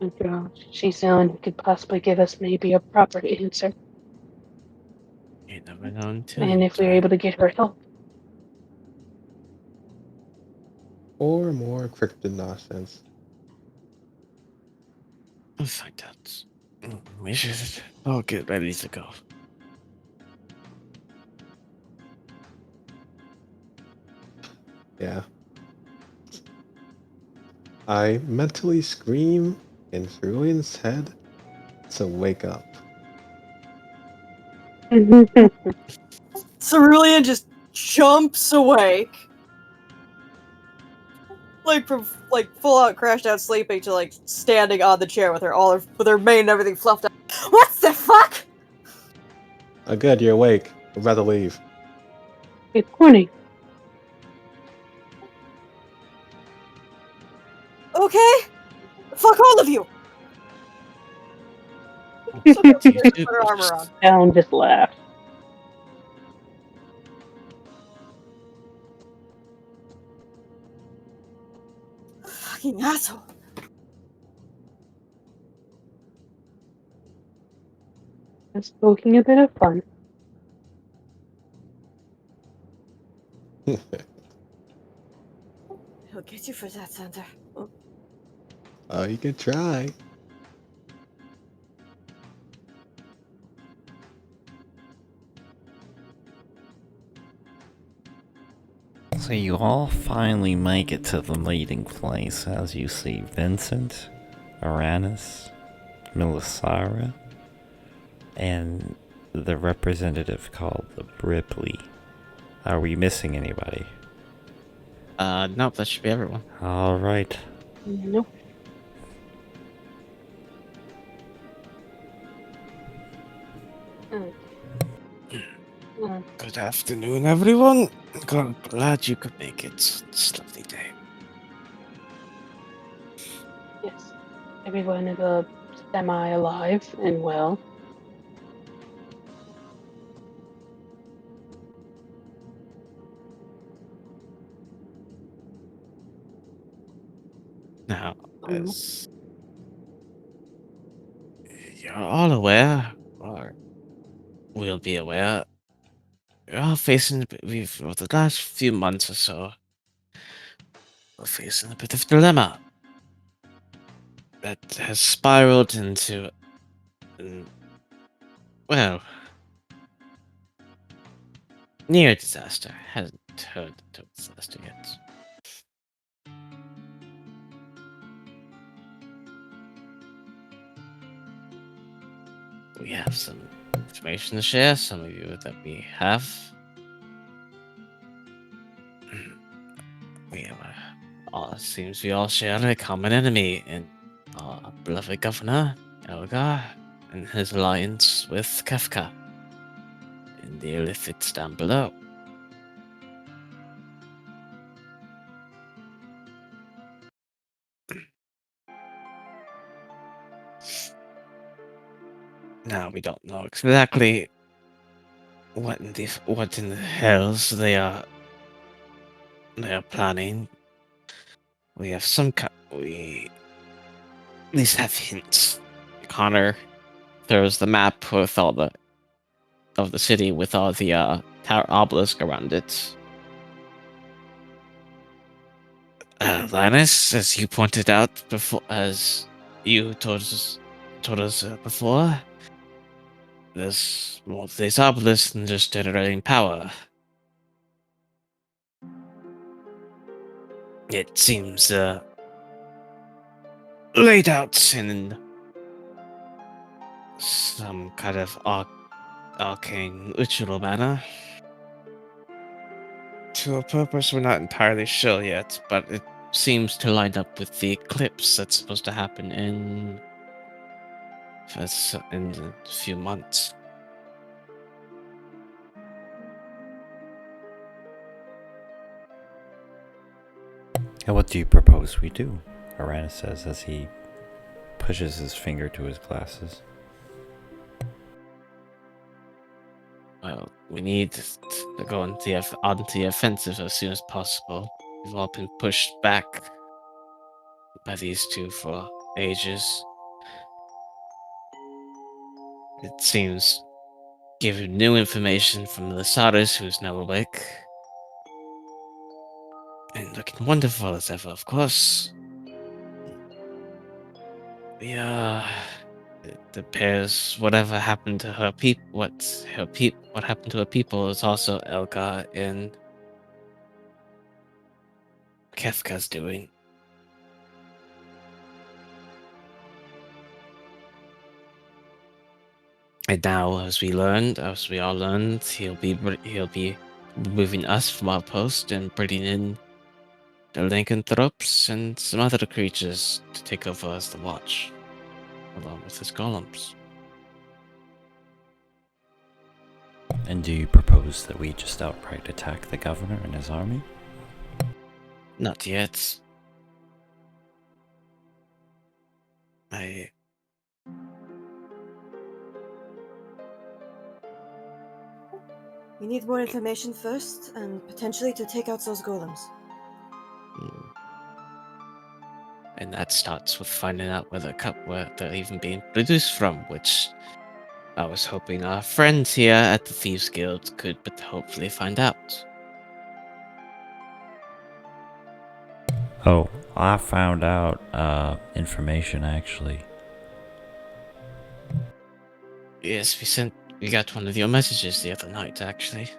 After all, she's the one who could possibly give us maybe a proper answer. You never know until And you if we're try. able to get her help. Or more cryptid nonsense. We'll find out. We should all get ready to go. Yeah. I mentally scream in Cerulean's head to wake up. Cerulean just jumps awake. Like from full out crashed out sleeping to like standing on the chair with her mane and everything fluffed up. What the fuck? Good, you're awake. We're about to leave. Good morning. Okay? Fuck all of you! So You put do her armor on. Alan just laughed. Fucking asshole. Just poking a bit of fun. He'll get you for that, Sander. Oh, you can try. So you all finally make it to the meeting place as you see Vincent, Uranus, Melisara, and the representative called the Ripley. Are we missing anybody? Nope, that should be everyone. Alright. Nope. Good afternoon, everyone. Glad you could make it. It's a lovely day. Yes. Everyone is semi-alive and well. Now, Um, as you're all aware, or will be aware, we're all facing, for the last few months or so, we're facing a bit of dilemma that has spiraled into, well, near disaster. Hasn't turned into a disaster yet. We have some information to share, some of you that we have. We have seems we all share a common enemy in our beloved governor, Elgar, and his alliance with Kefka in the illithids down below. Now we don't know exactly what in the hells they are planning. We have we at least have hints. Connor throws the map with all of the city with all the tower obelisk around it. Linus, as you pointed out before, as you told us before, there's more to these obelisks than just generating power. It seems laid out in some kind of arcane ritual manner. To a purpose we're not entirely sure yet, but it seems to line up with the eclipse that's supposed to happen in a few months. And what do you propose we do? Aranis says as he pushes his finger to his glasses. Well, we need to go onto the offensive as soon as possible. We've all been pushed back by these two for ages. It seems, given new information from the Sadas, who's now awake, and looking wonderful as ever, of course. We it appears whatever happened to her what happened to her people is also Elga and Kefka's doing. And now, as we all learned, he'll be removing us from our post and bringing in the lycanthropes and some other creatures to take over as the watch, along with his golems. And do you propose that we just outright attack the governor and his army? Not yet. We need more information first, and potentially to take out those golems. And that starts with finding out where they're even being produced from, which I was hoping our friends here at the Thieves Guild could hopefully find out. Oh, I found out information actually. Yes, we got one of your messages the other night, actually.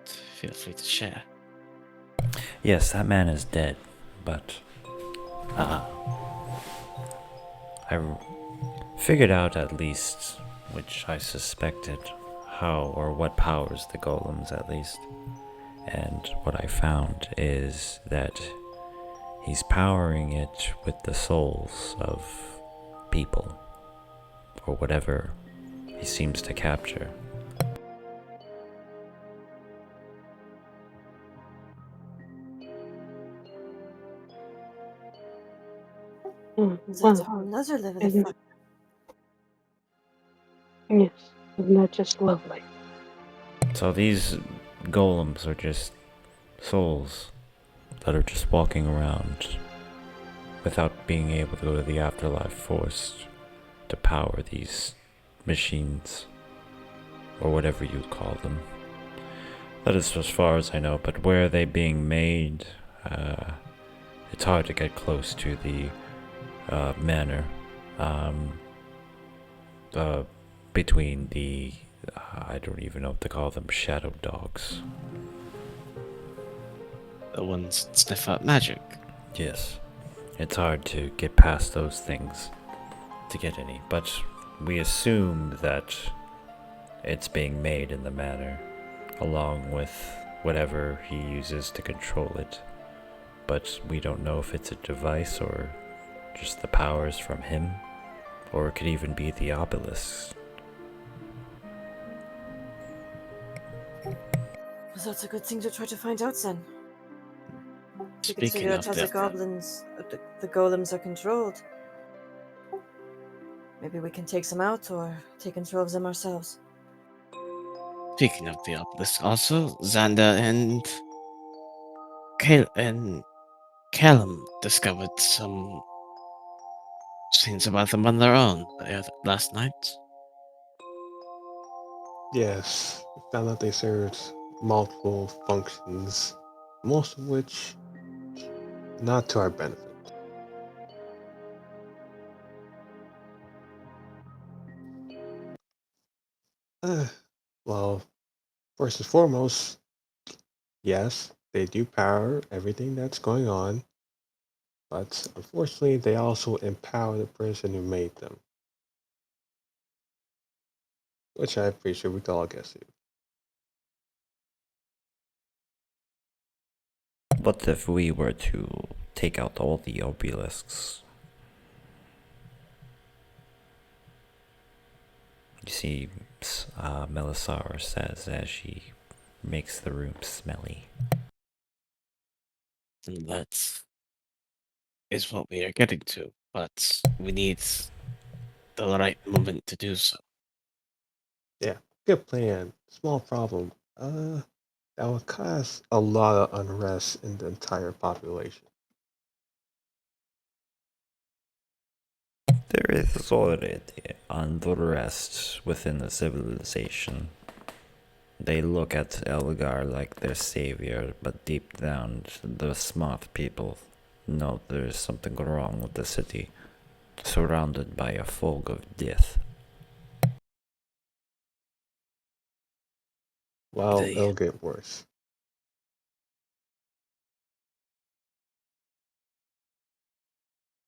Feel free to share. Yes, that man is dead, but I figured out at least, which I suspected, how or what powers the golems at least. And what I found is that he's powering it with the souls of people, or whatever he seems to capture. That's Well, a whole nother level of isn't- fun. yes, isn't that just lovely? So these golems are just souls that are just walking around without being able to go to the afterlife, forced to power these machines, or whatever you call them. That is as far as I know, but where are they being made? It's hard to get close to the manor. Between the, I don't even know what to call them, shadow dogs. The ones that sniff out magic. Yes, it's hard to get past those things to get any, but we assume that it's being made in the manor, along with whatever he uses to control it. But we don't know if it's a device or just the powers from him, or it could even be the obelisks. Well, that's a good thing to try to find out then. We could Speaking figure out of how the that, goblins, the golems are controlled. Maybe we can take them out or take control of them ourselves. speaking of the obelisk, also Xander and Callum discovered some things about them on their own last night. Yes, we found out they served multiple functions, most of which not to our benefit. Uh, well, first and foremost, yes, they do power everything that's going on, but unfortunately, they also empower the person who made them, which I'm pretty sure we can all guess it. What if we were to take out all the obelisks? You see, Melisara says as she makes the room smelly. And that is what we are getting to, but we need the right moment to do so. Yeah, good plan. Small problem. That would cause a lot of unrest in the entire population. There is already unrest within the civilization. They look at Elgar like their savior, but deep down, the smart people know there's something wrong with the city, surrounded by a fog of death. Well, They- it'll get worse.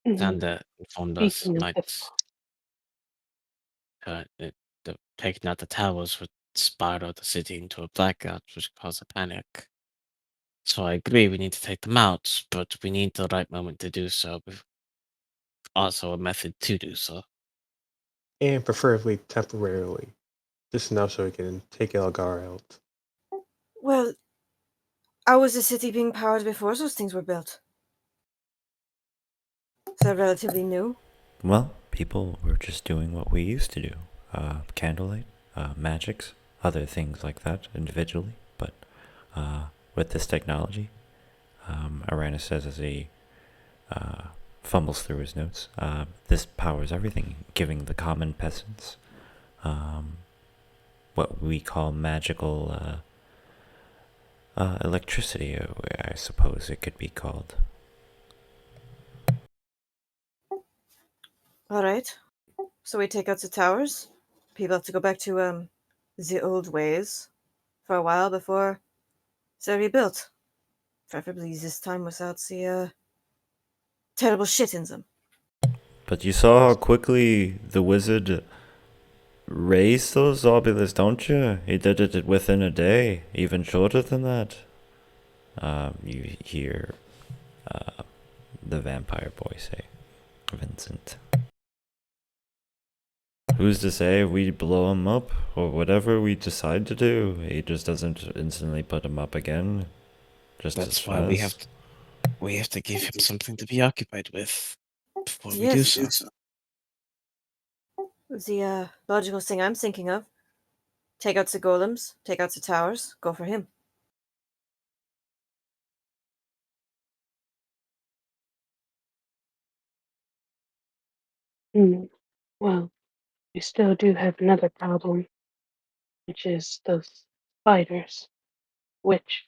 Xander informed us Speaking of might the the taking out the towers would spiral the city into a blackout, which cause a panic. So I agree we need to take them out, but we need the right moment to do so. Also, a method to do so. And preferably temporarily. Just enough so we can take Elgar out. Well, how was the city being powered before those things were built? Is that relatively new? Well, people were just doing what we used to do. Candlelight, magics, other things like that individually. But with this technology, Arana says as he fumbles through his notes, this powers everything, giving the common peasants what we call magical electricity, I suppose it could be called. All right. So we take out the towers. People have to go back to the old ways for a while before they're rebuilt. Preferably this time without the terrible shit in them. But you saw how quickly the wizard raised those obelisks, don't you? He did it within a day, even shorter than that. You hear the vampire boy say, Vincent. Who's to say if we blow him up, or whatever we decide to do, he just doesn't instantly put him up again? Just That's as why fast? we have to give him something to be occupied with before we do Yes. so. The logical thing I'm thinking of: take out the golems, take out the towers, go for him. Hmm. Well, we still do have another problem, which is those spiders. Which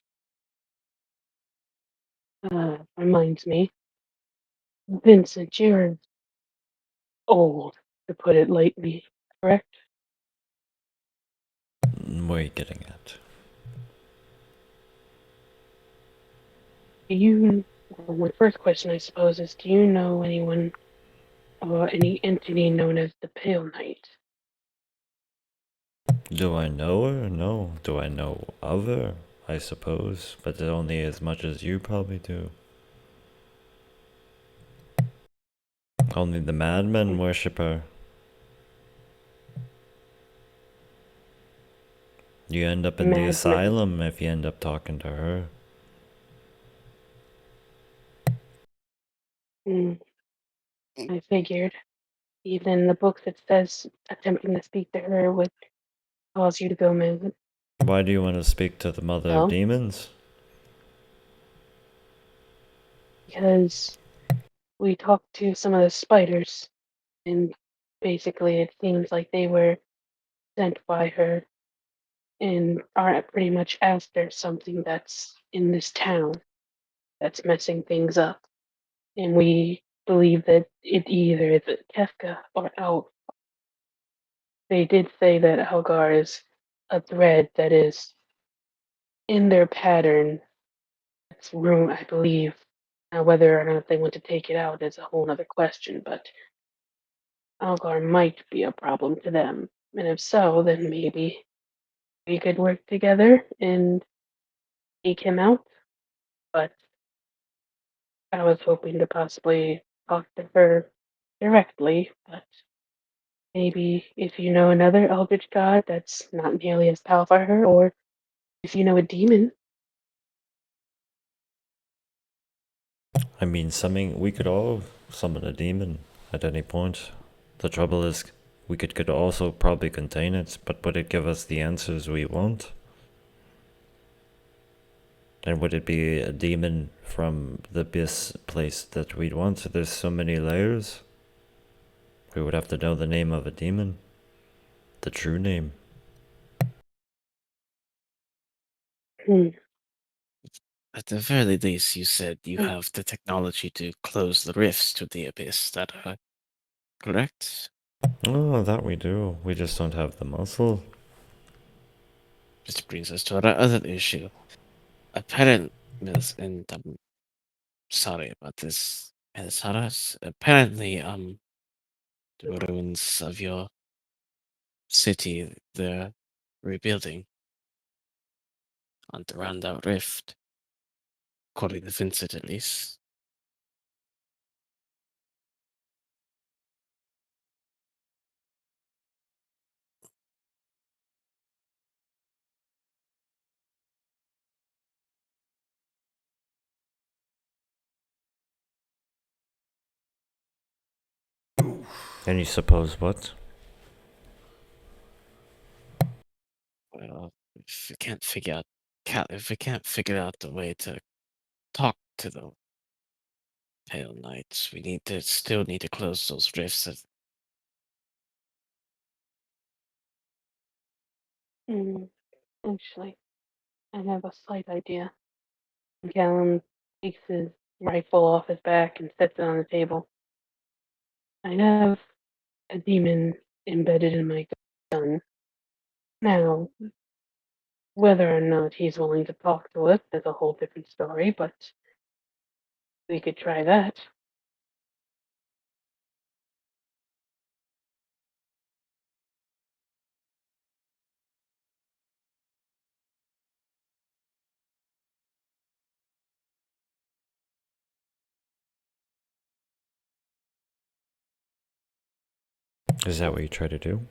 reminds me, Vincent, you're old, to put it lightly, correct? What are you getting at? Well, my first question, I suppose, is do you know anyone or any entity known as the Pale Knight? Do I know her? No. Do I know of her? I suppose, but only as much as you probably do. Only the madmen worship her. You end up in the Madman. asylum if you end up talking to her. Hmm, I figured. Even in the books it says attempting to speak to her would cause you to go mad. Why do you want to speak to the mother of Well, demons? because we talked to some of the spiders, and basically it seems like they were sent by her and are pretty much after something that's in this town that's messing things up. And we believe that it either is Kefka or Al. They did say that Algar is a thread that is in their pattern. It's room, I believe. Now, whether or not they want to take it out is a whole other question, but Algar might be a problem to them. And if so, then maybe we could work together and take him out. But I was hoping to possibly talk to her directly, but maybe if you know another eldritch god that's not nearly as powerful as her, or if you know a demon. I mean, we could all summon a demon at any point. The trouble is, we could also probably contain it, but would it give us the answers we want? And would it be a demon from the abyss place that we'd want? There's so many layers. We would have to know the name of a demon. The true name. Hmm. At the very least, you said you Hmm. have the technology to close the rifts to the abyss. That correct? Oh, that we do. We just don't have the muscle. Which brings us to our other issue. Apparently, and I'm sorry about this, Miss Harris. Apparently, the ruins of your city, they're rebuilding on the Roundout Rift, according to Vincent at least. And you suppose what? Well, if we can't figure out the way to talk to the Pale Knights, we still need to close those rifts. Hmm. Actually, I have a slight idea. Callum takes his rifle off his back and sets it on the table. I have a demon embedded in my gun. Now, whether or not he's willing to talk to us is a whole different story, but we could try that. Is that what you try to do?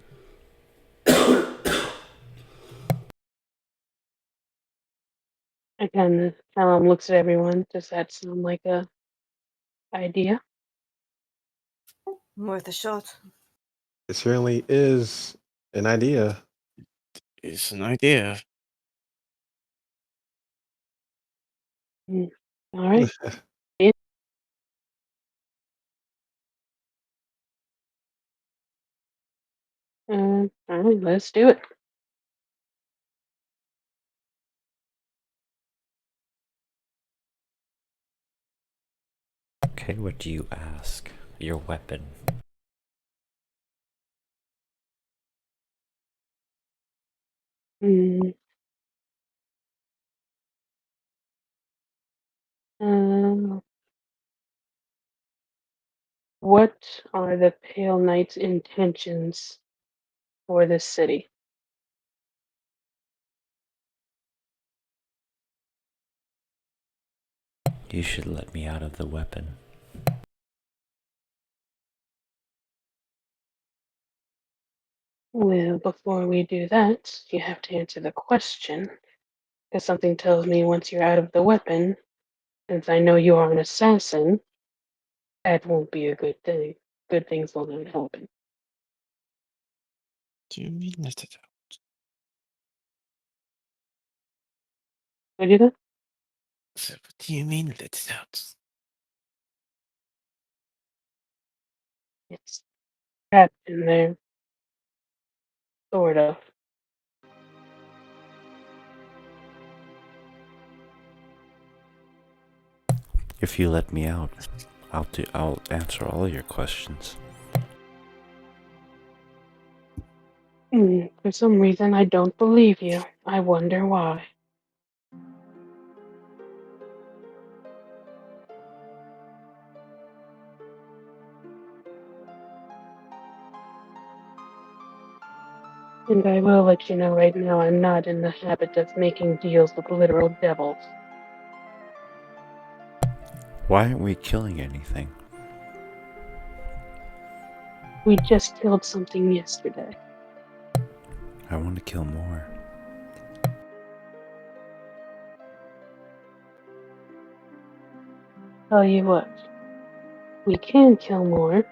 Again, Callum looks at everyone. Does that sound like a idea? Worth a shot. It certainly is an idea. It's an idea. Mm. All right. Alright, let's do it. Okay, what do you ask? Your weapon. Hmm. Um, what are the Pale Knight's intentions for this city? You should let me out of the weapon. Well, before we do that, you have to answer the question. Because something tells me once you're out of the weapon, since I know you are an assassin, that won't be a good thing. Good things will not happen. Do you mean let it out? Did you do that? So, what do you mean let it out? It's trapped in there, sort of. If you let me out, I'll answer all your questions. For some reason, I don't believe you. I wonder why. And I will let you know right now, I'm not in the habit of making deals with literal devils. Why aren't we killing anything? We just killed something yesterday. I want to kill more. Tell you what, we can kill more,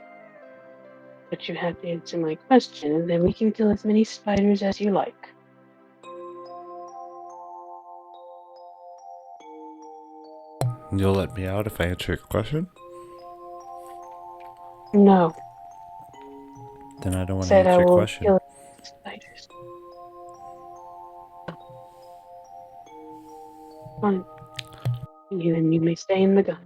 but you have to answer my question, and then we can kill as many spiders as you like. You'll let me out if I answer your question? No, Then I don't want to said I answer your will question. kill spiders. Fine. Then you may stay in the gun.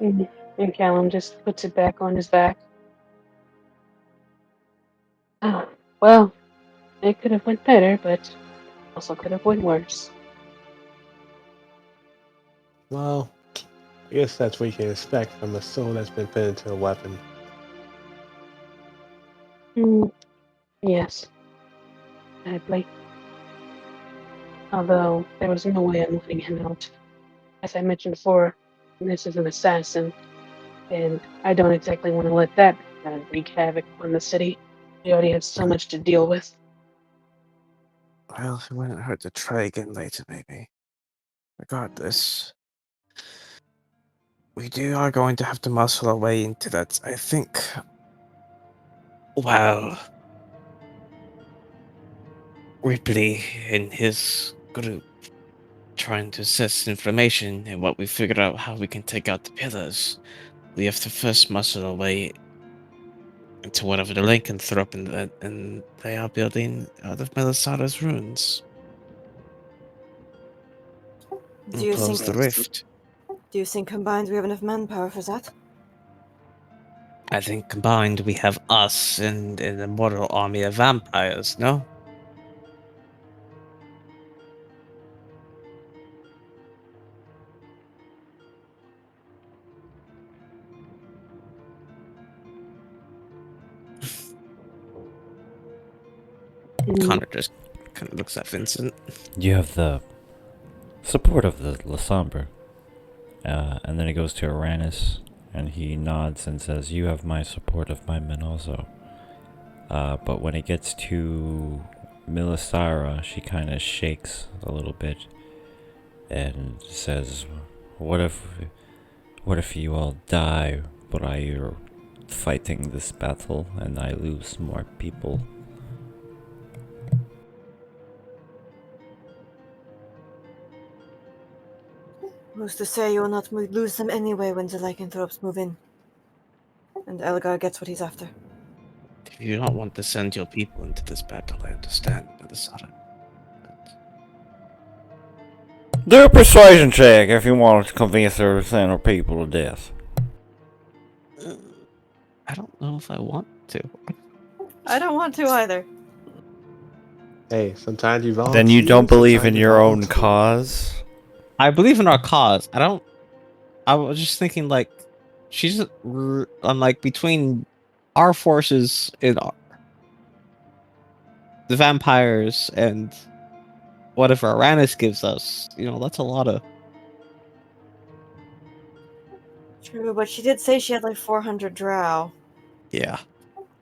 And Callum just puts it back on his back. Oh, well, it could have went better, but also could have went worse. Well, I guess that's what you can expect from a soul that's been put into a weapon. Yes, sadly. Although there was no way I'm letting him out. As I mentioned before, this is an assassin, and I don't exactly want to let that wreak havoc on the city. We already have so much to deal with. Well, it wouldn't hurt to try again later, maybe. Regardless, we are going to have to muscle our way into that. I think. Well, Ripley and his group trying to assess information and what we figured out how we can take out the pillars. We have to first muscle our way into whatever the lycanthrope and they are building out of Melisada's ruins Do and you close think the rift. do you think combined we have enough manpower for that? I think combined we have us and an immortal army of vampires, no? Mm, Connor just kind of looks at Vincent. You have the support of the Lasombra. And then he goes to Uranus and he nods and says, "You have my support of my men also." But when it gets to Milisara, she kind of shakes a little bit and says, "What if you all die while you're fighting this battle and I lose more people?" Who's to say you will not lose them anyway when the lycanthropes move in? And Elgar gets what he's after. If you don't want to send your people into this battle, I understand, Melisara. But Do a persuasion check if you want to convince her to send her people to death. I don't know if I want to. I don't want to either. Hey, sometimes you volunteer. Then you don't believe sometimes in you your own volunteer. cause? I believe in our cause. I was just thinking, like, she's like between our forces and the vampires and whatever Aranis gives us. You know, that's a lot of. True, but she did say she had like 400 drow. Yeah.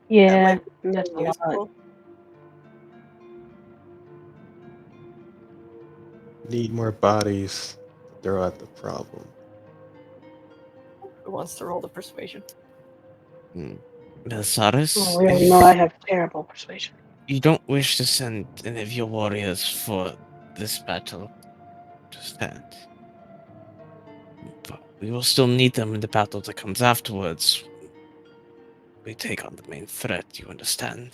Yeah, might that's a lot. Useful. Need more bodies to throw at the problem. Who wants to roll the persuasion? Melisaris, Well, we already know I have terrible persuasion. you don't wish to send any of your warriors for this battle, understand. But we will still need them in the battle that comes afterwards. We take on the main threat, you understand?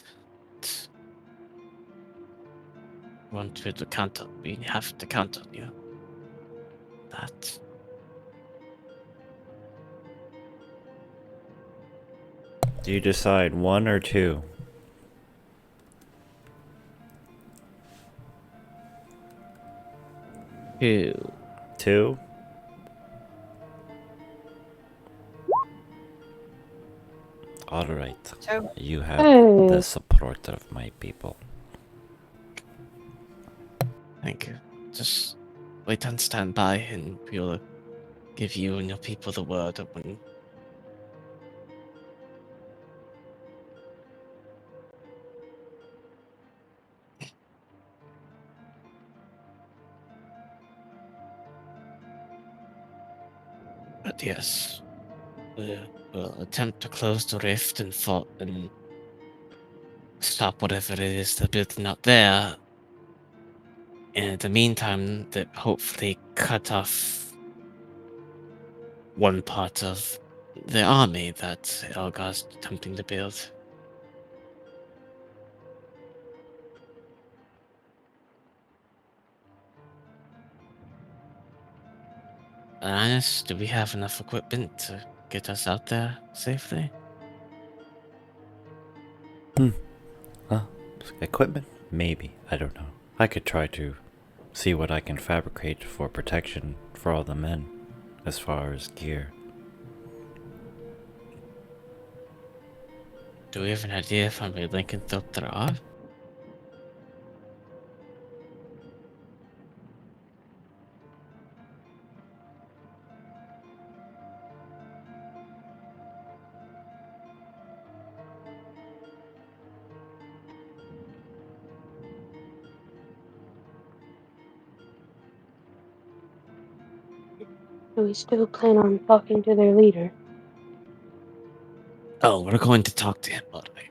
Want to count on, we have to count on you. That. Do you decide one or two? Two. Two? Alright. Two. You have Hey. the support of my people. Thank you. Just wait and stand by, and we'll give you and your people the word of when. But yes, we'll attempt to close the rift and stop whatever it is they're building out there. And in the meantime, that hopefully cut off one part of the army that Elgar's attempting to build. Anis, do we have enough equipment to get us out there safely? Equipment? Maybe. I don't know. I could try to see what I can fabricate for protection for all the men, as far as gear. Do we have an idea if how many lycanthrope there are? Do we still plan on talking to their leader? Oh, we're going to talk to him, by the way.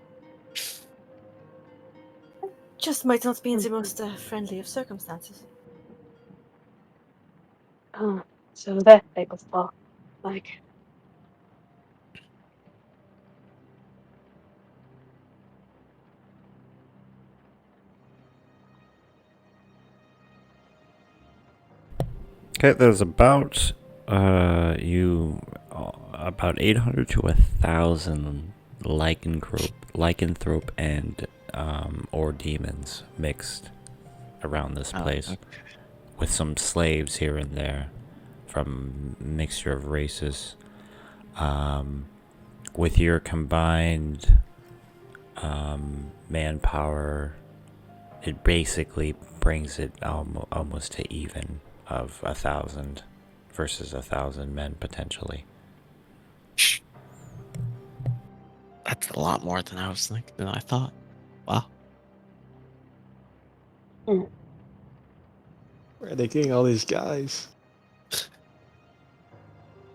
Just might not be in the most friendly of circumstances. Oh, so that type of talk. Like, Okay, there's about about 800 to 1,000 lycanthrope and or demons mixed around this place, Okay. with some slaves here and there from mixture of races. With your combined manpower, it basically brings it almost to even of 1,000 versus 1,000 men potentially. That's a lot more than I thought. Wow. Where are they getting all these guys?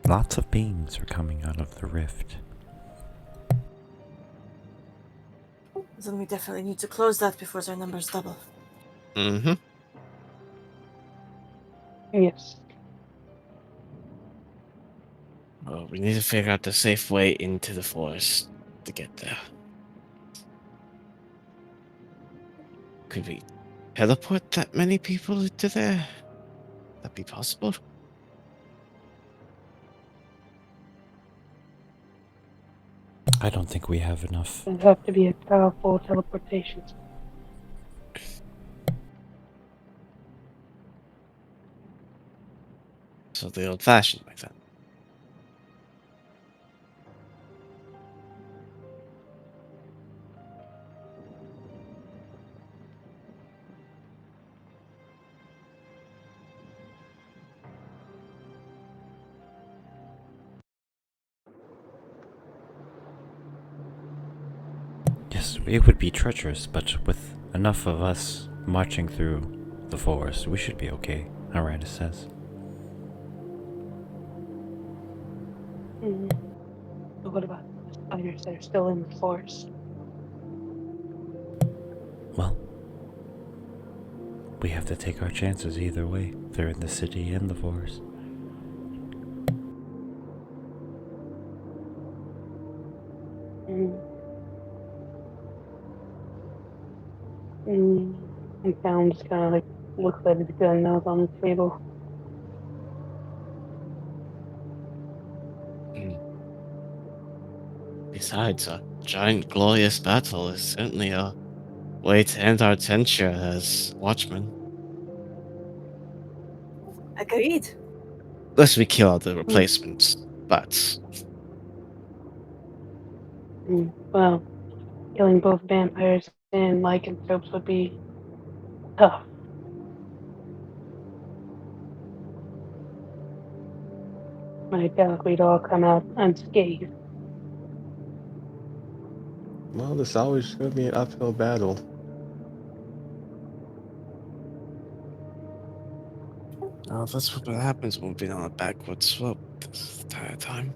Lots of beings are coming out of the rift. Then we definitely need to close that before their numbers double. Mm-hmm. yes. Well, we need to figure out the safe way into the forest to get there. Could we teleport that many people into there? Would that be possible? I don't think we have enough. It'd have to be a powerful teleportation. So the old-fashioned way then. Yes, it would be treacherous, but with enough of us marching through the forest, we should be okay, Aranda says. Mm. But what about the spiders that are still in the forest? Well, we have to take our chances either way. They're in the city and the forest. Mm. Mm. And Found just kind of like looks at his gun nose on the table. Hmm. Besides, a giant glorious battle is certainly a way to end our tenure as watchmen. Agreed. Unless we kill all the replacements, but Mm. Well, killing both vampires and lycanthropes would be tough. I doubt we'd all come out unscathed. Well, this always going to be an uphill battle. that's what happens when we've been on a backward slope this entire time.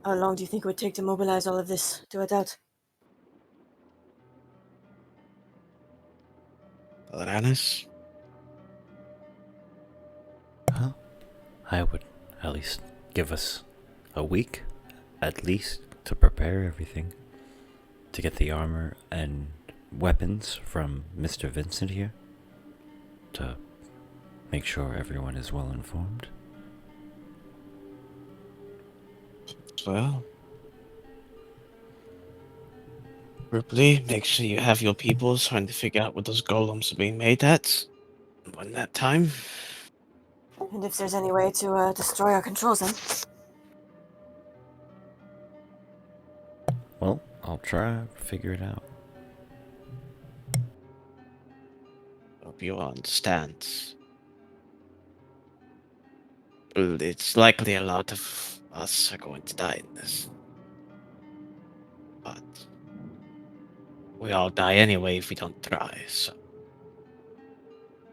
How long do you think it would take to mobilize all of this to a doubt? Alanis? Well, I would at least give us a week, at least, to prepare everything. To get the armor and weapons from Mr. Vincent here. To make sure everyone is well informed. Well, Ripley, make sure you have your people trying to figure out what those golems are being made at. When that time, And if there's any way to destroy our controls, then Well, I'll try to figure it out. hope you understand. Well, it's likely a lot of us are going to die in this. But we all die anyway if we don't try, so.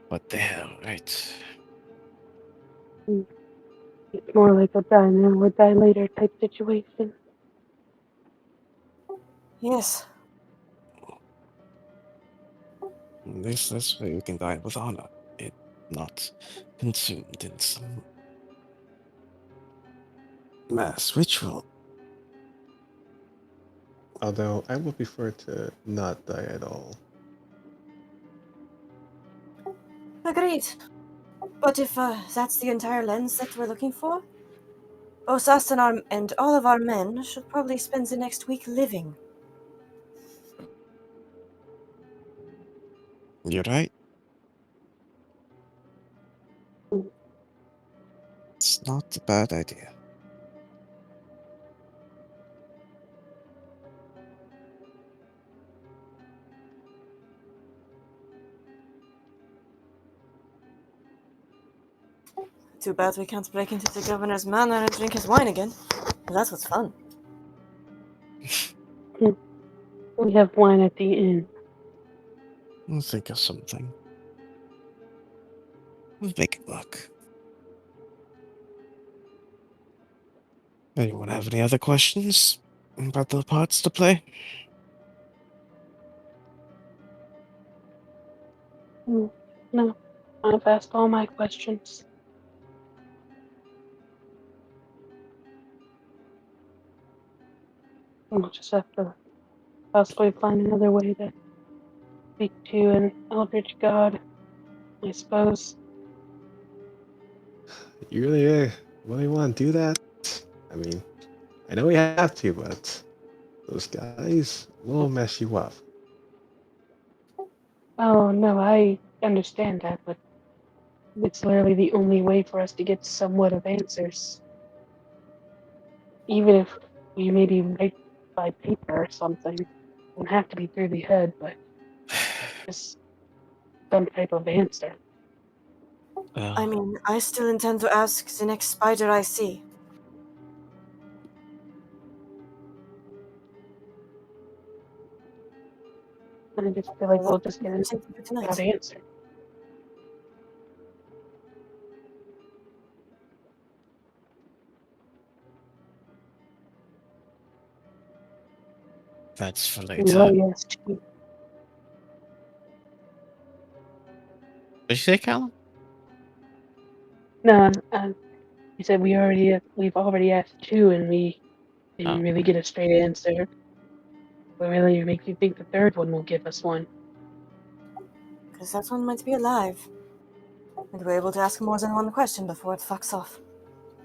What the hell, right? It's more like a die now or die later type situation. yes. At least this way we can die with honor. It not consumed in some mass ritual. Although I would prefer to not die at all. Agreed. But if that's the entire lens that we're looking for, both us and all of our men should probably spend the next week living. You're right. It's not a bad idea. Too bad we can't break into the governor's manor and drink his wine again. That's what's fun. We have wine at the inn. We'll think of something. We'll make it work. Anyone have any other questions about the parts to play? No, I've asked all my questions. We'll just have to possibly find another way to speak to an eldritch god, I suppose. You really want to do that? I mean, I know we have to, but those guys will mess you up. Oh, no, I understand that, but it's literally the only way for us to get somewhat of answers. Even if we maybe write by paper or something. Won't have to be through the head, but just some type of answer. I mean, I still intend to ask the next spider I see. I just feel like Well, we'll just get an something for without tonight. answer. That's for Well, later. yes, too. What did you say, Callum? No, you said we've already asked two, and we didn't Oh. really get a straight answer. What really makes you think the third one will give us one? Because that one might be alive. And we're able to ask more than one question before it fucks off.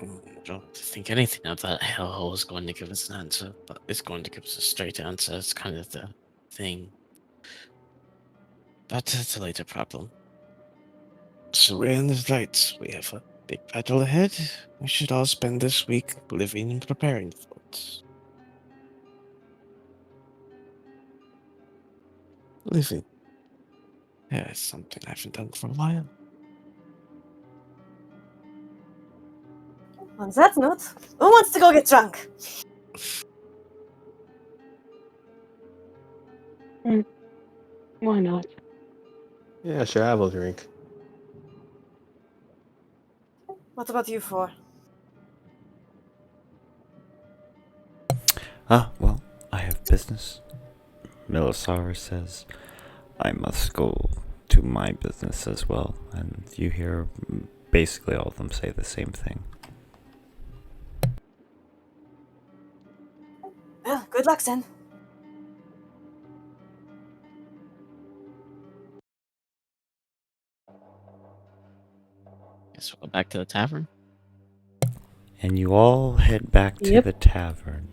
I don't think anything of that hellhole is going to give us an answer, but it's going to give us a straight answer. It's kind of the thing. But it's a later problem. So we're in the right. We have a big battle ahead. We should all spend this week living and preparing for it. Living. Yeah, it's something I haven't done for a while. On that note, who wants to go get drunk? Why not? Yeah, sure, I will drink. What about you four? Well, I have business. Milisaurus says I must go to my business as well, and you hear basically all of them say the same thing. Well, good luck then. Guess we'll go back to the tavern. And you all head back to Yep. the tavern.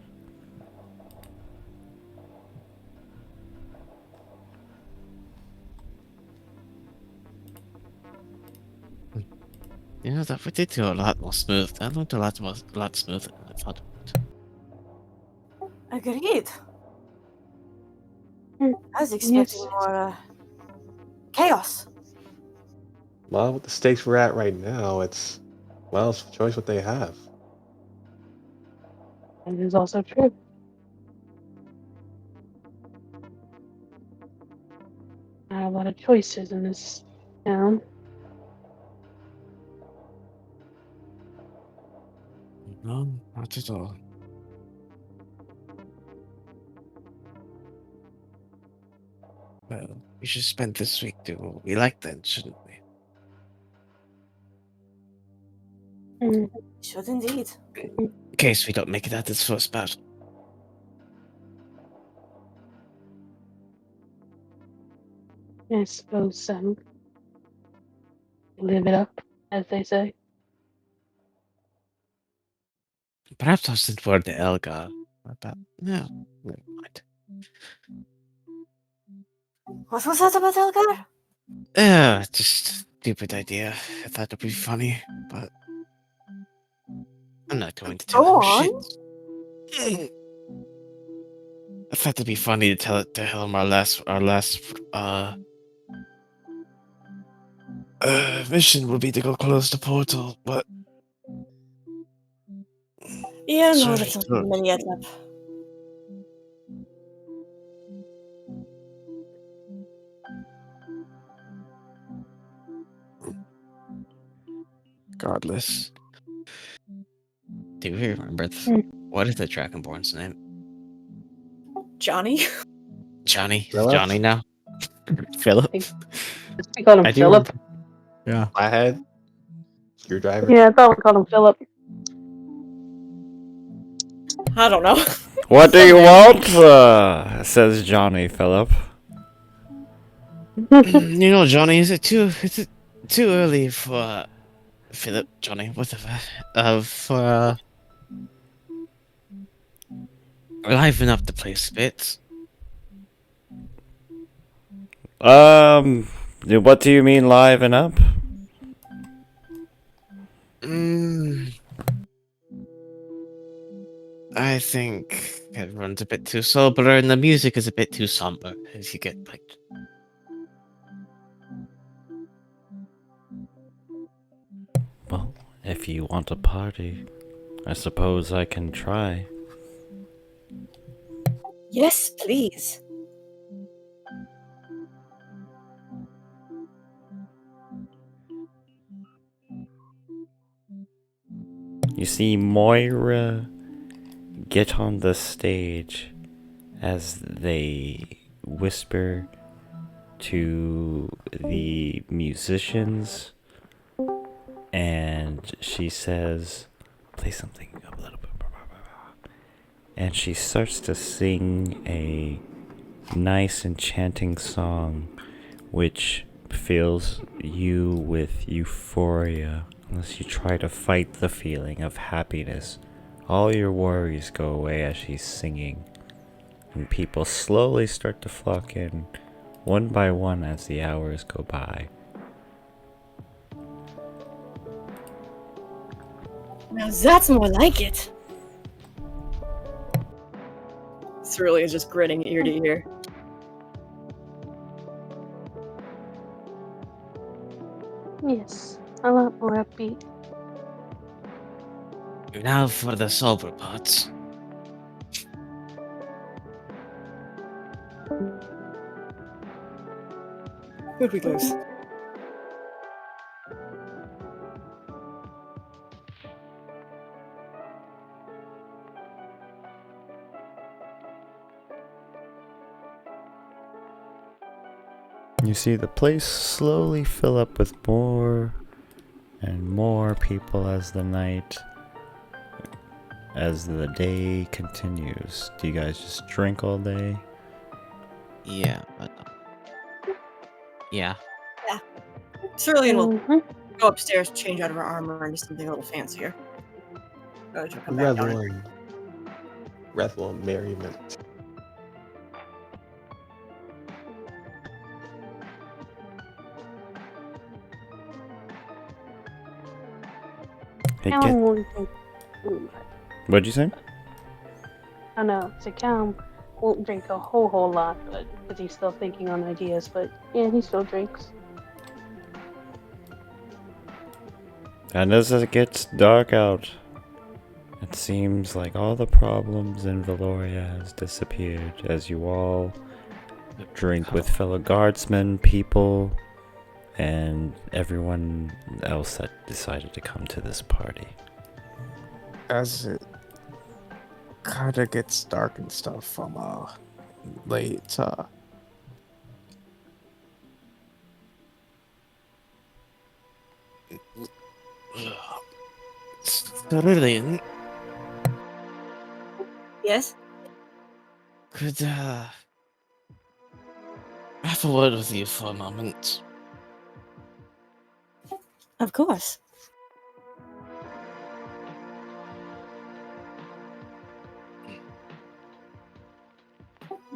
You know, that we did go a lot more smooth. That looked a lot smoother than I thought it would. Agreed. Hmm, I was expecting yes. more, chaos. Well, with the stakes we're at right now, it's choice what they have. That is also true. Not a lot of choices in this town. No, not at all. Well, we should spend this week doing what we like then, shouldn't we? Should indeed. In case we don't make it out this first battle. I suppose so. Live it up, as they say. Perhaps I'll send word to Elgar about. No, never mind. What was that about Elgar? Just a stupid idea. I thought it'd be funny, but I'm not going to tell Go him on. shit. I thought it'd be funny to tell him our last mission would be to go close the portal, but Yeah, no, sorry, that's not many yet up. regardless. Do you remember what is the Dragonborn's name? Johnny? Johnny? Philip? Johnny now? Philip? We called him I do Philip. remember. Yeah. Flathead, screwdriver. Yeah, I thought we called him Philip. I don't know. What do you want? Says Johnny Philip. You know, Johnny, is it too early for Philip, Johnny, whatever, for liven up the place a bit? What do you mean liven up? I think everyone's a bit too sober and the music is a bit too somber as you get like. Well, if you want a party, I suppose I can try. Yes, please. You see Moira get on the stage as they whisper to the musicians, and she says, play something a little bit, and she starts to sing a nice enchanting song which fills you with euphoria. Unless you try to fight the feeling of happiness, all your worries go away as she's singing, and people slowly start to flock in, one by one as the hours go by. Now that's more like it. Cerulean is just grinning ear to ear. Yes, a lot more upbeat. Now for the sober parts. Who'd we lose? You see the place slowly fill up with more and more people as the day continues. Do you guys just drink all day? Yeah, but yeah. Cerulean will Mhm. go upstairs, change out of her armor into something a little fancier. She'll come back down. Revel in merriment. Hey, Callum won't drink. what'd you say? I know. So Callum won't drink a whole lot, but because he's still thinking on ideas. But yeah, he still drinks. And as it gets dark out, it seems like all the problems in Vaeloria has disappeared as you all drink with fellow guardsmen, people, and everyone else that decided to come to this party. As it kind of gets dark and stuff from late Cerulean, Yes? could I have a word with you for a moment? Of course.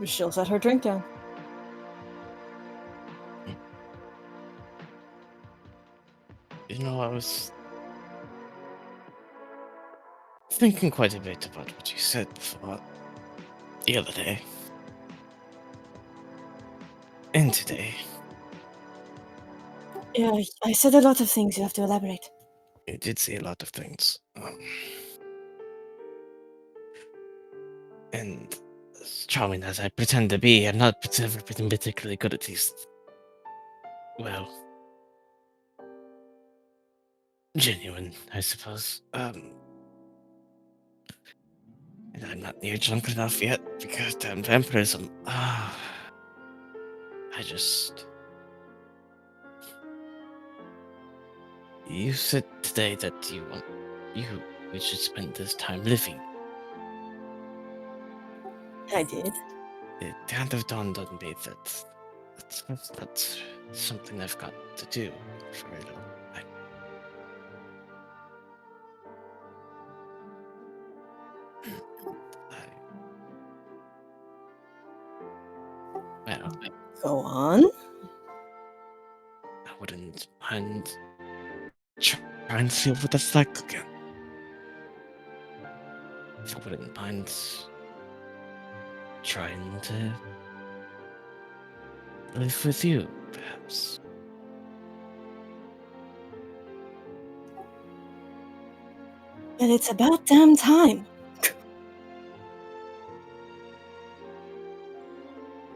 She'll set her drink down. You know, I was thinking quite a bit about what you said before the other day. And today. Yeah, I said a lot of things. You have to elaborate. You did say a lot of things. And as charming as I pretend to be, I'm not ever been particularly good at these. Well, genuine, I suppose. And I'm not near drunk enough yet because damn vampirism. I just. You said today that we should spend this time living. I did. It kind of dawned on me that that's something I've got to do for a little. Well, Go on. I wouldn't mind trying to see what that's like again. I wouldn't mind trying to live with you, perhaps. But it's about damn time.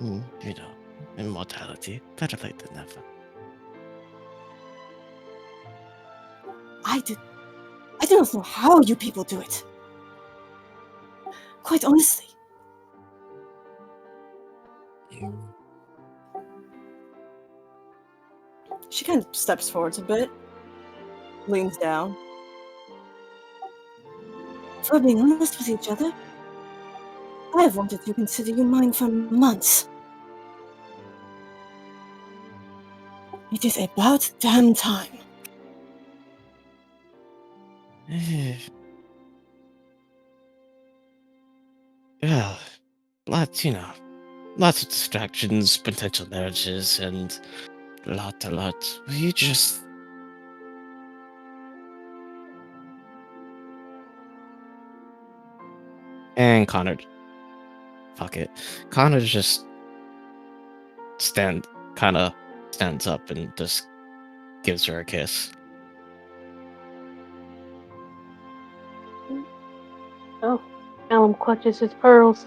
You know, immortality, better late than never. I do not know how you people do it. Quite honestly. Mm. She kind of steps forwards a bit, leans down. If we're being honest with each other, I have wanted to consider you mine for months. It is about damn time. Well, lots of distractions, potential marriages, and a lot. You just. And Connor. Fuck it. Connor just stands up and just gives her a kiss. Oh, Elm clutches his pearls.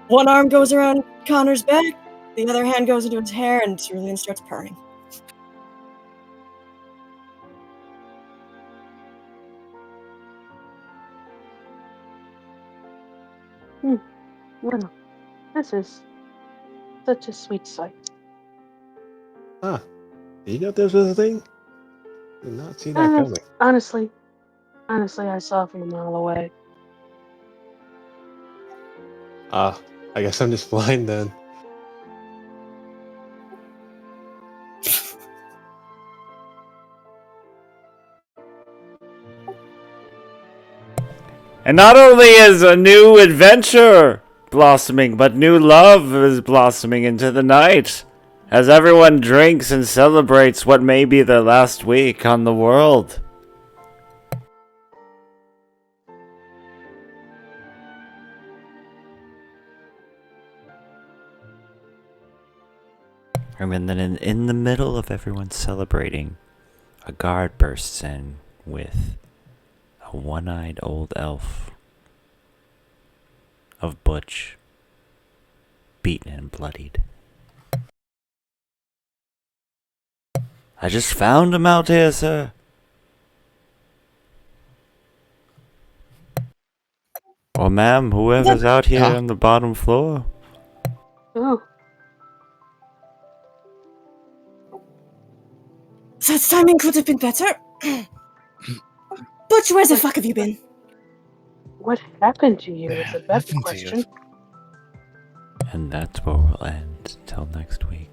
One arm goes around Connor's back, the other hand goes into his hair, and Cerulean starts purring. Well, this is such a sweet sight. Ah, you know this was a thing? Did not see that coming. Honestly, I saw from a mile away. Ah, I guess I'm just blind then. And not only is a new adventure blossoming, but new love is blossoming into the night. As everyone drinks and celebrates what may be their last week on the world. And then in the middle of everyone celebrating, a guard bursts in with a one-eyed old elf of Butch, beaten and bloodied. I just found him out here, sir. Or ma'am, whoever's out here on the bottom floor. Oh, That timing could have been better. Butch, where the fuck have you been? what happened to you is a What better happened to you? question. And that's where we'll end. Till next week.